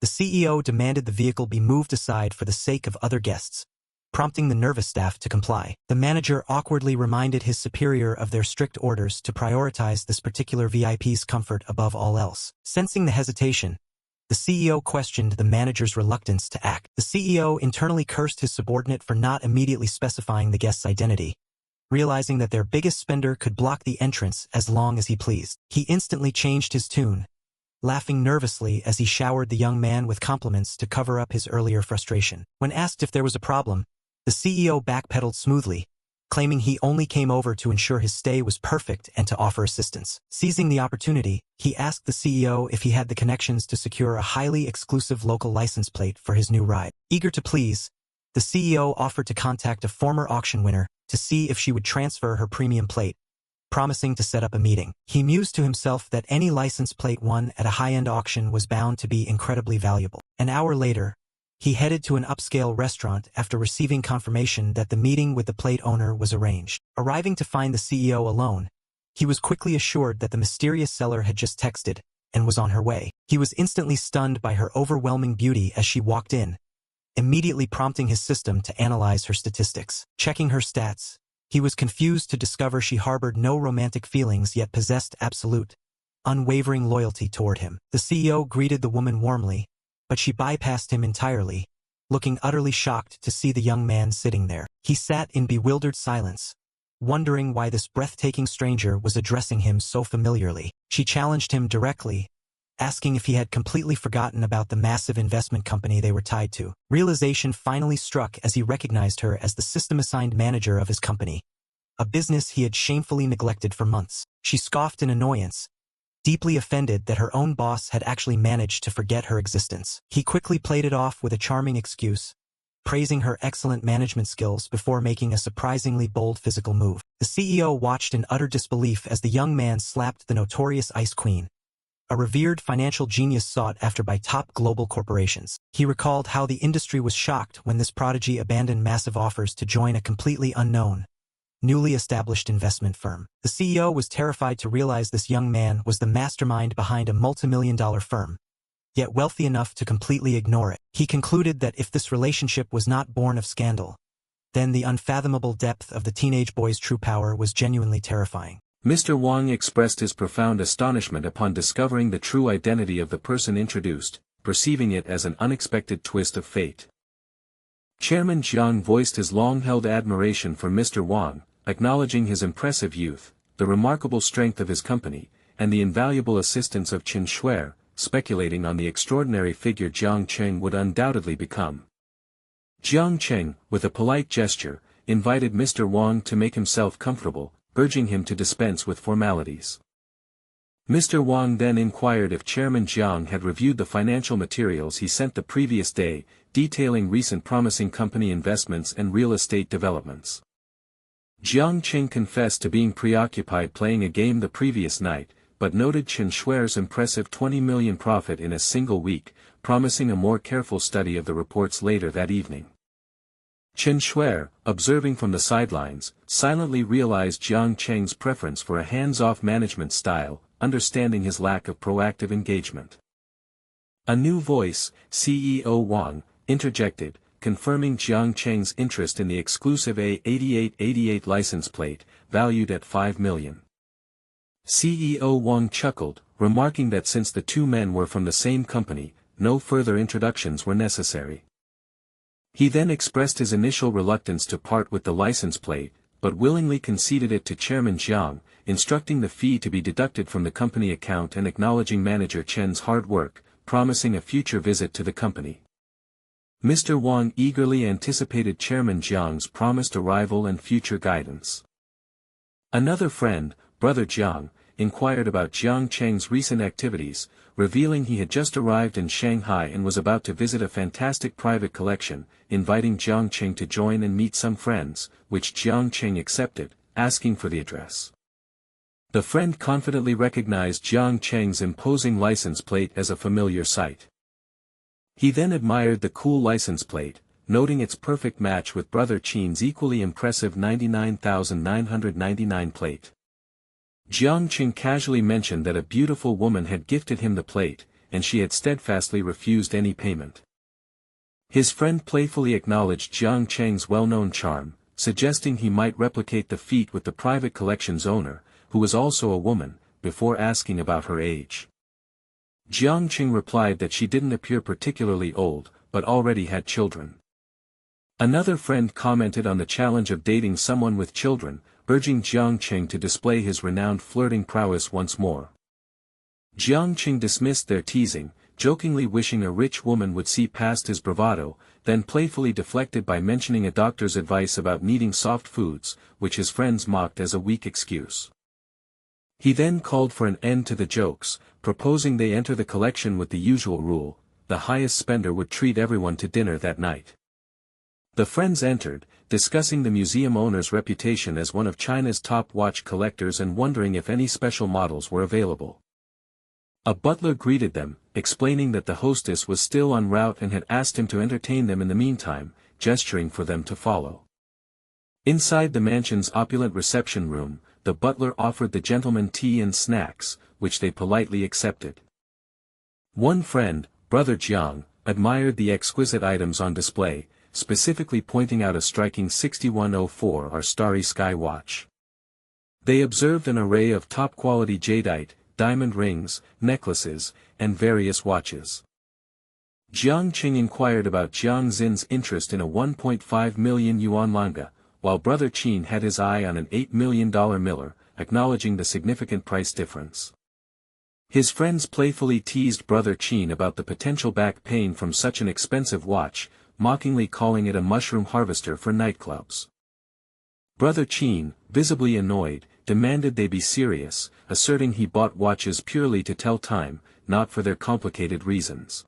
the CEO demanded the vehicle be moved aside for the sake of other guests, prompting the nervous staff to comply. The manager awkwardly reminded his superior of their strict orders to prioritize this particular VIP's comfort above all else. Sensing the hesitation, the CEO questioned the manager's reluctance to act. The CEO internally cursed his subordinate for not immediately specifying the guest's identity, realizing that their biggest spender could block the entrance as long as he pleased. He instantly changed his tune, laughing nervously as he showered the young man with compliments to cover up his earlier frustration. When asked if there was a problem, the CEO backpedaled smoothly, claiming he only came over to ensure his stay was perfect and to offer assistance. Seizing the opportunity, he asked the CEO if he had the connections to secure a highly exclusive local license plate for his new ride. Eager to please, the CEO offered to contact a former auction winner to see if she would transfer her premium plate, promising to set up a meeting. He mused to himself that any license plate won at a high-end auction was bound to be incredibly valuable. An hour later, he headed to an upscale restaurant after receiving confirmation that the meeting with the plate owner was arranged. Arriving to find the CEO alone, he was quickly assured that the mysterious seller had just texted and was on her way. He was instantly stunned by her overwhelming beauty as she walked in, immediately prompting his system to analyze her statistics. Checking her stats, he was confused to discover she harbored no romantic feelings yet possessed absolute, unwavering loyalty toward him. The CEO greeted the woman warmly, but she bypassed him entirely, looking utterly shocked to see the young man sitting there. He sat in bewildered silence, wondering why this breathtaking stranger was addressing him so familiarly. She challenged him directly, asking if he had completely forgotten about the massive investment company they were tied to. Realization finally struck as he recognized her as the system-assigned manager of his company, a business he had shamefully neglected for months. She scoffed in annoyance, deeply offended that her own boss had actually managed to forget her existence. He quickly played it off with a charming excuse, praising her excellent management skills before making a surprisingly bold physical move. The CEO watched in utter disbelief as the young man slapped the notorious Ice Queen, a revered financial genius sought after by top global corporations. He recalled how the industry was shocked when this prodigy abandoned massive offers to join a completely unknown, newly established investment firm. The CEO was terrified to realize this young man was the mastermind behind a multi-million-dollar firm, yet wealthy enough to completely ignore it. He concluded that if this relationship was not born of scandal, then the unfathomable depth of the teenage boy's true power was genuinely terrifying. Mr. Wang expressed his profound astonishment upon discovering the true identity of the person introduced, perceiving it as an unexpected twist of fate. Chairman Jiang voiced his long-held admiration for Mr. Wang, acknowledging his impressive youth, the remarkable strength of his company, and the invaluable assistance of Chen Shuer, speculating on the extraordinary figure Jiang Cheng would undoubtedly become. Jiang Cheng, with a polite gesture, invited Mr. Wang to make himself comfortable, urging him to dispense with formalities. Mr. Wang then inquired if Chairman Jiang had reviewed the financial materials he sent the previous day, detailing recent promising company investments and real estate developments. Jiang Cheng confessed to being preoccupied playing a game the previous night, but noted Chen Shuer's impressive 20 million profit in a single week, promising a more careful study of the reports later that evening. Chen Shuer, observing from the sidelines, silently realized Jiang Cheng's preference for a hands-off management style, understanding his lack of proactive engagement. A new voice, CEO Wang, interjected, confirming Jiang Cheng's interest in the exclusive A8888 license plate, valued at 5 million. CEO Wang chuckled, remarking that since the two men were from the same company, no further introductions were necessary. He then expressed his initial reluctance to part with the license plate, but willingly conceded it to Chairman Jiang, instructing the fee to be deducted from the company account and acknowledging manager Chen's hard work, promising a future visit to the company. Mr. Wang eagerly anticipated Chairman Jiang's promised arrival and future guidance. Another friend, Brother Jiang, inquired about Jiang Cheng's recent activities, revealing he had just arrived in Shanghai and was about to visit a fantastic private collection, inviting Jiang Cheng to join and meet some friends, which Jiang Cheng accepted, asking for the address. The friend confidently recognized Jiang Cheng's imposing license plate as a familiar sight. He then admired the cool license plate, noting its perfect match with brother Qin's equally impressive 99,999 plate. Jiang Cheng casually mentioned that a beautiful woman had gifted him the plate, and she had steadfastly refused any payment. His friend playfully acknowledged Jiang Cheng's well-known charm, suggesting he might replicate the feat with the private collection's owner, who was also a woman, before asking about her age. Jiang Cheng replied that she didn't appear particularly old, but already had children. Another friend commented on the challenge of dating someone with children, urging Jiang Cheng to display his renowned flirting prowess once more. Jiang Cheng dismissed their teasing, jokingly wishing a rich woman would see past his bravado, then playfully deflected by mentioning a doctor's advice about needing soft foods, which his friends mocked as a weak excuse. He then called for an end to the jokes, proposing they enter the collection with the usual rule: the highest spender would treat everyone to dinner that night. The friends entered, discussing the museum owner's reputation as one of China's top watch collectors and wondering if any special models were available. A butler greeted them, explaining that the hostess was still en route and had asked him to entertain them in the meantime, gesturing for them to follow. Inside the mansion's opulent reception room, the butler offered the gentlemen tea and snacks, which they politely accepted. One friend, Brother Jiang, admired the exquisite items on display, specifically pointing out a striking 6104R Starry Sky watch. They observed an array of top-quality jadeite, diamond rings, necklaces, and various watches. Jiang Cheng inquired about Jiang Xin's interest in a 1.5 million yuan langa, while Brother Qin had his eye on an $8 million Miller, acknowledging the significant price difference. His friends playfully teased Brother Qin about the potential back pain from such an expensive watch, mockingly calling it a mushroom harvester for nightclubs. Brother Qin, visibly annoyed, demanded they be serious, asserting he bought watches purely to tell time, not for their complicated reasons.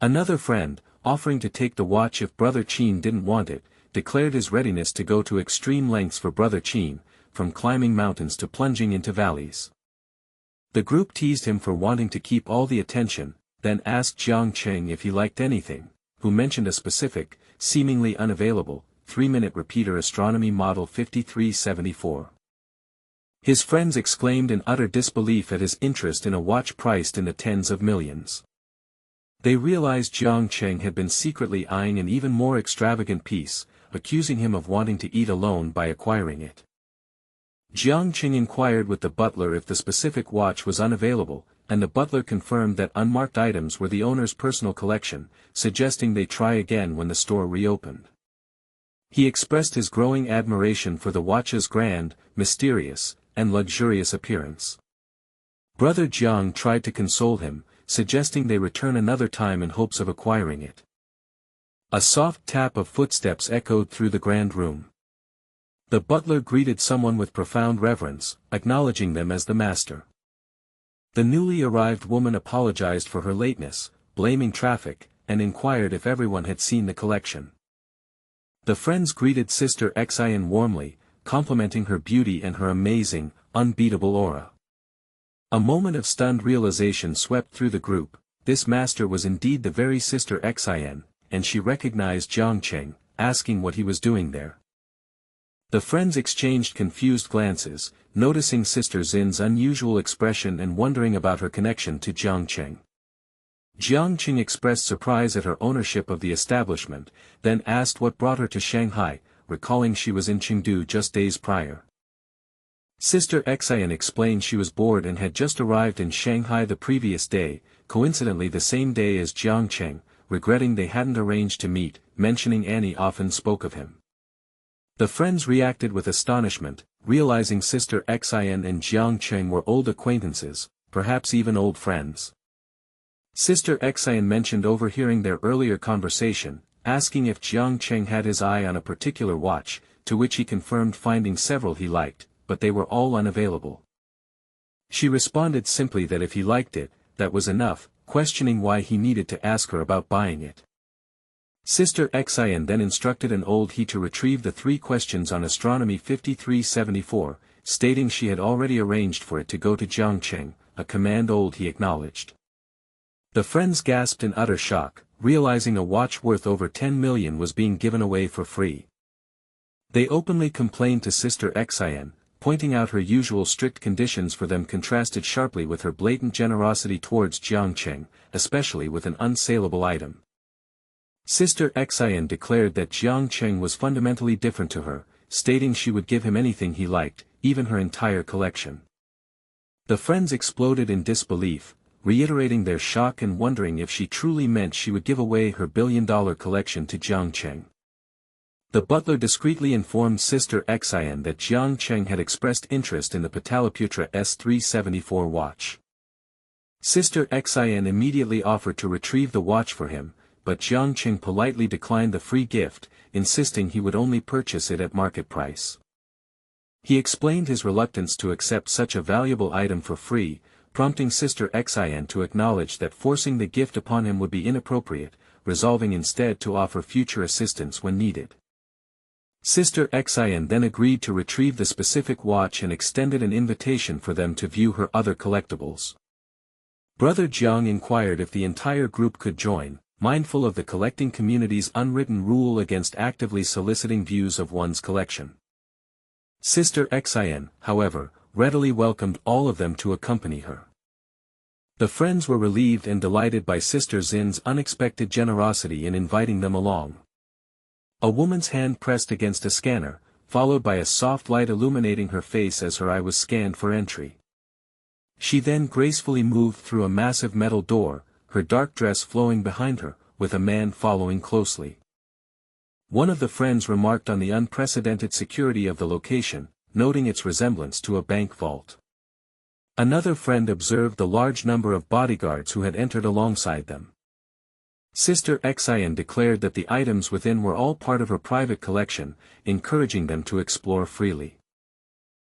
Another friend, offering to take the watch if Brother Qin didn't want it, declared his readiness to go to extreme lengths for Brother Qin, from climbing mountains to plunging into valleys. The group teased him for wanting to keep all the attention, then asked Jiang Cheng if he liked anything, who mentioned a specific, seemingly unavailable, 3-minute repeater astronomy model 5374. His friends exclaimed in utter disbelief at his interest in a watch priced in the tens of millions. They realized Jiang Cheng had been secretly eyeing an even more extravagant piece, accusing him of wanting to eat alone by acquiring it. Jiang Cheng inquired with the butler if the specific watch was unavailable, and the butler confirmed that unmarked items were the owner's personal collection, suggesting they try again when the store reopened. He expressed his growing admiration for the watch's grand, mysterious, and luxurious appearance. Brother Jiang tried to console him, suggesting they return another time in hopes of acquiring it. A soft tap of footsteps echoed through the grand room. The butler greeted someone with profound reverence, acknowledging them as the master. The newly arrived woman apologized for her lateness, blaming traffic, and inquired if everyone had seen the collection. The friends greeted Sister Xian warmly, complimenting her beauty and her amazing, unbeatable aura. A moment of stunned realization swept through the group. This master was indeed the very Sister Xian, and she recognized Jiang Cheng, asking what he was doing there. The friends exchanged confused glances, noticing Sister Xin's unusual expression and wondering about her connection to Jiang Cheng. Jiang Cheng expressed surprise at her ownership of the establishment, then asked what brought her to Shanghai, recalling she was in Chengdu just days prior. Sister Xian explained she was bored and had just arrived in Shanghai the previous day, coincidentally the same day as Jiang Cheng, regretting they hadn't arranged to meet, mentioning Annie often spoke of him. The friends reacted with astonishment, realizing Sister Xian and Jiang Cheng were old acquaintances, perhaps even old friends. Sister Xian mentioned overhearing their earlier conversation, asking if Jiang Cheng had his eye on a particular watch, to which he confirmed finding several he liked, but they were all unavailable. She responded simply that if he liked it, that was enough, questioning why he needed to ask her about buying it. Sister Xian then instructed an old he to retrieve the 3 questions on astronomy 5374, stating she had already arranged for it to go to Jiang Cheng, a command old he acknowledged. The friends gasped in utter shock, realizing a watch worth over 10 million was being given away for free. They openly complained to Sister Xian, pointing out her usual strict conditions for them contrasted sharply with her blatant generosity towards Jiang Cheng, especially with an unsaleable item. Sister Xian declared that Jiang Cheng was fundamentally different to her, stating she would give him anything he liked, even her entire collection. The friends exploded in disbelief, reiterating their shock and wondering if she truly meant she would give away her billion-dollar collection to Jiang Cheng. The butler discreetly informed Sister Xian that Jiang Cheng had expressed interest in the Pataliputra S374 watch. Sister Xian immediately offered to retrieve the watch for him, but Jiang Cheng politely declined the free gift, insisting he would only purchase it at market price. He explained his reluctance to accept such a valuable item for free, prompting Sister Xian to acknowledge that forcing the gift upon him would be inappropriate, resolving instead to offer future assistance when needed. Sister Xian then agreed to retrieve the specific watch and extended an invitation for them to view her other collectibles. Brother Jiang inquired if the entire group could join, mindful of the collecting community's unwritten rule against actively soliciting views of one's collection. Sister Xian, however, readily welcomed all of them to accompany her. The friends were relieved and delighted by Sister Xin's unexpected generosity in inviting them along. A woman's hand pressed against a scanner, followed by a soft light illuminating her face as her eye was scanned for entry. She then gracefully moved through a massive metal door, her dark dress flowing behind her, with a man following closely. One of the friends remarked on the unprecedented security of the location, noting its resemblance to a bank vault. Another friend observed the large number of bodyguards who had entered alongside them. Sister Xian declared that the items within were all part of her private collection, encouraging them to explore freely.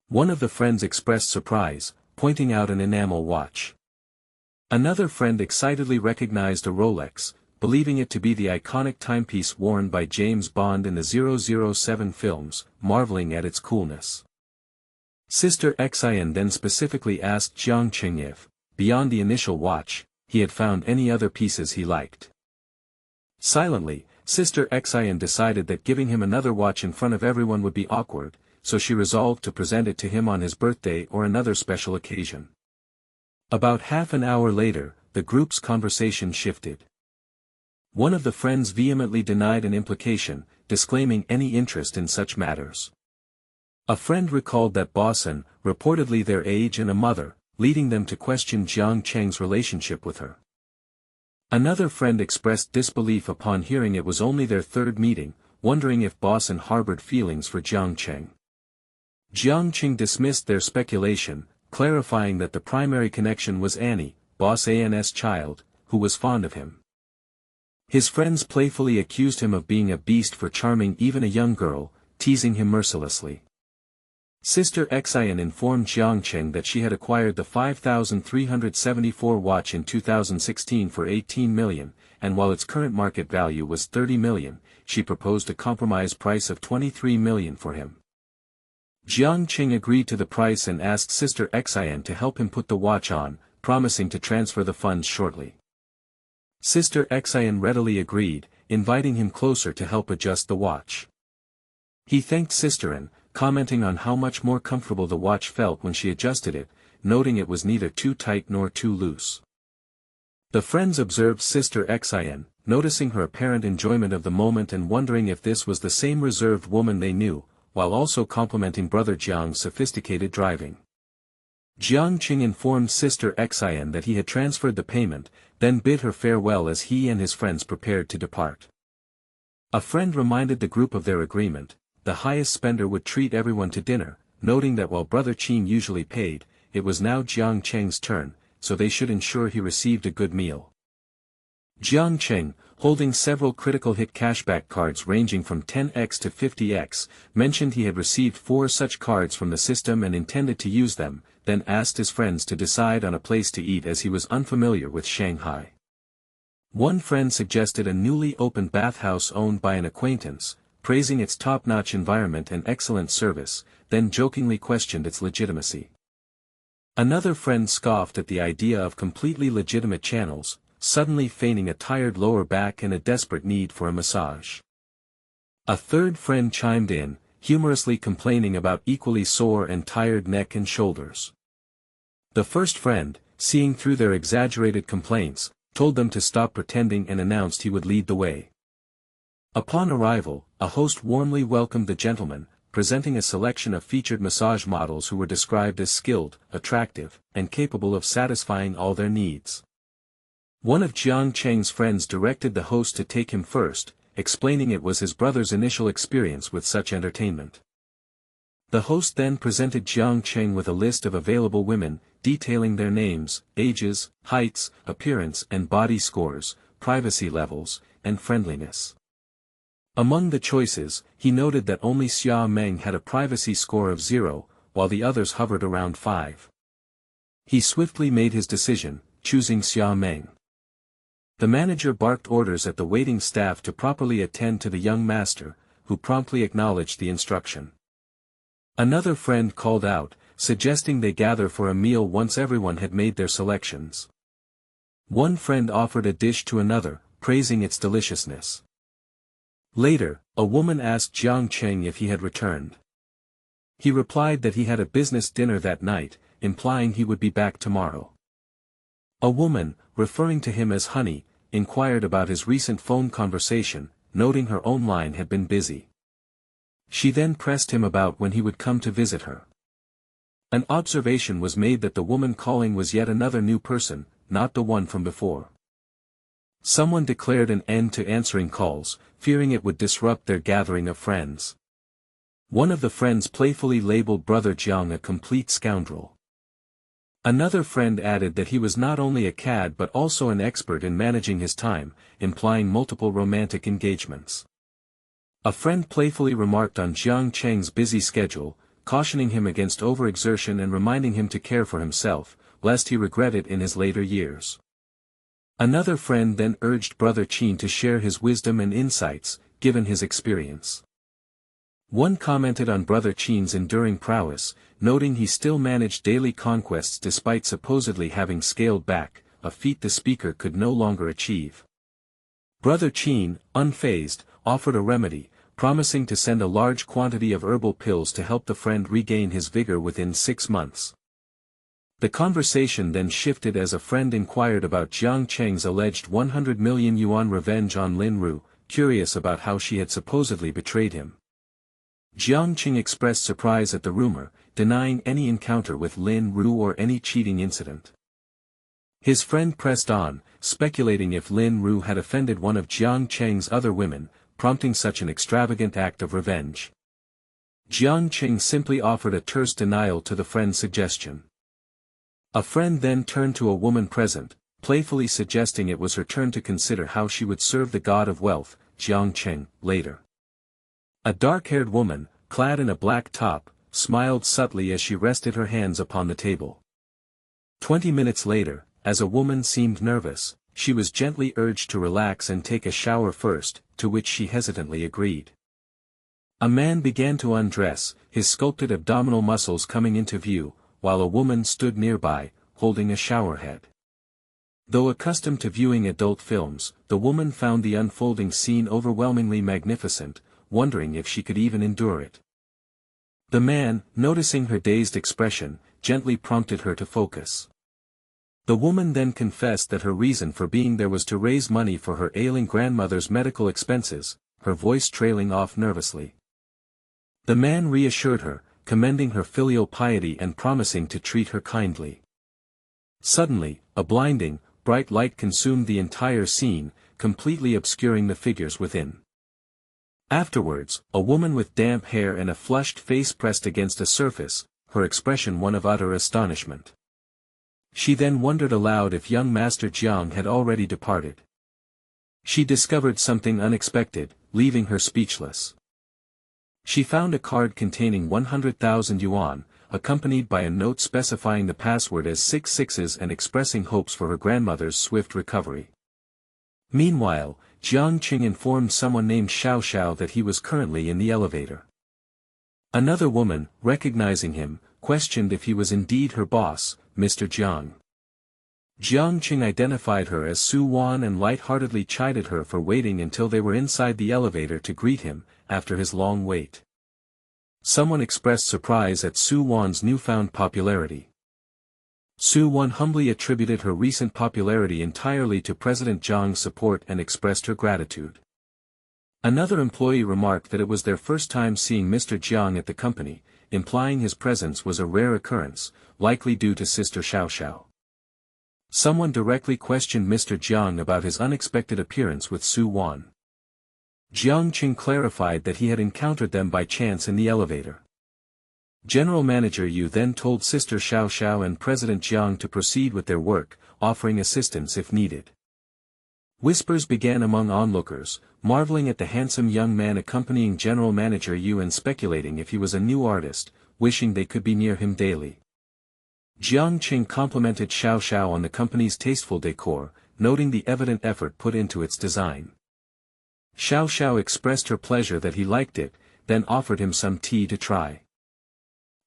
One of the friends expressed surprise, pointing out an enamel watch. Another friend excitedly recognized a Rolex, believing it to be the iconic timepiece worn by James Bond in the 007 films, marveling at its coolness. Sister Xian then specifically asked Jiang Cheng if, beyond the initial watch, he had found any other pieces he liked. Silently, Sister Xian decided that giving him another watch in front of everyone would be awkward, so she resolved to present it to him on his birthday or another special occasion. About half an hour later, the group's conversation shifted. One of the friends vehemently denied an implication, disclaiming any interest in such matters. A friend recalled that Bosun, reportedly their age and a mother, leading them to question Jiang Cheng's relationship with her. Another friend expressed disbelief upon hearing it was only their third meeting, wondering if Bosun harbored feelings for Jiang Cheng. Jiang Cheng dismissed their speculation, clarifying that the primary connection was Annie, Boss An's child, who was fond of him. His friends playfully accused him of being a beast for charming even a young girl, teasing him mercilessly. Sister Xian informed Jiang Cheng that she had acquired the 5,374 watch in 2016 for 18 million, and while its current market value was 30 million, she proposed a compromise price of 23 million for him. Jiang Cheng agreed to the price and asked Sister Xian to help him put the watch on, promising to transfer the funds shortly. Sister Xian readily agreed, inviting him closer to help adjust the watch. He thanked Sister An, commenting on how much more comfortable the watch felt when she adjusted it, noting it was neither too tight nor too loose. The friends observed Sister Xian, noticing her apparent enjoyment of the moment and wondering if this was the same reserved woman they knew, while also complimenting Brother Jiang's sophisticated driving. Jiang Cheng informed Sister Xian that he had transferred the payment, then bid her farewell as he and his friends prepared to depart. A friend reminded the group of their agreement. The highest spender would treat everyone to dinner, noting that while Brother Qin usually paid, it was now Jiang Cheng's turn, so they should ensure he received a good meal. Jiang Cheng, holding several critical hit cashback cards ranging from 10x to 50x, mentioned he had received 4 such cards from the system and intended to use them, then asked his friends to decide on a place to eat as he was unfamiliar with Shanghai. One friend suggested a newly opened bathhouse owned by an acquaintance, praising its top-notch environment and excellent service, then jokingly questioned its legitimacy. Another friend scoffed at the idea of completely legitimate channels, suddenly feigning a tired lower back and a desperate need for a massage. A third friend chimed in, humorously complaining about equally sore and tired neck and shoulders. The first friend, seeing through their exaggerated complaints, told them to stop pretending and announced he would lead the way. Upon arrival, a host warmly welcomed the gentlemen, presenting a selection of featured massage models who were described as skilled, attractive, and capable of satisfying all their needs. One of Jiang Cheng's friends directed the host to take him first, explaining it was his brother's initial experience with such entertainment. The host then presented Jiang Cheng with a list of available women, detailing their names, ages, heights, appearance and body scores, privacy levels, and friendliness. Among the choices, he noted that only Xia Meng had a privacy score of 0, while the others hovered around 5. He swiftly made his decision, choosing Xia Meng. The manager barked orders at the waiting staff to properly attend to the young master, who promptly acknowledged the instruction. Another friend called out, suggesting they gather for a meal once everyone had made their selections. One friend offered a dish to another, praising its deliciousness. Later, a woman asked Jiang Cheng if he had returned. He replied that he had a business dinner that night, implying he would be back tomorrow. A woman, referring to him as Honey, inquired about his recent phone conversation, noting her own line had been busy. She then pressed him about when he would come to visit her. An observation was made that the woman calling was yet another new person, not the one from before. Someone declared an end to answering calls, fearing it would disrupt their gathering of friends. One of the friends playfully labeled Brother Jiang a complete scoundrel. Another friend added that he was not only a cad but also an expert in managing his time, implying multiple romantic engagements. A friend playfully remarked on Jiang Cheng's busy schedule, cautioning him against overexertion and reminding him to care for himself, lest he regret it in his later years. Another friend then urged Brother Qin to share his wisdom and insights, given his experience. One commented on Brother Qin's enduring prowess, noting he still managed daily conquests despite supposedly having scaled back, a feat the speaker could no longer achieve. Brother Qin, unfazed, offered a remedy, promising to send a large quantity of herbal pills to help the friend regain his vigor within 6 months. The conversation then shifted as a friend inquired about Jiang Cheng's alleged 100 million yuan revenge on Lin Ru, curious about how she had supposedly betrayed him. Jiang Cheng expressed surprise at the rumor, denying any encounter with Lin Ru or any cheating incident. His friend pressed on, speculating if Lin Ru had offended one of Jiang Cheng's other women, prompting such an extravagant act of revenge. Jiang Cheng simply offered a terse denial to the friend's suggestion. A friend then turned to a woman present, playfully suggesting it was her turn to consider how she would serve the god of wealth, Jiang Cheng, later. A dark-haired woman, clad in a black top, smiled subtly as she rested her hands upon the table. 20 minutes later, as a woman seemed nervous, she was gently urged to relax and take a shower first, to which she hesitantly agreed. A man began to undress, his sculpted abdominal muscles coming into view, while a woman stood nearby, holding a shower head. Though accustomed to viewing adult films, the woman found the unfolding scene overwhelmingly magnificent, wondering if she could even endure it. The man, noticing her dazed expression, gently prompted her to focus. The woman then confessed that her reason for being there was to raise money for her ailing grandmother's medical expenses, her voice trailing off nervously. The man reassured her, commending her filial piety and promising to treat her kindly. Suddenly, a blinding, bright light consumed the entire scene, completely obscuring the figures within. Afterwards, a woman with damp hair and a flushed face pressed against a surface, her expression one of utter astonishment. She then wondered aloud if young Master Jiang had already departed. She discovered something unexpected, leaving her speechless. She found a card containing 100,000 yuan, accompanied by a note specifying the password as 6 sixes and expressing hopes for her grandmother's swift recovery. Meanwhile, Jiang Cheng informed someone named Xiao Xiao that he was currently in the elevator. Another woman, recognizing him, questioned if he was indeed her boss, Mr. Jiang. Jiang Cheng identified her as Su Wan and light-heartedly chided her for waiting until they were inside the elevator to greet him, after his long wait. Someone expressed surprise at Su Wan's newfound popularity. Su Wan humbly attributed her recent popularity entirely to President Jiang's support and expressed her gratitude. Another employee remarked that it was their first time seeing Mr. Jiang at the company, implying his presence was a rare occurrence, likely due to Sister Xiao Xiao. Someone directly questioned Mr. Jiang about his unexpected appearance with Su Wan. Jiang Cheng clarified that he had encountered them by chance in the elevator. General Manager Yu then told Sister Xiao Xiao and President Jiang to proceed with their work, offering assistance if needed. Whispers began among onlookers, marveling at the handsome young man accompanying General Manager Yu and speculating if he was a new artist, wishing they could be near him daily. Jiang Cheng complimented Xiao Xiao on the company's tasteful decor, noting the evident effort put into its design. Xiao Xiao expressed her pleasure that he liked it, then offered him some tea to try.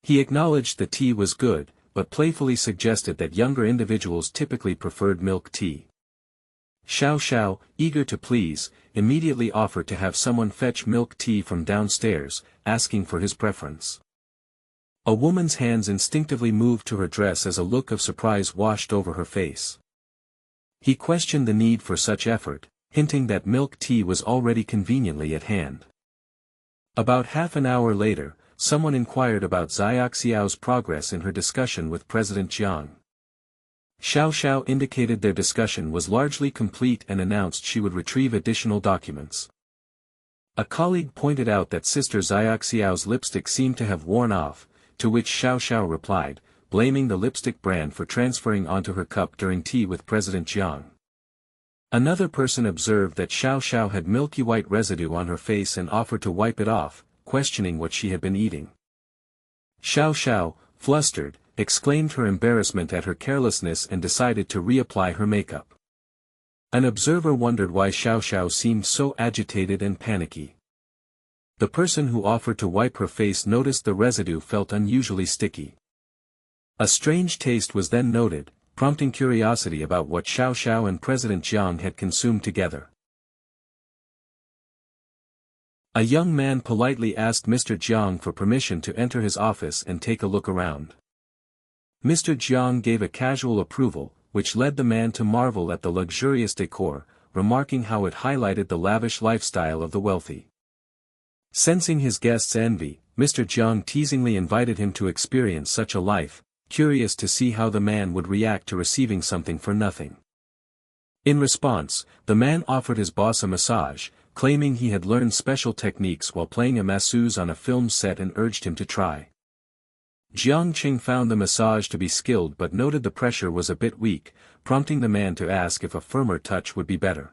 He acknowledged the tea was good, but playfully suggested that younger individuals typically preferred milk tea. Xiao Xiao, eager to please, immediately offered to have someone fetch milk tea from downstairs, asking for his preference. A woman's hands instinctively moved to her dress as a look of surprise washed over her face. He questioned the need for such effort, hinting that milk tea was already conveniently at hand. About half an hour later, someone inquired about Xiaoxiao's progress in her discussion with President Jiang. Xiao Xiao indicated their discussion was largely complete and announced she would retrieve additional documents. A colleague pointed out that Sister Xiaoxiao's lipstick seemed to have worn off, to which Xiao Xiao replied, blaming the lipstick brand for transferring onto her cup during tea with President Jiang. Another person observed that Xiao Xiao had milky white residue on her face and offered to wipe it off, questioning what she had been eating. Xiao Xiao, flustered, exclaimed her embarrassment at her carelessness and decided to reapply her makeup. An observer wondered why Xiao Xiao seemed so agitated and panicky. The person who offered to wipe her face noticed the residue felt unusually sticky. A strange taste was then noted, prompting curiosity about what Xiao Xiao and President Jiang had consumed together. A young man politely asked Mr. Jiang for permission to enter his office and take a look around. Mr. Jiang gave a casual approval, which led the man to marvel at the luxurious decor, remarking how it highlighted the lavish lifestyle of the wealthy. Sensing his guest's envy, Mr. Jiang teasingly invited him to experience such a life, curious to see how the man would react to receiving something for nothing. In response, the man offered his boss a massage, claiming he had learned special techniques while playing a masseuse on a film set and urged him to try. Jiang Cheng found the massage to be skilled but noted the pressure was a bit weak, prompting the man to ask if a firmer touch would be better.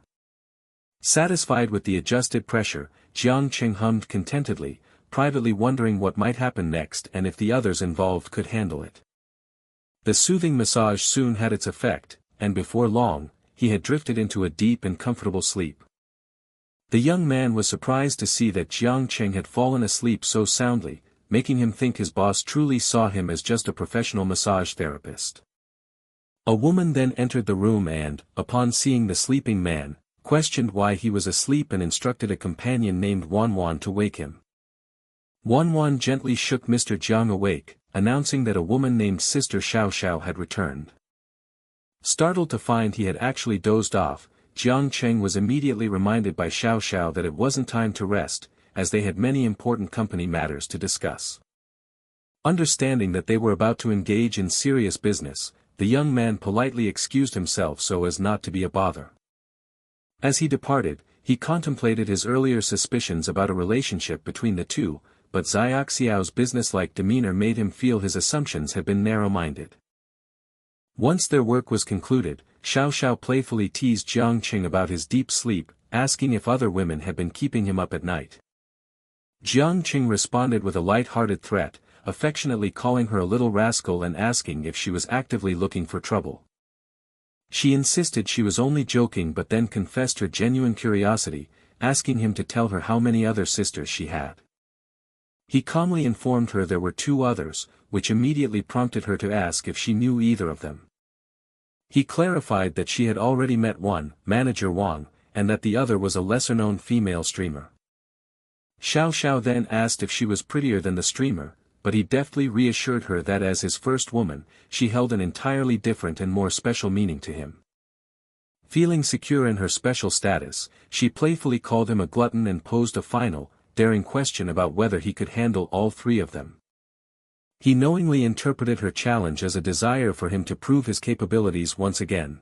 Satisfied with the adjusted pressure, Jiang Cheng hummed contentedly, privately wondering what might happen next and if the others involved could handle it. The soothing massage soon had its effect, and before long, he had drifted into a deep and comfortable sleep. The young man was surprised to see that Jiang Cheng had fallen asleep so soundly, making him think his boss truly saw him as just a professional massage therapist. A woman then entered the room and, upon seeing the sleeping man, questioned why he was asleep and instructed a companion named Wanwan to wake him. Wanwan gently shook Mr. Jiang awake, announcing that a woman named Sister Xiao Xiao had returned. Startled to find he had actually dozed off, Jiang Cheng was immediately reminded by Xiao Xiao that it wasn't time to rest, as they had many important company matters to discuss. Understanding that they were about to engage in serious business, the young man politely excused himself so as not to be a bother. As he departed, he contemplated his earlier suspicions about a relationship between the two, but Xiaoxiao's businesslike demeanor made him feel his assumptions had been narrow-minded. Once their work was concluded, Xiao Xiao playfully teased Jiang Cheng about his deep sleep, asking if other women had been keeping him up at night. Jiang Cheng responded with a light-hearted threat, affectionately calling her a little rascal and asking if she was actively looking for trouble. She insisted she was only joking but then confessed her genuine curiosity, asking him to tell her how many other sisters she had. He calmly informed her there were 2 others, which immediately prompted her to ask if she knew either of them. He clarified that she had already met one, Manager Wang, and that the other was a lesser-known female streamer. Xiao Xiao then asked if she was prettier than the streamer, but he deftly reassured her that as his first woman, she held an entirely different and more special meaning to him. Feeling secure in her special status, she playfully called him a glutton and posed a final, daring question about whether he could handle all three of them. He knowingly interpreted her challenge as a desire for him to prove his capabilities once again.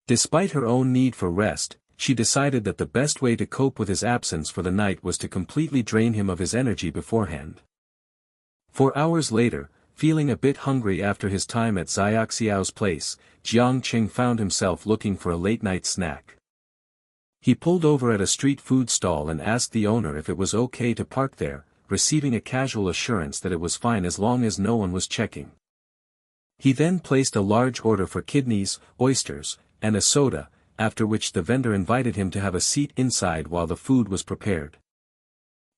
Despite her own need for rest, she decided that the best way to cope with his absence for the night was to completely drain him of his energy beforehand. 4 hours later, feeling a bit hungry after his time at Xiaoxiao's place, Jiang Cheng found himself looking for a late-night snack. He pulled over at a street food stall and asked the owner if it was okay to park there, receiving a casual assurance that it was fine as long as no one was checking. He then placed a large order for kidneys, oysters, and a soda, after which the vendor invited him to have a seat inside while the food was prepared.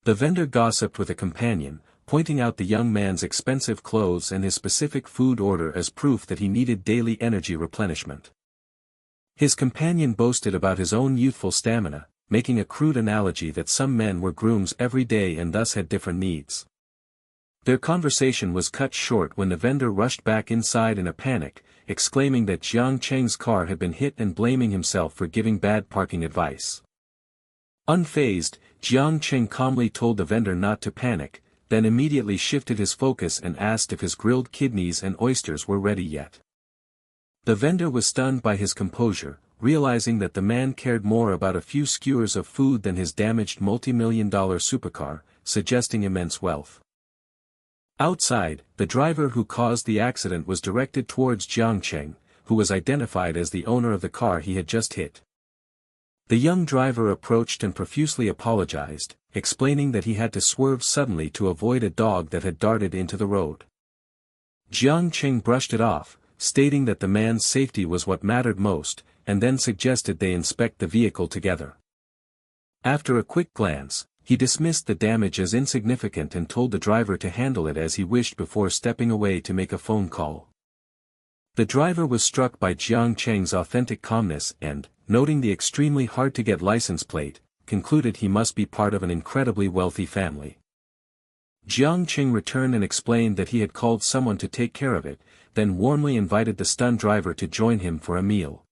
The vendor gossiped with a companion, pointing out the young man's expensive clothes and his specific food order as proof that he needed daily energy replenishment. His companion boasted about his own youthful stamina, making a crude analogy that some men were grooms every day and thus had different needs. Their conversation was cut short when the vendor rushed back inside in a panic, exclaiming that Jiang Cheng's car had been hit and blaming himself for giving bad parking advice. Unfazed, Jiang Cheng calmly told the vendor not to panic, then immediately shifted his focus and asked if his grilled kidneys and oysters were ready yet. The vendor was stunned by his composure, realizing that the man cared more about a few skewers of food than his damaged multi-million-dollar supercar, suggesting immense wealth. Outside, the driver who caused the accident was directed towards Jiang Cheng, who was identified as the owner of the car he had just hit. The young driver approached and profusely apologized, explaining that he had to swerve suddenly to avoid a dog that had darted into the road. Jiang Cheng brushed it off, stating that the man's safety was what mattered most, and then suggested they inspect the vehicle together. After a quick glance, he dismissed the damage as insignificant and told the driver to handle it as he wished before stepping away to make a phone call. The driver was struck by Jiang Cheng's authentic calmness and, noting the extremely hard-to-get license plate, concluded he must be part of an incredibly wealthy family. Jiang Cheng returned and explained that he had called someone to take care of it, then warmly invited the stunned driver to join him for a meal.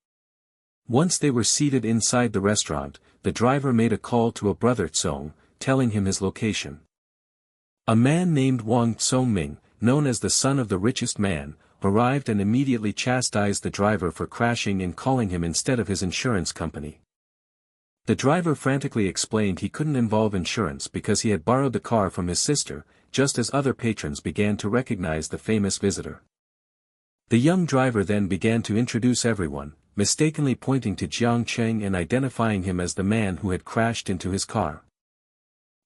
Once they were seated inside the restaurant, the driver made a call to a brother Tsong, telling him his location. A man named Wang Tsongming, known as the son of the richest man, arrived and immediately chastised the driver for crashing and calling him instead of his insurance company. The driver frantically explained he couldn't involve insurance because he had borrowed the car from his sister, just as other patrons began to recognize the famous visitor. The young driver then began to introduce everyone, mistakenly pointing to Jiang Cheng and identifying him as the man who had crashed into his car.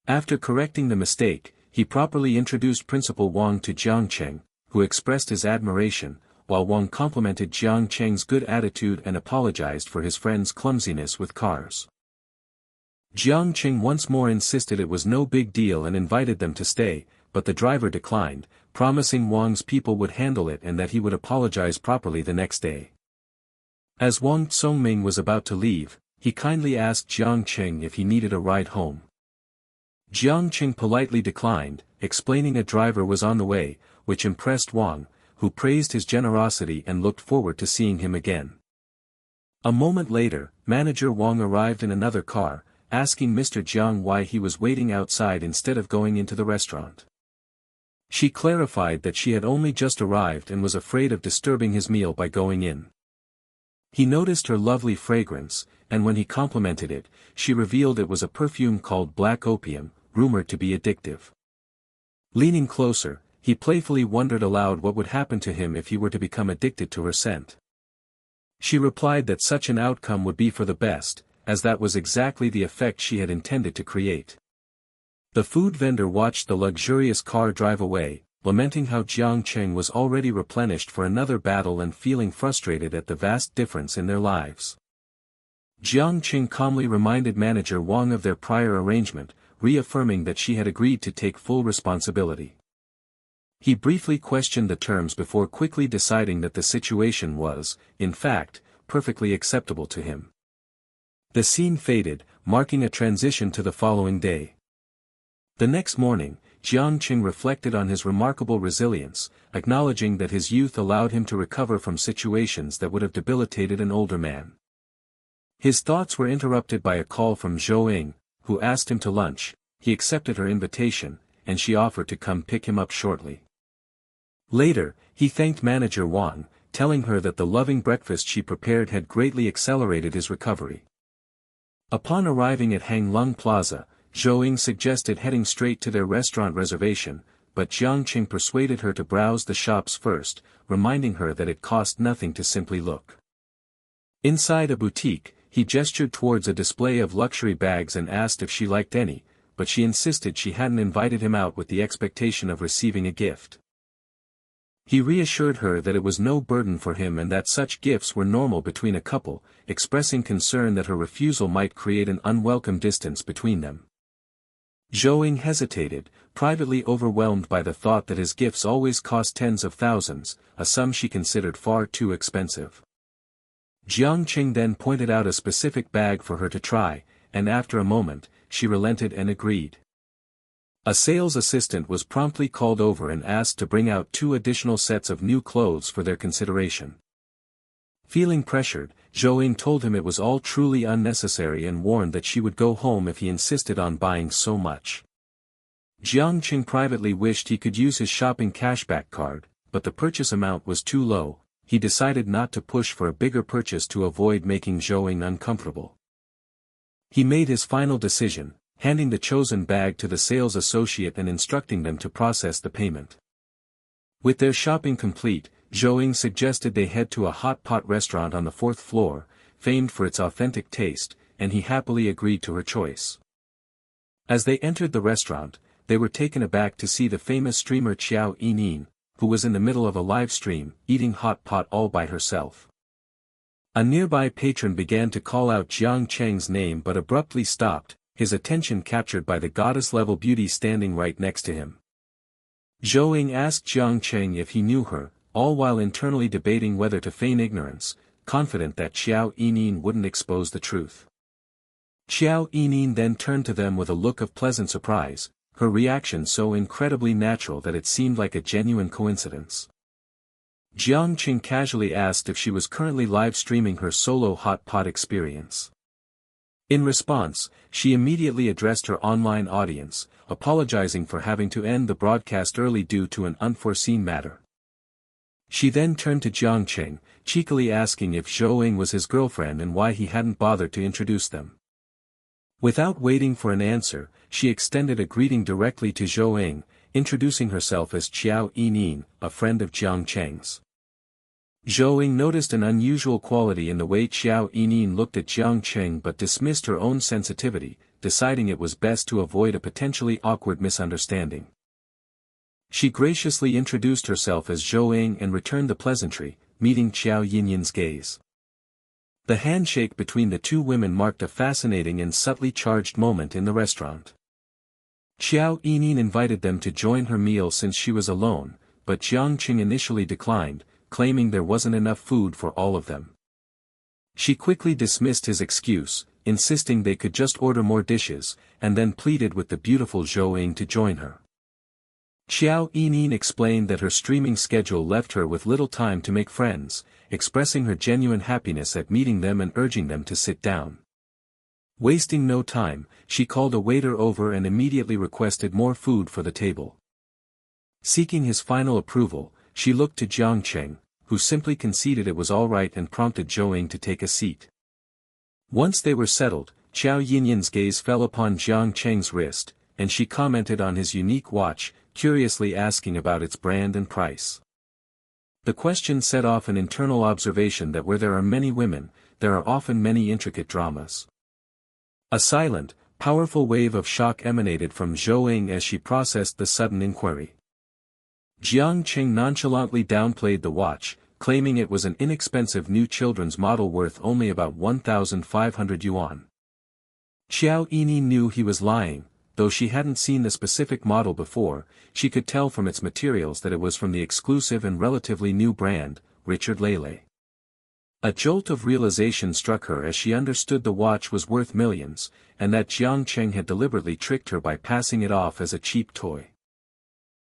After correcting the mistake, he properly introduced Principal Wang to Jiang Cheng, who expressed his admiration, while Wang complimented Jiang Cheng's good attitude and apologized for his friend's clumsiness with cars. Jiang Cheng once more insisted it was no big deal and invited them to stay, but the driver declined, promising Wang's people would handle it and that he would apologize properly the next day. As Wang Tsongming was about to leave, he kindly asked Jiang Cheng if he needed a ride home. Jiang Cheng politely declined, explaining a driver was on the way, which impressed Wang, who praised his generosity and looked forward to seeing him again. A moment later, Manager Wang arrived in another car, asking Mr. Jiang why he was waiting outside instead of going into the restaurant. She clarified that she had only just arrived and was afraid of disturbing his meal by going in. He noticed her lovely fragrance, and when he complimented it, she revealed it was a perfume called Black Opium, rumored to be addictive. Leaning closer, he playfully wondered aloud what would happen to him if he were to become addicted to her scent. She replied that such an outcome would be for the best, as that was exactly the effect she had intended to create. The food vendor watched the luxurious car drive away, lamenting how Jiang Cheng was already replenished for another battle and feeling frustrated at the vast difference in their lives. Jiang Cheng calmly reminded Manager Wang of their prior arrangement, reaffirming that she had agreed to take full responsibility. He briefly questioned the terms before quickly deciding that the situation was, in fact, perfectly acceptable to him. The scene faded, marking a transition to the following day. The next morning, Jiang Cheng reflected on his remarkable resilience, acknowledging that his youth allowed him to recover from situations that would have debilitated an older man. His thoughts were interrupted by a call from Zhou Ying, who asked him to lunch. He accepted her invitation, and she offered to come pick him up shortly. Later, he thanked manager Wang, telling her that the loving breakfast she prepared had greatly accelerated his recovery. Upon arriving at Hanglung Plaza, Zhou Ying suggested heading straight to their restaurant reservation, but Jiang Cheng persuaded her to browse the shops first, reminding her that it cost nothing to simply look. Inside a boutique, he gestured towards a display of luxury bags and asked if she liked any, but she insisted she hadn't invited him out with the expectation of receiving a gift. He reassured her that it was no burden for him and that such gifts were normal between a couple, expressing concern that her refusal might create an unwelcome distance between them. Zhou Ying hesitated, privately overwhelmed by the thought that his gifts always cost tens of thousands, a sum she considered far too expensive. Jiang Cheng then pointed out a specific bag for her to try, and after a moment, she relented and agreed. A sales assistant was promptly called over and asked to bring out 2 additional sets of new clothes for their consideration. Feeling pressured, Zhou Ying told him it was all truly unnecessary and warned that she would go home if he insisted on buying so much. Jiang Cheng privately wished he could use his shopping cashback card, but the purchase amount was too low. He decided not to push for a bigger purchase to avoid making Zhou Ying uncomfortable. He made his final decision, handing the chosen bag to the sales associate and instructing them to process the payment. With their shopping complete, Zhou Ying suggested they head to a hot pot restaurant on the 4th floor, famed for its authentic taste, and he happily agreed to her choice. As they entered the restaurant, they were taken aback to see the famous streamer Qiao Yinin, who was in the middle of a live stream, eating hot pot all by herself. A nearby patron began to call out Jiang Cheng's name but abruptly stopped, his attention captured by the goddess-level beauty standing right next to him. Zhou Ying asked Jiang Cheng if he knew her, all while internally debating whether to feign ignorance, confident that Qiao Yinin wouldn't expose the truth. Qiao Yinin then turned to them with a look of pleasant surprise, her reaction so incredibly natural that it seemed like a genuine coincidence. Jiang Cheng casually asked if she was currently live streaming her solo hot pot experience. In response, she immediately addressed her online audience, apologizing for having to end the broadcast early due to an unforeseen matter. She then turned to Jiang Cheng, cheekily asking if Zhou Ying was his girlfriend and why he hadn't bothered to introduce them. Without waiting for an answer, she extended a greeting directly to Zhou Ying, introducing herself as Qiao Yinin, a friend of Jiang Cheng's. Zhou Ying noticed an unusual quality in the way Qiao Yinin looked at Jiang Cheng but dismissed her own sensitivity, deciding it was best to avoid a potentially awkward misunderstanding. She graciously introduced herself as Zhou Ying and returned the pleasantry, meeting Qiao Yinin's gaze. The handshake between the two women marked a fascinating and subtly charged moment in the restaurant. Qiao Yinin invited them to join her meal since she was alone, but Jiang Cheng initially declined, claiming there wasn't enough food for all of them. She quickly dismissed his excuse, insisting they could just order more dishes, and then pleaded with the beautiful Zhou Ying to join her. Qiao Yinin explained that her streaming schedule left her with little time to make friends, expressing her genuine happiness at meeting them and urging them to sit down. Wasting no time, she called a waiter over and immediately requested more food for the table. Seeking his final approval, she looked to Jiang Cheng, who simply conceded it was all right and prompted Zhou Ying to take a seat. Once they were settled, Qiao Yinin's gaze fell upon Jiang Cheng's wrist, and she commented on his unique watch, curiously asking about its brand and price. The question set off an internal observation that where there are many women, there are often many intricate dramas. A silent, powerful wave of shock emanated from Zhou Ying as she processed the sudden inquiry. Jiang Cheng nonchalantly downplayed the watch, claiming it was an inexpensive new children's model worth only about 1,500 yuan. Qiao Yinin knew he was lying, though she hadn't seen the specific model before, she could tell from its materials that it was from the exclusive and relatively new brand, Richard Lele. A jolt of realization struck her as she understood the watch was worth millions, and that Jiang Cheng had deliberately tricked her by passing it off as a cheap toy.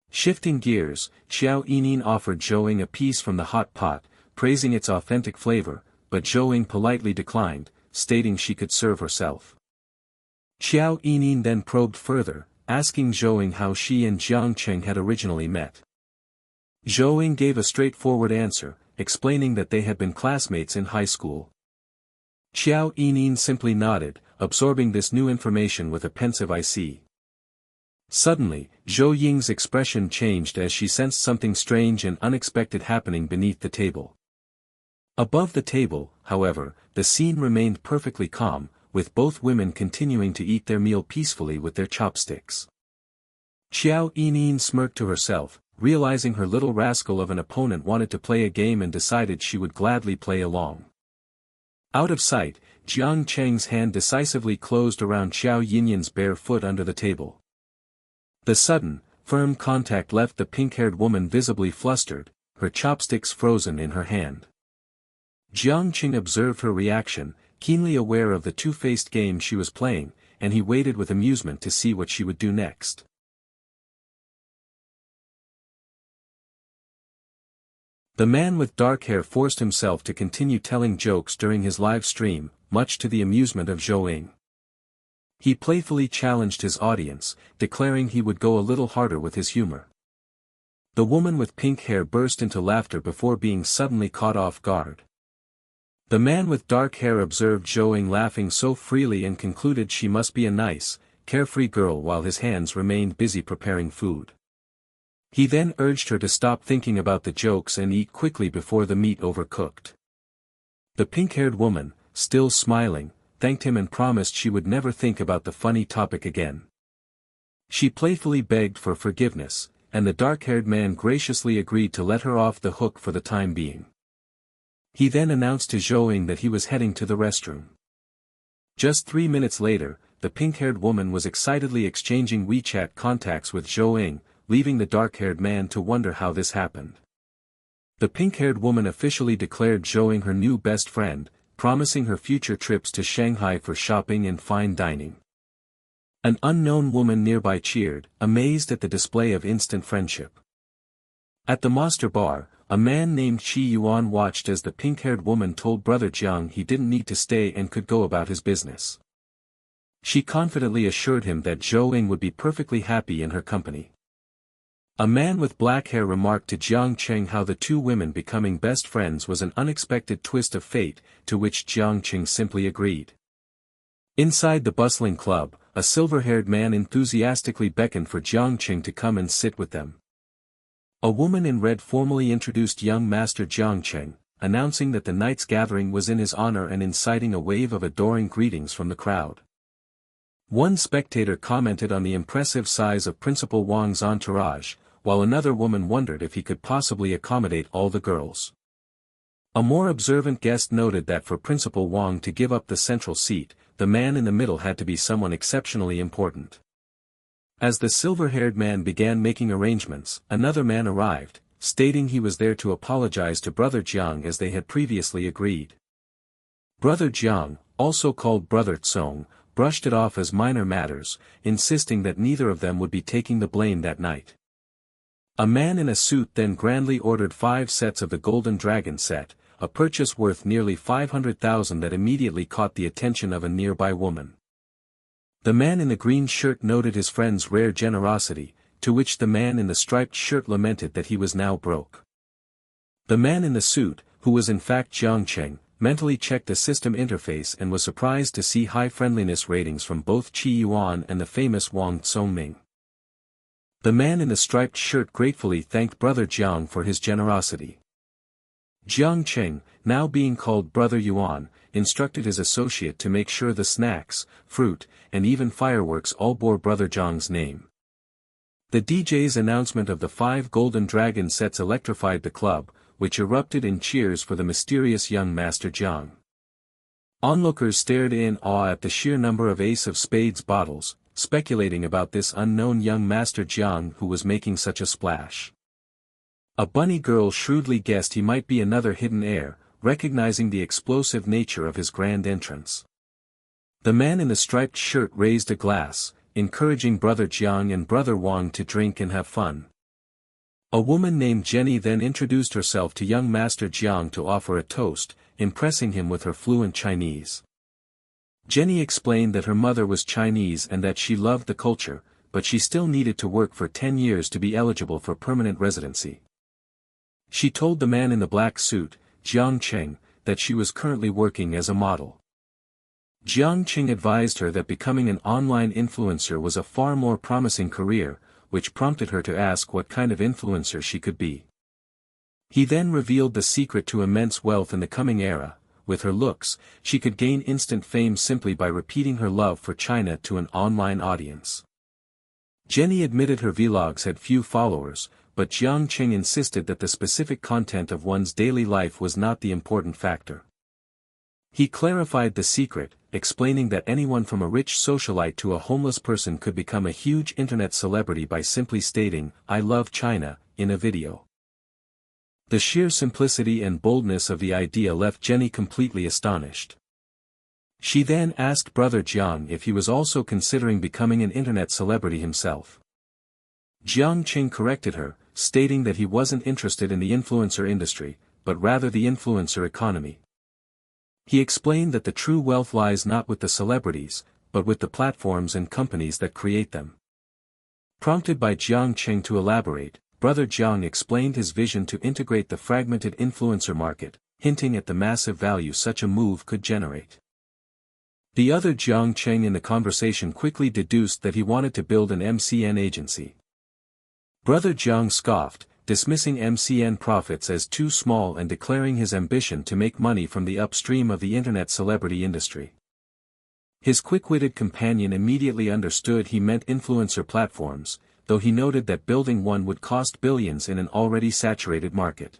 Shifting gears, Xiao Yining offered Zhou Ying a piece from the hot pot, praising its authentic flavor, but Zhou Ying politely declined, stating she could serve herself. Xiao Yining then probed further, asking Zhou Ying how she and Jiang Cheng had originally met. Zhou Ying gave a straightforward answer, explaining that they had been classmates in high school. Xiao Yining simply nodded, absorbing this new information with a pensive "I see." Suddenly, Zhou Ying's expression changed as she sensed something strange and unexpected happening beneath the table. Above the table, however, the scene remained perfectly calm, with both women continuing to eat their meal peacefully with their chopsticks. Xiao Yining smirked to herself, realizing her little rascal of an opponent wanted to play a game and decided she would gladly play along. Out of sight, Jiang Cheng's hand decisively closed around Xiao Yinyan's bare foot under the table. The sudden, firm contact left the pink-haired woman visibly flustered, her chopsticks frozen in her hand. Jiang Cheng observed her reaction, keenly aware of the two-faced game she was playing, and he waited with amusement to see what she would do next. The man with dark hair forced himself to continue telling jokes during his live stream, much to the amusement of Zhou Ying. He playfully challenged his audience, declaring he would go a little harder with his humor. The woman with pink hair burst into laughter before being suddenly caught off guard. The man with dark hair observed Zhou Ying laughing so freely and concluded she must be a nice, carefree girl while his hands remained busy preparing food. He then urged her to stop thinking about the jokes and eat quickly before the meat overcooked. The pink-haired woman, still smiling, thanked him and promised she would never think about the funny topic again. She playfully begged for forgiveness, and the dark-haired man graciously agreed to let her off the hook for the time being. He then announced to Zhou Ying that he was heading to the restroom. Just 3 minutes later, the pink-haired woman was excitedly exchanging WeChat contacts with Zhou Ying, leaving the dark-haired man to wonder how this happened. The pink-haired woman officially declared Zhou Ying her new best friend, promising her future trips to Shanghai for shopping and fine dining. An unknown woman nearby cheered, amazed at the display of instant friendship. At the master bar, a man named Qi Yuan watched as the pink-haired woman told Brother Jiang he didn't need to stay and could go about his business. She confidently assured him that Zhou Ying would be perfectly happy in her company. A man with black hair remarked to Jiang Cheng how the two women becoming best friends was an unexpected twist of fate, to which Jiang Cheng simply agreed. Inside the bustling club, a silver-haired man enthusiastically beckoned for Jiang Cheng to come and sit with them. A woman in red formally introduced young Master Jiang Cheng, announcing that the night's gathering was in his honor and inciting a wave of adoring greetings from the crowd. One spectator commented on the impressive size of Principal Wang's entourage, while another woman wondered if he could possibly accommodate all the girls. A more observant guest noted that for Principal Wang to give up the central seat, the man in the middle had to be someone exceptionally important. As the silver-haired man began making arrangements, another man arrived, stating he was there to apologize to Brother Jiang as they had previously agreed. Brother Jiang, also called Brother Tsong, brushed it off as minor matters, insisting that neither of them would be taking the blame that night. A man in a suit then grandly ordered 5 sets of the Golden Dragon set, a purchase worth nearly 500,000 that immediately caught the attention of a nearby woman. The man in the green shirt noted his friend's rare generosity, to which the man in the striped shirt lamented that he was now broke. The man in the suit, who was in fact Jiang Cheng, mentally checked the system interface and was surprised to see high friendliness ratings from both Qi Yuan and the famous Wang Tsongming. The man in the striped shirt gratefully thanked Brother Jiang for his generosity. Jiang Cheng, now being called Brother Yuan, instructed his associate to make sure the snacks, fruit, and even fireworks all bore Brother Jiang's name. The DJ's announcement of the 5 Golden Dragon sets electrified the club, which erupted in cheers for the mysterious young Master Jiang. Onlookers stared in awe at the sheer number of Ace of Spades bottles, speculating about this unknown young Master Jiang who was making such a splash. A bunny girl shrewdly guessed he might be another hidden heir, recognizing the explosive nature of his grand entrance. The man in the striped shirt raised a glass, encouraging Brother Jiang and Brother Wang to drink and have fun. A woman named Jenny then introduced herself to young Master Jiang to offer a toast, impressing him with her fluent Chinese. Jenny explained that her mother was Chinese and that she loved the culture, but she still needed to work for 10 years to be eligible for permanent residency. She told the man in the black suit, Jiang Cheng, that she was currently working as a model. Jiang Cheng advised her that becoming an online influencer was a far more promising career, which prompted her to ask what kind of influencer she could be. He then revealed the secret to immense wealth in the coming era. With her looks, she could gain instant fame simply by repeating her love for China to an online audience. Jenny admitted her vlogs had few followers, but Jiang Cheng insisted that the specific content of one's daily life was not the important factor. He clarified the secret, explaining that anyone from a rich socialite to a homeless person could become a huge internet celebrity by simply stating, "I love China," in a video. The sheer simplicity and boldness of the idea left Jenny completely astonished. She then asked Brother Jiang if he was also considering becoming an internet celebrity himself. Jiang Cheng corrected her, stating that he wasn't interested in the influencer industry, but rather the influencer economy. He explained that the true wealth lies not with the celebrities, but with the platforms and companies that create them. Prompted by Jiang Cheng to elaborate, Brother Jiang explained his vision to integrate the fragmented influencer market, hinting at the massive value such a move could generate. The other Jiang Cheng in the conversation quickly deduced that he wanted to build an MCN agency. Brother Jiang scoffed, dismissing MCN profits as too small and declaring his ambition to make money from the upstream of the internet celebrity industry. His quick-witted companion immediately understood he meant influencer platforms, though he noted that building one would cost billions in an already saturated market.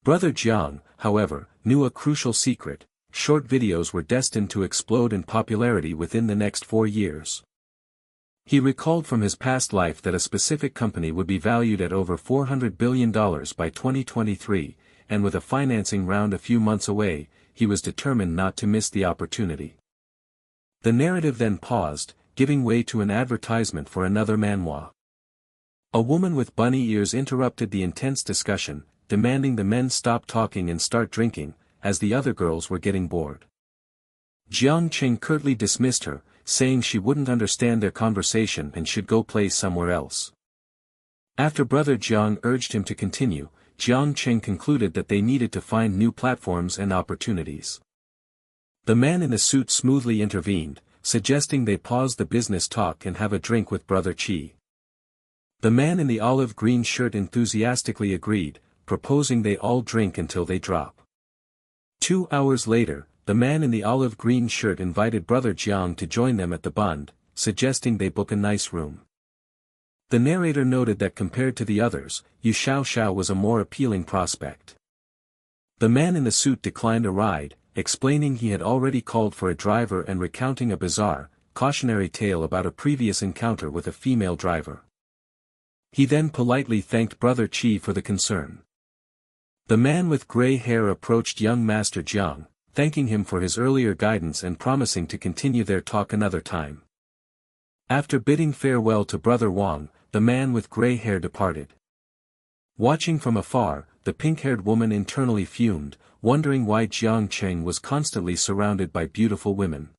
Brother Jiang, however, knew a crucial secret: short videos were destined to explode in popularity within the next 4 years. He recalled from his past life that a specific company would be valued at over $400 billion by 2023, and with a financing round a few months away, he was determined not to miss the opportunity. The narrative then paused, giving way to an advertisement for another manhwa. A woman with bunny ears interrupted the intense discussion, demanding the men stop talking and start drinking, as the other girls were getting bored. Jiang Cheng curtly dismissed her, saying she wouldn't understand their conversation and should go play somewhere else. After Brother Jiang urged him to continue, Jiang Cheng concluded that they needed to find new platforms and opportunities. The man in the suit smoothly intervened, suggesting they pause the business talk and have a drink with Brother Chi. The man in the olive green shirt enthusiastically agreed, proposing they all drink until they drop. 2 hours later, the man in the olive green shirt invited Brother Jiang to join them at the Bund, suggesting they book a nice room. The narrator noted that compared to the others, Yu Xiao was a more appealing prospect. The man in the suit declined a ride, explaining he had already called for a driver and recounting a bizarre, cautionary tale about a previous encounter with a female driver. He then politely thanked Brother Chi for the concern. The man with gray hair approached young Master Jiang, thanking him for his earlier guidance and promising to continue their talk another time. After bidding farewell to Brother Wang, the man with gray hair departed. Watching from afar, the pink-haired woman internally fumed, wondering why Jiang Cheng was constantly surrounded by beautiful women.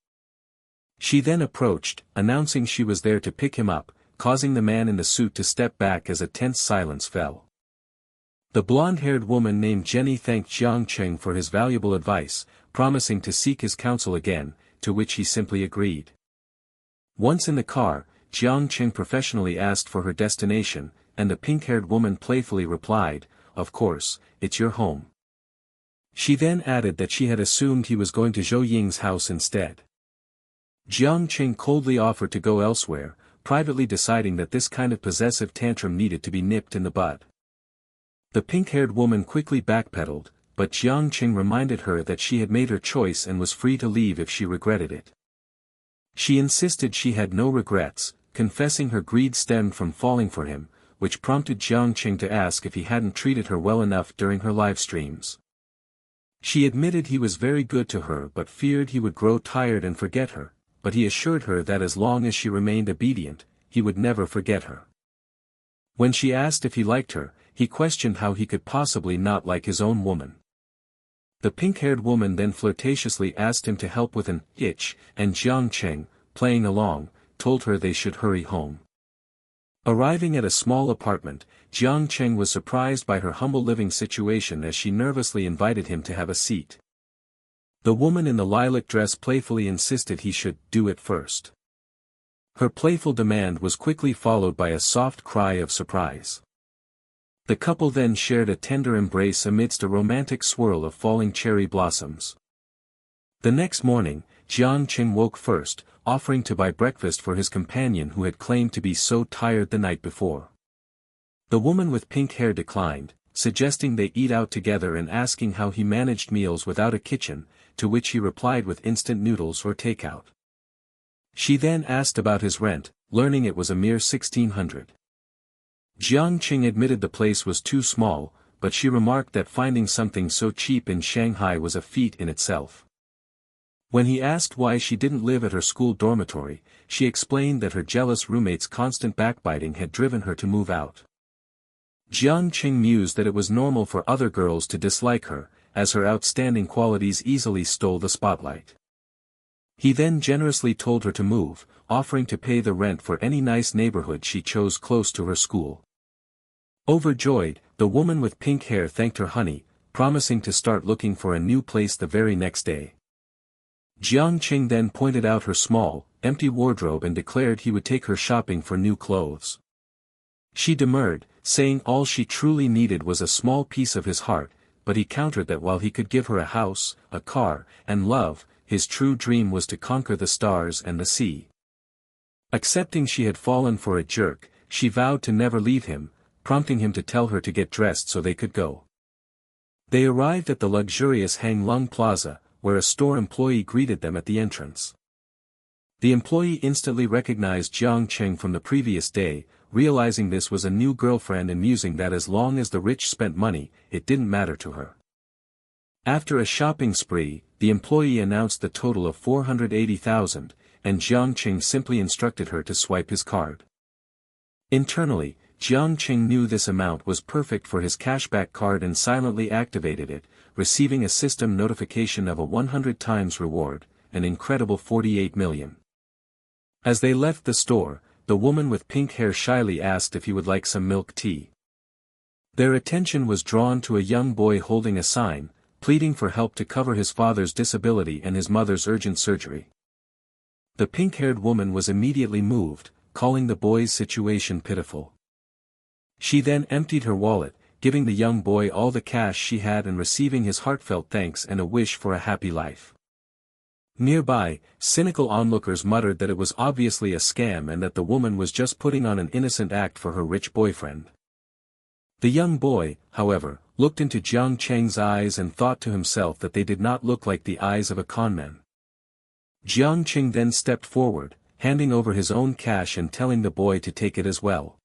She then approached, announcing she was there to pick him up, causing the man in the suit to step back as a tense silence fell. The blonde-haired woman named Jenny thanked Jiang Cheng for his valuable advice, promising to seek his counsel again, to which he simply agreed. Once in the car, Jiang Cheng professionally asked for her destination, and the pink-haired woman playfully replied, "Of course, it's your home." She then added that she had assumed he was going to Zhou Ying's house instead. Jiang Cheng coldly offered to go elsewhere, privately deciding that this kind of possessive tantrum needed to be nipped in the bud. The pink-haired woman quickly backpedaled, but Jiang Cheng reminded her that she had made her choice and was free to leave if she regretted it. She insisted she had no regrets, confessing her greed stemmed from falling for him, which prompted Jiang Cheng to ask if he hadn't treated her well enough during her live streams. She admitted he was very good to her but feared he would grow tired and forget her, but he assured her that as long as she remained obedient, he would never forget her. When she asked if he liked her, he questioned how he could possibly not like his own woman. The pink-haired woman then flirtatiously asked him to help with an itch, and Jiang Cheng, playing along, told her they should hurry home. Arriving at a small apartment, Jiang Cheng was surprised by her humble living situation as she nervously invited him to have a seat. The woman in the lilac dress playfully insisted he should do it first. Her playful demand was quickly followed by a soft cry of surprise. The couple then shared a tender embrace amidst a romantic swirl of falling cherry blossoms. The next morning, Jiang Cheng woke first, offering to buy breakfast for his companion who had claimed to be so tired the night before. The woman with pink hair declined, suggesting they eat out together and asking how he managed meals without a kitchen, to which he replied with instant noodles or takeout. She then asked about his rent, learning it was a mere 1,600. Jiang Cheng admitted the place was too small, but she remarked that finding something so cheap in Shanghai was a feat in itself. When he asked why she didn't live at her school dormitory, she explained that her jealous roommate's constant backbiting had driven her to move out. Jiang Cheng mused that it was normal for other girls to dislike her, as her outstanding qualities easily stole the spotlight. He then generously told her to move, offering to pay the rent for any nice neighborhood she chose close to her school. Overjoyed, the woman with pink hair thanked her honey, promising to start looking for a new place the very next day. Jiang Cheng then pointed out her small, empty wardrobe and declared he would take her shopping for new clothes. She demurred, saying all she truly needed was a small piece of his heart, but he countered that while he could give her a house, a car, and love, his true dream was to conquer the stars and the sea. Accepting she had fallen for a jerk, she vowed to never leave him, prompting him to tell her to get dressed so they could go. They arrived at the luxurious Hang Lung Plaza, where a store employee greeted them at the entrance. The employee instantly recognized Jiang Cheng from the previous day, realizing this was a new girlfriend and musing that as long as the rich spent money, it didn't matter to her. After a shopping spree, the employee announced the total of 480,000, and Jiang Cheng simply instructed her to swipe his card. Internally, Jiang Cheng knew this amount was perfect for his cashback card and silently activated it, receiving a system notification of a 100 times reward, an incredible 48 million. As they left the store, the woman with pink hair shyly asked if he would like some milk tea. Their attention was drawn to a young boy holding a sign, pleading for help to cover his father's disability and his mother's urgent surgery. The pink-haired woman was immediately moved, calling the boy's situation pitiful. She then emptied her wallet, giving the young boy all the cash she had and receiving his heartfelt thanks and a wish for a happy life. Nearby, cynical onlookers muttered that it was obviously a scam and that the woman was just putting on an innocent act for her rich boyfriend. The young boy, however, looked into Jiang Cheng's eyes and thought to himself that they did not look like the eyes of a conman. Jiang Cheng then stepped forward, handing over his own cash and telling the boy to take it as well.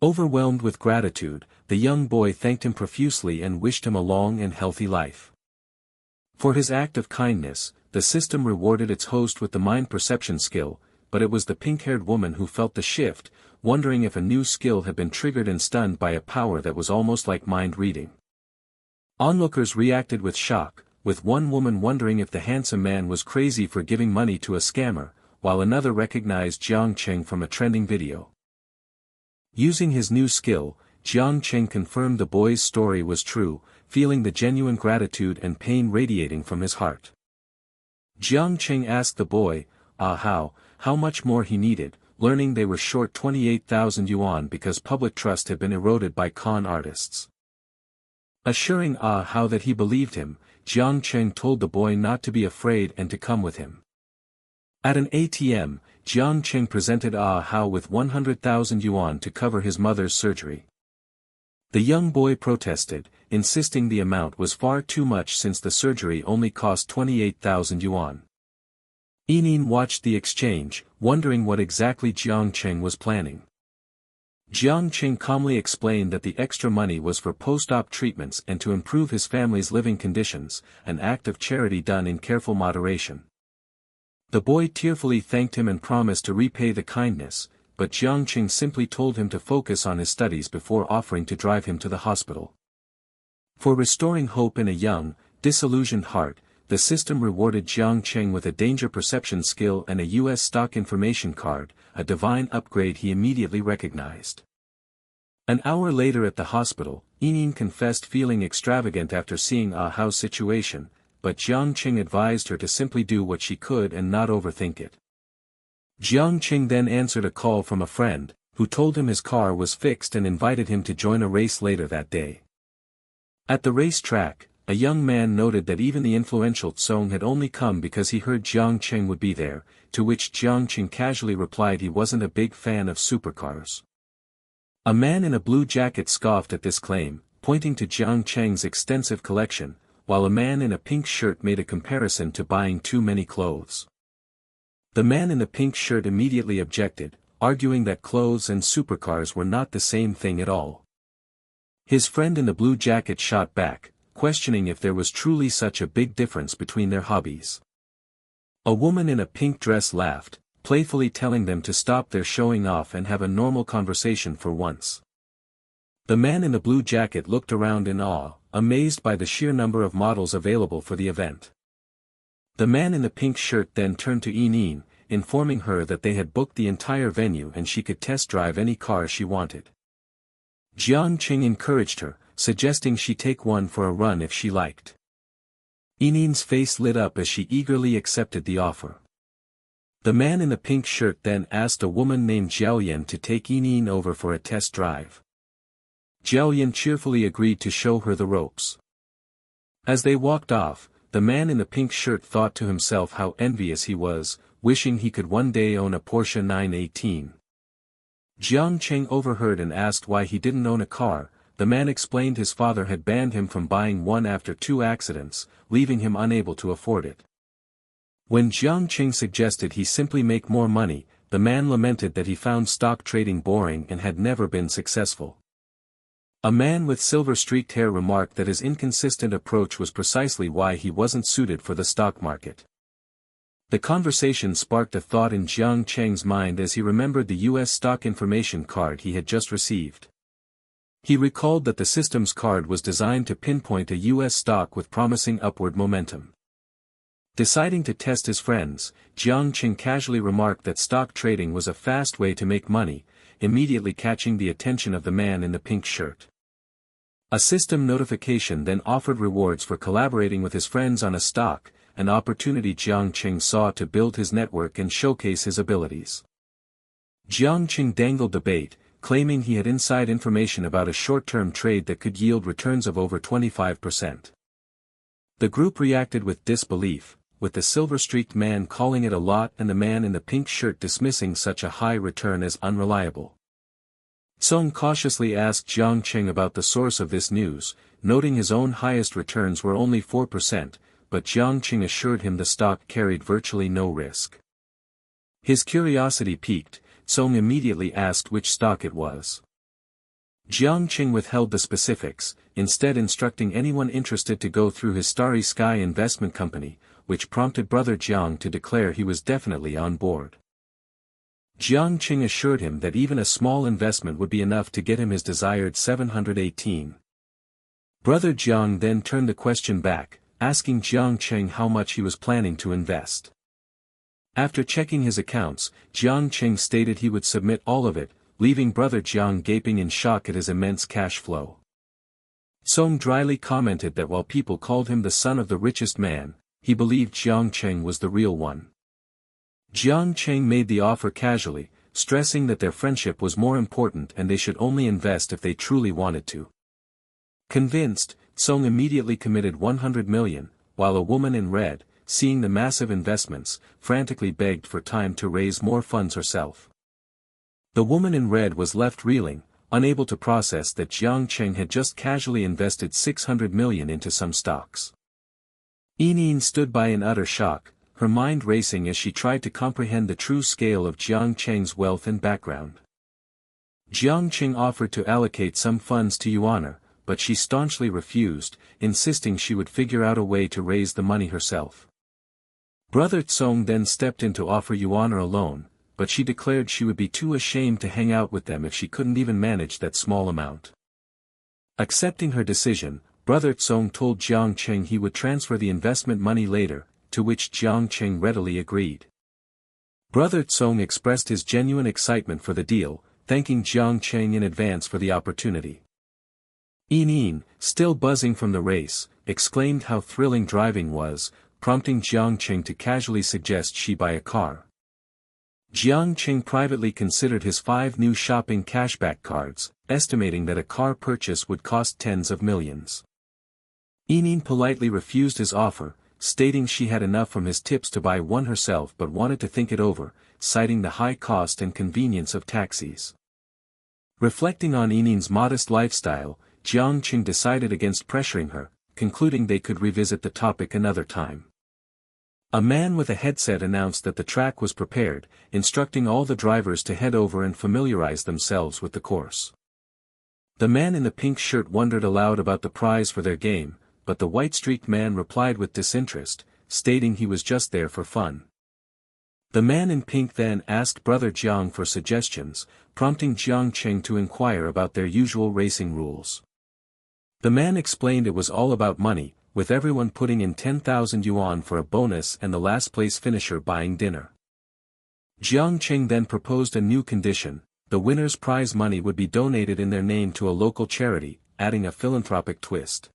Overwhelmed with gratitude, the young boy thanked him profusely and wished him a long and healthy life. For his act of kindness, the system rewarded its host with the mind perception skill, but it was the pink-haired woman who felt the shift, wondering if a new skill had been triggered and stunned by a power that was almost like mind reading. Onlookers reacted with shock, with one woman wondering if the handsome man was crazy for giving money to a scammer, while another recognized Jiang Cheng from a trending video. Using his new skill, Jiang Cheng confirmed the boy's story was true, feeling the genuine gratitude and pain radiating from his heart. Jiang Cheng asked the boy, how much more he needed, learning they were short 28,000 yuan because public trust had been eroded by con artists. Assuring how that he believed him, Jiang Cheng told the boy not to be afraid and to come with him. At an ATM, Jiang Cheng presented how with 100,000 yuan to cover his mother's surgery. The young boy protested, insisting the amount was far too much since the surgery only cost 28,000 yuan. Yining watched the exchange, wondering what exactly Jiang Cheng was planning. Jiang Cheng calmly explained that the extra money was for post-op treatments and to improve his family's living conditions, an act of charity done in careful moderation. The boy tearfully thanked him and promised to repay the kindness, but Jiang Cheng simply told him to focus on his studies before offering to drive him to the hospital. For restoring hope in a young, disillusioned heart, the system rewarded Jiang Cheng with a danger perception skill and a U.S. stock information card, a divine upgrade he immediately recognized. An hour later at the hospital, Yining confessed feeling extravagant after seeing Ah Hao's situation, but Jiang Cheng advised her to simply do what she could and not overthink it. Jiang Cheng then answered a call from a friend, who told him his car was fixed and invited him to join a race later that day. At the racetrack, a young man noted that even the influential Tsong had only come because he heard Jiang Cheng would be there, to which Jiang Cheng casually replied he wasn't a big fan of supercars. A man in a blue jacket scoffed at this claim, pointing to Jiang Cheng's extensive collection, while a man in a pink shirt made a comparison to buying too many clothes. The man in the pink shirt immediately objected, arguing that clothes and supercars were not the same thing at all. His friend in the blue jacket shot back, questioning if there was truly such a big difference between their hobbies. A woman in a pink dress laughed, playfully telling them to stop their showing off and have a normal conversation for once. The man in the blue jacket looked around in awe, amazed by the sheer number of models available for the event. The man in the pink shirt then turned to Yining, informing her that they had booked the entire venue and she could test drive any car she wanted. Jiang Cheng encouraged her, suggesting she take one for a run if she liked. Yining's face lit up as she eagerly accepted the offer. The man in the pink shirt then asked a woman named Jiaoyan to take Yining over for a test drive. Jiaoyan cheerfully agreed to show her the ropes. As they walked off, the man in the pink shirt thought to himself how envious he was, wishing he could one day own a Porsche 918. Jiang Cheng overheard and asked why he didn't own a car. The man explained his father had banned him from buying one after 2 accidents, leaving him unable to afford it. When Jiang Cheng suggested he simply make more money, the man lamented that he found stock trading boring and had never been successful. A man with silver-streaked hair remarked that his inconsistent approach was precisely why he wasn't suited for the stock market. The conversation sparked a thought in Jiang Cheng's mind as he remembered the U.S. stock information card he had just received. He recalled that the system's card was designed to pinpoint a U.S. stock with promising upward momentum. Deciding to test his friends, Jiang Cheng casually remarked that stock trading was a fast way to make money, immediately catching the attention of the man in the pink shirt. A system notification then offered rewards for collaborating with his friends on a stock, an opportunity Jiang Cheng saw to build his network and showcase his abilities. Jiang Cheng dangled the bait, claiming he had inside information about a short-term trade that could yield returns of over 25%. The group reacted with disbelief, with the silver-streaked man calling it a lot and the man in the pink shirt dismissing such a high return as unreliable. Song cautiously asked Jiang Cheng about the source of this news, noting his own highest returns were only 4%, but Jiang Cheng assured him the stock carried virtually no risk. His curiosity piqued, Song immediately asked which stock it was. Jiang Cheng withheld the specifics, instead instructing anyone interested to go through his Starry Sky investment company, which prompted brother Jiang to declare he was definitely on board. Jiang Cheng assured him that even a small investment would be enough to get him his desired 718. Brother Jiang then turned the question back, asking Jiang Cheng how much he was planning to invest. After checking his accounts, Jiang Cheng stated he would submit all of it, leaving brother Jiang gaping in shock at his immense cash flow. Song dryly commented that while people called him the son of the richest man, he believed Jiang Cheng was the real one. Jiang Cheng made the offer casually, stressing that their friendship was more important and they should only invest if they truly wanted to. Convinced, Song immediately committed 100 million, while a woman in red, seeing the massive investments, frantically begged for time to raise more funds herself. The woman in red was left reeling, unable to process that Jiang Cheng had just casually invested 600 million into some stocks. Yining stood by in utter shock, her mind racing as she tried to comprehend the true scale of Jiang Cheng's wealth and background. Jiang Cheng offered to allocate some funds to Yuana, but she staunchly refused, insisting she would figure out a way to raise the money herself. Brother Tsong then stepped in to offer Yuana a loan, but she declared she would be too ashamed to hang out with them if she couldn't even manage that small amount. Accepting her decision, Brother Tsong told Jiang Cheng he would transfer the investment money later, to which Jiang Cheng readily agreed. Brother Tsong expressed his genuine excitement for the deal, thanking Jiang Cheng in advance for the opportunity. Yin, still buzzing from the race, exclaimed how thrilling driving was, prompting Jiang Cheng to casually suggest she buy a car. Jiang Cheng privately considered his 5 new shopping cashback cards, estimating that a car purchase would cost tens of millions. Yin politely refused his offer, stating she had enough from his tips to buy one herself but wanted to think it over, citing the high cost and convenience of taxis. Reflecting on Yin's modest lifestyle, Jiang Cheng decided against pressuring her, concluding they could revisit the topic another time. A man with a headset announced that the track was prepared, instructing all the drivers to head over and familiarize themselves with the course. The man in the pink shirt wondered aloud about the prize for their game, but the white-streaked man replied with disinterest, stating he was just there for fun. The man in pink then asked Brother Jiang for suggestions, prompting Jiang Cheng to inquire about their usual racing rules. The man explained it was all about money, with everyone putting in 10,000 yuan for a bonus and the last-place finisher buying dinner. Jiang Cheng then proposed a new condition: the winner's prize money would be donated in their name to a local charity, adding a philanthropic twist.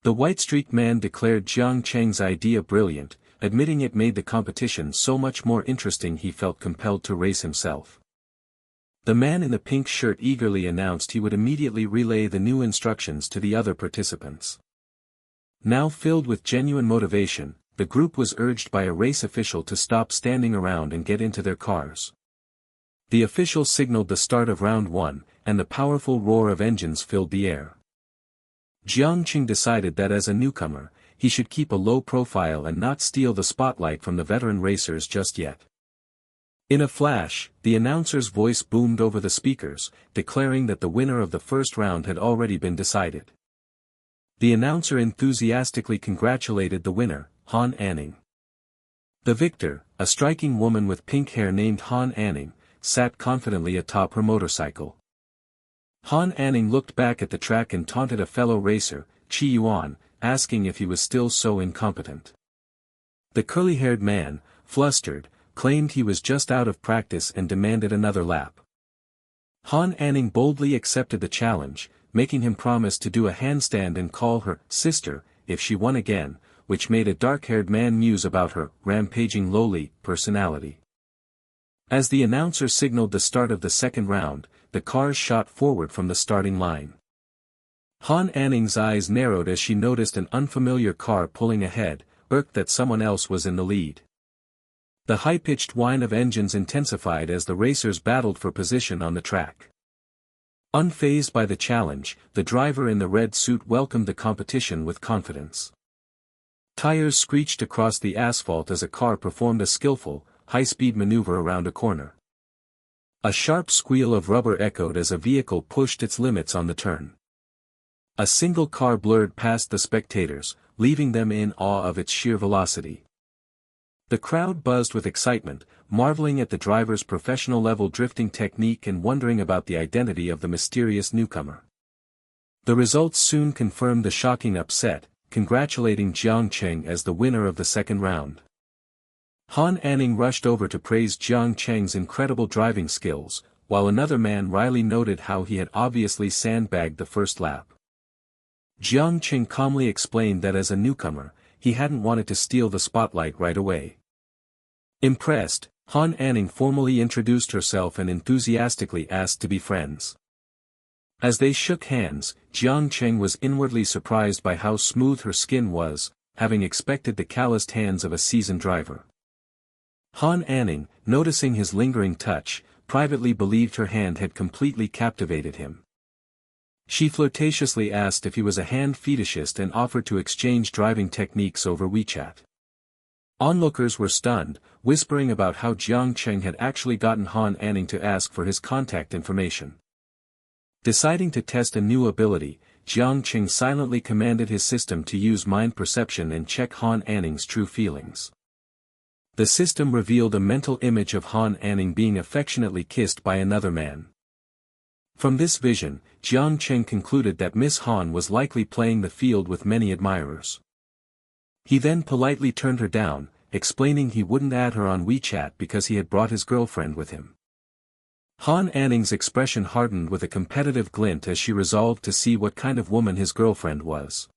The white-streaked man declared Jiang Cheng's idea brilliant, admitting it made the competition so much more interesting he felt compelled to race himself. The man in the pink shirt eagerly announced he would immediately relay the new instructions to the other participants. Now filled with genuine motivation, the group was urged by a race official to stop standing around and get into their cars. The official signaled the start of round 1, and the powerful roar of engines filled the air. Jiang Cheng decided that as a newcomer, he should keep a low profile and not steal the spotlight from the veteran racers just yet. In a flash, the announcer's voice boomed over the speakers, declaring that the winner of the first round had already been decided. The announcer enthusiastically congratulated the winner, Han Anning. The victor, a striking woman with pink hair named Han Anning, sat confidently atop her motorcycle. Han Anning looked back at the track and taunted a fellow racer, Chi Yuan, asking if he was still so incompetent. The curly-haired man, flustered, claimed he was just out of practice and demanded another lap. Han Anning boldly accepted the challenge, making him promise to do a handstand and call her sister if she won again, which made a dark-haired man muse about her rampaging lowly personality. As the announcer signaled the start of the second round, the cars shot forward from the starting line. Han Anning's eyes narrowed as she noticed an unfamiliar car pulling ahead, irked that someone else was in the lead. The high-pitched whine of engines intensified as the racers battled for position on the track. Unfazed by the challenge, the driver in the red suit welcomed the competition with confidence. Tires screeched across the asphalt as a car performed a skillful, high-speed maneuver around a corner. A sharp squeal of rubber echoed as a vehicle pushed its limits on the turn. A single car blurred past the spectators, leaving them in awe of its sheer velocity. The crowd buzzed with excitement, marveling at the driver's professional-level drifting technique and wondering about the identity of the mysterious newcomer. The results soon confirmed the shocking upset, congratulating Jiang Cheng as the winner of the second round. Han Anning rushed over to praise Jiang Cheng's incredible driving skills, while another man wryly noted how he had obviously sandbagged the first lap. Jiang Cheng calmly explained that as a newcomer, he hadn't wanted to steal the spotlight right away. Impressed, Han Anning formally introduced herself and enthusiastically asked to be friends. As they shook hands, Jiang Cheng was inwardly surprised by how smooth her skin was, having expected the calloused hands of a seasoned driver. Han Anning, noticing his lingering touch, privately believed her hand had completely captivated him. She flirtatiously asked if he was a hand fetishist and offered to exchange driving techniques over WeChat. Onlookers were stunned, whispering about how Jiang Cheng had actually gotten Han Anning to ask for his contact information. Deciding to test a new ability, Jiang Cheng silently commanded his system to use mind perception and check Han Anning's true feelings. The system revealed a mental image of Han Anning being affectionately kissed by another man. From this vision, Jiang Cheng concluded that Miss Han was likely playing the field with many admirers. He then politely turned her down, explaining he wouldn't add her on WeChat because he had brought his girlfriend with him. Han Anning's expression hardened with a competitive glint as she resolved to see what kind of woman his girlfriend was.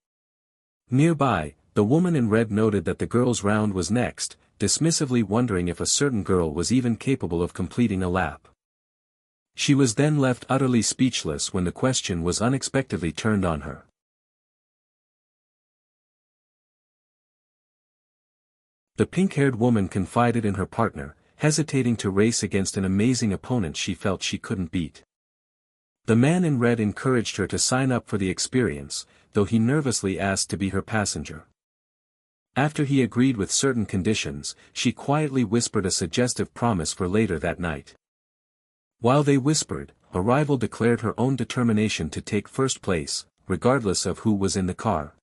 Nearby, the woman in red noted that the girl's round was next, dismissively wondering if a certain girl was even capable of completing a lap. She was then left utterly speechless when the question was unexpectedly turned on her. The pink-haired woman confided in her partner, hesitating to race against an amazing opponent she felt she couldn't beat. The man in red encouraged her to sign up for the experience, though he nervously asked to be her passenger. After he agreed with certain conditions, she quietly whispered a suggestive promise for later that night. While they whispered, a rival declared her own determination to take first place, regardless of who was in the car.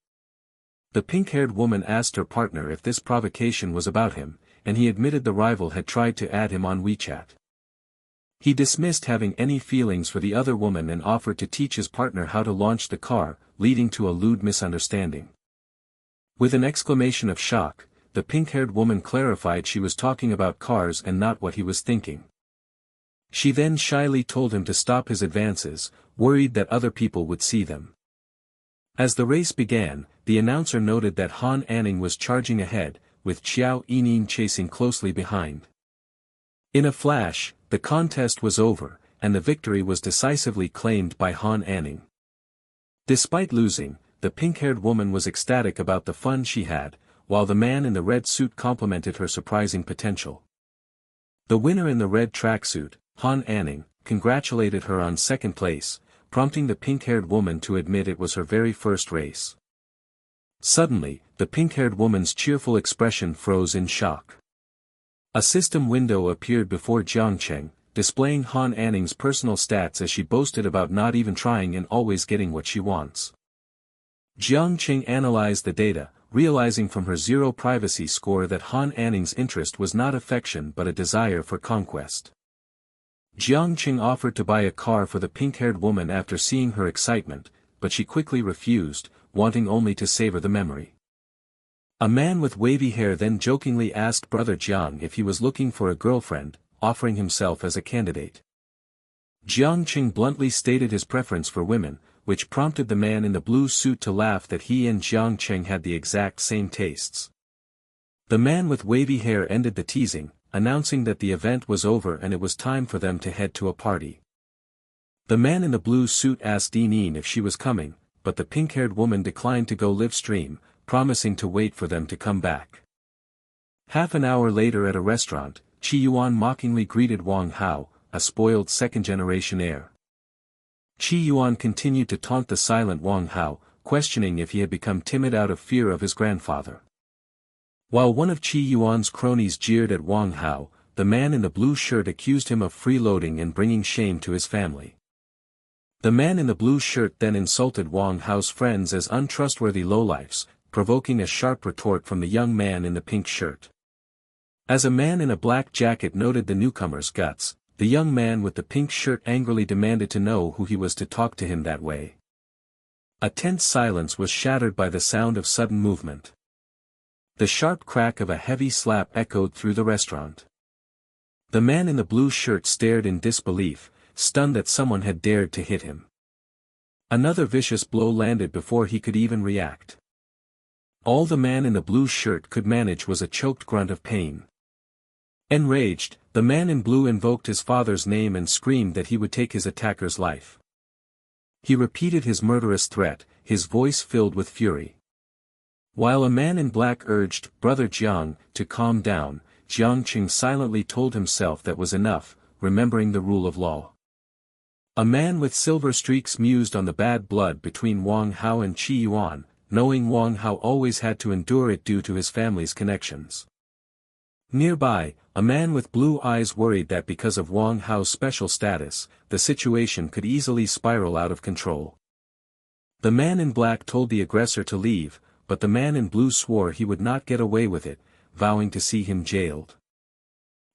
The pink-haired woman asked her partner if this provocation was about him, and he admitted the rival had tried to add him on WeChat. He dismissed having any feelings for the other woman and offered to teach his partner how to launch the car, leading to a lewd misunderstanding. With an exclamation of shock, the pink-haired woman clarified she was talking about cars and not what he was thinking. She then shyly told him to stop his advances, worried that other people would see them. As the race began, the announcer noted that Han Anning was charging ahead, with Xiao Yining chasing closely behind. In a flash, the contest was over, and the victory was decisively claimed by Han Anning. Despite losing, the pink-haired woman was ecstatic about the fun she had, while the man in the red suit complimented her surprising potential. The winner in the red tracksuit, Han Anning, congratulated her on second place, prompting the pink-haired woman to admit it was her very first race. Suddenly, the pink-haired woman's cheerful expression froze in shock. A system window appeared before Jiang Cheng, displaying Han Anning's personal stats as she boasted about not even trying and always getting what she wants. Jiang Cheng analyzed the data, realizing from her zero privacy score that Han Anning's interest was not affection but a desire for conquest. Jiang Cheng offered to buy a car for the pink-haired woman after seeing her excitement, but she quickly refused, wanting only to savor the memory. A man with wavy hair then jokingly asked Brother Jiang if he was looking for a girlfriend, offering himself as a candidate. Jiang Cheng bluntly stated his preference for women, which prompted the man in the blue suit to laugh that he and Jiang Cheng had the exact same tastes. The man with wavy hair ended the teasing, announcing that the event was over and it was time for them to head to a party. The man in the blue suit asked Yining if she was coming, but the pink-haired woman declined to go live stream, promising to wait for them to come back. Half an hour later at a restaurant, Qi Yuan mockingly greeted Wang Hao, a spoiled second-generation heir. Qi Yuan continued to taunt the silent Wang Hao, questioning if he had become timid out of fear of his grandfather. While one of Qi Yuan's cronies jeered at Wang Hao, the man in the blue shirt accused him of freeloading and bringing shame to his family. The man in the blue shirt then insulted Wang Hao's friends as untrustworthy lowlifes, provoking a sharp retort from the young man in the pink shirt. As a man in a black jacket noted the newcomer's guts, the young man with the pink shirt angrily demanded to know who he was to talk to him that way. A tense silence was shattered by the sound of sudden movement. The sharp crack of a heavy slap echoed through the restaurant. The man in the blue shirt stared in disbelief, stunned that someone had dared to hit him. Another vicious blow landed before he could even react. All the man in the blue shirt could manage was a choked grunt of pain. Enraged, the man in blue invoked his father's name and screamed that he would take his attacker's life. He repeated his murderous threat, his voice filled with fury. While a man in black urged Brother Jiang to calm down, Jiang Cheng silently told himself that was enough, remembering the rule of law. A man with silver streaks mused on the bad blood between Wang Hao and Qi Yuan, knowing Wang Hao always had to endure it due to his family's connections. Nearby, a man with blue eyes worried that because of Wang Hao's special status, the situation could easily spiral out of control. The man in black told the aggressor to leave, but the man in blue swore he would not get away with it, vowing to see him jailed.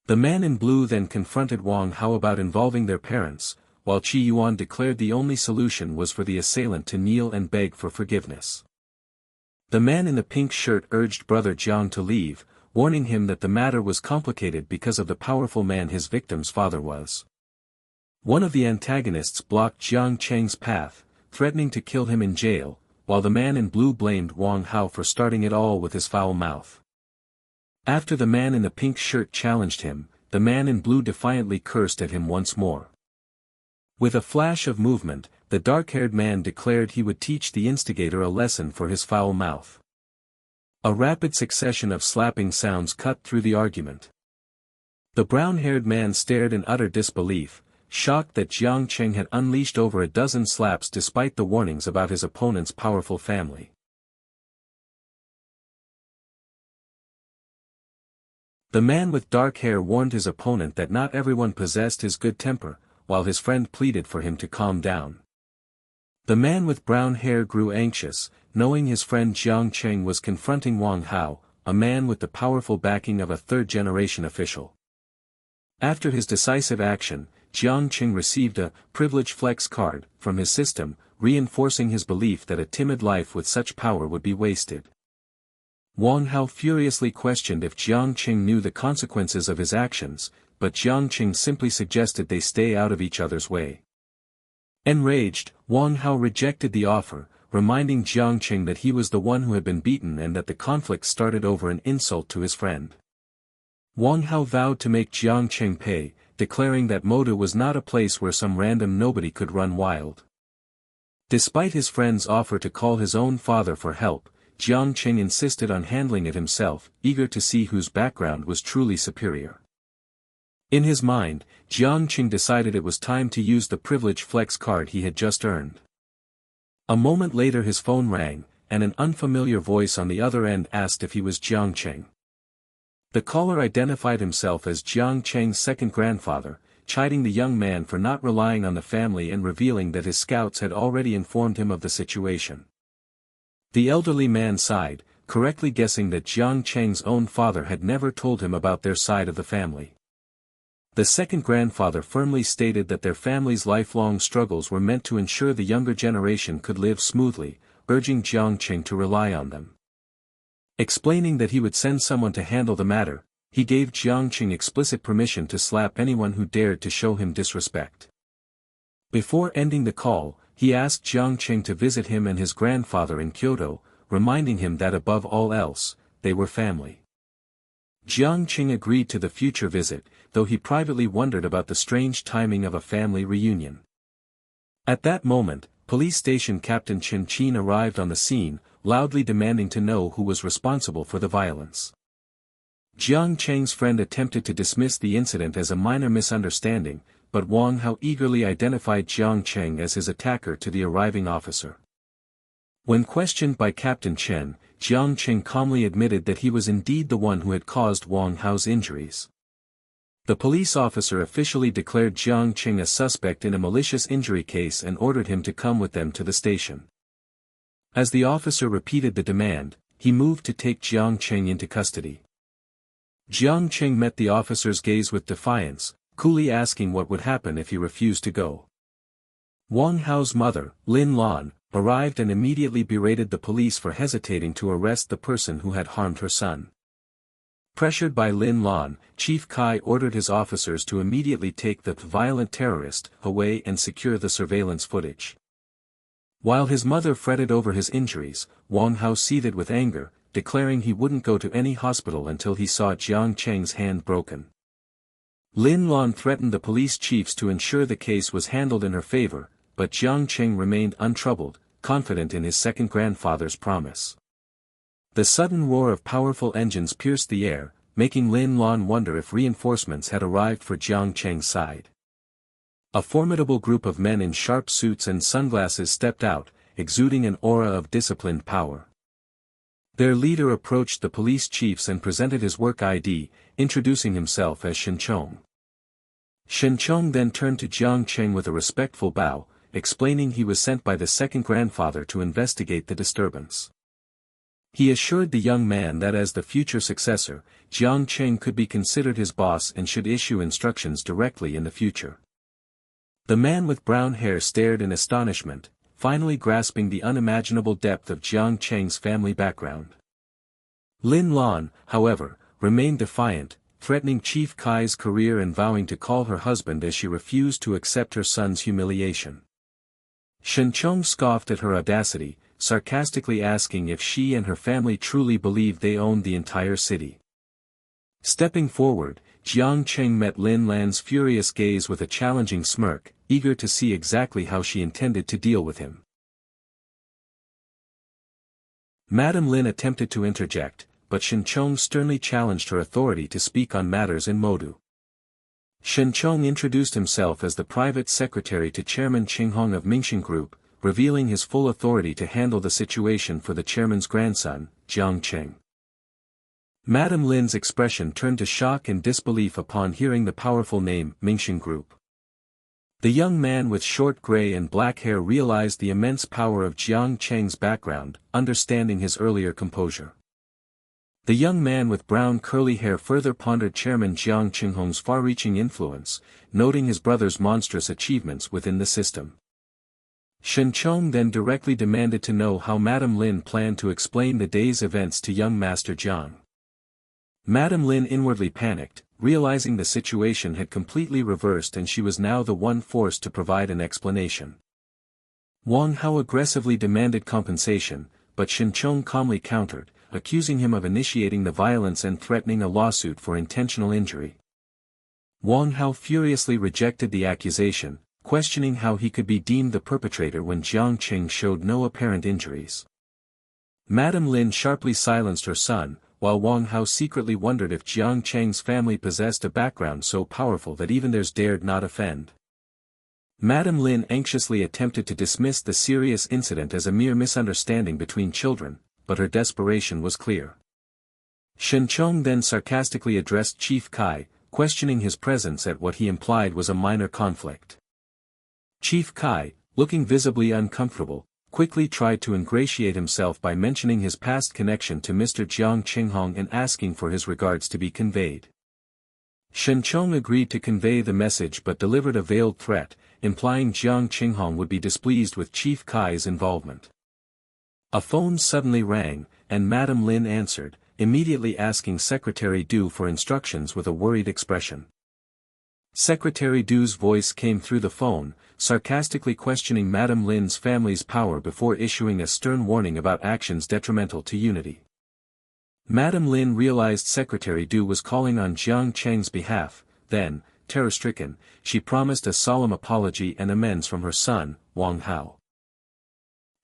The man in blue then confronted Wang Hao about involving their parents, while Qi Yuan declared the only solution was for the assailant to kneel and beg for forgiveness. The man in the pink shirt urged brother Jiang to leave, warning him that the matter was complicated because of the powerful man his victim's father was. One of the antagonists blocked Jiang Cheng's path, threatening to kill him in jail, while the man in blue blamed Wang Hao for starting it all with his foul mouth. After the man in the pink shirt challenged him, the man in blue defiantly cursed at him once more. With a flash of movement, the dark-haired man declared he would teach the instigator a lesson for his foul mouth. A rapid succession of slapping sounds cut through the argument. The brown-haired man stared in utter disbelief, shocked that Jiang Cheng had unleashed over a dozen slaps despite the warnings about his opponent's powerful family. The man with dark hair warned his opponent that not everyone possessed his good temper, while his friend pleaded for him to calm down. The man with brown hair grew anxious, knowing his friend Jiang Cheng was confronting Wang Hao, a man with the powerful backing of a third-generation official. After his decisive action, Jiang Cheng received a privilege flex card from his system, reinforcing his belief that a timid life with such power would be wasted. Wang Hao furiously questioned if Jiang Cheng knew the consequences of his actions, but Jiang Cheng simply suggested they stay out of each other's way. Enraged, Wang Hao rejected the offer, reminding Jiang Cheng that he was the one who had been beaten and that the conflict started over an insult to his friend. Wang Hao vowed to make Jiang Cheng pay, declaring that Moda was not a place where some random nobody could run wild. Despite his friend's offer to call his own father for help, Jiang Cheng insisted on handling it himself, eager to see whose background was truly superior. In his mind, Jiang Cheng decided it was time to use the privilege flex card he had just earned. A moment later his phone rang, and an unfamiliar voice on the other end asked if he was Jiang Cheng. The caller identified himself as Jiang Cheng's second grandfather, chiding the young man for not relying on the family and revealing that his scouts had already informed him of the situation. The elderly man sighed, correctly guessing that Jiang Cheng's own father had never told him about their side of the family. The second grandfather firmly stated that their family's lifelong struggles were meant to ensure the younger generation could live smoothly, urging Jiang Cheng to rely on them. Explaining that he would send someone to handle the matter, he gave Jiang Cheng explicit permission to slap anyone who dared to show him disrespect. Before ending the call, he asked Jiang Cheng to visit him and his grandfather in Kyoto, reminding him that above all else, they were family. Jiang Cheng agreed to the future visit, though he privately wondered about the strange timing of a family reunion. At that moment, police station Captain Chen Qin arrived on the scene, loudly demanding to know who was responsible for the violence. Jiang Cheng's friend attempted to dismiss the incident as a minor misunderstanding, but Wang Hao eagerly identified Jiang Cheng as his attacker to the arriving officer. When questioned by Captain Chen, Jiang Cheng calmly admitted that he was indeed the one who had caused Wang Hao's injuries. The police officer officially declared Jiang Cheng a suspect in a malicious injury case and ordered him to come with them to the station. As the officer repeated the demand, he moved to take Jiang Cheng into custody. Jiang Cheng met the officer's gaze with defiance, coolly asking what would happen if he refused to go. Wang Hao's mother, Lin Lan, arrived and immediately berated the police for hesitating to arrest the person who had harmed her son. Pressured by Lin Lan, Chief Kai ordered his officers to immediately take the violent terrorist away and secure the surveillance footage. While his mother fretted over his injuries, Wang Hao seethed with anger, declaring he wouldn't go to any hospital until he saw Jiang Cheng's hand broken. Lin Lan threatened the police chiefs to ensure the case was handled in her favor, but Jiang Cheng remained untroubled, confident in his second grandfather's promise. The sudden roar of powerful engines pierced the air, making Lin Lan wonder if reinforcements had arrived for Jiang Cheng's side. A formidable group of men in sharp suits and sunglasses stepped out, exuding an aura of disciplined power. Their leader approached the police chiefs and presented his work ID, introducing himself as Shen Chong. Shen Chong then turned to Jiang Cheng with a respectful bow, explaining he was sent by the second grandfather to investigate the disturbance. He assured the young man that as the future successor, Jiang Cheng could be considered his boss and should issue instructions directly in the future. The man with brown hair stared in astonishment, finally grasping the unimaginable depth of Jiang Cheng's family background. Lin Lan, however, remained defiant, threatening Chief Kai's career and vowing to call her husband as she refused to accept her son's humiliation. Shen Chong scoffed at her audacity, sarcastically asking if she and her family truly believed they owned the entire city. Stepping forward, Jiang Cheng met Lin Lan's furious gaze with a challenging smirk, eager to see exactly how she intended to deal with him. Madame Lin attempted to interject, but Shen Chong sternly challenged her authority to speak on matters in Modu. Shen Chong introduced himself as the private secretary to Chairman Qinghong of Mingxin Group, revealing his full authority to handle the situation for the chairman's grandson, Jiang Cheng. Madame Lin's expression turned to shock and disbelief upon hearing the powerful name Mingxin Group. The young man with short gray and black hair realized the immense power of Jiang Cheng's background, understanding his earlier composure. The young man with brown curly hair further pondered Chairman Jiang Qinghong's far-reaching influence, noting his brother's monstrous achievements within the system. Shen Chong then directly demanded to know how Madame Lin planned to explain the day's events to young Master Jiang. Madame Lin inwardly panicked, realizing the situation had completely reversed and she was now the one forced to provide an explanation. Wang Hao aggressively demanded compensation, but Shen Chong calmly countered, accusing him of initiating the violence and threatening a lawsuit for intentional injury. Wang Hao furiously rejected the accusation, questioning how he could be deemed the perpetrator when Jiang Cheng showed no apparent injuries. Madame Lin sharply silenced her son, while Wang Hao secretly wondered if Jiang Cheng's family possessed a background so powerful that even theirs dared not offend. Madame Lin anxiously attempted to dismiss the serious incident as a mere misunderstanding between children, but her desperation was clear. Shen Chong then sarcastically addressed Chief Kai, questioning his presence at what he implied was a minor conflict. Chief Kai, looking visibly uncomfortable, quickly tried to ingratiate himself by mentioning his past connection to Mr. Jiang Qinghong and asking for his regards to be conveyed. Shen Chong agreed to convey the message but delivered a veiled threat, implying Jiang Qinghong would be displeased with Chief Kai's involvement. A phone suddenly rang, and Madame Lin answered, immediately asking Secretary Du for instructions with a worried expression. Secretary Du's voice came through the phone, sarcastically questioning Madame Lin's family's power before issuing a stern warning about actions detrimental to unity. Madame Lin realized Secretary Du was calling on Jiang Cheng's behalf, then, terror-stricken, she promised a solemn apology and amends from her son, Wang Hao.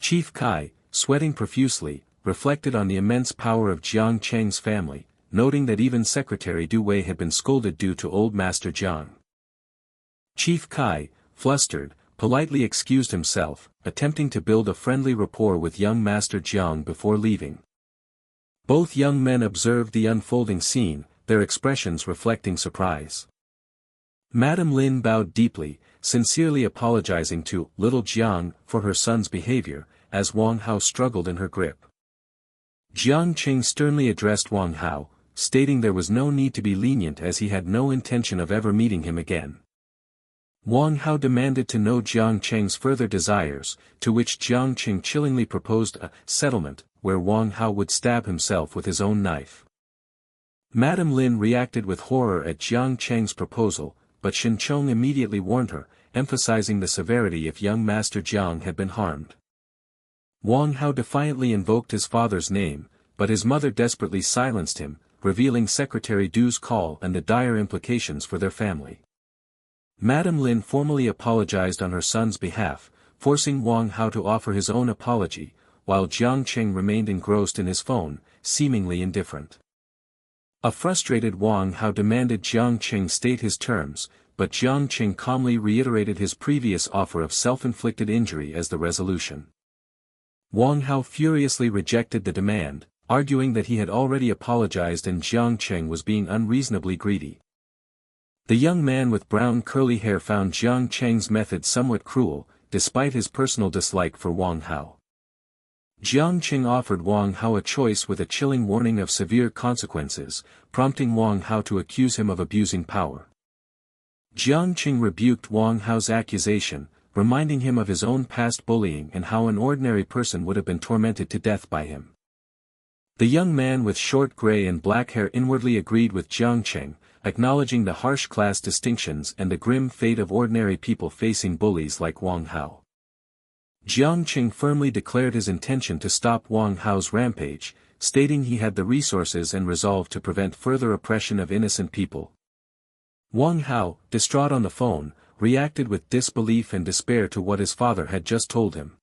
Chief Kai, sweating profusely, reflected on the immense power of Jiang Cheng's family, noting that even Secretary Du Wei had been scolded due to old Master Jiang. Chief Kai, flustered, politely excused himself, attempting to build a friendly rapport with young Master Jiang before leaving. Both young men observed the unfolding scene, their expressions reflecting surprise. Madame Lin bowed deeply, sincerely apologizing to little Jiang for her son's behavior, as Wang Hao struggled in her grip. Jiang Cheng sternly addressed Wang Hao, stating there was no need to be lenient as he had no intention of ever meeting him again. Wang Hao demanded to know Jiang Cheng's further desires, to which Jiang Cheng chillingly proposed a settlement, where Wang Hao would stab himself with his own knife. Madame Lin reacted with horror at Jiang Cheng's proposal, but Shen Chong immediately warned her, emphasizing the severity if young Master Jiang had been harmed. Wang Hao defiantly invoked his father's name, but his mother desperately silenced him, revealing Secretary Du's call and the dire implications for their family. Madame Lin formally apologized on her son's behalf, forcing Wang Hao to offer his own apology, while Jiang Cheng remained engrossed in his phone, seemingly indifferent. A frustrated Wang Hao demanded Jiang Cheng state his terms, but Jiang Cheng calmly reiterated his previous offer of self-inflicted injury as the resolution. Wang Hao furiously rejected the demand, arguing that he had already apologized and Jiang Cheng was being unreasonably greedy. The young man with brown curly hair found Jiang Cheng's method somewhat cruel, despite his personal dislike for Wang Hao. Jiang Cheng offered Wang Hao a choice with a chilling warning of severe consequences, prompting Wang Hao to accuse him of abusing power. Jiang Cheng rebuked Wang Hao's accusation, reminding him of his own past bullying and how an ordinary person would have been tormented to death by him. The young man with short gray and black hair inwardly agreed with Jiang Cheng, acknowledging the harsh class distinctions and the grim fate of ordinary people facing bullies like Wang Hao. Jiang Cheng firmly declared his intention to stop Wang Hao's rampage, stating he had the resources and resolve to prevent further oppression of innocent people. Wang Hao, distraught on the phone, reacted with disbelief and despair to what his father had just told him.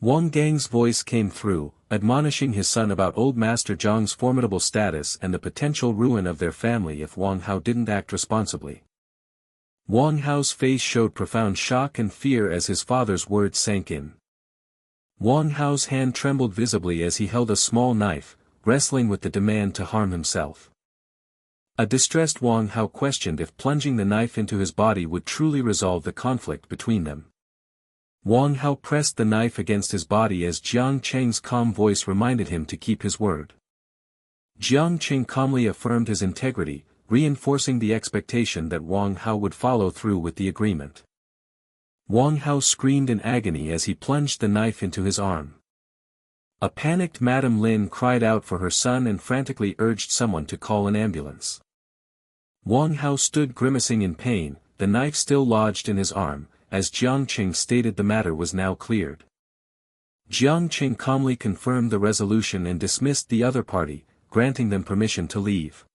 Wang Gang's voice came through, admonishing his son about old Master Zhang's formidable status and the potential ruin of their family if Wang Hao didn't act responsibly. Wang Hao's face showed profound shock and fear as his father's words sank in. Wang Hao's hand trembled visibly as he held a small knife, wrestling with the demand to harm himself. A distressed Wang Hao questioned if plunging the knife into his body would truly resolve the conflict between them. Wang Hao pressed the knife against his body as Jiang Cheng's calm voice reminded him to keep his word. Jiang Cheng calmly affirmed his integrity, reinforcing the expectation that Wang Hao would follow through with the agreement. Wang Hao screamed in agony as he plunged the knife into his arm. A panicked Madame Lin cried out for her son and frantically urged someone to call an ambulance. Wang Hao stood grimacing in pain, the knife still lodged in his arm, as Jiang Cheng stated the matter was now cleared. Jiang Cheng calmly confirmed the resolution and dismissed the other party, granting them permission to leave.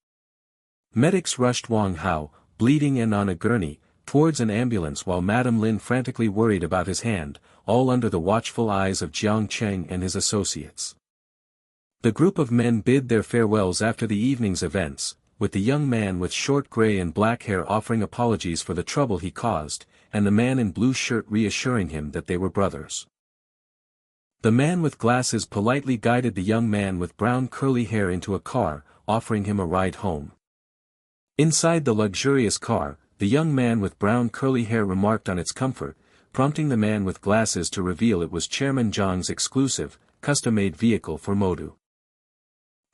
Medics rushed Wang Hao, bleeding and on a gurney, towards an ambulance while Madame Lin frantically worried about his hand, all under the watchful eyes of Jiang Cheng and his associates. The group of men bid their farewells after the evening's events, with the young man with short gray and black hair offering apologies for the trouble he caused, and the man in blue shirt reassuring him that they were brothers. The man with glasses politely guided the young man with brown curly hair into a car, offering him a ride home. Inside the luxurious car, the young man with brown curly hair remarked on its comfort, prompting the man with glasses to reveal it was Chairman Zhang's exclusive, custom-made vehicle for Modu.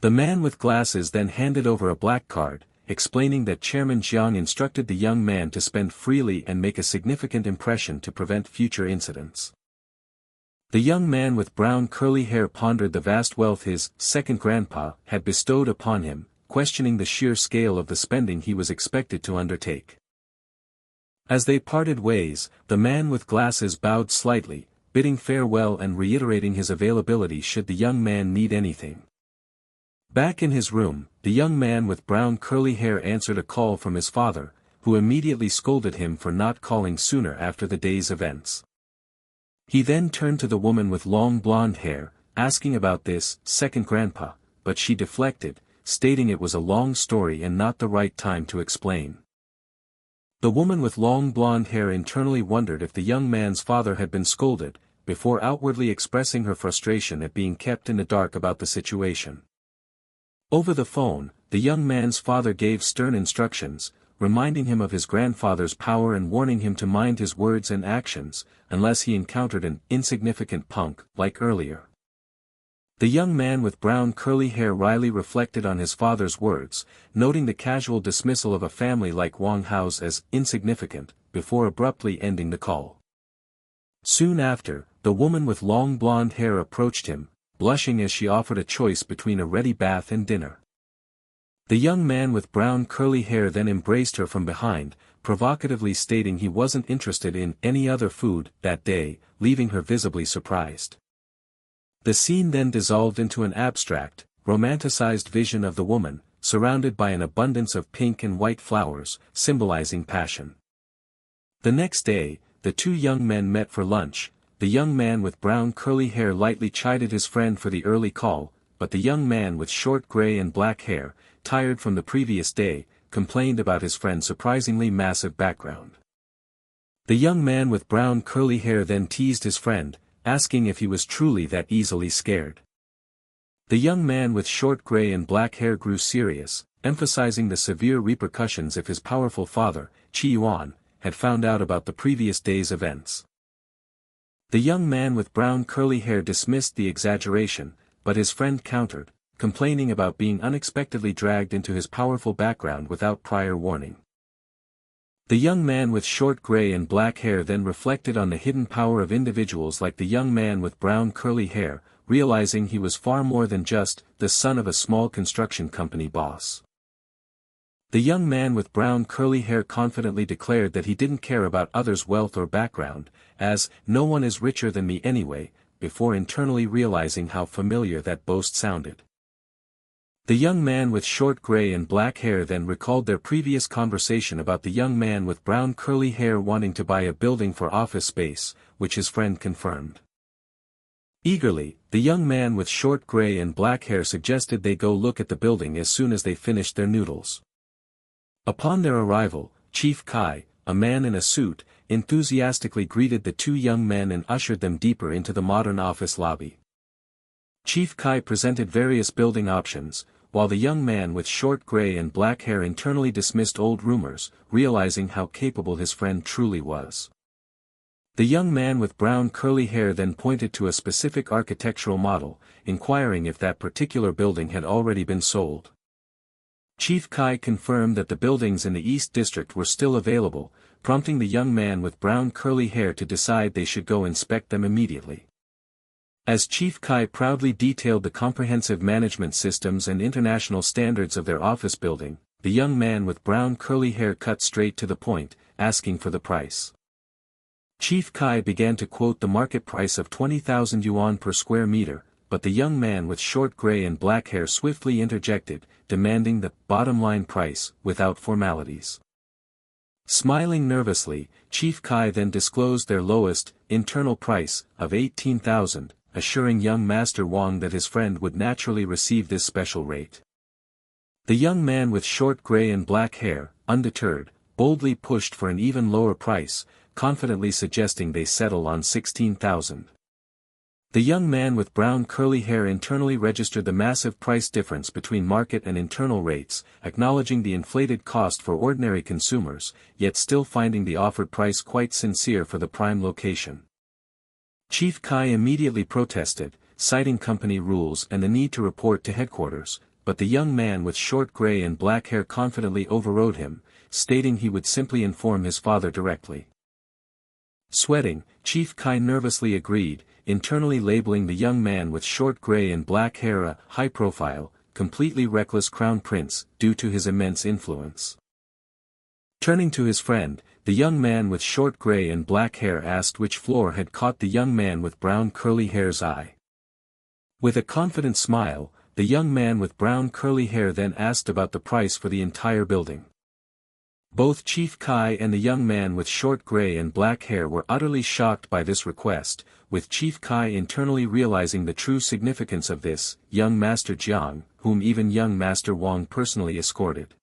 The man with glasses then handed over a black card, explaining that Chairman Jiang instructed the young man to spend freely and make a significant impression to prevent future incidents. The young man with brown curly hair pondered the vast wealth his second grandpa had bestowed upon him, questioning the sheer scale of the spending he was expected to undertake. As they parted ways, the man with glasses bowed slightly, bidding farewell and reiterating his availability should the young man need anything. Back in his room, the young man with brown curly hair answered a call from his father, who immediately scolded him for not calling sooner after the day's events. He then turned to the woman with long blonde hair, asking about this second grandpa, but she deflected, stating it was a long story and not the right time to explain. The woman with long blonde hair internally wondered if the young man's father had been scolded, before outwardly expressing her frustration at being kept in the dark about the situation. Over the phone, the young man's father gave stern instructions, reminding him of his grandfather's power and warning him to mind his words and actions, unless he encountered an insignificant punk like earlier. The young man with brown curly hair wryly reflected on his father's words, noting the casual dismissal of a family like Wang Hao's as insignificant, before abruptly ending the call. Soon after, the woman with long blonde hair approached him, blushing as she offered a choice between a ready bath and dinner. The young man with brown curly hair then embraced her from behind, provocatively stating he wasn't interested in any other food that day, leaving her visibly surprised. The scene then dissolved into an abstract, romanticized vision of the woman, surrounded by an abundance of pink and white flowers, symbolizing passion. The next day, the two young men met for lunch. The young man with brown curly hair lightly chided his friend for the early call, but the young man with short gray and black hair, tired from the previous day, complained about his friend's surprisingly massive background. The young man with brown curly hair then teased his friend, asking if he was truly that easily scared. The young man with short gray and black hair grew serious, emphasizing the severe repercussions if his powerful father, Qi Yuan, had found out about the previous day's events. The young man with brown curly hair dismissed the exaggeration, but his friend countered, complaining about being unexpectedly dragged into his powerful background without prior warning. The young man with short gray and black hair then reflected on the hidden power of individuals like the young man with brown curly hair, realizing he was far more than just the son of a small construction company boss. The young man with brown curly hair confidently declared that he didn't care about others' wealth or background, as no one is richer than me anyway, before internally realizing how familiar that boast sounded. The young man with short gray and black hair then recalled their previous conversation about the young man with brown curly hair wanting to buy a building for office space, which his friend confirmed. Eagerly, the young man with short gray and black hair suggested they go look at the building as soon as they finished their noodles. Upon their arrival, Chief Kai, a man in a suit, enthusiastically greeted the two young men and ushered them deeper into the modern office lobby. Chief Kai presented various building options, while the young man with short gray and black hair internally dismissed old rumors, realizing how capable his friend truly was. The young man with brown curly hair then pointed to a specific architectural model, inquiring if that particular building had already been sold. Chief Kai confirmed that the buildings in the East District were still available, prompting the young man with brown curly hair to decide they should go inspect them immediately. As Chief Kai proudly detailed the comprehensive management systems and international standards of their office building, the young man with brown curly hair cut straight to the point, asking for the price. Chief Kai began to quote the market price of 20,000 yuan per square meter, but the young man with short gray and black hair swiftly interjected, demanding the bottom-line price, without formalities. Smiling nervously, Chief Kai then disclosed their lowest, internal price, of 18,000, assuring young Master Wang that his friend would naturally receive this special rate. The young man with short gray and black hair, undeterred, boldly pushed for an even lower price, confidently suggesting they settle on 16,000. The young man with brown curly hair internally registered the massive price difference between market and internal rates, acknowledging the inflated cost for ordinary consumers, yet still finding the offered price quite sincere for the prime location. Chief Kai immediately protested, citing company rules and the need to report to headquarters, but the young man with short gray and black hair confidently overrode him, stating he would simply inform his father directly. Sweating, Chief Kai nervously agreed, internally labeling the young man with short gray and black hair a high-profile, completely reckless crown prince, due to his immense influence. Turning to his friend, the young man with short gray and black hair asked which floor had caught the young man with brown curly hair's eye. With a confident smile, the young man with brown curly hair then asked about the price for the entire building. Both Chief Kai and the young man with short gray and black hair were utterly shocked by this request, with Chief Kai internally realizing the true significance of this, young Master Jiang, whom even young Master Wang personally escorted.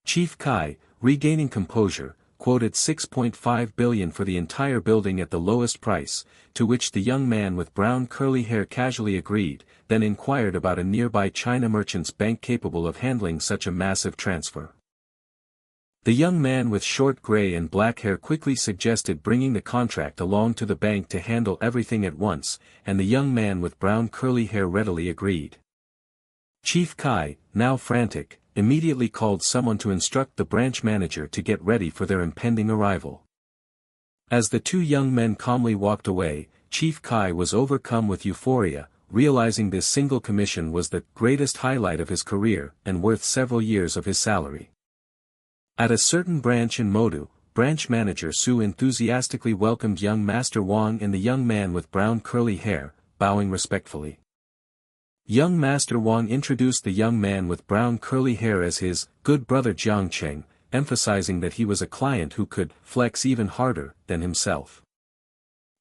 Chief Kai, regaining composure, quoted 6.5 billion for the entire building at the lowest price, to which the young man with brown curly hair casually agreed, then inquired about a nearby China merchant's bank capable of handling such a massive transfer. The young man with short gray and black hair quickly suggested bringing the contract along to the bank to handle everything at once, and the young man with brown curly hair readily agreed. Chief Kai, now frantic, immediately called someone to instruct the branch manager to get ready for their impending arrival. As the two young men calmly walked away, Chief Kai was overcome with euphoria, realizing this single commission was the greatest highlight of his career and worth several years of his salary. At a certain branch in Modu, branch manager Su enthusiastically welcomed young Master Wang and the young man with brown curly hair, bowing respectfully. Young Master Wang introduced the young man with brown curly hair as his good brother Jiang Cheng, emphasizing that he was a client who could flex even harder than himself.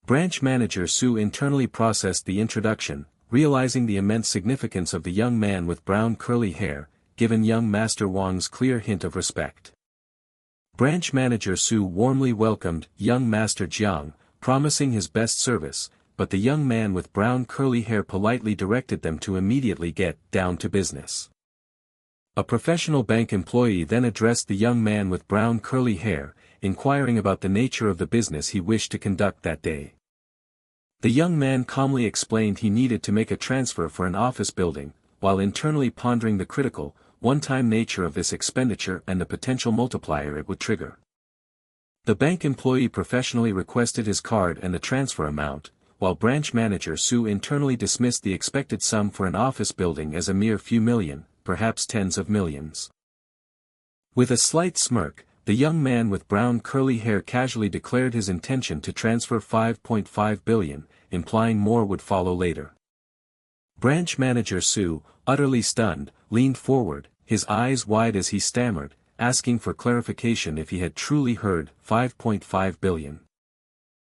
Branch manager Su internally processed the introduction, realizing the immense significance of the young man with brown curly hair, given young Master Wang's clear hint of respect. Branch manager Su warmly welcomed young Master Jiang, promising his best service, but the young man with brown curly hair politely directed them to immediately get down to business. A professional bank employee then addressed the young man with brown curly hair, inquiring about the nature of the business he wished to conduct that day. The young man calmly explained he needed to make a transfer for an office building, while internally pondering the critical, one-time nature of this expenditure and the potential multiplier it would trigger. The bank employee professionally requested his card and the transfer amount, while branch manager Sue internally dismissed the expected sum for an office building as a mere few million, perhaps tens of millions. With a slight smirk, the young man with brown curly hair casually declared his intention to transfer $5.5 billion, implying more would follow later. Branch manager Sue, utterly stunned, leaned forward, his eyes wide as he stammered, asking for clarification if he had truly heard $5.5 billion.